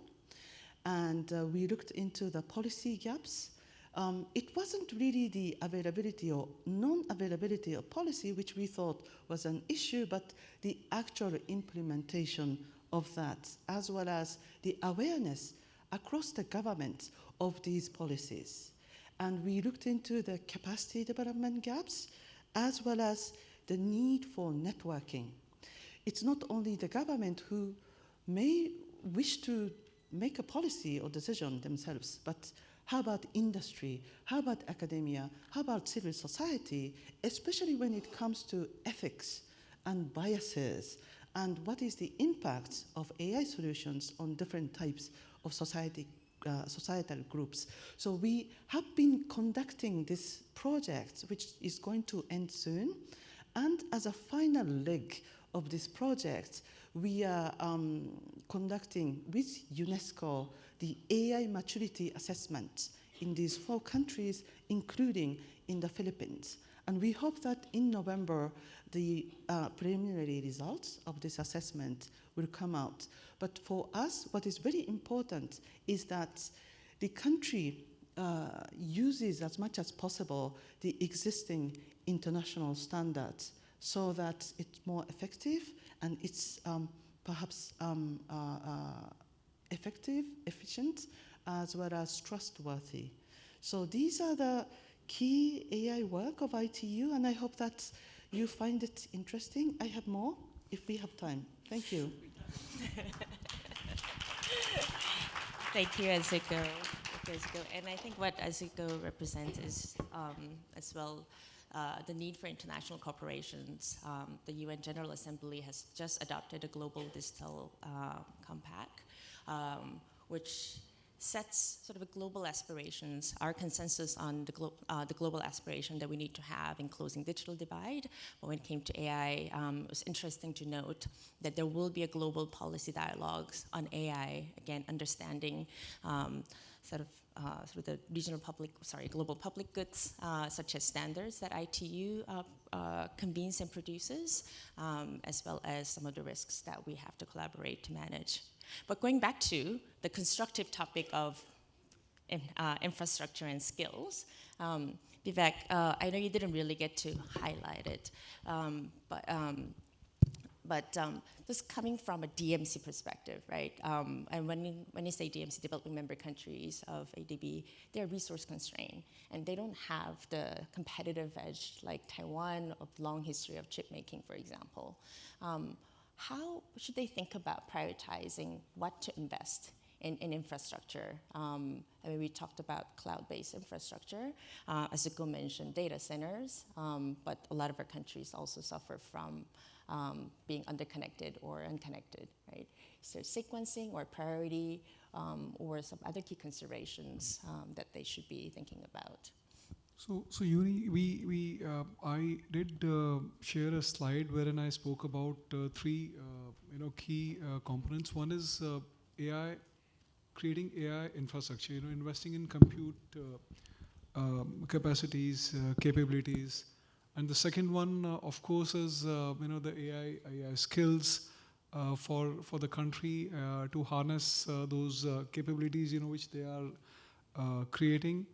And we looked into the policy gaps. It wasn't really the availability or non-availability of policy, which we thought was an issue, but the actual implementation of that, as well as the awareness across the government of these policies. And we looked into the capacity development gaps, as well as the need for networking. It's not only the government who may wish to make a policy or decision themselves, but how about industry? How about academia? How about civil society, especially when it comes to ethics and biases, and what is the impact of AI solutions on different types of societal groups? So we have been conducting this project, which is going to end soon, and as a final leg of this project, we are conducting with UNESCO the AI maturity assessment in these 4 countries, including in the Philippines. And we hope that in November, the preliminary results of this assessment will come out. But for us, what is very important is that the country uses as much as possible the existing international standards so that it's more effective and it's perhaps effective, efficient, as well as trustworthy. So these are the key AI work of ITU, and I hope that you find it interesting. I have more if we have time. Thank you. Thank you, Azuko. And I think what Azuko represents is as well the need for international corporations. The UN General Assembly has just adopted a global digital compact, which sets sort of a global aspirations, our consensus on the global aspiration that we need to have in closing digital divide. But when it came to AI, it was interesting to note that there will be a global policy dialogues on AI, again, understanding sort of the global public goods, such as standards that ITU convenes and produces, as well as some of the risks that we have to collaborate to manage. But going back to the constructive topic of infrastructure and skills, Vivek, I know you didn't really get to highlight it, but just coming from a DMC perspective, right? And when you say DMC, developing member countries of ADB, they're resource constrained, and they don't have the competitive edge like Taiwan of long history of chip making, for example. How should they think about prioritizing what to invest in infrastructure? I mean, we talked about cloud-based infrastructure. As Zuko mentioned, data centers, but a lot of our countries also suffer from being underconnected or unconnected, right? Is there sequencing or priority or some other key considerations that they should be thinking about? So Yuri, I did share a slide wherein I spoke about three, key components. One is AI, creating AI infrastructure, investing in compute capacities, capabilities. And the second one, of course, is the AI skills for the country to harness those capabilities, which they are creating.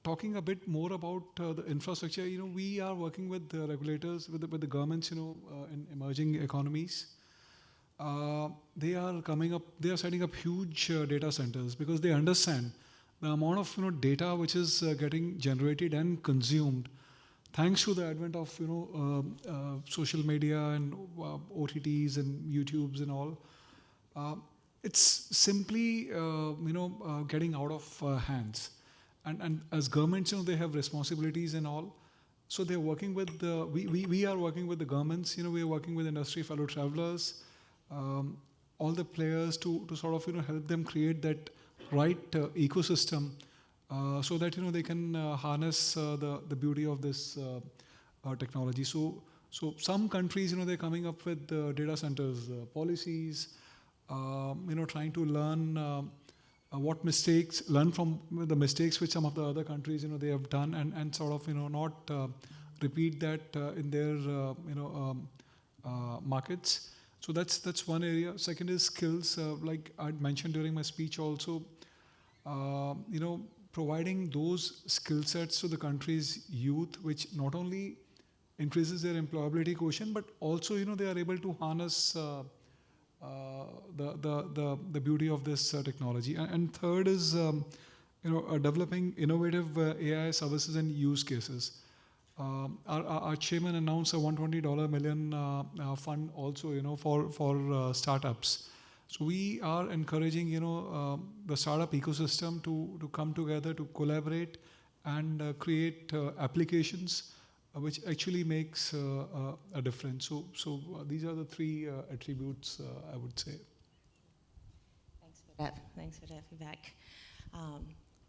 Talking a bit more about the infrastructure, we are working with the regulators, with the governments, in emerging economies. They are setting up huge data centers because they understand the amount of data which is getting generated and consumed thanks to the advent of social media and OTTs and YouTubes and all. It's simply getting out of hands. And as governments, they have responsibilities and all. So they're working with we are working with the governments. We are working with industry, fellow travelers, all the players to sort of help them create that right ecosystem, so that they can harness the beauty of this technology. So some countries, they're coming up with data centers policies, trying to learn. Learn from the mistakes which some of the other countries, they have done, and sort of, not repeat that in their, markets. So that's one area. Second is skills, like I mentioned during my speech also, providing those skill sets to the country's youth, which not only increases their employability quotient, but also, they are able to harness the beauty of this technology. And third is developing innovative AI services and use cases. Our chairman announced a $120 million fund also for startups. So we are encouraging the startup ecosystem to come together, to collaborate and create applications which actually makes a difference. So these are the three attributes, I would say. Thanks for that, Vivek.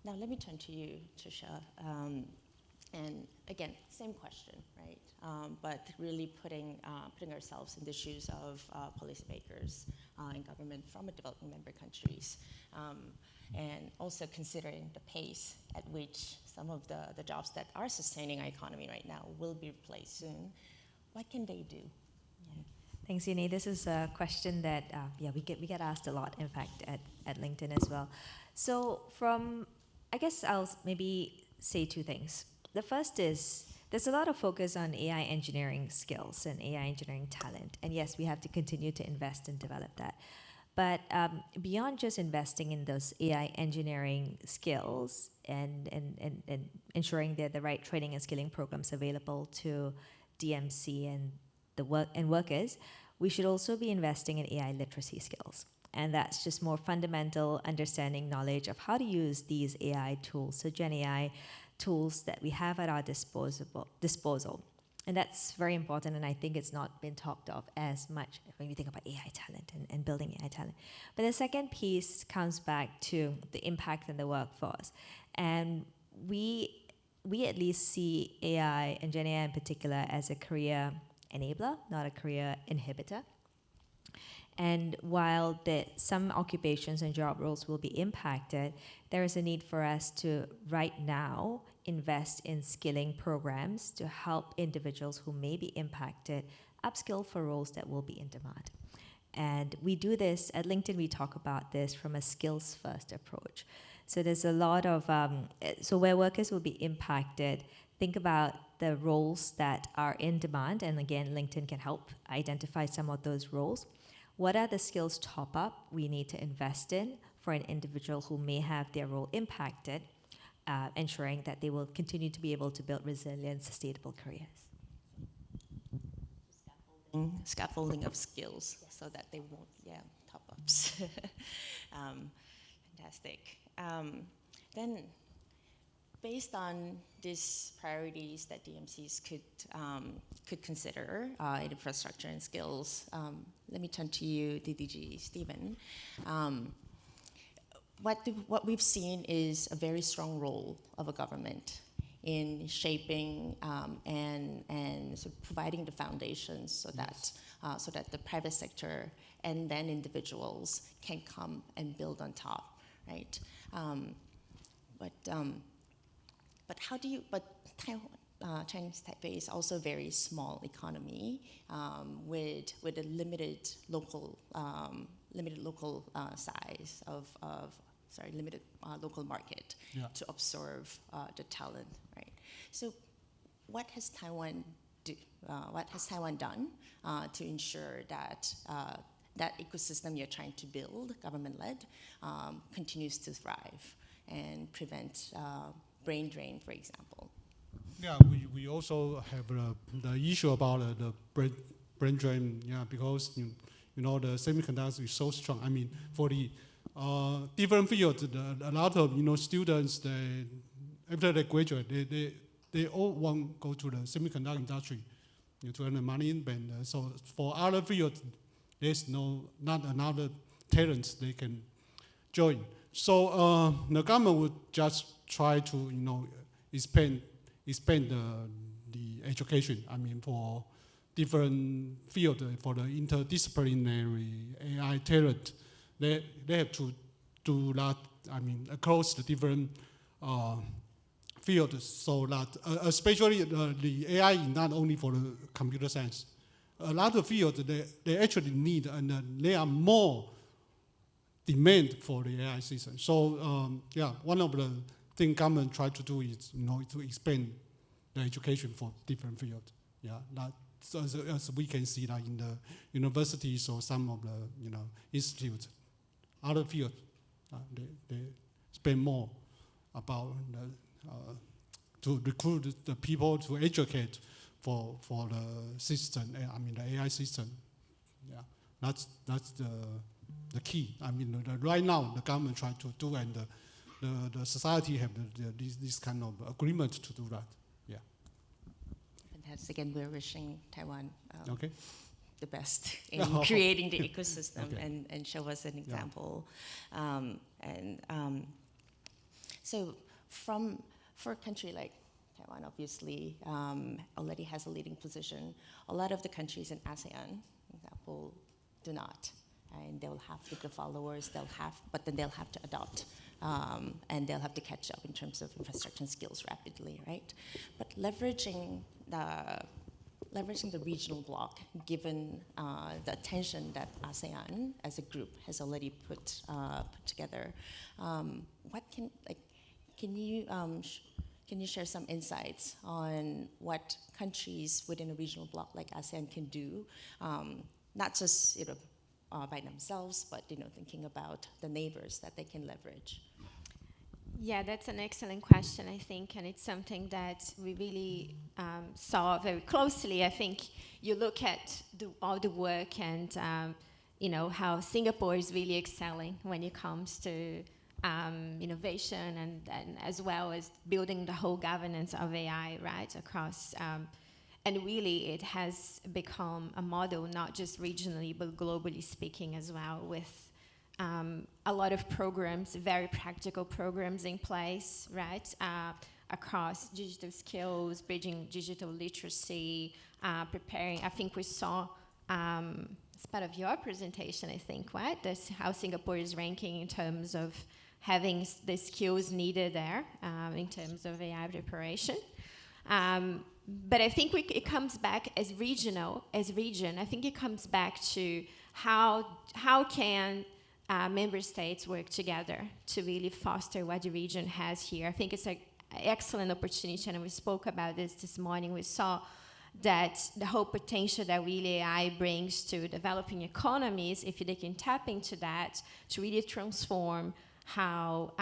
Now let me turn to you, Trisha. And again, same question, right? But really putting ourselves in the shoes of policymakers and government from developing member countries. And also considering the pace at which some of the jobs that are sustaining our economy right now will be replaced soon. What can they do? Yeah. Thanks, Yuni. This is a question that we get asked a lot, in fact, at LinkedIn as well. So I guess I'll maybe say two things. The first is there's a lot of focus on AI engineering skills and AI engineering talent. And yes, we have to continue to invest and develop that. But beyond just investing in those AI engineering skills and ensuring that the right training and skilling programs available to DMC and workers, we should also be investing in AI literacy skills. And that's just more fundamental understanding, knowledge of how to use these AI tools, so Gen AI tools that we have at our disposal. And that's very important, and I think it's not been talked of as much when we think about AI talent and building AI talent. But the second piece comes back to the impact on the workforce. And we at least see AI, and Gen AI in particular, as a career enabler, not a career inhibitor. And while some occupations and job roles will be impacted, there is a need for us to, right now, invest in skilling programs to help individuals who may be impacted upskill for roles that will be in demand. And we do this, at LinkedIn we talk about this from a skills-first approach. So there's a lot of, so where workers will be impacted, think about the roles that are in demand, and again, LinkedIn can help identify some of those roles. What are the skills top-up we need to invest in for an individual who may have their role impacted, ensuring that they will continue to be able to build resilient, sustainable careers? Scaffolding of skills so that they won't, top-ups. Fantastic. Then, based on these priorities that DMCs could consider in infrastructure and skills, let me turn to you, DDG Stephen. What we've seen is a very strong role of a government in shaping and sort of providing the foundations so that the private sector and then individuals can come and build on top, right? But Chinese Taipei is also a very small economy with a limited local size limited local market to absorb the talent, right? So, what has Taiwan done to ensure that that ecosystem you're trying to build, government-led, continues to thrive and prevent brain drain, for example? Yeah, we also have the issue about the brain drain, because you know the semiconductor is so strong. I mean, for the different fields, a lot of students, after they graduate, they all want to go to the semiconductor industry to earn the money. And so for other fields, there's not another talents they can join. So the government would just try to expand the education. I mean, for different fields, for the interdisciplinary AI talent, they have to do that. I mean, across the different fields, so that especially the AI is not only for the computer science. A lot of fields they actually need, and there are more demand for the AI system. So one of the things government try to do is to expand the education for different fields. As we can see that in the universities or some of the institutes, other fields they spend more about to recruit the people to educate for the system. I mean the AI system. Yeah, that's the key. I mean right now the government try to do, and the society have this kind of agreement to do that. Yeah. Fantastic, and we're wishing Taiwan the best in Oh. creating the ecosystem Okay. and show us an example. So for a country like Taiwan, obviously, already has a leading position. A lot of the countries in ASEAN, for example, do not. And they'll have the followers, but then they'll have to adopt. And they'll have to catch up in terms of infrastructure and skills rapidly, right? But leveraging the regional bloc, given the attention that ASEAN as a group has already put together, can you share some insights on what countries within a regional bloc like ASEAN can do, not just by themselves, but thinking about the neighbors that they can leverage? Yeah, that's an excellent question, I think, and it's something that we really saw very closely. I think you look at all the work and how Singapore is really excelling when it comes to innovation and as well as building the whole governance of AI, right, across And really, it has become a model, not just regionally, but globally speaking as well, with a lot of programs, very practical programs in place, right? Across digital skills, bridging digital literacy, preparing. I think we saw, as part of your presentation, I think, right? That's how Singapore is ranking in terms of having the skills needed there in terms of AI preparation. But I think it comes back as region. I think it comes back to how can member states work together to really foster what the region has here. I think it's an excellent opportunity, and we spoke about this morning. We saw that the whole potential that really AI brings to developing economies, if they can tap into that, to really transform how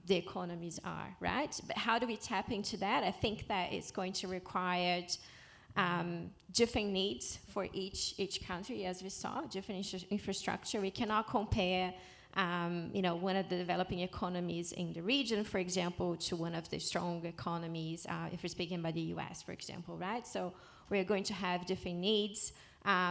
the economies are, right? But how do we tap into that? I think that it's going to require different needs for each country, as we saw, different infrastructure. We cannot compare one of the developing economies in the region, for example, to one of the strong economies, if we're speaking about the US, for example, right? So we're going to have different needs.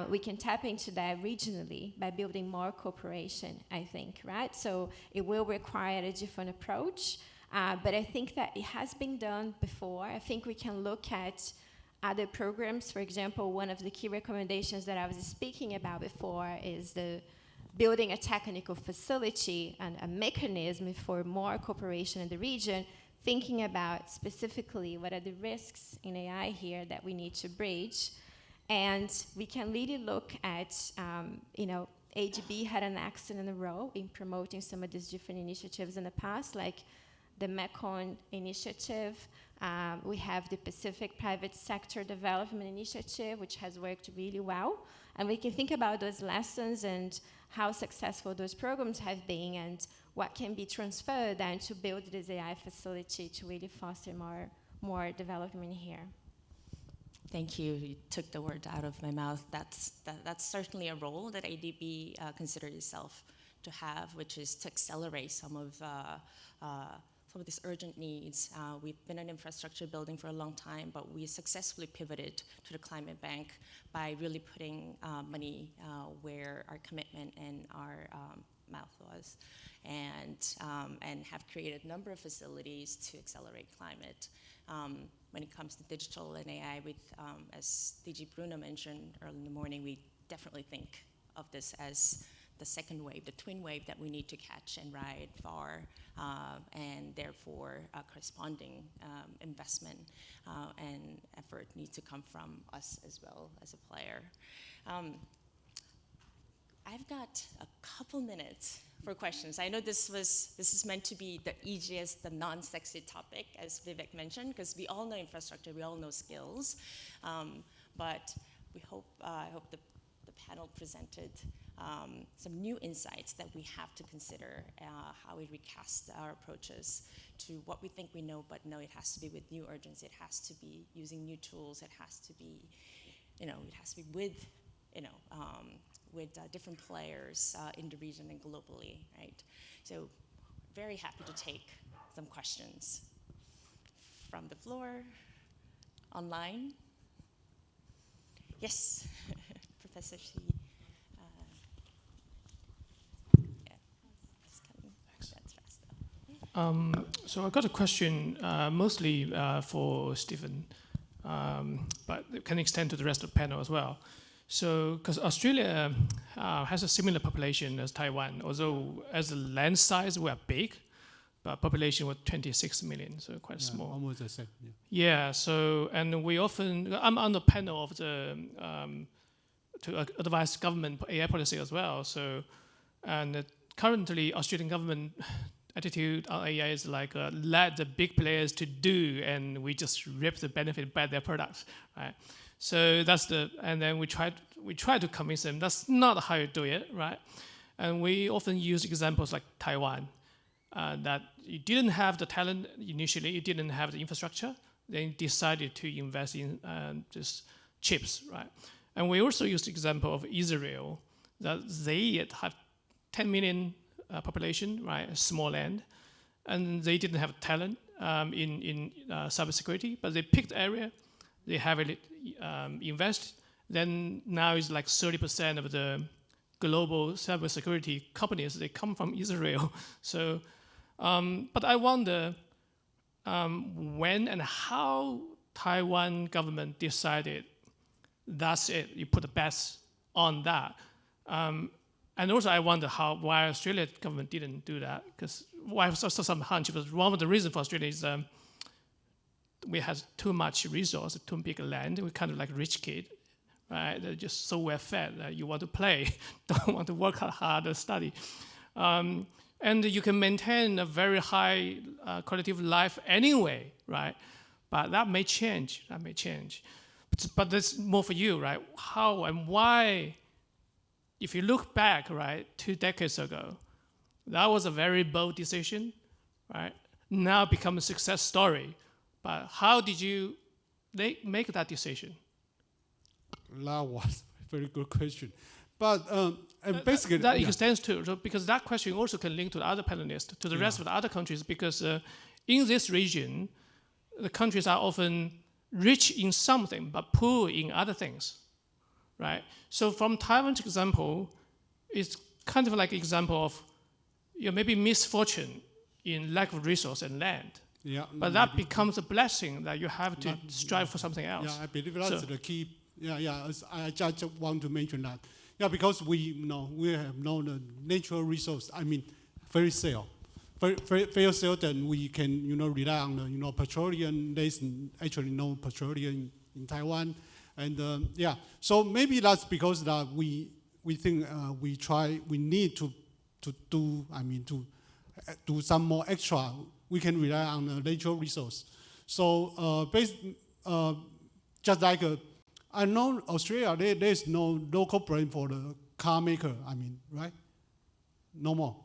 We can tap into that regionally by building more cooperation, I think, right? So it will require a different approach, but I think that it has been done before. I think we can look at other programs. For example, one of the key recommendations that I was speaking about before is the building a technical facility and a mechanism for more cooperation in the region, thinking about specifically what are the risks in AI here that we need to bridge. And we can really look at, ADB had an excellent role in promoting some of these different initiatives in the past, like the Mekong initiative. We have the Pacific Private Sector Development Initiative, which has worked really well. And we can think about those lessons and how successful those programs have been and what can be transferred and to build this AI facility to really foster more development here. Thank you. You took the word out of my mouth. That's certainly a role that ADB considers itself to have, which is to accelerate some of these urgent needs. We've been in infrastructure building for a long time, but we successfully pivoted to the climate bank by really putting money where our commitment and our mouth was, and have created a number of facilities to accelerate climate. When it comes to digital and AI, as DG Bruno mentioned early in the morning, we definitely think of this as the second wave, the twin wave that we need to catch and ride far, and therefore corresponding investment and effort needs to come from us as well as a player. I've got a couple minutes for questions. I know this is meant to be the easiest, the non-sexy topic, as Vivek mentioned, because we all know infrastructure, we all know skills, but I hope the panel presented some new insights that we have to consider how we recast our approaches to what we think we know, but no, it has to be with new urgency. It has to be using new tools. It has to be, it has to be with different players in the region and globally, right? So very happy to take some questions from the floor, online. Yes, Professor Shi. So I got a question mostly for Stephen, but it can extend to the rest of the panel as well. So, because Australia has a similar population as Taiwan, although as a land size we are big, but population was 26 million, so quite small. Almost the same. Yeah. So, and we often, I'm on the panel of the to advise government AI policy as well. So, and currently Australian government attitude on AI is like let the big players to do, and we just rip the benefit by their products, right? So that's and then we try to convince them that's not how you do it, right? And we often use examples like Taiwan, that you didn't have the talent initially, you didn't have the infrastructure, then decided to invest in just chips, right? And we also use the example of Israel, that they have 10 million population, right? A small land, and they didn't have talent in cybersecurity, but they picked area. they heavily invest, then now it's like 30% of the global cybersecurity companies, they come from Israel. So, but I wonder when and how Taiwan government decided that's it, you put the bets on that. And also I wonder why Australian government didn't do that, because I saw some hunch, because one of the reasons for Australia is we have too much resource, too big land, we're kind of like rich kid, right? They're just so well fed that you want to play, don't want to work hard or study. And you can maintain a very high quality of life anyway, right? But that may change, But that's more for you, right? How and why, if you look back, right, 2 decades ago, that was a very bold decision, right? Now become a success story. But how did you make that decision? That was a very good question. But and basically... That extends to, because that question also can link to the other panelists, to the rest of the other countries, because in this region, the countries are often rich in something, but poor in other things, right? So from Taiwan's example, it's kind of like an example of maybe misfortune in lack of resource and land. Yeah, but that becomes a blessing that you have to strive for something else. Yeah, I believe that's the key. I just want to mention that. Yeah, because we have known the natural resource. I mean, very seldom we can rely on the petroleum. There's actually no petroleum in Taiwan, and so maybe that's because that we think we need to do some more extra. We can rely on the natural resource. So just like I know Australia, there's no local brand for the car maker. I mean, right? No more.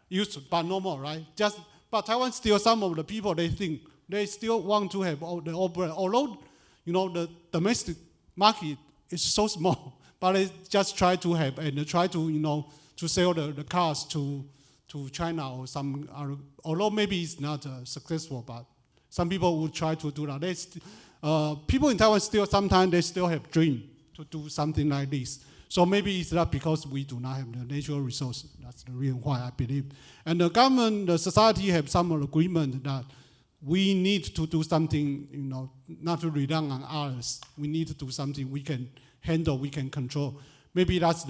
We used to have. But no more, right? But Taiwan still, some of the people, they think they still want to have the old brand. Although, the domestic market is so small, but they just try to have and they try to, to sell the cars to China or some other, although maybe it's not successful, but some people would try to do that. People in Taiwan still, sometimes they still have dream to do something like this. So maybe it's not because we do not have the natural resource. That's the reason why I believe. And the government, the society have some agreement that we need to do something, not to rely on others. We need to do something we can handle, we can control. Maybe that's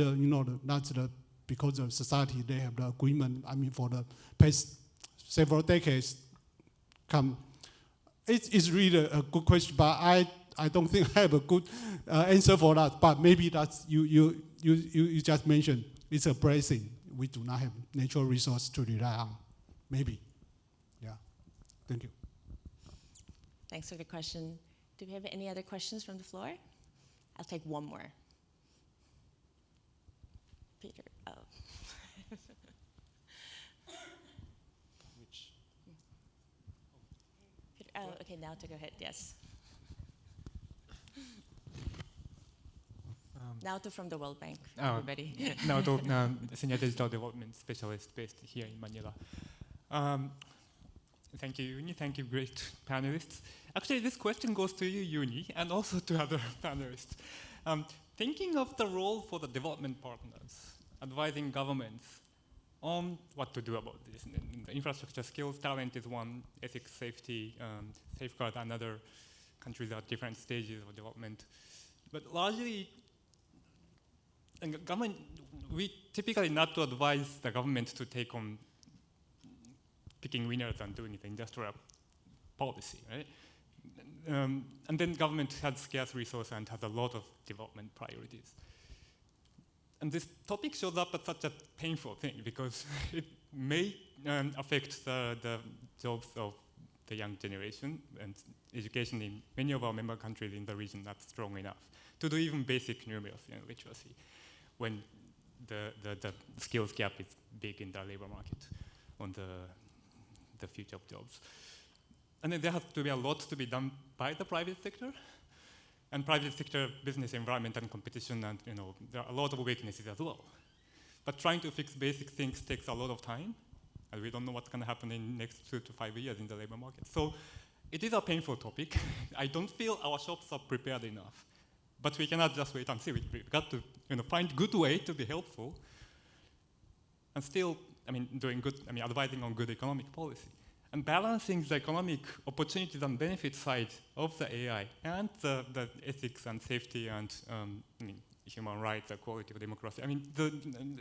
because of society, they have the agreement, for the past several decades. It's really a good question, but I don't think I have a good answer for that. But maybe that's, you just mentioned, it's a blessing. We do not have natural resource to rely on. Maybe. Yeah. Thank you. Thanks for the question. Do we have any other questions from the floor? I'll take one more. Peter. Oh. Peter, okay, now to go ahead, yes. Now to from the World Bank, everybody. Now to Senior Digital Development Specialist based here in Manila. Thank you, Uni. Thank you, great panelists. Actually, this question goes to you, Uni, and also to other panelists. Thinking of the role for the development partners, advising governments on what to do about this. Infrastructure skills, talent is one, ethics, safety, safeguard, another. Countries are at different stages of development. But largely, government, we typically not to advise the government to take on picking winners and doing the industrial policy, right? And then government has scarce resources and has a lot of development priorities. And this topic shows up as such a painful thing because it may affect the jobs of the young generation, and education in many of our member countries in the region not strong enough to do even basic numeracy and literacy when the skills gap is big in the labor market on the future of jobs. And then there has to be a lot to be done by the private sector, and private sector business environment and competition, and there are a lot of weaknesses as well. But trying to fix basic things takes a lot of time, and we don't know what's going to happen in the next 2 to 5 years in the labor market. So it is a painful topic. I don't feel our shops are prepared enough. But we cannot just wait and see. We've got to find good way to be helpful and still, doing good, advising on good economic policy. And balancing the economic opportunities and benefit side of the AI and the ethics and safety and human rights, equality, democracy. The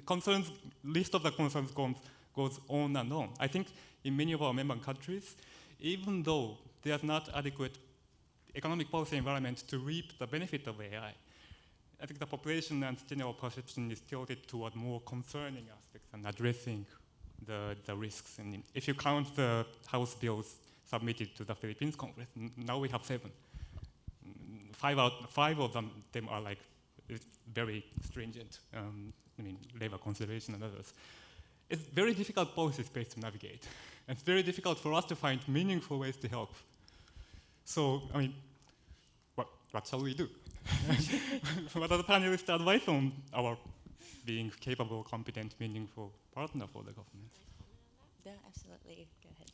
concerns, list of the concerns goes on and on. I think in many of our member countries, even though there's not adequate economic policy environment to reap the benefit of AI, I think the population and general perception is tilted toward more concerning aspects and addressing the risks. And if you count the House bills submitted to the Philippines Congress, now we have 7. 5 of them are like very stringent, labor conservation and others. It's very difficult policy space to navigate. And it's very difficult for us to find meaningful ways to help. So, what shall we do? What are the panelists' advice on our being capable, competent, meaningful partner for the government? Yeah, absolutely. Go ahead.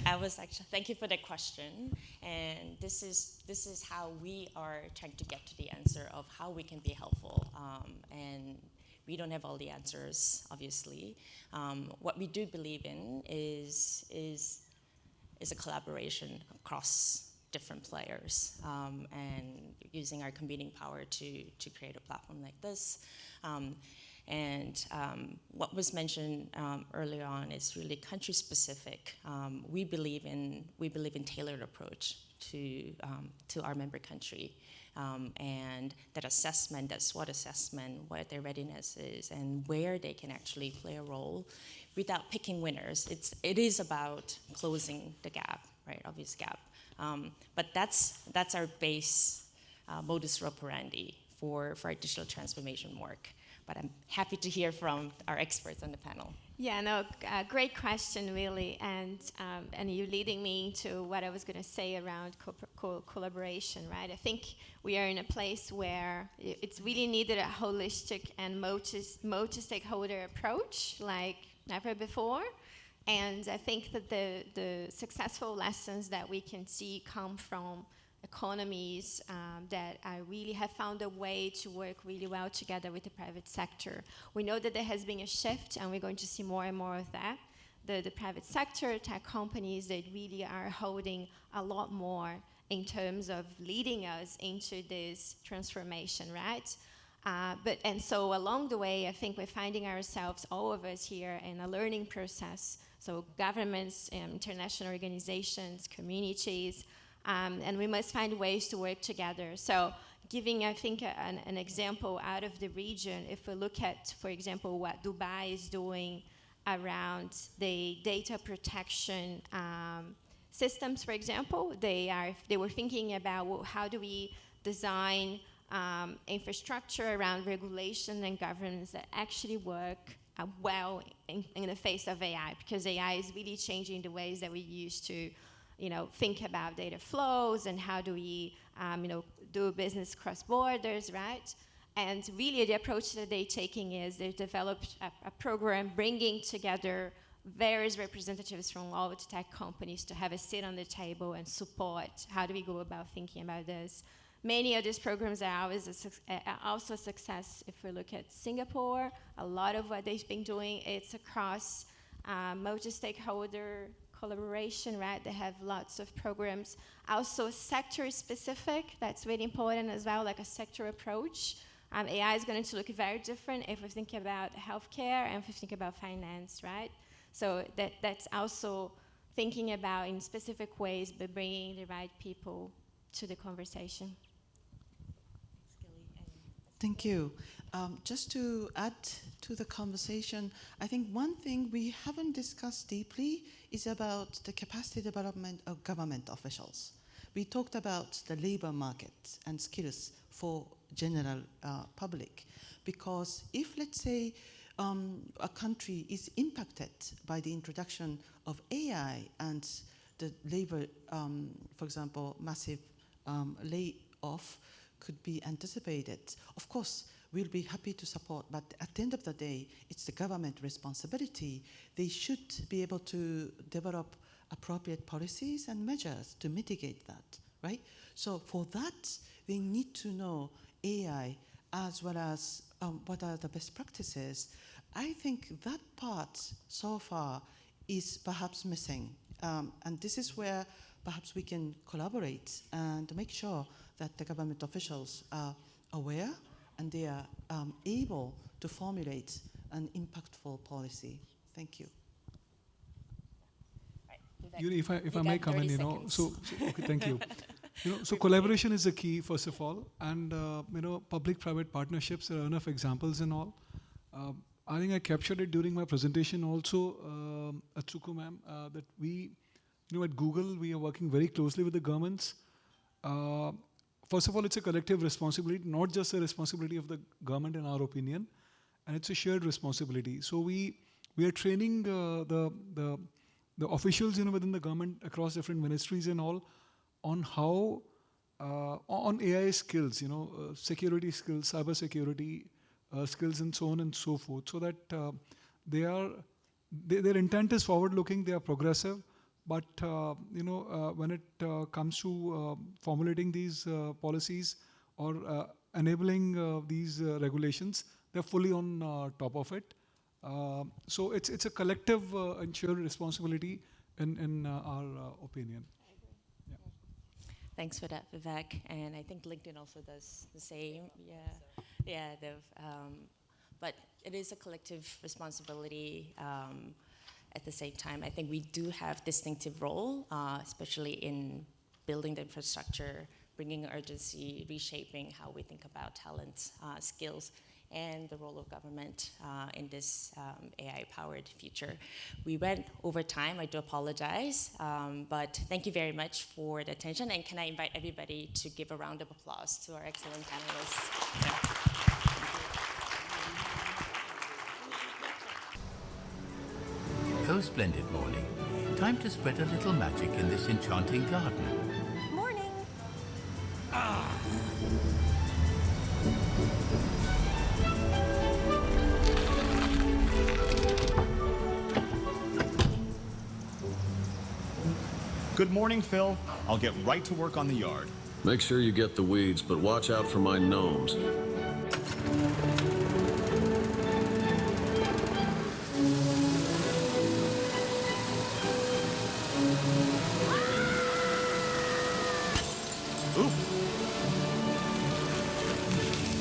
I was actually, thank you for that question. And this is how we are trying to get to the answer of how we can be helpful. And we don't have all the answers, obviously. What we do believe in is a collaboration across different players and using our convening power to create a platform like this. What was mentioned earlier on is really country specific. We believe in tailored approach to our member country. And that assessment, that SWOT assessment, what their readiness is, and where they can actually play a role without picking winners. It is about closing the gap, right, obvious gap. But that's our base modus operandi for our digital transformation work. But I'm happy to hear from our experts on the panel. Yeah, no, great question, really, and you leading me into what I was going to say around collaboration, right? I think we are in a place where it's really needed a holistic and multi-stakeholder approach like never before, and I think that the successful lessons that we can see come from economies that really have found a way to work really well together with the private sector. We know that there has been a shift, and we're going to see more and more of that. The private sector, tech companies, that really are holding a lot more in terms of leading us into this transformation, right? And so along the way, I think we're finding ourselves, all of us here, in a learning process. So governments, international organizations, communities, and we must find ways to work together. So giving, I think, an example out of the region, if we look at, for example, what Dubai is doing around the data protection systems, for example, they were thinking about, well, how do we design infrastructure around regulation and governance that actually work well in the face of AI, because AI is really changing the ways that we used to think about data flows and how do we, do business cross borders, right? And really the approach that they're taking is they've developed a program bringing together various representatives from all the tech companies to have a seat on the table and support how do we go about thinking about this. Many of these programs are also a success if we look at Singapore. A lot of what they've been doing, it's across multi-stakeholder collaboration, right? They have lots of programs. Also sector specific, that's really important as well, like a sector approach. AI is going to look very different if we think about healthcare and if we think about finance, right? So that's also thinking about in specific ways, but bringing the right people to the conversation. Thank you. Just to add to the conversation, I think one thing we haven't discussed deeply is about the capacity development of government officials. We talked about the labor market and skills for general public, because if, let's say, a country is impacted by the introduction of AI and the labor, for example, massive layoff could be anticipated, of course, we'll be happy to support, but at the end of the day, it's the government responsibility. They should be able to develop appropriate policies and measures to mitigate that, right? So for that, they need to know AI as well as what are the best practices. I think that part so far is perhaps missing. And this is where perhaps we can collaborate and make sure that the government officials are aware and they are able to formulate an impactful policy. Thank you. If I may come in, okay, thank you. So collaboration is the key, first of all, and public-private partnerships. There are enough examples and all. I think I captured it during my presentation also, Atsuko ma'am, that we, at Google, we are working very closely with the governments. First of all, it's a collective responsibility, not just a responsibility of the government, in our opinion, and it's a shared responsibility. So we are training the officials, within the government across different ministries and all, on how on AI skills, security skills, cyber security skills, and so on and so forth, so that their intent is forward-looking, they are progressive, but when it comes to formulating these policies or enabling these regulations, they're fully on top of it. So it's a collective and shared responsibility in our opinion. Yeah. Thanks for that, Vivek. And I think LinkedIn also does the same. Yeah. But it is a collective responsibility. At the same time, I think we do have distinctive role, especially in building the infrastructure, bringing urgency, reshaping how we think about talent, skills, and the role of government in this AI-powered future. We went over time, I do apologize, but thank you very much for the attention, and can I invite everybody to give a round of applause to our excellent panelists. Yeah. Oh, splendid morning. Time to spread a little magic in this enchanting garden. Morning. Good morning, Phil. I'll get right to work on the yard. Make sure you get the weeds, but watch out for my gnomes.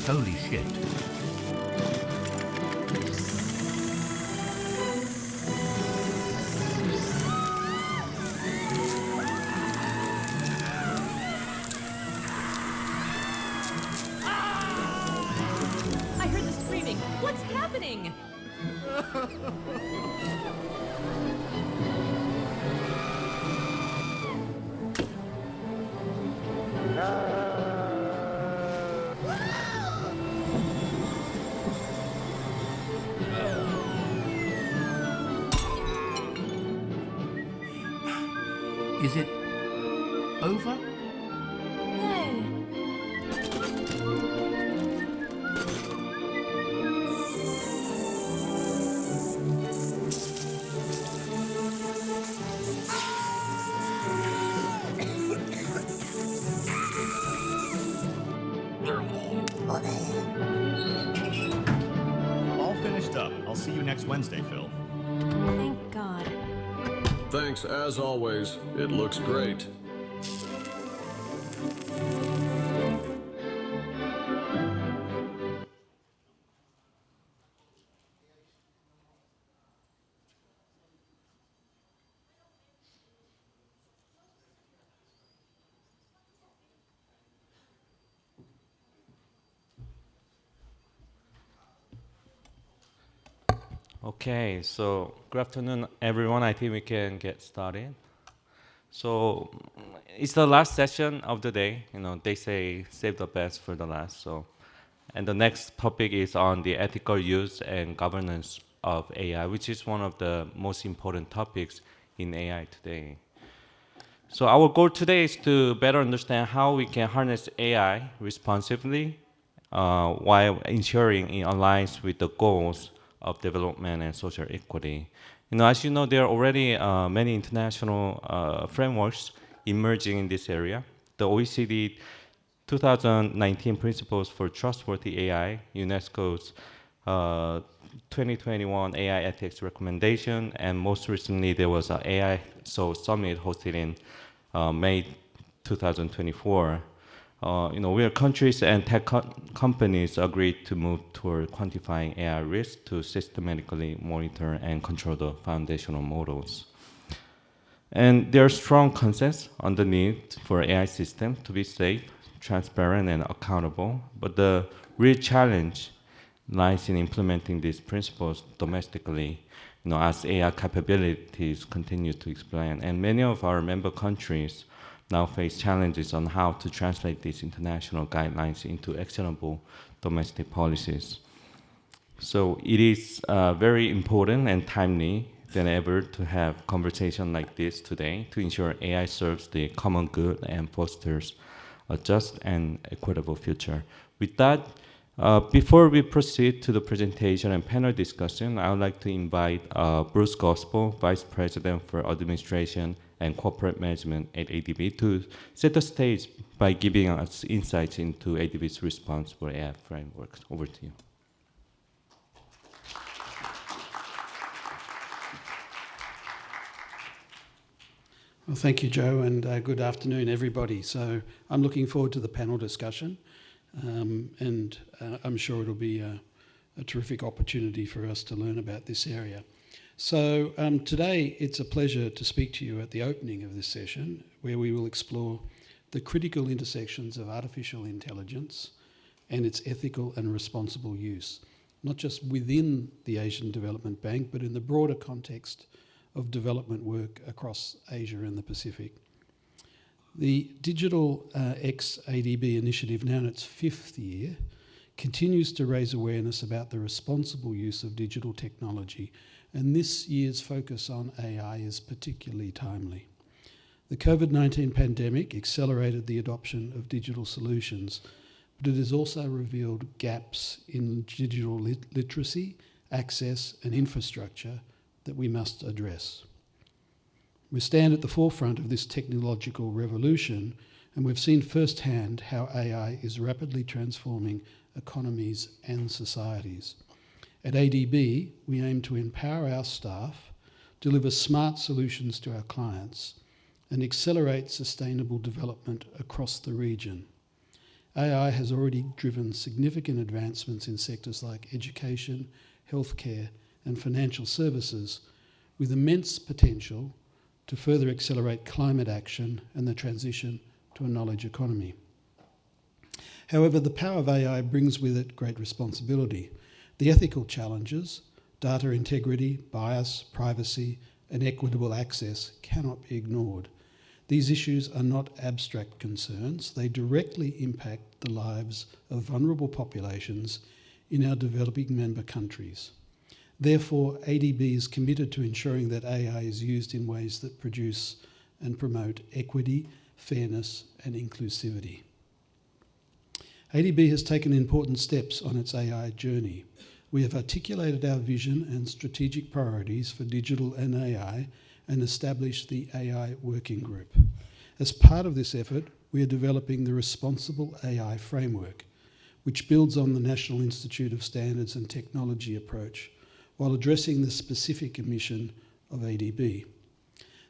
Holy shit. I heard the screaming. What's happening? Is it over? All finished up. I'll see you next Wednesday, Phil. Thank God. Thanks, as always. It looks great. Okay, so good afternoon, everyone. I think we can get started. So it's the last session of the day. They say save the best for the last. And the next topic is on the ethical use and governance of AI, which is one of the most important topics in AI today. So our goal today is to better understand how we can harness AI responsibly while ensuring it aligns with the goals of development and social equity. As you know, there are already many international frameworks emerging in this area. The OECD 2019 Principles for Trustworthy AI, UNESCO's 2021 AI Ethics Recommendation, and most recently there was an AI Summit hosted in May 2024. Where countries and tech companies agreed to move toward quantifying AI risk to systematically monitor and control the foundational models. And there's strong consensus on the need for AI systems to be safe, transparent, and accountable. But the real challenge lies in implementing these principles domestically, as AI capabilities continue to expand. And many of our member countries now face challenges on how to translate these international guidelines into actionable domestic policies. So it is very important and timely than ever to have conversation like this today to ensure AI serves the common good and fosters a just and equitable future. With that, before we proceed to the presentation and panel discussion, I would like to invite Bruce Gospel, Vice President for Administration and Corporate Management at ADB, to set the stage by giving us insights into ADB's response for AI frameworks. Over to you. Well, thank you, Joe, and good afternoon, everybody. So I'm looking forward to the panel discussion, and I'm sure it'll be a terrific opportunity for us to learn about this area. So today it's a pleasure to speak to you at the opening of this session, where we will explore the critical intersections of artificial intelligence and its ethical and responsible use, not just within the Asian Development Bank, but in the broader context of development work across Asia and the Pacific. The DigitalXADB initiative, now in its 5th year, continues to raise awareness about the responsible use of digital technology, and this year's focus on AI is particularly timely. The COVID-19 pandemic accelerated the adoption of digital solutions, but it has also revealed gaps in digital literacy, access, and infrastructure that we must address. We stand at the forefront of this technological revolution, and we've seen firsthand how AI is rapidly transforming economies and societies. At ADB, we aim to empower our staff, deliver smart solutions to our clients, and accelerate sustainable development across the region. AI has already driven significant advancements in sectors like education, healthcare, and financial services, with immense potential to further accelerate climate action and the transition to a knowledge economy. However, the power of AI brings with it great responsibility. The ethical challenges, data integrity, bias, privacy, and equitable access cannot be ignored. These issues are not abstract concerns. They directly impact the lives of vulnerable populations in our developing member countries. Therefore, ADB is committed to ensuring that AI is used in ways that produce and promote equity, fairness, and inclusivity. ADB has taken important steps on its AI journey. We have articulated our vision and strategic priorities for digital and AI and established the AI Working Group. As part of this effort, we are developing the Responsible AI Framework, which builds on the National Institute of Standards and Technology approach, while addressing the specific mission of ADB.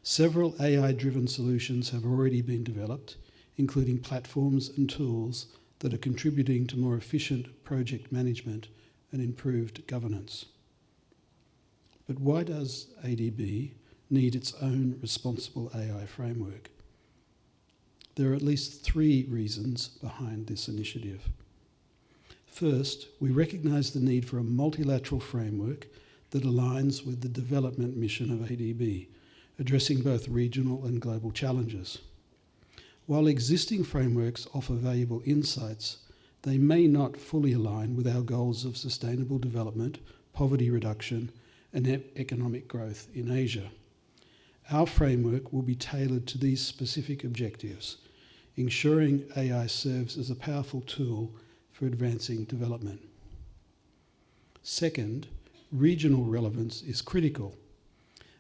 Several AI-driven solutions have already been developed, including platforms and tools that are contributing to more efficient project management and improved governance. But why does ADB need its own responsible AI framework? There are at least 3 reasons behind this initiative. First, we recognise the need for a multilateral framework that aligns with the development mission of ADB, addressing both regional and global challenges. While existing frameworks offer valuable insights, they may not fully align with our goals of sustainable development, poverty reduction, and economic growth in Asia. Our framework will be tailored to these specific objectives, ensuring AI serves as a powerful tool for advancing development. Second, regional relevance is critical.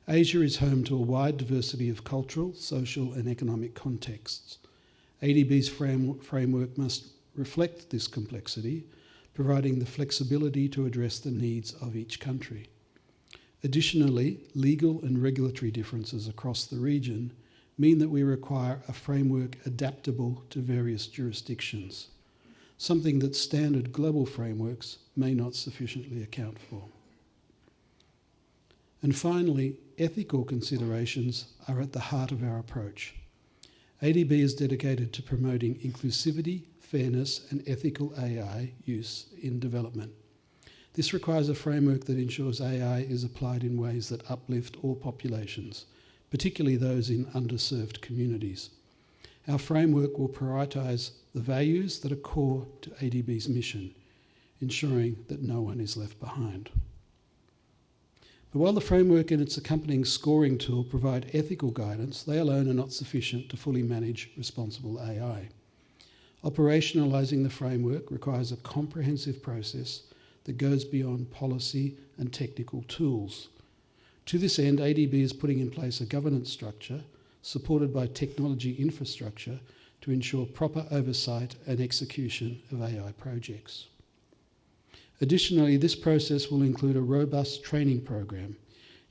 Asia is home to a wide diversity of cultural, social and economic contexts. ADB's framework must reflect this complexity, providing the flexibility to address the needs of each country. Additionally, legal and regulatory differences across the region mean that we require a framework adaptable to various jurisdictions, something that standard global frameworks may not sufficiently account for. And finally, ethical considerations are at the heart of our approach. ADB is dedicated to promoting inclusivity, fairness, and ethical AI use in development. This requires a framework that ensures AI is applied in ways that uplift all populations, particularly those in underserved communities. Our framework will prioritise the values that are core to ADB's mission, ensuring that no one is left behind. But while the framework and its accompanying scoring tool provide ethical guidance, they alone are not sufficient to fully manage responsible AI. Operationalising the framework requires a comprehensive process that goes beyond policy and technical tools. To this end, ADB is putting in place a governance structure supported by technology infrastructure to ensure proper oversight and execution of AI projects. Additionally, this process will include a robust training program,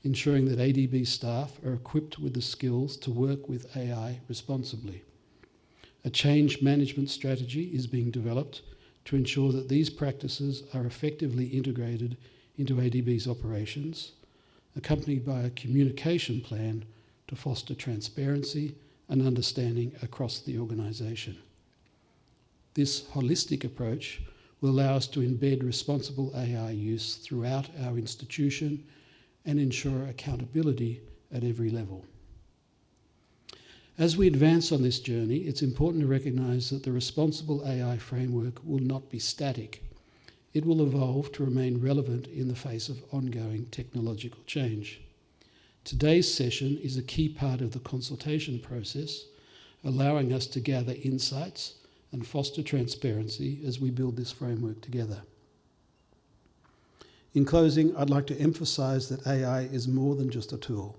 ensuring that ADB staff are equipped with the skills to work with AI responsibly. A change management strategy is being developed to ensure that these practices are effectively integrated into ADB's operations, accompanied by a communication plan to foster transparency and understanding across the organisation. This holistic approach will allow us to embed responsible AI use throughout our institution and ensure accountability at every level. As we advance on this journey, it's important to recognise that the responsible AI framework will not be static. It will evolve to remain relevant in the face of ongoing technological change. Today's session is a key part of the consultation process, allowing us to gather insights and foster transparency as we build this framework together. In closing, I'd like to emphasise that AI is more than just a tool.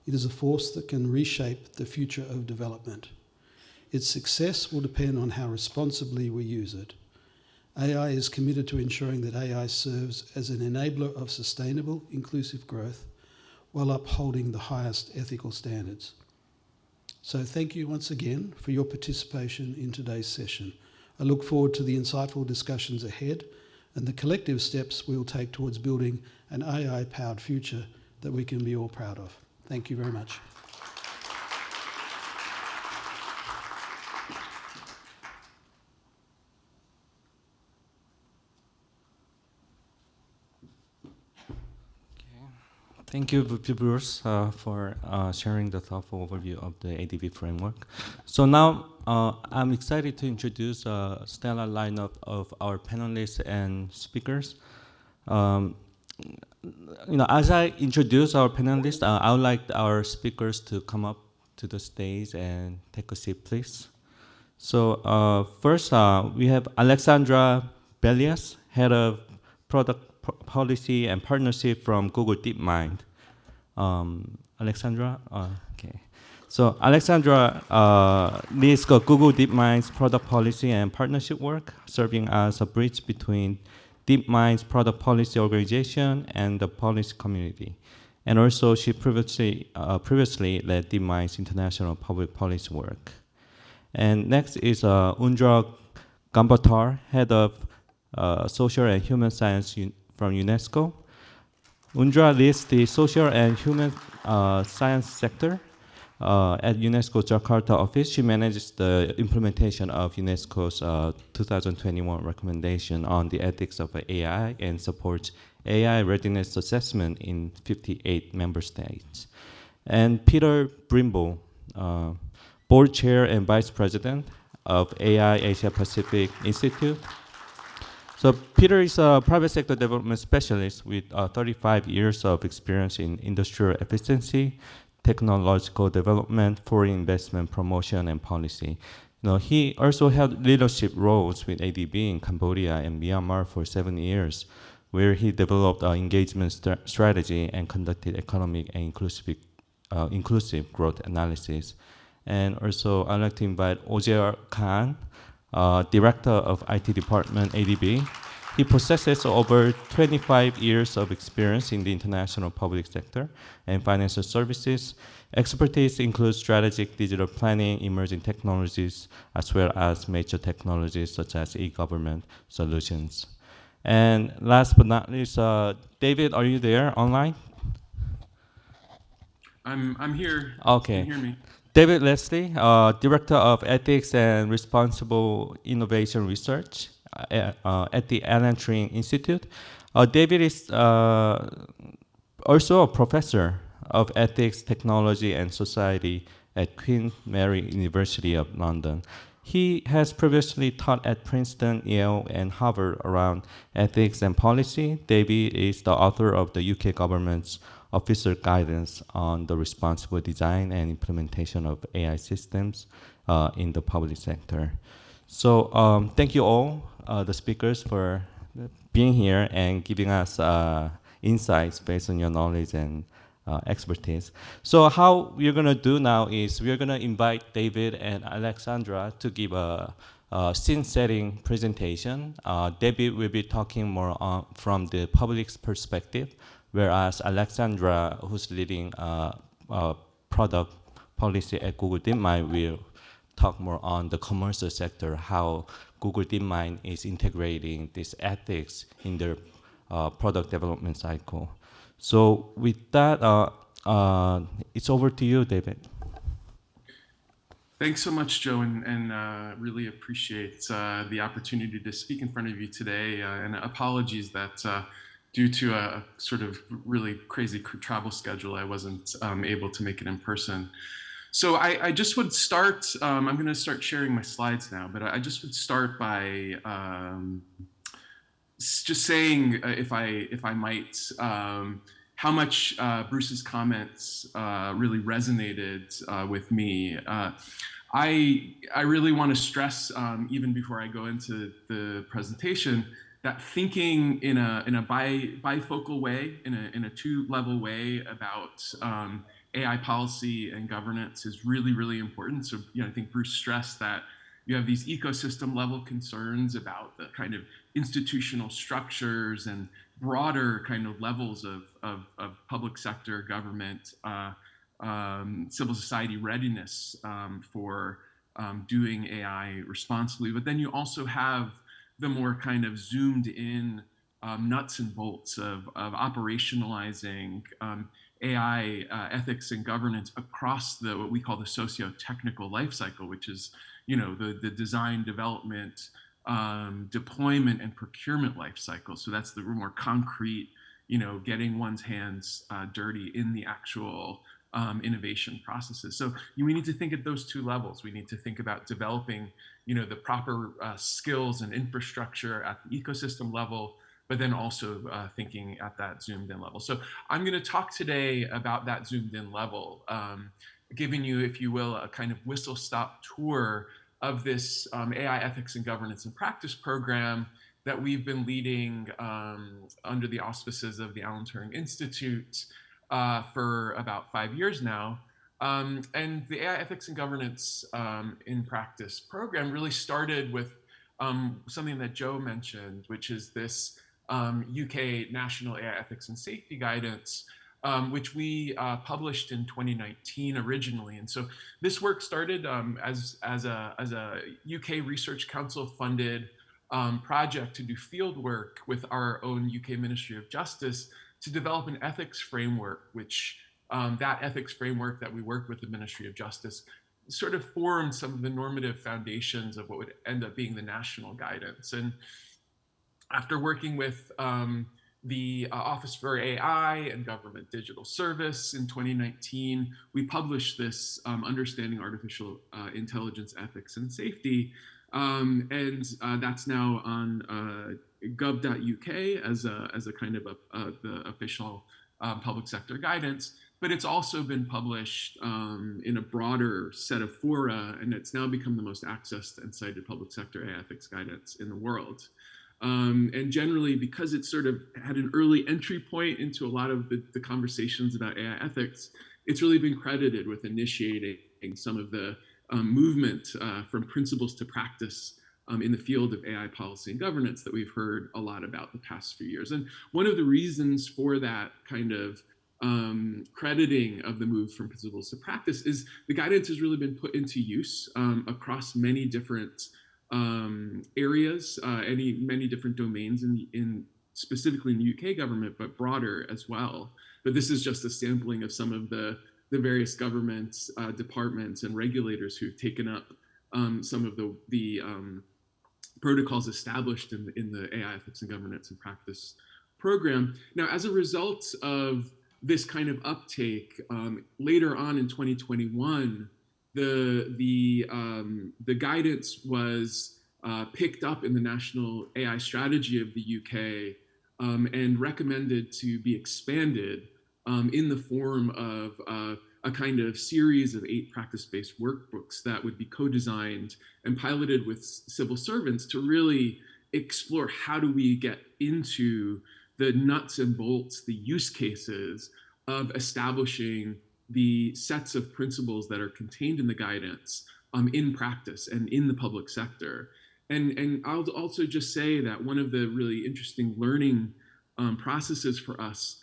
It is a force that can reshape the future of development. Its success will depend on how responsibly we use it. AI is committed to ensuring that AI serves as an enabler of sustainable, inclusive growth while upholding the highest ethical standards. So thank you once again for your participation in today's session. I look forward to the insightful discussions ahead and the collective steps we will take towards building an AI-powered future that we can be all proud of. Thank you very much. Thank you, Bruce, for sharing the thoughtful overview of the ADB framework. So now I'm excited to introduce a stellar lineup of our panelists and speakers. As I introduce our panelists, I would like our speakers to come up to the stage and take a seat, please. So first, we have Alexandra Belias, Head of Product Policy and Partnership from Google DeepMind. Alexandra, okay. So Alexandra leads Google DeepMind's product policy and partnership work, serving as a bridge between DeepMind's product policy organization and the policy community. And also, she previously led DeepMind's international public policy work. And next is Undra Gambatar, Head of Social and Human Science from UNESCO. Undra leads the social and human science sector at UNESCO's Jakarta office. She manages the implementation of UNESCO's 2021 recommendation on the ethics of AI and supports AI readiness assessment in 58 member states. And Peter Brimble, Board Chair and Vice President of AI Asia Pacific Institute. So Peter is a private sector development specialist with 35 years of experience in industrial efficiency, technological development, foreign investment promotion, and policy. He also held leadership roles with ADB in Cambodia and Myanmar for 7 years, where he developed an engagement strategy and conducted economic and inclusive growth analysis. And also, I'd like to invite Ojer Khan, Director of IT Department, ADB. He possesses over 25 years of experience in the international public sector and financial services. Expertise includes strategic digital planning, emerging technologies, as well as major technologies such as e-government solutions. And last but not least, David, are you there online? I'm here. Okay. Can you hear me? David Leslie, Director of Ethics and Responsible Innovation Research at the Alan Turing Institute. David is also a professor of ethics, technology, and society at Queen Mary University of London. He has previously taught at Princeton, Yale, and Harvard around ethics and policy. David is the author of the UK government's officer guidance on the responsible design and implementation of AI systems in the public sector. So thank you all, the speakers, for being here and giving us insights based on your knowledge and expertise. So how we're going to do now is we're going to invite David and Alexandra to give a scene-setting presentation. David will be talking more from the public's perspective, whereas Alexandra, who's leading product policy at Google DeepMind, will talk more on the commercial sector, how Google DeepMind is integrating this ethics in their product development cycle. So with that, it's over to you, David. Thanks so much, Joe, and really appreciate the opportunity to speak in front of you today. And apologies that due to a sort of really crazy travel schedule, I wasn't able to make it in person. So I just would start, I'm going to start sharing my slides now, but I just would start by just saying, if I might, how much Bruce's comments really resonated with me. I really want to stress, even before I go into the presentation, that thinking in a bifocal way, in a two-level way about AI policy and governance is really, really important. So, I think Bruce stressed that you have these ecosystem level concerns about the kind of institutional structures and broader kind of levels of public sector, government, civil society readiness for doing AI responsibly. But then you also have the more kind of zoomed in nuts and bolts of operationalizing AI ethics and governance across what we call the socio-technical life cycle, which is the design, development, deployment, and procurement life cycle. So that's the more concrete, getting one's hands dirty in the actual innovation processes. So we need to think at those two levels. We need to think about developing, the proper skills and infrastructure at the ecosystem level, but then also thinking at that zoomed in level. So I'm going to talk today about that zoomed in level, giving you, if you will, a kind of whistle-stop tour of this AI ethics and governance and practice program that we've been leading under the auspices of the Alan Turing Institute for about 5 years now. And the AI ethics and governance in practice program really started with something that Joe mentioned, which is this UK National AI Ethics and Safety Guidance, which we published in 2019 originally. And so this work started as a UK Research Council funded project to do field work with our own UK Ministry of Justice to develop an ethics framework, which that ethics framework that we worked with the Ministry of Justice sort of formed some of the normative foundations of what would end up being the national guidance. And after working with the Office for AI and Government Digital Service in 2019, we published this Understanding Artificial Intelligence Ethics and Safety. And that's now on gov.uk as a kind of the official public sector guidance. But it's also been published in a broader set of fora, and it's now become the most accessed and cited public sector AI ethics guidance in the world. And generally, because it sort of had an early entry point into a lot of the conversations about AI ethics, it's really been credited with initiating some of the movement from principles to practice in the field of AI policy and governance that we've heard a lot about the past few years. And one of the reasons for that kind of crediting of the move from principles to practice is the guidance has really been put into use across many different areas, many different domains in specifically in the UK government, but broader as well. But this is just a sampling of some of the various governments, departments, and regulators who've taken up some of the protocols established in the AI ethics and governance and practice program. Now, as a result of this kind of uptake, later on in 2021, the guidance was picked up in the National AI Strategy of the UK and recommended to be expanded in the form of a kind of series of 8 practice-based workbooks that would be co-designed and piloted with civil servants to really explore how do we get into the nuts and bolts, the use cases of establishing the sets of principles that are contained in the guidance in practice and in the public sector. And I'll also just say that one of the really interesting learning processes for us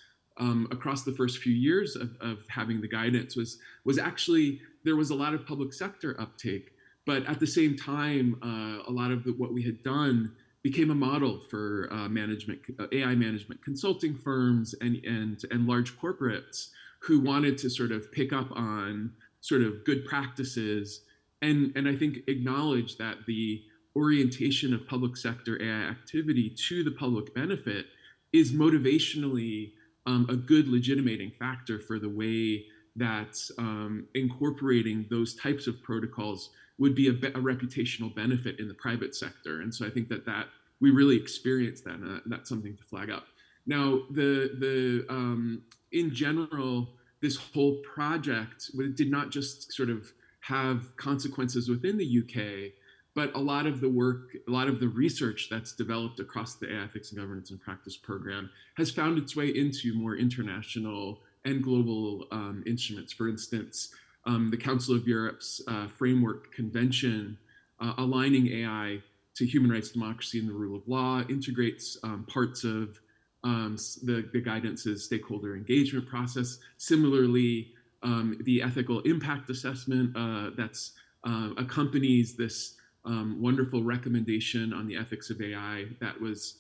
across the first few years of having the guidance was actually, there was a lot of public sector uptake, but at the same time, a lot of what we had done became a model for AI management consulting firms and large corporates who wanted to sort of pick up on sort of good practices and I think acknowledge that the orientation of public sector AI activity to the public benefit is motivationally a good legitimating factor for the way that incorporating those types of protocols would be a reputational benefit in the private sector. And so I think that we really experienced that, and that's something to flag up. Now, in general, this whole project did not just sort of have consequences within the UK, but a lot of the work, a lot of the research that's developed across the AI Ethics and Governance and Practice program has found its way into more international and global instruments. For instance, the Council of Europe's Framework Convention aligning AI to human rights, democracy, and the rule of law integrates parts of the guidance's stakeholder engagement process. Similarly, the ethical impact assessment that's accompanies this wonderful recommendation on the ethics of AI that was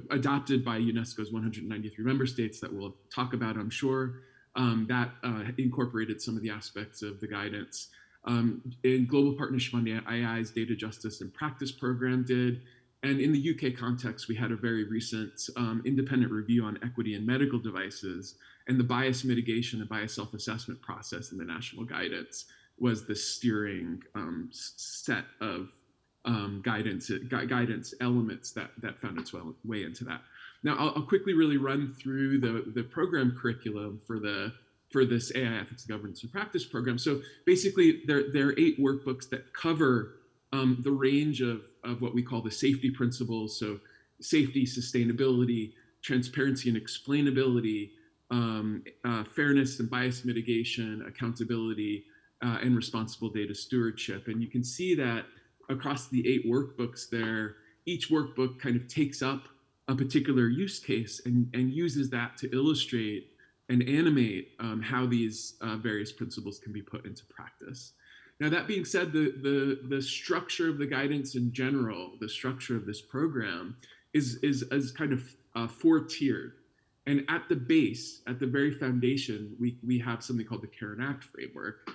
adopted by UNESCO's 193 member states that we'll talk about, I'm sure, that incorporated some of the aspects of the guidance. In Global Partnership on the AI's Data Justice and Practice program did. And in the UK context, we had a very recent independent review on equity in medical devices, and the bias mitigation and bias self-assessment process in the national guidance was the steering set of guidance elements that found its way into that. Now, I'll quickly really run through the program curriculum for this AI Ethics, Governance, and Practice program. So basically, there are 8 workbooks that cover the range of what we call the safety principles. So safety, sustainability, transparency and explainability, fairness and bias mitigation, accountability, and responsible data stewardship. And you can see that across the 8 workbooks there, each workbook kind of takes up a particular use case and uses that to illustrate and animate how these various principles can be put into practice. Now, that being said, the structure of the guidance in general, the structure of this program is kind of 4-tiered. And at the base, at the very foundation, we have something called the Care and Act framework.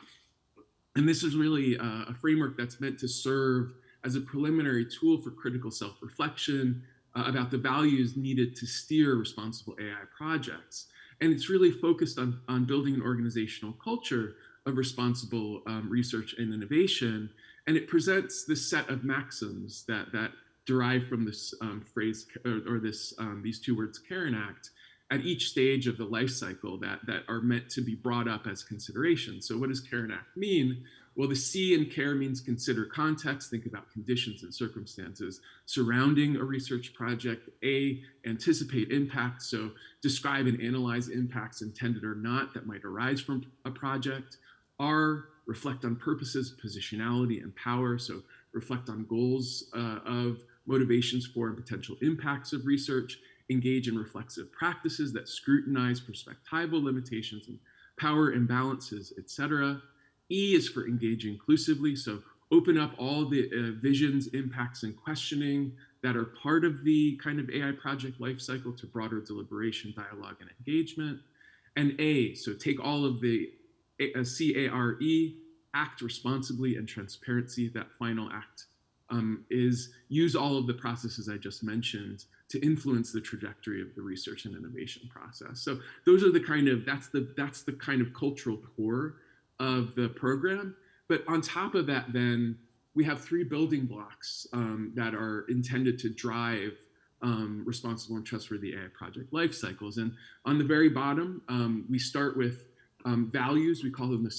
And this is really a framework that's meant to serve as a preliminary tool for critical self-reflection about the values needed to steer responsible AI projects. And it's really focused on building an organizational culture of responsible research and innovation. And it presents this set of maxims that derive from this phrase or these 2 words, Care and Act, at each stage of the life cycle that are meant to be brought up as consideration. So what does Care and Act mean? Well, the C in care means consider context, think about conditions and circumstances surrounding a research project. A, anticipate impacts, so describe and analyze impacts intended or not that might arise from a project. R, reflect on purposes, positionality, and power, so reflect on goals of motivations for and potential impacts of research, engage in reflexive practices that scrutinize perspectival limitations and power imbalances, etc. E is for engage inclusively, so open up all the visions, impacts, and questioning that are part of the kind of AI project lifecycle to broader deliberation, dialogue, and engagement. And A, so take all of the CARE, act responsibly and transparency, that final act is use all of the processes I just mentioned to influence the trajectory of the research and innovation process. So those are the kind of, that's the kind of cultural core of the program. But on top of that, then we have 3 building blocks that are intended to drive responsible and trustworthy AI project life cycles. And on the very bottom, we start with values. We call them the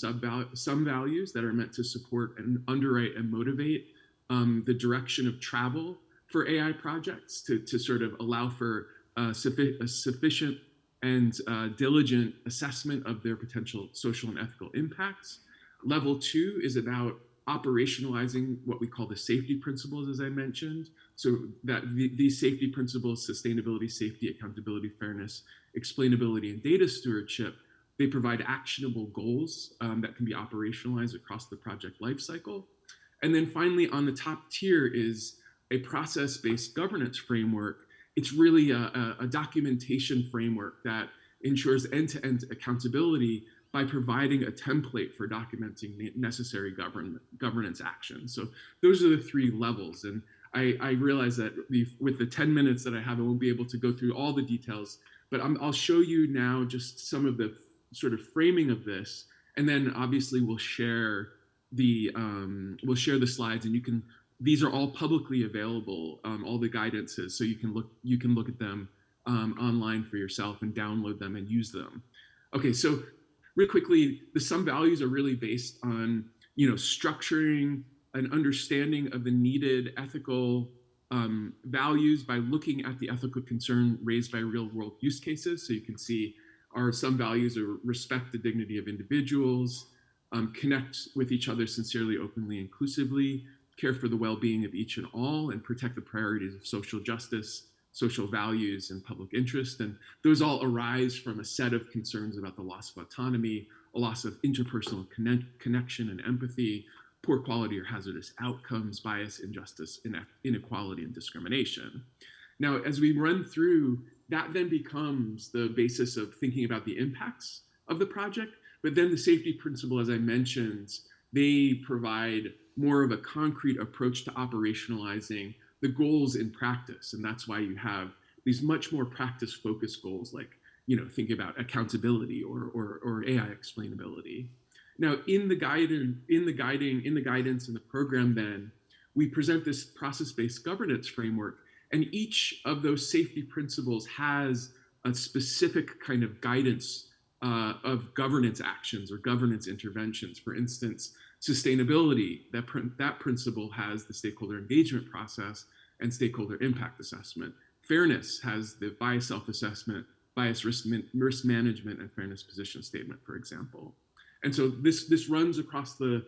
some values that are meant to support and underwrite and motivate the direction of travel for AI projects to sort of allow for a sufficient and diligent assessment of their potential social and ethical impacts. Level 2 is about operationalizing what we call the safety principles, as I mentioned. So that these safety principles, sustainability, safety, accountability, fairness, explainability, and data stewardship, they provide actionable goals that can be operationalized across the project lifecycle. And then finally, on the top tier is a process-based governance framework. It's really a documentation framework that ensures end-to-end accountability by providing a template for documenting necessary governance actions. So those are the 3 levels. And I realize that with the 10 minutes that I have, I won't be able to go through all the details, but I'll show you now just some of the sort of framing of this. And then obviously we'll share the slides, and these are all publicly available, all the guidances, so you can look at them online for yourself and download them and use them. Okay, so real quickly, the some values are really based on structuring an understanding of the needed ethical values by looking at the ethical concern raised by real world use cases. So you can see our some values are respect the dignity of individuals, connect with each other sincerely, openly, inclusively, care for the well-being of each and all, and protect the priorities of social justice, social values, and public interest. And those all arise from a set of concerns about the loss of autonomy, a loss of interpersonal connection and empathy, poor quality or hazardous outcomes, bias, injustice, inequality, and discrimination. Now, as we run through, that then becomes the basis of thinking about the impacts of the project. But then the safety principle, as I mentioned, they provide more of a concrete approach to operationalizing the goals in practice. And that's why you have these much more practice-focused goals, like think about accountability or AI explainability. Now, in the guidance in the program, then we present this process-based governance framework, and each of those safety principles has a specific kind of guidance of governance actions or governance interventions. For instance, sustainability, that principle has the stakeholder engagement process and stakeholder impact assessment. Fairness has the bias self-assessment, bias risk management, and fairness position statement, for example. And so this runs across the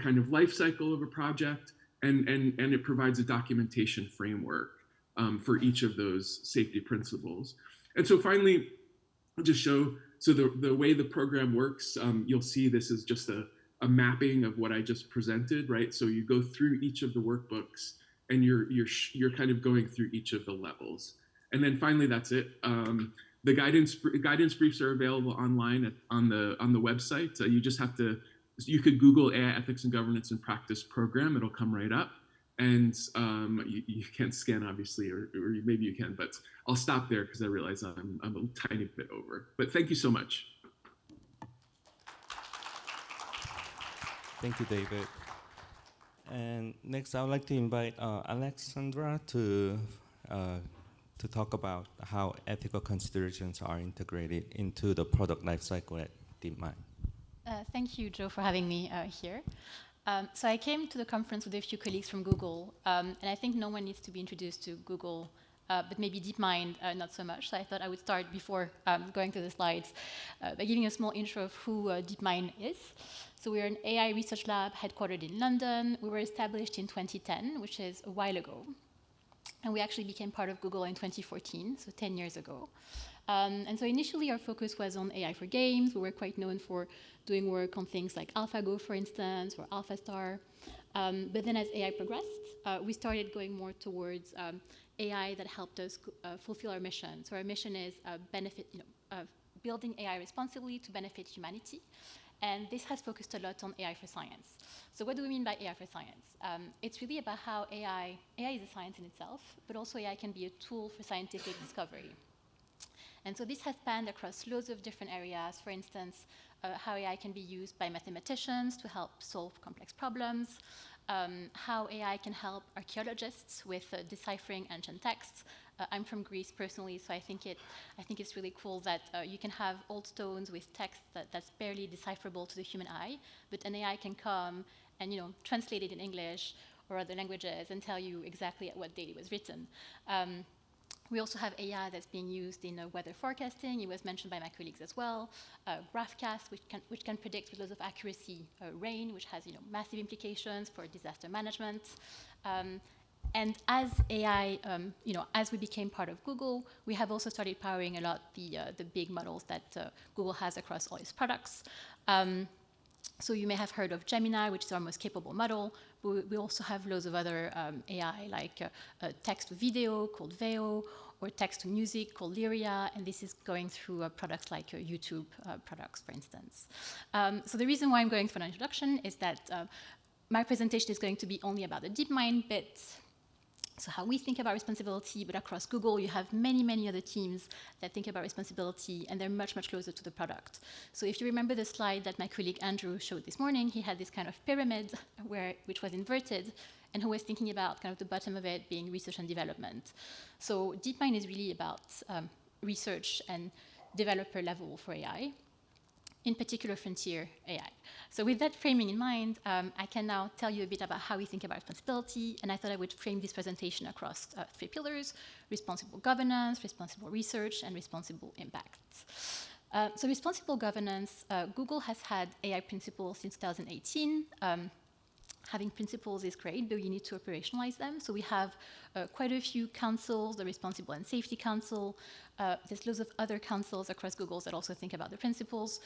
kind of life cycle of a project, and it provides a documentation framework for each of those safety principles. And so finally, I'll just show, so the way the program works, you'll see this is just a mapping of what I just presented, right? So you go through each of the workbooks, and you're kind of going through each of the levels. And then finally, that's it. The guidance briefs are available online on the website. You just have to, you could Google AI Ethics and Governance and Practice Program. It'll come right up. And you can't scan, obviously, or maybe you can, but I'll stop there because I realize I'm a tiny bit over. But thank you so much. Thank you, David. And next, I would like to invite Alexandra to talk about how ethical considerations are integrated into the product lifecycle at DeepMind. Thank you, Joe, for having me here. So I came to the conference with a few colleagues from Google, and I think no one needs to be introduced to Google, but maybe DeepMind not so much. So I thought I would start before going through the slides by giving a small intro of who DeepMind is. So we're an AI research lab headquartered in London. We were established in 2010, which is a while ago. And we actually became part of Google in 2014, so 10 years ago. And so initially our focus was on AI for games. We were quite known for doing work on things like AlphaGo, for instance, or AlphaStar. But then as AI progressed, we started going more towards AI that helped us fulfill our mission. So our mission is building AI responsibly to benefit humanity. And this has focused a lot on AI for science. So what do we mean by AI for science? It's really about how AI is a science in itself, but also AI can be a tool for scientific discovery. And so this has spanned across loads of different areas. For instance, how AI can be used by mathematicians to help solve complex problems, how AI can help archaeologists with deciphering ancient texts. I'm from Greece personally, so I think it's really cool that you can have old stones with text that's barely decipherable to the human eye, but an AI can come and translate it in English or other languages and tell you exactly at what date it was written. We also have AI that's being used in weather forecasting. It was mentioned by my colleagues as well. GraphCast, which can predict with loads of accuracy rain, which has massive implications for disaster management. And as AI, as we became part of Google, we have also started powering a lot the big models that Google has across all its products. So you may have heard of Gemini, which is our most capable model. But we also have loads of other AI, like text to video called Veo, or text to music called Lyria, and this is going through products like YouTube products, for instance. So the reason why I'm going for an introduction is that my presentation is going to be only about the DeepMind bit, so how we think about responsibility, but across Google, you have many, many other teams that think about responsibility, and they're much, much closer to the product. So if you remember the slide that my colleague Andrew showed this morning, he had this kind of pyramid which was inverted, and who was thinking about kind of the bottom of it being research and development. So DeepMind is really about research and developer level for AI, in particular frontier AI. So with that framing in mind, I can now tell you a bit about how we think about responsibility, and I thought I would frame this presentation across 3 pillars: responsible governance, responsible research, and responsible impact. So responsible governance, Google has had AI principles since 2018. Having principles is great, but you need to operationalize them. So we have quite a few councils, the Responsible and Safety Council. There's loads of other councils across Google that also think about the principles.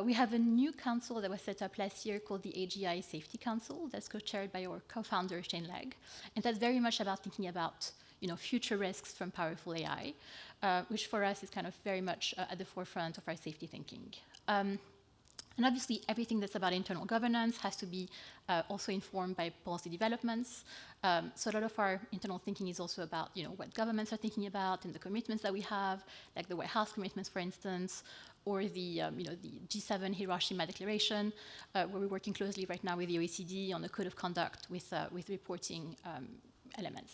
We have a new council that was set up last year called the AGI Safety Council that's co-chaired by our co-founder, Shane Legg. And that's very much about thinking about future risks from powerful AI, which for us is kind of very much at the forefront of our safety thinking. And obviously, everything that's about internal governance has to be also informed by policy developments. So a lot of our internal thinking is also about what governments are thinking about and the commitments that we have, like the White House commitments, for instance, or the the G7 Hiroshima Declaration, where we're working closely right now with the OECD on the code of conduct with reporting elements.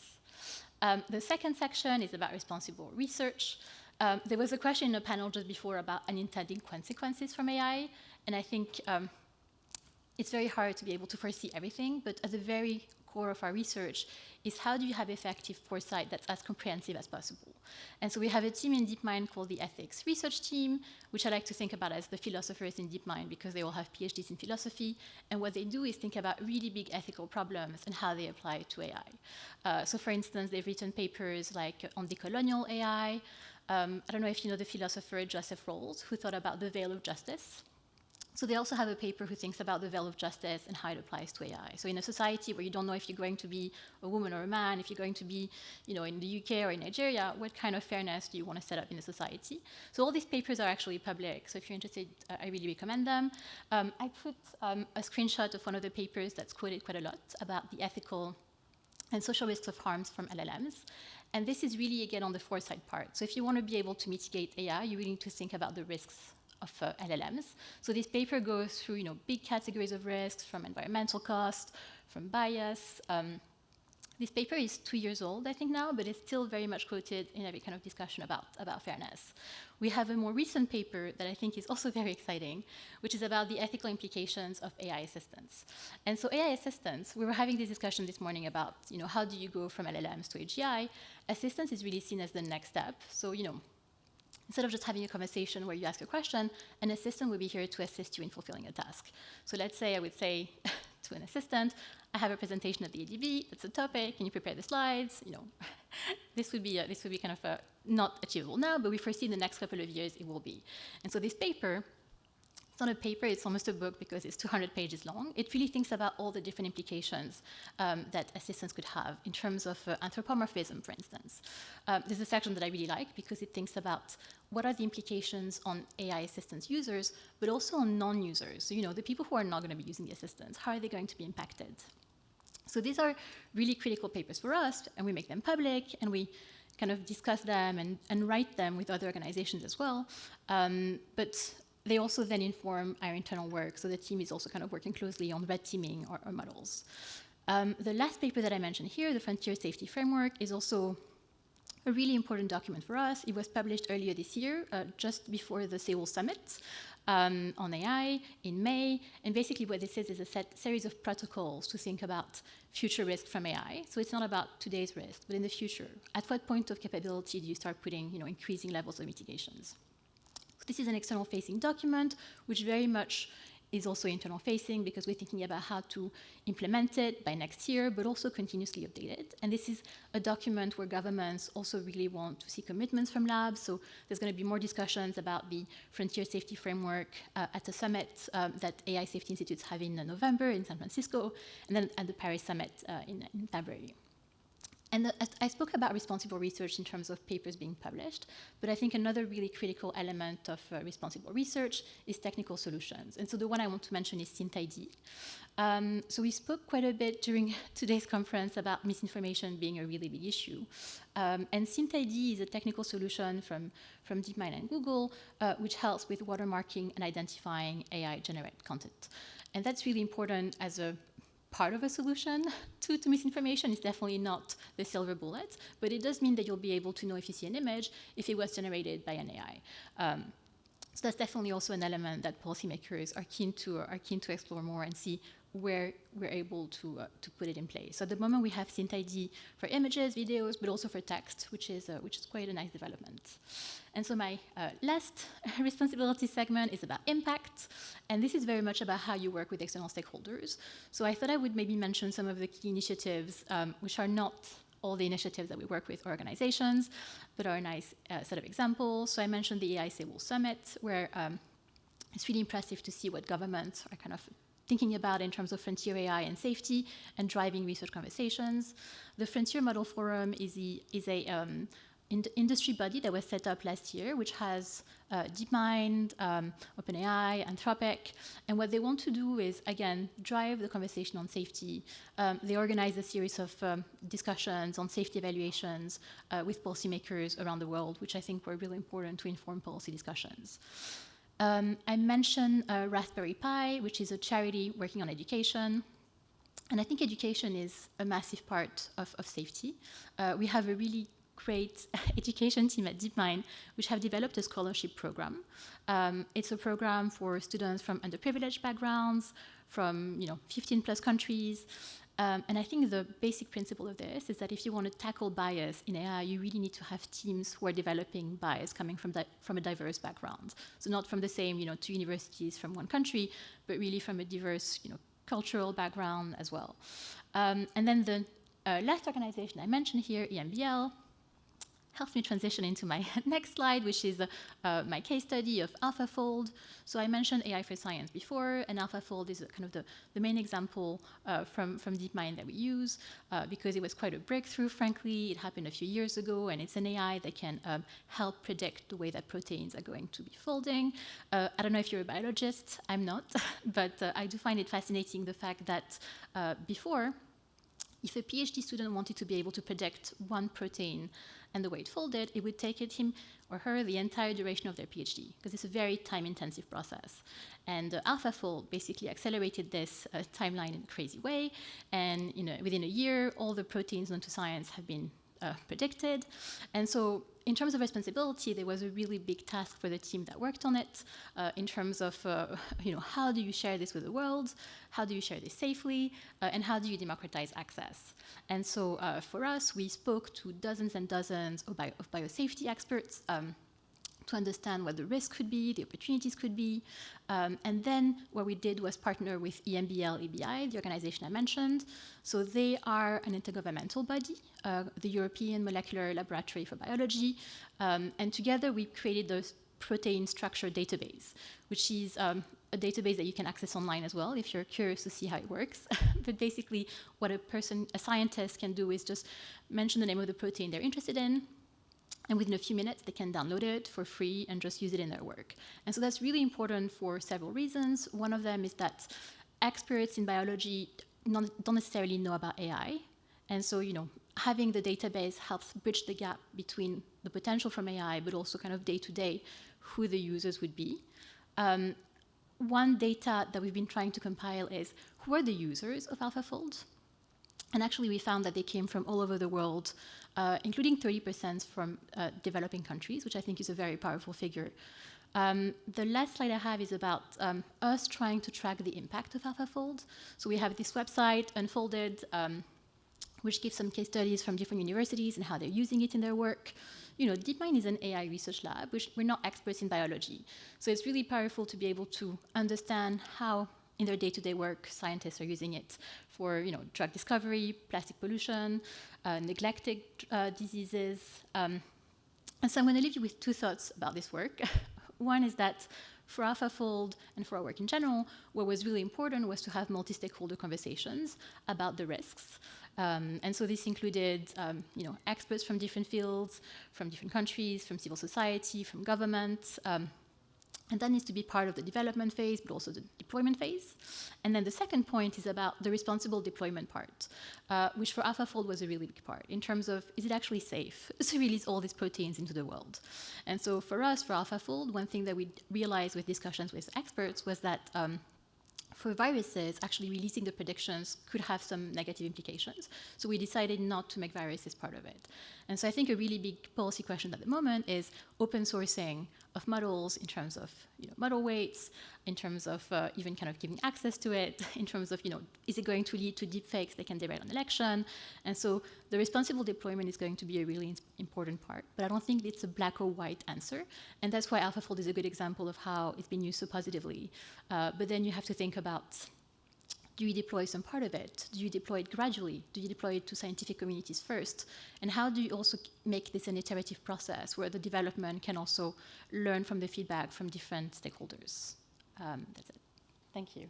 The second section is about responsible research. There was a question in the panel just before about unintended consequences from AI. And I think it's very hard to be able to foresee everything, but at the very core of our research is how do you have effective foresight that's as comprehensive as possible. And so we have a team in DeepMind called the Ethics Research Team, which I like to think about as the philosophers in DeepMind because they all have PhDs in philosophy. And what they do is think about really big ethical problems and how they apply to AI. So for instance, they've written papers like on decolonial AI. I don't know if you know the philosopher Joseph Rawls, who thought about the veil of justice. So they also have a paper who thinks about the veil of justice and how it applies to AI. So in a society where you don't know if you're going to be a woman or a man, if you're going to be in the UK or in Nigeria, what kind of fairness do you want to set up in a society? So all these papers are actually public. So if you're interested, I really recommend them. I put a screenshot of one of the papers that's quoted quite a lot about the ethical and social risks of harms from LLMs. And this is really, again, on the foresight part. So if you want to be able to mitigate AI, you really need to think about the risks of LLMs. So this paper goes through big categories of risks, from environmental cost, from bias. This paper is 2 years old, I think now, but it's still very much quoted in every kind of discussion about fairness. We have a more recent paper that I think is also very exciting, which is about the ethical implications of AI assistants. And so AI assistants, we were having this discussion this morning about, how do you go from LLMs to AGI? Assistance is really seen as the next step. So, instead of just having a conversation where you ask a question, an assistant will be here to assist you in fulfilling a task. So let's say I would say to an assistant, I have a presentation at the ADB, that's a topic, can you prepare the slides? This would be kind of not achievable now, but we foresee in the next couple of years it will be. And so this paper, it's not a paper, it's almost a book because it's 200 pages long. It really thinks about all the different implications that assistants could have in terms of anthropomorphism, for instance. There's a section that I really like because it thinks about what are the implications on AI assistance users, but also on non-users. So, the people who are not going to be using the assistants, how are they going to be impacted? So these are really critical papers for us, and we make them public, and we kind of discuss them and write them with other organizations as well. But they also then inform our internal work, so the team is also kind of working closely on red teaming or models. The last paper that I mentioned here, the Frontier Safety Framework, is also a really important document for us. It was published earlier this year, just before the Seoul Summit on AI in May. And basically what this is a series of protocols to think about future risk from AI. So it's not about today's risk, but in the future. At what point of capability do you start putting increasing levels of mitigations? So this is an external-facing document, which very much is also internal-facing because we're thinking about how to implement it by next year, but also continuously update it. And this is a document where governments also really want to see commitments from labs. So there's going to be more discussions about the Frontier Safety Framework at a summit that AI Safety Institutes have in November in San Francisco, and then at the Paris Summit in February. And I spoke about responsible research in terms of papers being published, but I think another really critical element of responsible research is technical solutions. And so the one I want to mention is SynthID. So we spoke quite a bit during today's conference about misinformation being a really big issue. And SynthID is a technical solution from DeepMind and Google, which helps with watermarking and identifying AI-generated content. And that's really important as a part of a solution to misinformation. Is definitely not the silver bullet, but it does mean that you'll be able to know if you see an image, if it was generated by an AI. So that's definitely also an element that policymakers are keen to explore more and see where we're able to put it in place. So at the moment we have SynthID for images, videos, but also for text, which is quite a nice development. And so my last responsibility segment is about impact, and this is very much about how you work with external stakeholders. So I thought I would maybe mention some of the key initiatives, which are not all the initiatives that we work with organizations, but are a nice set of examples. So I mentioned the AI Seoul Summit, where it's really impressive to see what governments are kind of thinking about in terms of frontier AI and safety and driving research conversations. The Frontier Model Forum is a industry body that was set up last year, which has DeepMind, OpenAI, Anthropic, and what they want to do is, again, drive the conversation on safety. They organize a series of discussions on safety evaluations with policymakers around the world, which I think were really important to inform policy discussions. I mentioned Raspberry Pi, which is a charity working on education. And I think education is a massive part of safety. We have a really great education team at DeepMind, which have developed a scholarship program. It's a program for students from underprivileged backgrounds, from 15 plus countries. And I think the basic principle of this is that if you want to tackle bias in AI, you really need to have teams who are developing bias coming from a diverse background. So not from the same, two universities from one country, but really from a diverse, cultural background as well. And then the last organization I mentioned here, EMBL, helps me transition into my next slide, which is my case study of AlphaFold. So I mentioned AI for Science before, and AlphaFold is kind of the main example from DeepMind that we use because it was quite a breakthrough, frankly. It happened a few years ago, and it's an AI that can help predict the way that proteins are going to be folding. I don't know if you're a biologist. I'm not, but I do find it fascinating the fact that before, if a PhD student wanted to be able to predict one protein and the way it folded, it would take him or her the entire duration of their PhD, because it's a very time-intensive process. And AlphaFold basically accelerated this timeline in a crazy way, and within a year, all the proteins known to science have been predicted. And so in terms of responsibility, there was a really big task for the team that worked on it in terms of how do you share this with the world, how do you share this safely, and how do you democratize access. And so for us, we spoke to dozens and dozens of biosafety experts to understand what the risks could be, the opportunities could be. And then what we did was partner with EMBL-EBI, the organization I mentioned. So they are an intergovernmental body, the European Molecular Laboratory for Biology. And together we created the protein structure database, which is a database that you can access online as well if you're curious to see how it works. But basically what a scientist can do is just mention the name of the protein they're interested in, and within a few minutes, they can download it for free and just use it in their work. And so that's really important for several reasons. One of them is that experts in biology don't necessarily know about AI. And so, having the database helps bridge the gap between the potential from AI, but also kind of day-to-day who the users would be. One data that we've been trying to compile is who are the users of AlphaFold? And actually, we found that they came from all over the world, including 30% from developing countries, which I think is a very powerful figure. The last slide I have is about us trying to track the impact of AlphaFold. So we have this website, Unfolded, which gives some case studies from different universities and how they're using it in their work. DeepMind is an AI research lab, which we're not experts in biology. So it's really powerful to be able to understand how in their day-to-day work, scientists are using it for drug discovery, plastic pollution, neglected diseases. And so I'm going to leave you with two thoughts about this work. One is that for AlphaFold and for our work in general, what was really important was to have multi-stakeholder conversations about the risks. And so this included experts from different fields, from different countries, from civil society, from government. And that needs to be part of the development phase, but also the deployment phase. And then the second point is about the responsible deployment part, which for AlphaFold was a really big part in terms of, is it actually safe to release all these proteins into the world? And so for us, for AlphaFold, one thing that we realized with discussions with experts was that for viruses, actually releasing the predictions could have some negative implications. So we decided not to make viruses part of it. And so I think a really big policy question at the moment is open sourcing of models in terms of model weights, in terms of even kind of giving access to it, in terms of is it going to lead to deepfakes that can derail an election? And so the responsible deployment is going to be a really important part, but I don't think it's a black or white answer. And that's why AlphaFold is a good example of how it's been used so positively. But then you have to think about, do you deploy some part of it? Do you deploy it gradually? Do you deploy it to scientific communities first? And how do you also make this an iterative process where the development can also learn from the feedback from different stakeholders? That's it. Thank you.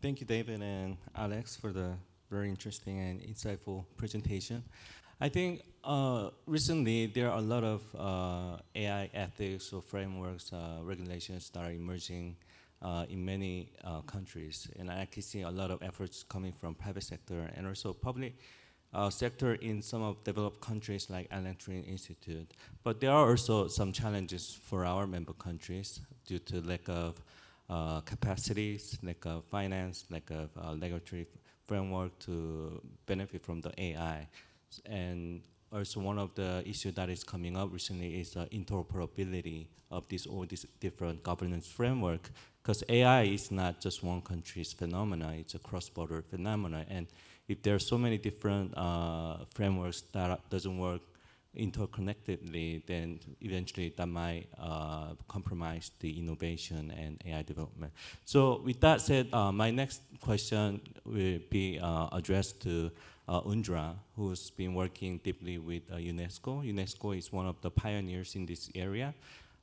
Thank you, David and Alex, for the very interesting and insightful presentation. I think recently there are a lot of AI ethics or frameworks, regulations that are emerging in many countries. And I can see a lot of efforts coming from private sector and also public sector in some of developed countries like Alan Turing Institute. But there are also some challenges for our member countries due to lack of capacities, lack of finance, lack of regulatory framework to benefit from the AI. And also one of the issues that is coming up recently is the interoperability of all these different governance framework, because AI is not just one country's phenomena, it's a cross-border phenomena. And if there are so many different frameworks that doesn't work interconnectedly, then eventually that might compromise the innovation and AI development. So with that said, my next question will be addressed to Undra, who's been working deeply with UNESCO. UNESCO is one of the pioneers in this area.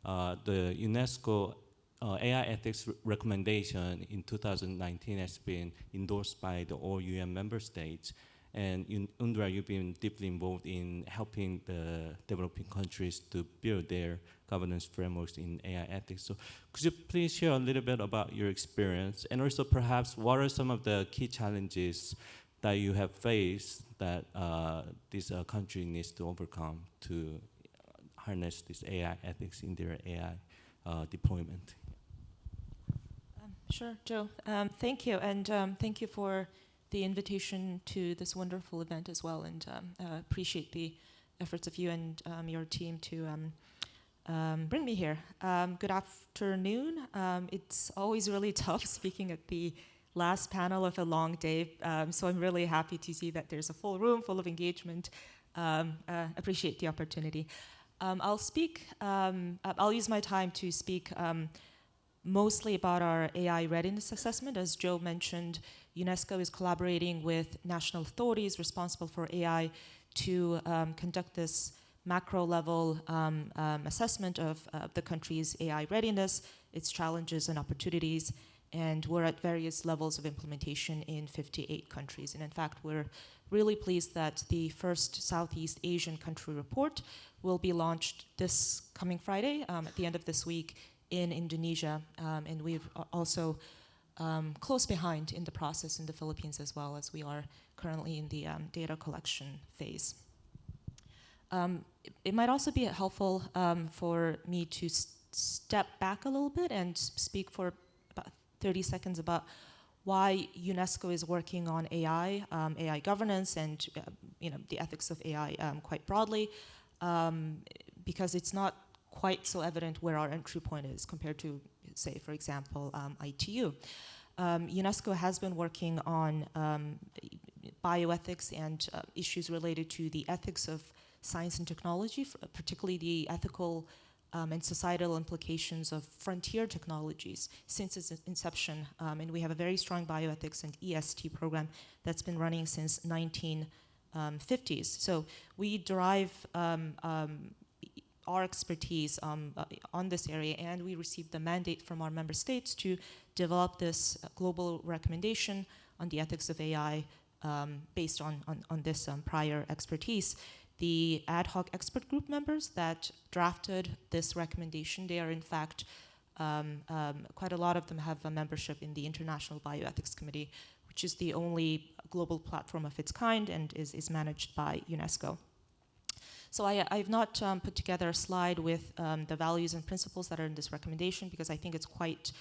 The UNESCO AI ethics recommendation in 2019 has been endorsed by the all UN member states. And in UNRWA, you've been deeply involved in helping the developing countries to build their governance frameworks in AI ethics. So could you please share a little bit about your experience, and also perhaps what are some of the key challenges that you have faced that this country needs to overcome to harness this AI ethics in their AI deployment? Sure, Joe. Thank you, and thank you for the invitation to this wonderful event as well, and appreciate the efforts of you and your team to bring me here. Good afternoon. It's always really tough speaking at the last panel of a long day, so I'm really happy to see that there's a full room full of engagement. Appreciate the opportunity. I'll use my time to speak mostly about our AI readiness assessment. As Joe mentioned, UNESCO is collaborating with national authorities responsible for AI to conduct this macro-level assessment of the country's AI readiness, its challenges and opportunities, and we're at various levels of implementation in 58 countries. And in fact, we're really pleased that the first Southeast Asian country report will be launched this coming Friday, at the end of this week, in Indonesia, and we're also close behind in the process in the Philippines as well, as we are currently in the data collection phase. It might also be helpful for me to step back a little bit and speak for about 30 seconds about why UNESCO is working on AI, AI governance, and the ethics of AI quite broadly, because it's not quite so evident where our entry point is compared to, say, for example, ITU. UNESCO has been working on bioethics and issues related to the ethics of science and technology, particularly the ethical and societal implications of frontier technologies since its inception. And we have a very strong bioethics and EST program that's been running since 1950s. So we derive our expertise on this area, and we received the mandate from our member states to develop this global recommendation on the ethics of AI based on this prior expertise. The ad hoc expert group members that drafted this recommendation, they are in fact, quite a lot of them have a membership in the International Bioethics Committee, which is the only global platform of its kind and is managed by UNESCO. So I've not put together a slide with the values and principles that are in this recommendation because I think it's quite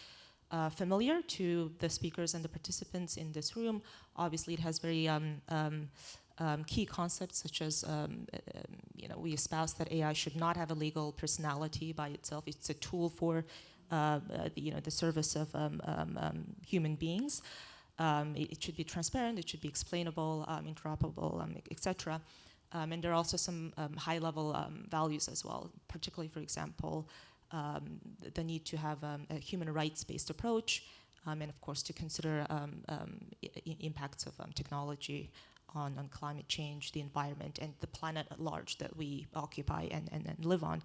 familiar to the speakers and the participants in this room. Obviously, it has very key concepts such as, we espouse that AI should not have a legal personality by itself. It's a tool for the service of human beings. It should be transparent, it should be explainable, interoperable, etc. And there are also some high-level values as well, particularly, for example, the need to have a human rights-based approach, and of course to consider impacts of technology on climate change, the environment, and the planet at large that we occupy and live on.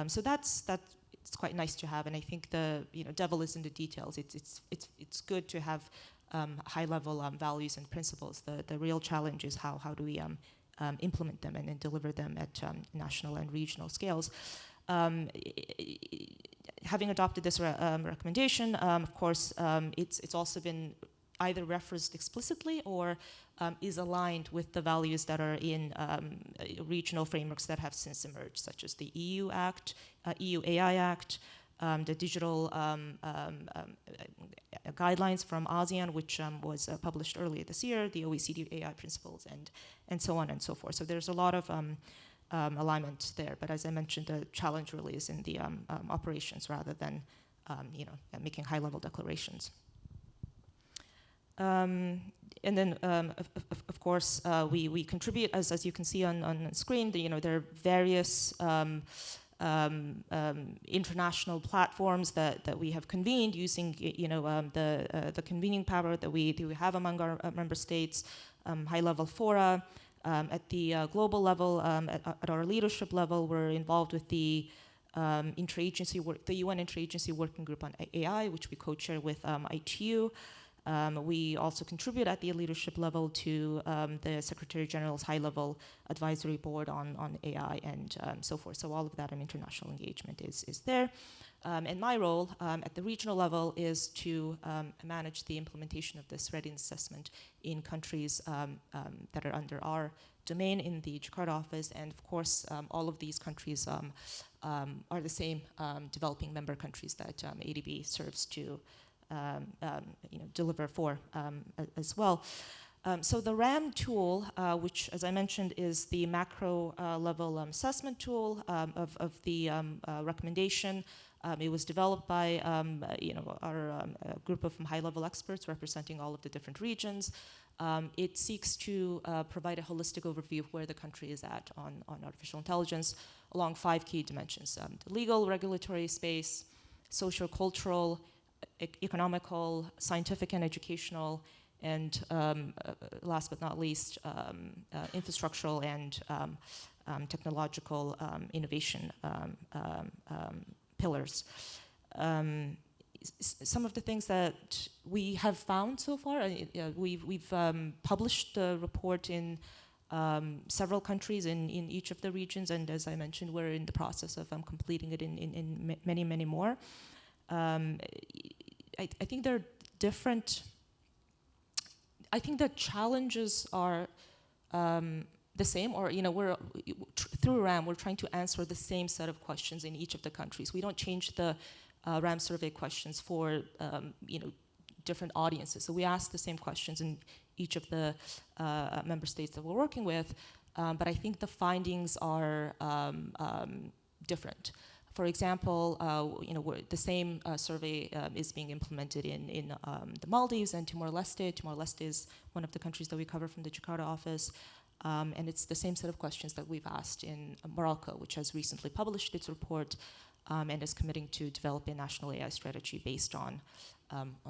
So it's quite nice to have, and I think the devil is in the details. It's good to have high-level values and principles. The real challenge is how do we implement them and then deliver them at national and regional scales. Having adopted this recommendation, of course, it's also been either referenced explicitly or is aligned with the values that are in regional frameworks that have since emerged, such as the EU Act, EU AI Act, the digital guidelines from ASEAN, which was published earlier this year, the OECD AI principles, and so on and so forth. So there's a lot of alignment there. But as I mentioned, the challenge really is in the operations rather than making high-level declarations. And then, of course, we contribute, as you can see on the screen. There are various international platforms that we have convened using, the convening power that we have among our member states, high-level fora. At the global level, at our leadership level, we're involved with the interagency work, the UN Interagency Working Group on AI, which we co-chair with ITU. We also contribute at the leadership level to the Secretary General's high-level advisory board on AI and so forth. So all of that international engagement is there. And my role at the regional level is to manage the implementation of this readiness assessment in countries that are under our domain in the Jakarta office. And of course, all of these countries are the same developing member countries that ADB serves to deliver for as well. So the RAM tool, which, as I mentioned, is the macro level assessment tool of the recommendation. It was developed by our group of high-level experts representing all of the different regions. It seeks to provide a holistic overview of where the country is at on artificial intelligence along 5 key dimensions: the legal, regulatory space, social, cultural, economical, scientific and educational, and last but not least, infrastructural and technological innovation pillars. Some of the things that we have found so far, we've published the report in several countries in each of the regions, and as I mentioned, we're in the process of completing it in many, many more. I think there are different, I think the challenges are the same, or we're through RAM, we're trying to answer the same set of questions in each of the countries. We don't change the RAM survey questions for different audiences. So we ask the same questions in each of the member states that we're working with, but I think the findings are different. For example, the same survey is being implemented in the Maldives and Timor-Leste. Timor-Leste is one of the countries that we cover from the Jakarta office. And it's the same set of questions that we've asked in Morocco, which has recently published its report and is committing to develop a national AI strategy based on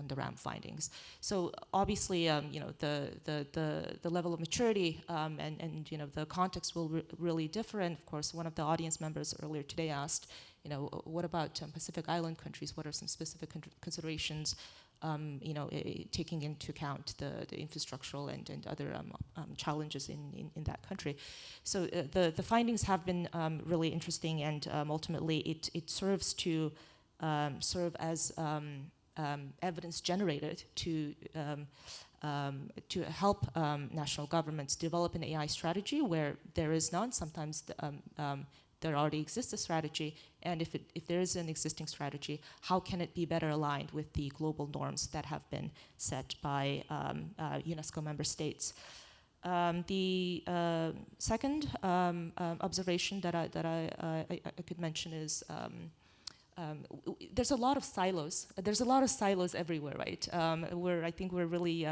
the RAM findings. So obviously, the level of maturity and the context will really differ. And of course, one of the audience members earlier today asked, what about Pacific Island countries? What are some specific considerations? Taking into account the infrastructural and other challenges in that country. So the findings have been really interesting, and ultimately it serves to serve as evidence generated to help national governments develop an AI strategy where there is none. Sometimes there already exists a strategy, and if there is an existing strategy, how can it be better aligned with the global norms that have been set by UNESCO member states? The second observation that I could mention is there's a lot of silos. There's a lot of silos everywhere, right? I think we're really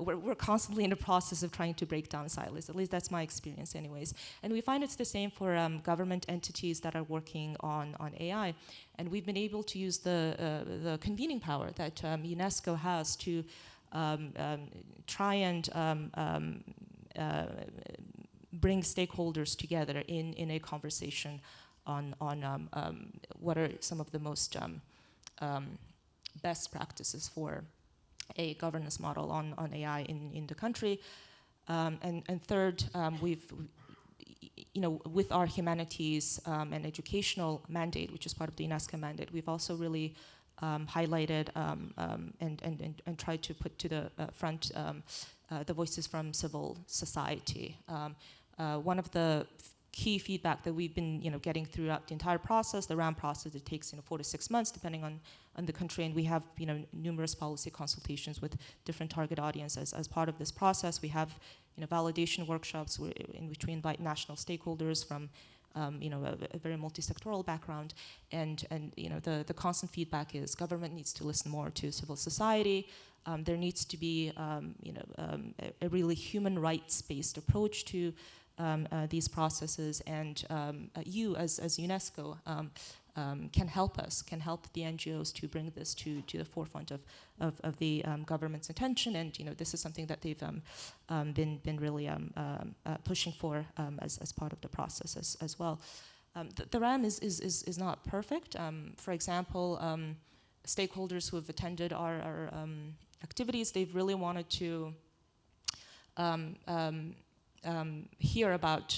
we're constantly in the process of trying to break down silos. At least that's my experience anyways. And we find it's the same for government entities that are working on AI. And we've been able to use the convening power that UNESCO has to try and bring stakeholders together in a conversation on what are some of the most best practices for a governance model on AI in the country. And third, we've, with our humanities and educational mandate, which is part of the UNESCO mandate, we've also really highlighted and tried to put to the front the voices from civil society. One of the key feedback that we've been getting throughout the entire process, the RAM process, it takes 4 to 6 months depending on the country, and we have numerous policy consultations with different target audiences as part of this process. We have validation workshops in which we invite national stakeholders from a very multi-sectoral background, and the constant feedback is government needs to listen more to civil society. There needs to be a really human rights-based approach to these processes, and you as UNESCO can help us, can help the NGOs to bring this to the forefront of the government's attention, and this is something that they've been really pushing for as part of the process as well. The RAM is not perfect. For example, stakeholders who have attended our activities. They've really wanted to hear about,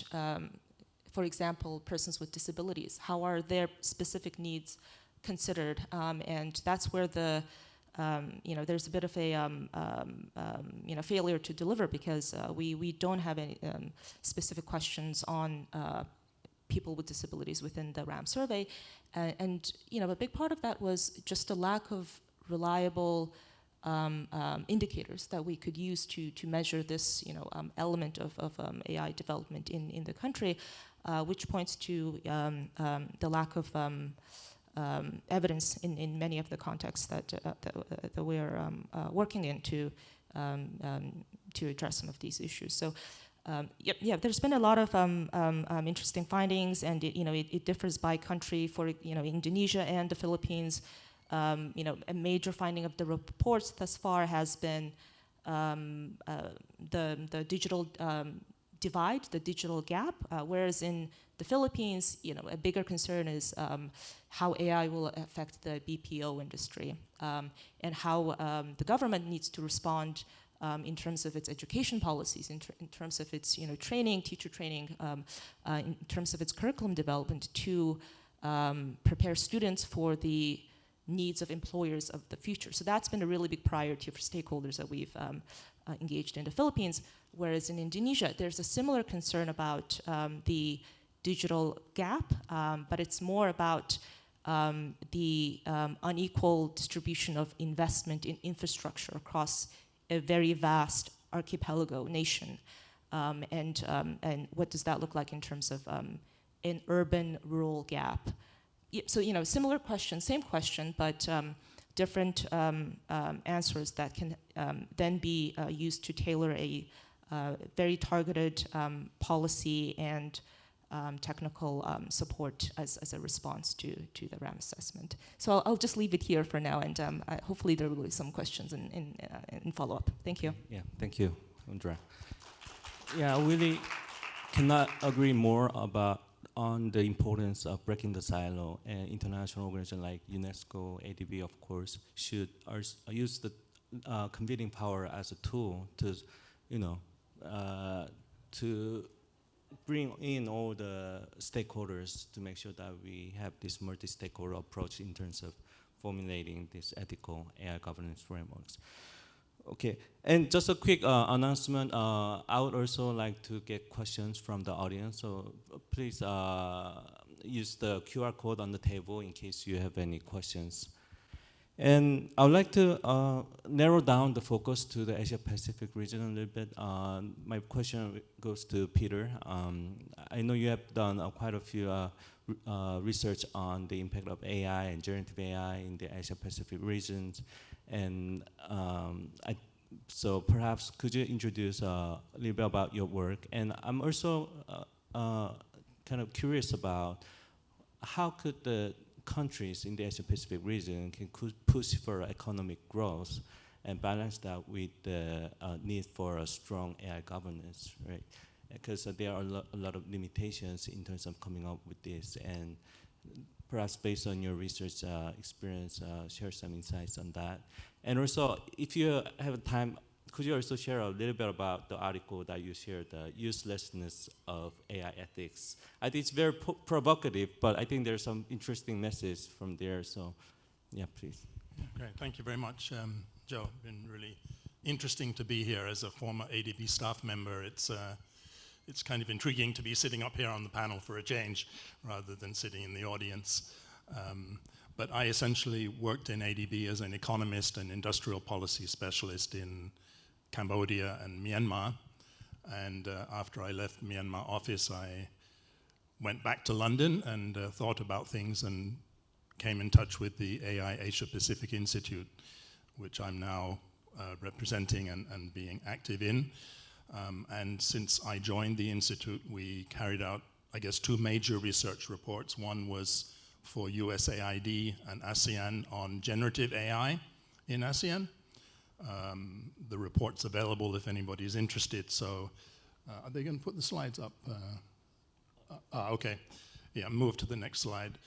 for example, persons with disabilities. How are their specific needs considered? And that's where the there's a bit of a failure to deliver, because we don't have any specific questions on people with disabilities within the RAM survey. And a big part of that was just a lack of reliable indicators that we could use to measure this element of AI development in the country, which points to the lack of evidence in many of the contexts that we're working in to address some of these issues. So, there's been a lot of interesting findings, and it differs by country. For Indonesia and the Philippines, a major finding of the reports thus far has been the digital divide, the digital gap, whereas in the Philippines, a bigger concern is how AI will affect the BPO industry, and how the government needs to respond in terms of its education policies, in terms of its training, teacher training, in terms of its curriculum development to prepare students for the needs of employers of the future. So that's been a really big priority for stakeholders that we've engaged in the Philippines. Whereas in Indonesia, there's a similar concern about the digital gap, but it's more about the unequal distribution of investment in infrastructure across a very vast archipelago nation. And what does that look like in terms of an urban-rural gap? So, similar question, same question, but different answers that can then be used to tailor a very targeted policy and technical support as a response to the RAM assessment. So I'll just leave it here for now, and hopefully there will be some questions in follow-up. Thank you. Yeah, thank you, Andrea. Yeah, I really cannot agree more on the importance of breaking the silo, and international organizations like UNESCO, ADB, of course, should use the convening power as a tool to, to bring in all the stakeholders to make sure that we have this multi-stakeholder approach in terms of formulating these ethical AI governance frameworks. Okay, and just a quick announcement. I would also like to get questions from the audience, so please use the QR code on the table in case you have any questions. And I would like to narrow down the focus to the Asia-Pacific region a little bit. My question goes to Peter. I know you have done quite a few research on the impact of AI and generative AI in the Asia-Pacific regions. And so perhaps could you introduce a little bit about your work? And I'm also kind of curious about how could the countries in the Asia-Pacific region can push for economic growth and balance that with the need for a strong AI governance, right? Because there are a lot of limitations in terms of coming up with this, and perhaps based on your research experience, share some insights on that. And also, if you have time, could you also share a little bit about the article that you shared, the uselessness of AI ethics? I think it's very provocative, but I think there's some interesting message from there. So, yeah, please. Yeah, great, thank you very much, Joe. Been really interesting to be here as a former ADB staff member. It's kind of intriguing to be sitting up here on the panel for a change, rather than sitting in the audience. But I essentially worked in ADB as an economist and industrial policy specialist in Cambodia and Myanmar. And after I left Myanmar office, I went back to London and thought about things and came in touch with the AI Asia Pacific Institute, which I'm now representing and being active in. And since I joined the Institute, we carried out, I guess, two major research reports. One was for USAID and ASEAN on generative AI in ASEAN. The report's available if anybody's interested. So are they going to put the slides up? Okay. Yeah, move to the next slide.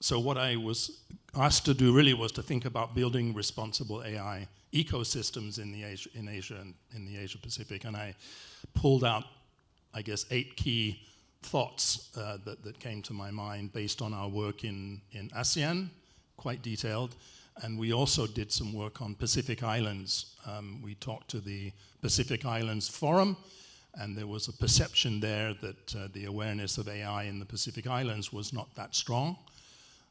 So what I was asked to do really was to think about building responsible AI ecosystems in Asia and in the Asia Pacific, and I pulled out, I guess, 8 key thoughts that came to my mind based on our work in ASEAN, quite detailed, and we also did some work on Pacific Islands. We talked to the Pacific Islands Forum, and there was a perception there that the awareness of AI in the Pacific Islands was not that strong.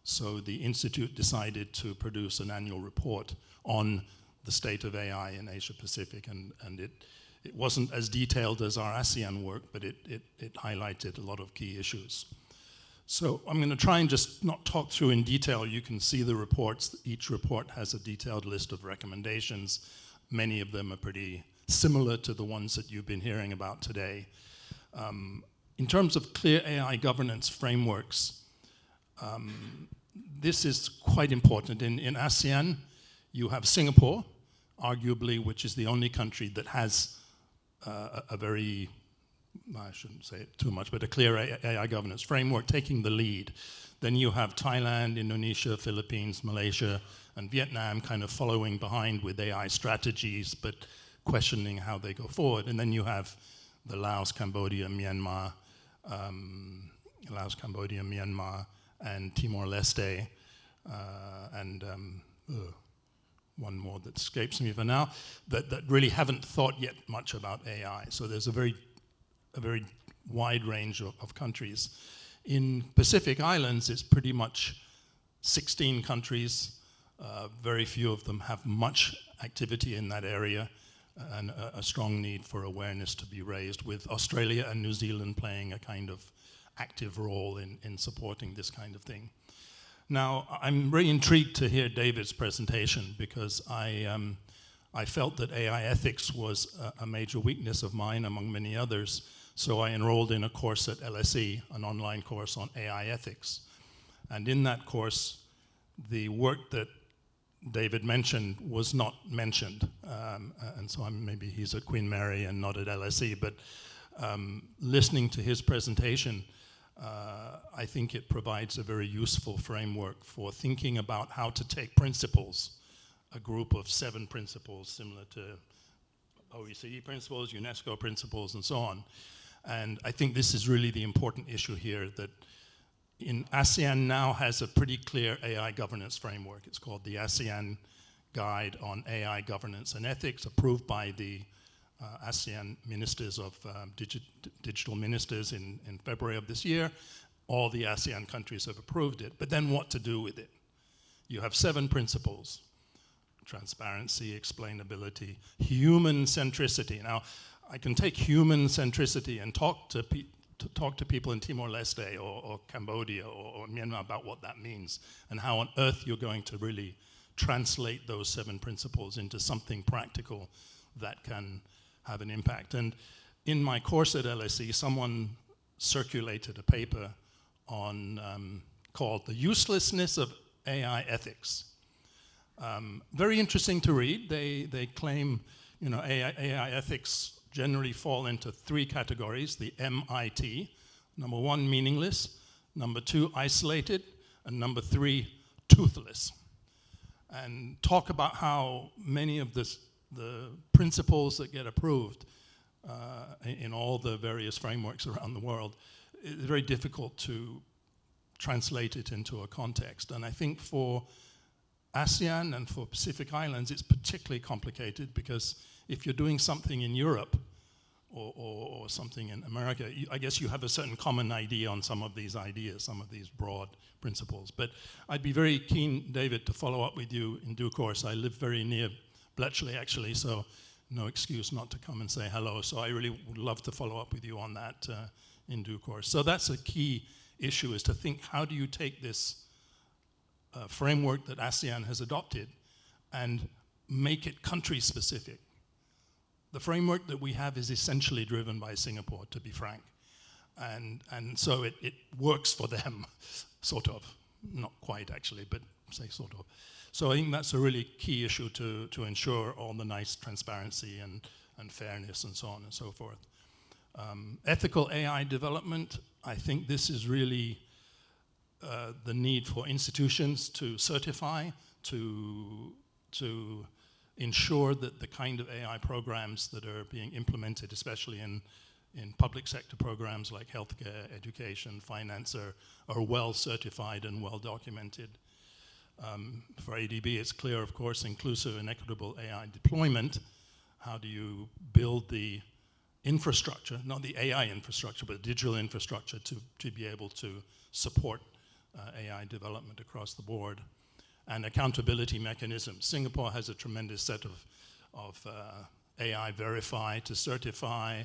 So the Institute decided to produce an annual report on the state of AI in Asia Pacific, and it wasn't as detailed as our ASEAN work, but it highlighted a lot of key issues. So I'm going to try and just not talk through in detail. You can see the reports. Each report has a detailed list of recommendations. Many of them are pretty similar to the ones that you've been hearing about today. In terms of clear AI governance frameworks, this is quite important. In ASEAN, you have Singapore, arguably, which is the only country that has a very, I shouldn't say it too much, but a clear AI governance framework taking the lead. Then you have Thailand, Indonesia, Philippines, Malaysia, and Vietnam kind of following behind with AI strategies, but questioning how they go forward. And then you have the Laos, Cambodia, Myanmar, and Timor-Leste, and one more that escapes me for now, that really haven't thought yet much about AI. So there's a very wide range of countries. In Pacific Islands, it's pretty much 16 countries. Very few of them have much activity in that area, and a strong need for awareness to be raised, with Australia and New Zealand playing a kind of active role in supporting this kind of thing. Now, I'm very intrigued to hear David's presentation, because I felt that AI ethics was a major weakness of mine, among many others. So I enrolled in a course at LSE, an online course on AI ethics. And in that course, the work that David mentioned was not mentioned. And so maybe he's at Queen Mary and not at LSE, but listening to his presentation, I think it provides a very useful framework for thinking about how to take principles, a group of 7 principles similar to OECD principles, UNESCO principles, and so on. And I think this is really the important issue here, that in ASEAN now has a pretty clear AI governance framework. It's called the ASEAN Guide on AI Governance and Ethics, approved by the ASEAN ministers of digital ministers in February of this year. All the ASEAN countries have approved it. But then what to do with it? You have 7 principles: transparency, explainability, human centricity. Now, I can take human centricity and talk to people in Timor-Leste or Cambodia or Myanmar about what that means, and how on earth you're going to really translate those 7 principles into something practical that can have an impact. And in my course at LSE, someone circulated a paper on called The Uselessness of AI Ethics. Very interesting to read. They claim, AI ethics generally fall into 3 categories: the MIT, number 1, meaningless; number 2, isolated; and number 3, toothless. And talk about how many of the principles that get approved in all the various frameworks around the world, it's very difficult to translate it into a context. And I think for ASEAN and for Pacific Islands, it's particularly complicated, because if you're doing something in Europe or something in America, I guess you have a certain common idea on some of these ideas, some of these broad principles. But I'd be very keen, David, to follow up with you in due course. I live very near Bletchley, actually, so no excuse not to come and say hello. So I really would love to follow up with you on that in due course. So that's a key issue, is to think, how do you take this framework that ASEAN has adopted and make it country-specific? The framework that we have is essentially driven by Singapore, to be frank. And so it works for them, sort of. Not quite, actually, but say sort of. So I think that's a really key issue to ensure all the nice transparency and fairness and so on and so forth. Ethical AI development, I think this is really the need for institutions to certify, to ensure that the kind of AI programs that are being implemented, especially in public sector programs like healthcare, education, finance, are well certified and well documented. For ADB, it's clear, of course, inclusive and equitable AI deployment. How do you build the infrastructure, not the AI infrastructure, but digital infrastructure to be able to support AI development across the board? And accountability mechanisms. Singapore has a tremendous set of AI verify to certify,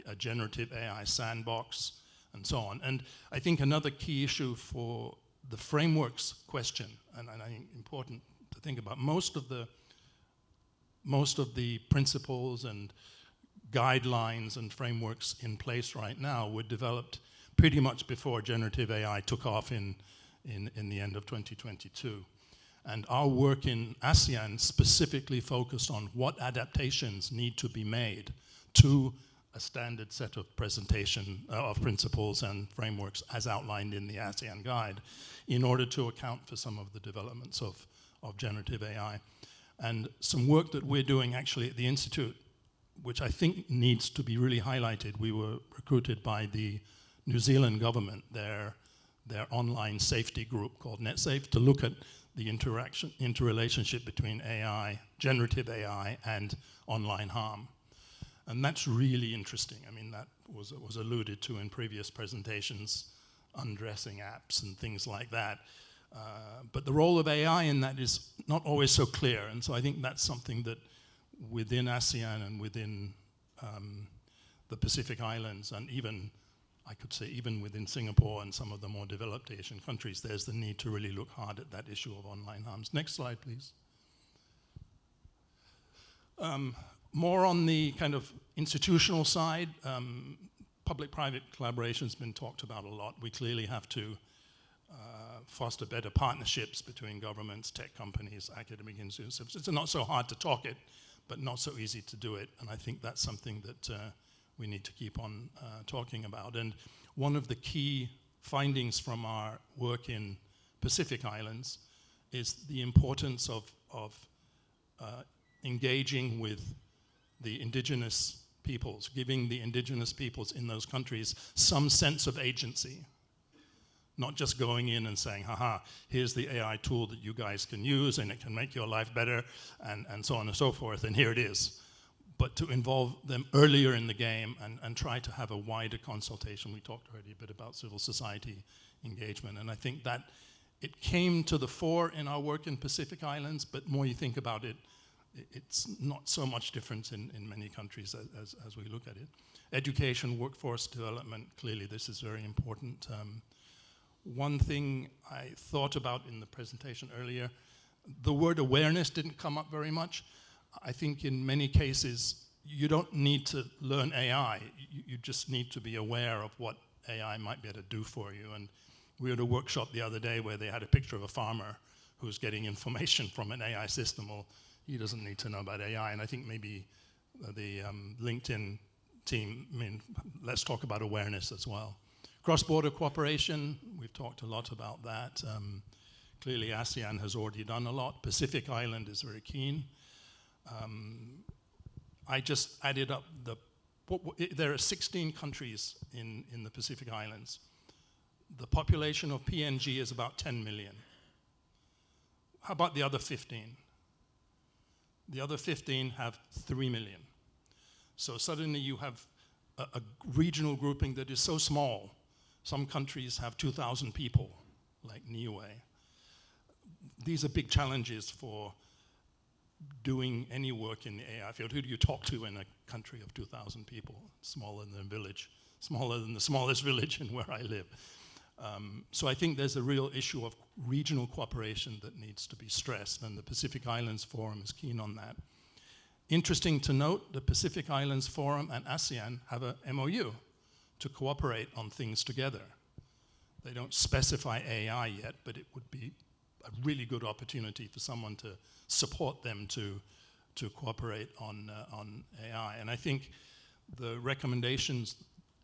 a generative AI sandbox, and so on. And I think another key issue for the frameworks question, and I think important to think about, most of the principles and guidelines and frameworks in place right now were developed pretty much before generative AI took off in the end of 2022. And our work in ASEAN specifically focused on what adaptations need to be made to a standard set of presentation of principles and frameworks as outlined in the ASEAN Guide in order to account for some of the developments of generative AI. And some work that we're doing actually at the Institute, which I think needs to be really highlighted. We were recruited by the New Zealand government, their online safety group called NetSafe, to look at the interrelationship between AI, generative AI, and online harm. And that's really interesting. I mean, that was alluded to in previous presentations, undressing apps and things like that. But the role of AI in that is not always so clear. And so I think that's something that within ASEAN and within the Pacific Islands, and even, I could say, even within Singapore and some of the more developed Asian countries, there's the need to really look hard at that issue of online harms. Next slide, please. More on the kind of institutional side, public-private collaboration has been talked about a lot. We clearly have to foster better partnerships between governments, tech companies, academic institutions. It's not so hard to talk it, but not so easy to do it. And I think that's something that we need to keep on talking about. And one of the key findings from our work in Pacific Islands is the importance of engaging with the indigenous peoples, giving the indigenous peoples in those countries some sense of agency. Not just going in and saying, haha, here's the AI tool that you guys can use and it can make your life better and so on and so forth, and here it is. But to involve them earlier in the game and try to have a wider consultation. We talked already a bit about civil society engagement, and I think that it came to the fore in our work in Pacific Islands, but more you think about it, it's not so much different in many countries as we look at it. Education, workforce development, clearly this is very important. One thing I thought about in the presentation earlier, the word awareness didn't come up very much. I think in many cases, you don't need to learn AI. You just need to be aware of what AI might be able to do for you. And we had a workshop the other day where they had a picture of a farmer who's getting information from an AI system. Well, he doesn't need to know about AI. And I think maybe the LinkedIn team, let's talk about awareness as well. Cross-border cooperation, we've talked a lot about that. Clearly ASEAN has already done a lot. Pacific Island is very keen. I just added up there are 16 countries in the Pacific Islands. The population of PNG is about 10 million. How about the other 15? The other 15 have 3 million. So suddenly you have a regional grouping that is so small. Some countries have 2,000 people, like Niue. These are big challenges for doing any work in the AI field. Who do you talk to in a country of 2,000 people? Smaller than a village, smaller than the smallest village in where I live. So I think there's a real issue of regional cooperation that needs to be stressed, and the Pacific Islands Forum is keen on that. Interesting to note, the Pacific Islands Forum and ASEAN have a MOU to cooperate on things together. They don't specify AI yet, but it would be a really good opportunity for someone to support them to cooperate on AI. And I think the recommendations,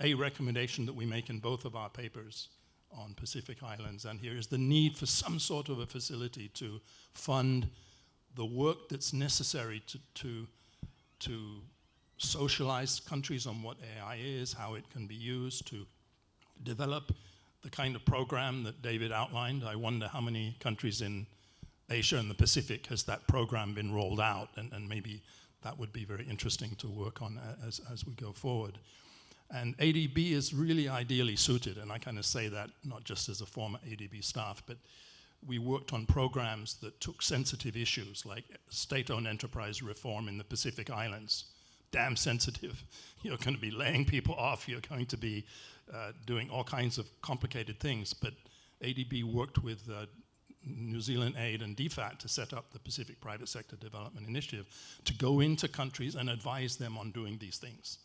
a recommendation that we make in both of our papers on Pacific Islands, and here is the need for some sort of a facility to fund the work that's necessary to socialize countries on what AI is, how it can be used, to develop the kind of program that David outlined. I wonder how many countries in Asia and the Pacific has that program been rolled out, and maybe that would be very interesting to work on as we go forward. And ADB is really ideally suited, and I kind of say that not just as a former ADB staff, but we worked on programs that took sensitive issues like state-owned enterprise reform in the Pacific Islands. Damn sensitive. You're going to be laying people off. You're going to be doing all kinds of complicated things. But ADB worked with New Zealand Aid and DFAT to set up the Pacific Private Sector Development Initiative to go into countries and advise them on doing these things.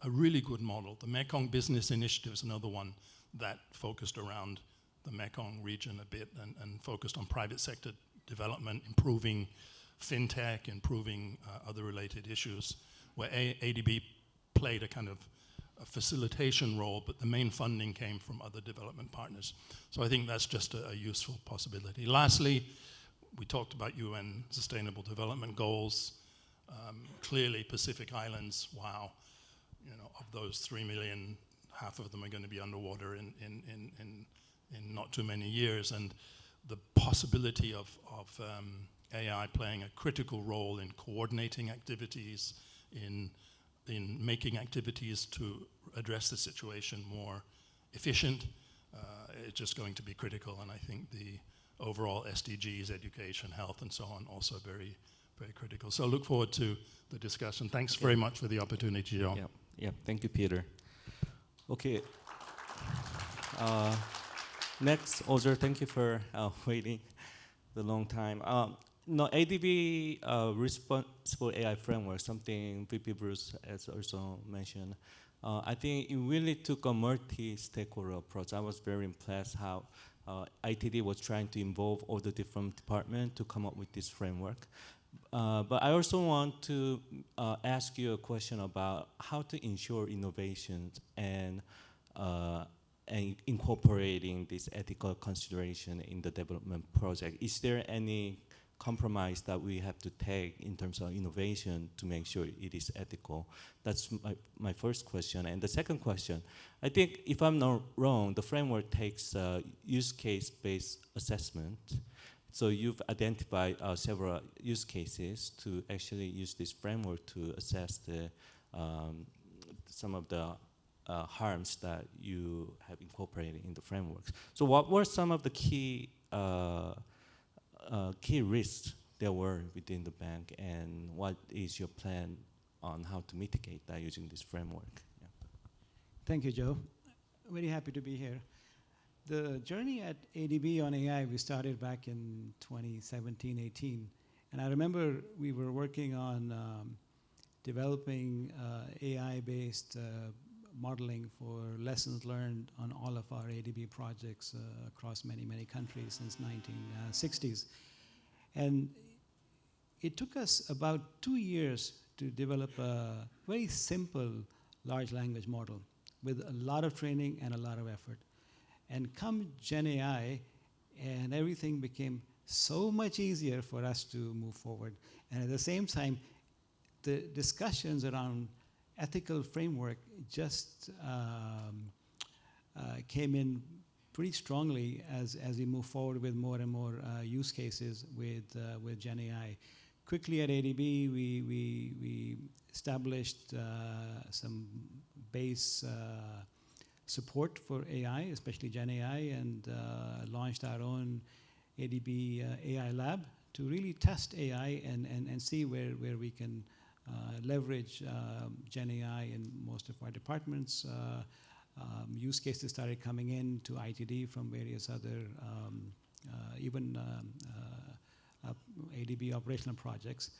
A really good model. The Mekong Business Initiative is another one that focused around the Mekong region a bit and focused on private sector development, improving fintech, improving other related issues, where ADB played a kind of a facilitation role, but the main funding came from other development partners. So I think that's just a useful possibility. Lastly, we talked about UN Sustainable Development Goals. Clearly, Pacific Islands, wow, of those 3 million, half of them are going to be underwater in not too many years, and the possibility of AI playing a critical role in coordinating activities, in making activities to address the situation more efficient, it's just going to be critical. And I think the overall SDGs, education, health, and so on, also very, very critical. So look forward to the discussion. Thanks very much for the opportunity, Joe. Yeah, thank you, Peter. Okay. Next, Ozer, thank you for waiting the long time. No, ADB responsible AI framework, something VP Bruce has also mentioned. I think it really took a multi-stakeholder approach. I was very impressed how ITD was trying to involve all the different departments to come up with this framework. But I also want to ask you a question about how to ensure innovation and incorporating this ethical consideration in the development project. Is there any compromise that we have to take in terms of innovation to make sure it is ethical? That's my first question. And the second question, I think if I'm not wrong, the framework takes use case-based assessment. So you've identified several use cases to actually use this framework to assess some of the harms that you have incorporated in the frameworks. So what were some of the key risks there were within the bank, and what is your plan on how to mitigate that using this framework? Yeah. Thank you, Joe. Very happy to be here. The journey at ADB on AI, we started back in 2017-18. And I remember we were working on developing AI-based modeling for lessons learned on all of our ADB projects across many, many countries since 1960s. And it took us about 2 years to develop a very simple large language model with a lot of training and a lot of effort. And come Gen AI, and everything became so much easier for us to move forward. And at the same time, the discussions around ethical framework just came in pretty strongly as we move forward with more and more use cases with Gen AI. Quickly at ADB, we established some base support for AI, especially Gen AI, and launched our own ADB AI lab to really test AI and see where we can leverage Gen AI in most of our departments. Use cases started coming in to ITD from various other, even ADB operational projects.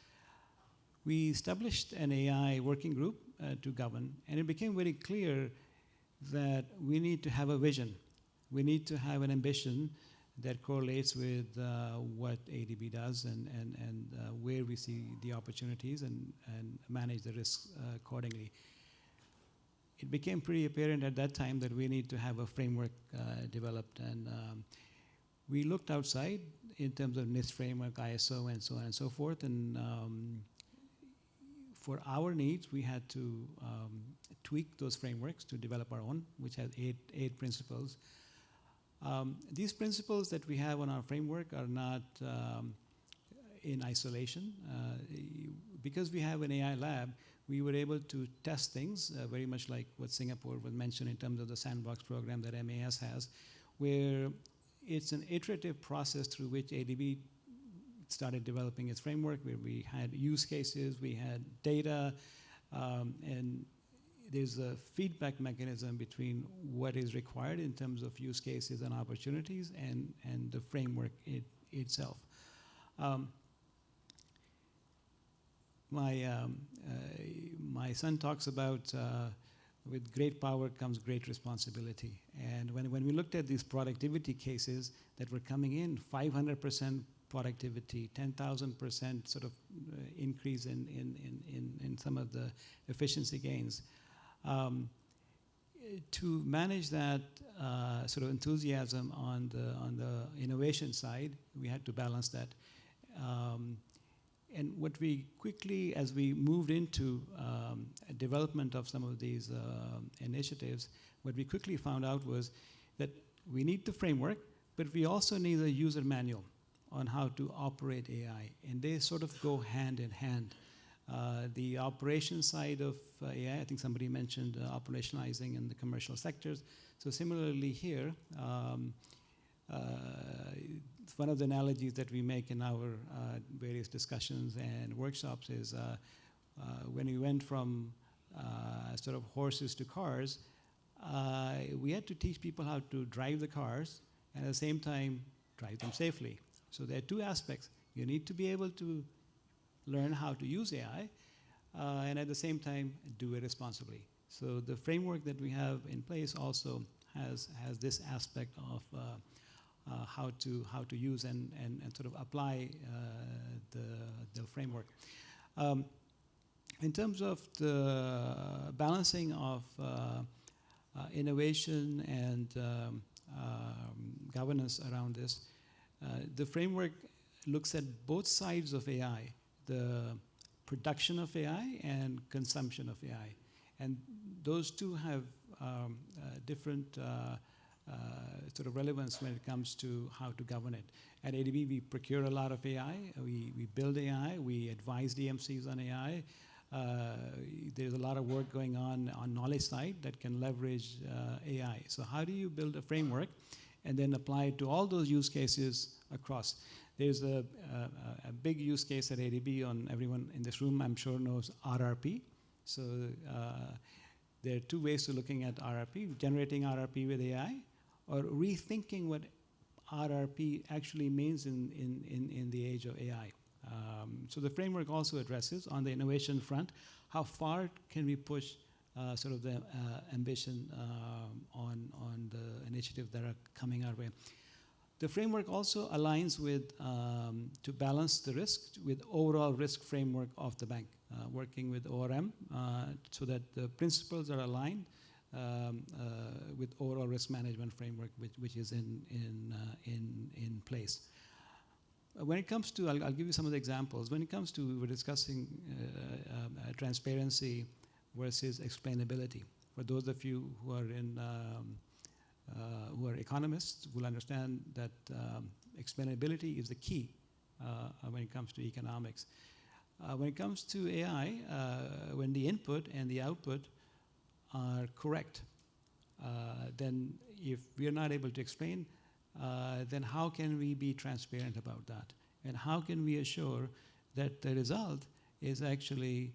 We established an AI working group to govern, and it became very clear that we need to have a vision. We need to have an ambition that correlates with what ADB does and where we see the opportunities and manage the risks accordingly. it became pretty apparent at that time that we need to have a framework developed. And we looked outside in terms of NIST framework, ISO, and so on and so forth. And for our needs, we had to tweak those frameworks to develop our own, which has eight principles. These principles that we have on our framework are not in isolation. Because we have an AI lab, we were able to test things very much like what Singapore was mentioned in terms of the sandbox program that MAS has, where it's an iterative process through which ADB started developing its framework, where we had use cases, we had data, and there's a feedback mechanism between what is required in terms of use cases and opportunities and the framework itself. My son talks about with great power comes great responsibility. And when we looked at these productivity cases that were coming in, 500% productivity, 10,000% sort of increase in some of the efficiency gains. To manage that sort of enthusiasm on the innovation side, we had to balance that. And what we quickly, as we moved into development of some of these initiatives, what we quickly found out was that we need the framework, but we also need a user manual on how to operate AI. And they sort of go hand in hand. The operation side of AI, I think somebody mentioned operationalizing in the commercial sectors. So similarly here, one of the analogies that we make in our various discussions and workshops is when we went from sort of horses to cars, we had to teach people how to drive the cars and at the same time drive them safely. So there are two aspects. You need to be able to learn how to use AI and at the same time do it responsibly. So the framework that we have in place also has this aspect of how to use and sort of apply the framework. In terms of the balancing of innovation and governance around this, the framework looks at both sides of AI, the production of AI and consumption of AI. And those two have different sort of relevance when it comes to how to govern it. At ADB, we procure a lot of AI. We build AI. We advise DMCs on AI. There's a lot of work going on knowledge side that can leverage AI. So how do you build a framework and then apply it to all those use cases across? There's a big use case at ADB on everyone in this room, I'm sure, knows RRP. So there are two ways to looking at RRP, generating RRP with AI or rethinking what RRP actually means in the age of AI. So the framework also addresses on the innovation front, how far can we push sort of the ambition on the initiatives that are coming our way. The framework also aligns with, to balance the risk with overall risk framework of the bank, working with ORM so that the principles are aligned with overall risk management framework, which is in place. When it comes to, I'll give you some of the examples. When it comes to, we were discussing transparency versus explainability. For those of you who are in, who are economists, will understand that explainability is the key when it comes to economics. When it comes to AI, when the input and the output are correct, then if we are not able to explain, then how can we be transparent about that? And how can we assure that the result is actually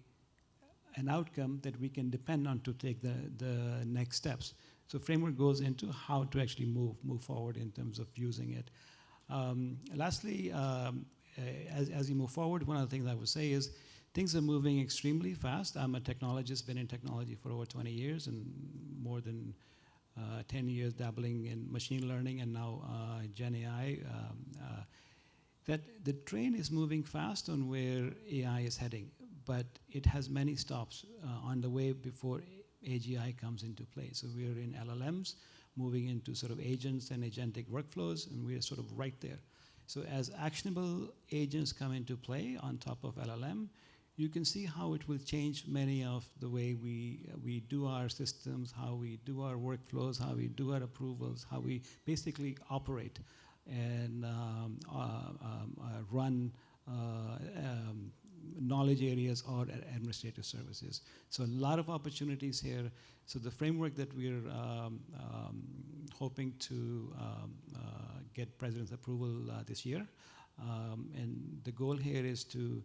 an outcome that we can depend on to take the next steps? So framework goes into how to actually move forward in terms of using it. Lastly, as you move forward, one of the things I would say is things are moving extremely fast. I'm a technologist, been in technology for over 20 years and more than 10 years dabbling in machine learning and now Gen AI. That the train is moving fast on where AI is heading, but it has many stops on the way before AGI comes into play. So we are in LLMs, moving into sort of agents and agentic workflows, and we are sort of right there. So as actionable agents come into play on top of LLM, you can see how it will change many of the way we do our systems, how we do our workflows, how we do our approvals, how we basically operate and run knowledge areas or administrative services. So a lot of opportunities here. So the framework that we're hoping to get President's approval this year, and the goal here is to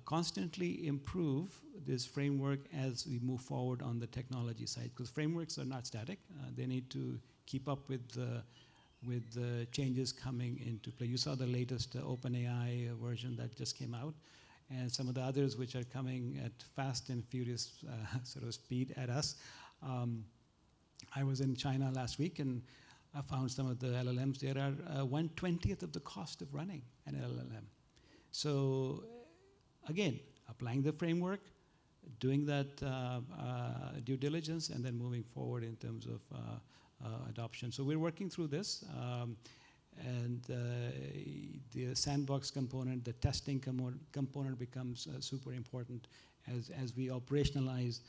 constantly improve this framework as we move forward on the technology side, because frameworks are not static. They need to keep up with the changes coming into play. You saw the latest OpenAI version that just came out, and some of the others which are coming at fast and furious sort of speed at us. I was in China last week, and I found some of the LLMs there are 1/20th of the cost of running an LLM. So again, applying the framework, doing that due diligence, and then moving forward in terms of adoption. So we're working through this, and the sandbox component, the testing component becomes super important as we operationalize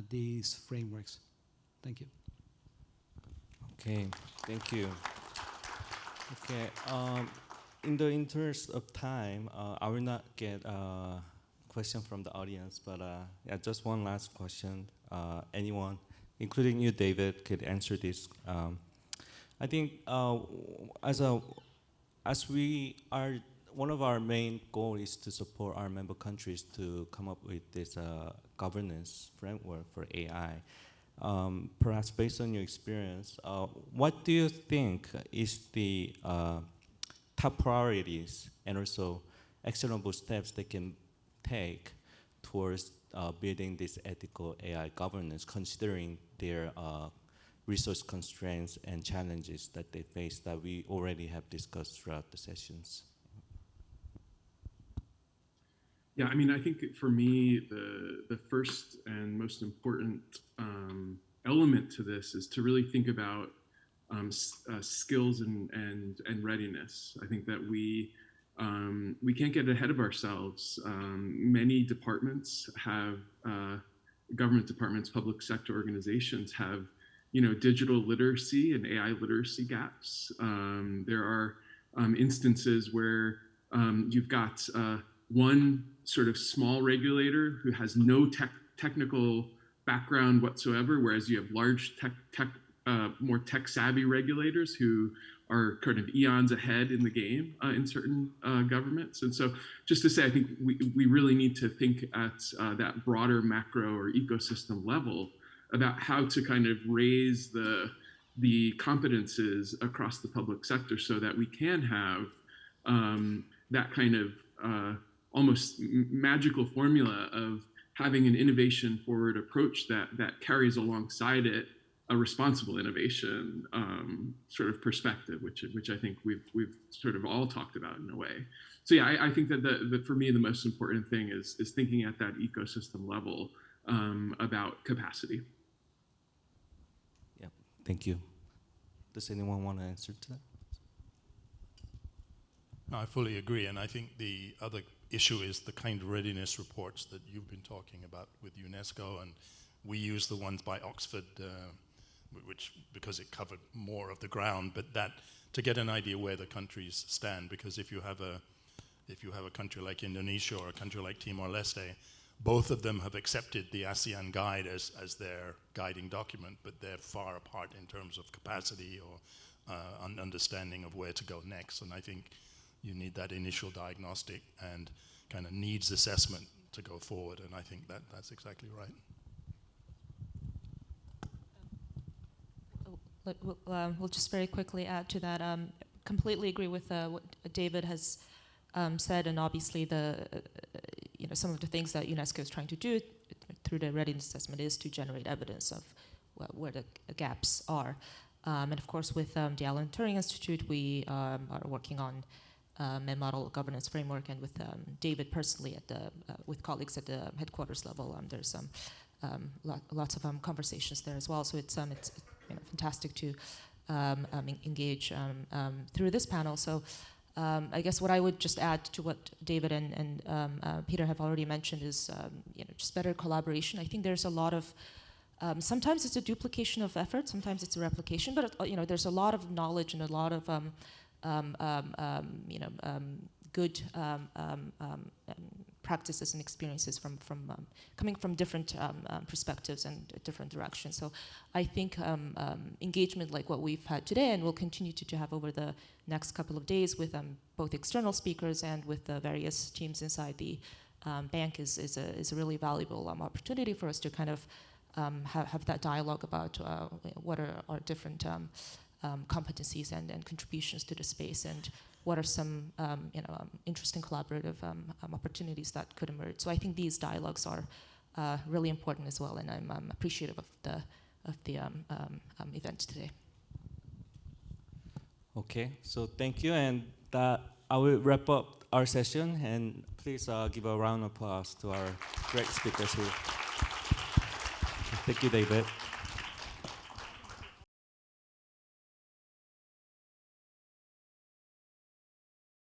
these frameworks. Thank you. Okay, thank you. Okay, in the interest of time, I will not get a question from the audience, but yeah, just one last question. Anyone, including you, David, could answer this. I think as we are, one of our main goals is to support our member countries to come up with this governance framework for AI. Perhaps based on your experience, what do you think is the top priorities and also actionable steps they can take towards building this ethical AI governance, considering their resource constraints and challenges that they face that we already have discussed throughout the sessions? Yeah, I mean, I think for me, the first and most important element to this is to really think about skills and readiness. I think that we can't get ahead of ourselves. Many departments have, government departments, public sector organizations have, digital literacy and AI literacy gaps. There are instances where you've got one sort of small regulator who has no technical background whatsoever, whereas you have large more tech-savvy regulators who are kind of eons ahead in the game in certain governments. And so just to say, I think we really need to think at that broader macro or ecosystem level about how to kind of raise the competences across the public sector so that we can have that kind of almost magical formula of having an innovation forward approach that carries alongside it a responsible innovation sort of perspective, which I think we've sort of all talked about in a way. So yeah, I think that for me the most important thing is thinking at that ecosystem level about capacity. Yeah, thank you. Does anyone want to answer to that? No, I fully agree, and I think the other issue is the kind of readiness reports that you've been talking about with UNESCO, and we use the ones by Oxford, which because it covered more of the ground, but that to get an idea where the countries stand, because if you have a country like Indonesia or a country like Timor-Leste, both of them have accepted the ASEAN guide as their guiding document, but they're far apart in terms of capacity or an understanding of where to go next. And I think you need that initial diagnostic and kind of needs assessment to go forward, and I think that's exactly right. We'll just very quickly add to that. Completely agree with what David has said, and obviously some of the things that UNESCO is trying to do through the readiness assessment is to generate evidence of where the gaps are. And of course, with the Alan Turing Institute, we are working on model governance framework, and with David personally with colleagues at the headquarters level, there's some lots of conversations there as well. So it's fantastic to engage through this panel. So I guess what I would just add to what David and Peter have already mentioned is just better collaboration. I think there's a lot of sometimes it's a duplication of effort, sometimes it's a replication, but there's a lot of knowledge and a lot of good practices and experiences from coming from different perspectives and different directions. So I think engagement like what we've had today and will continue to have over the next couple of days with both external speakers and with the various teams inside the bank is a really valuable opportunity for us to kind of have that dialogue about what are our different competencies and contributions to the space, and what are some interesting collaborative opportunities that could emerge. So I think these dialogues are really important as well, and I'm appreciative of the event today. Okay, so thank you, and I will wrap up our session, and please give a round of applause to our great speakers here. Thank you, David.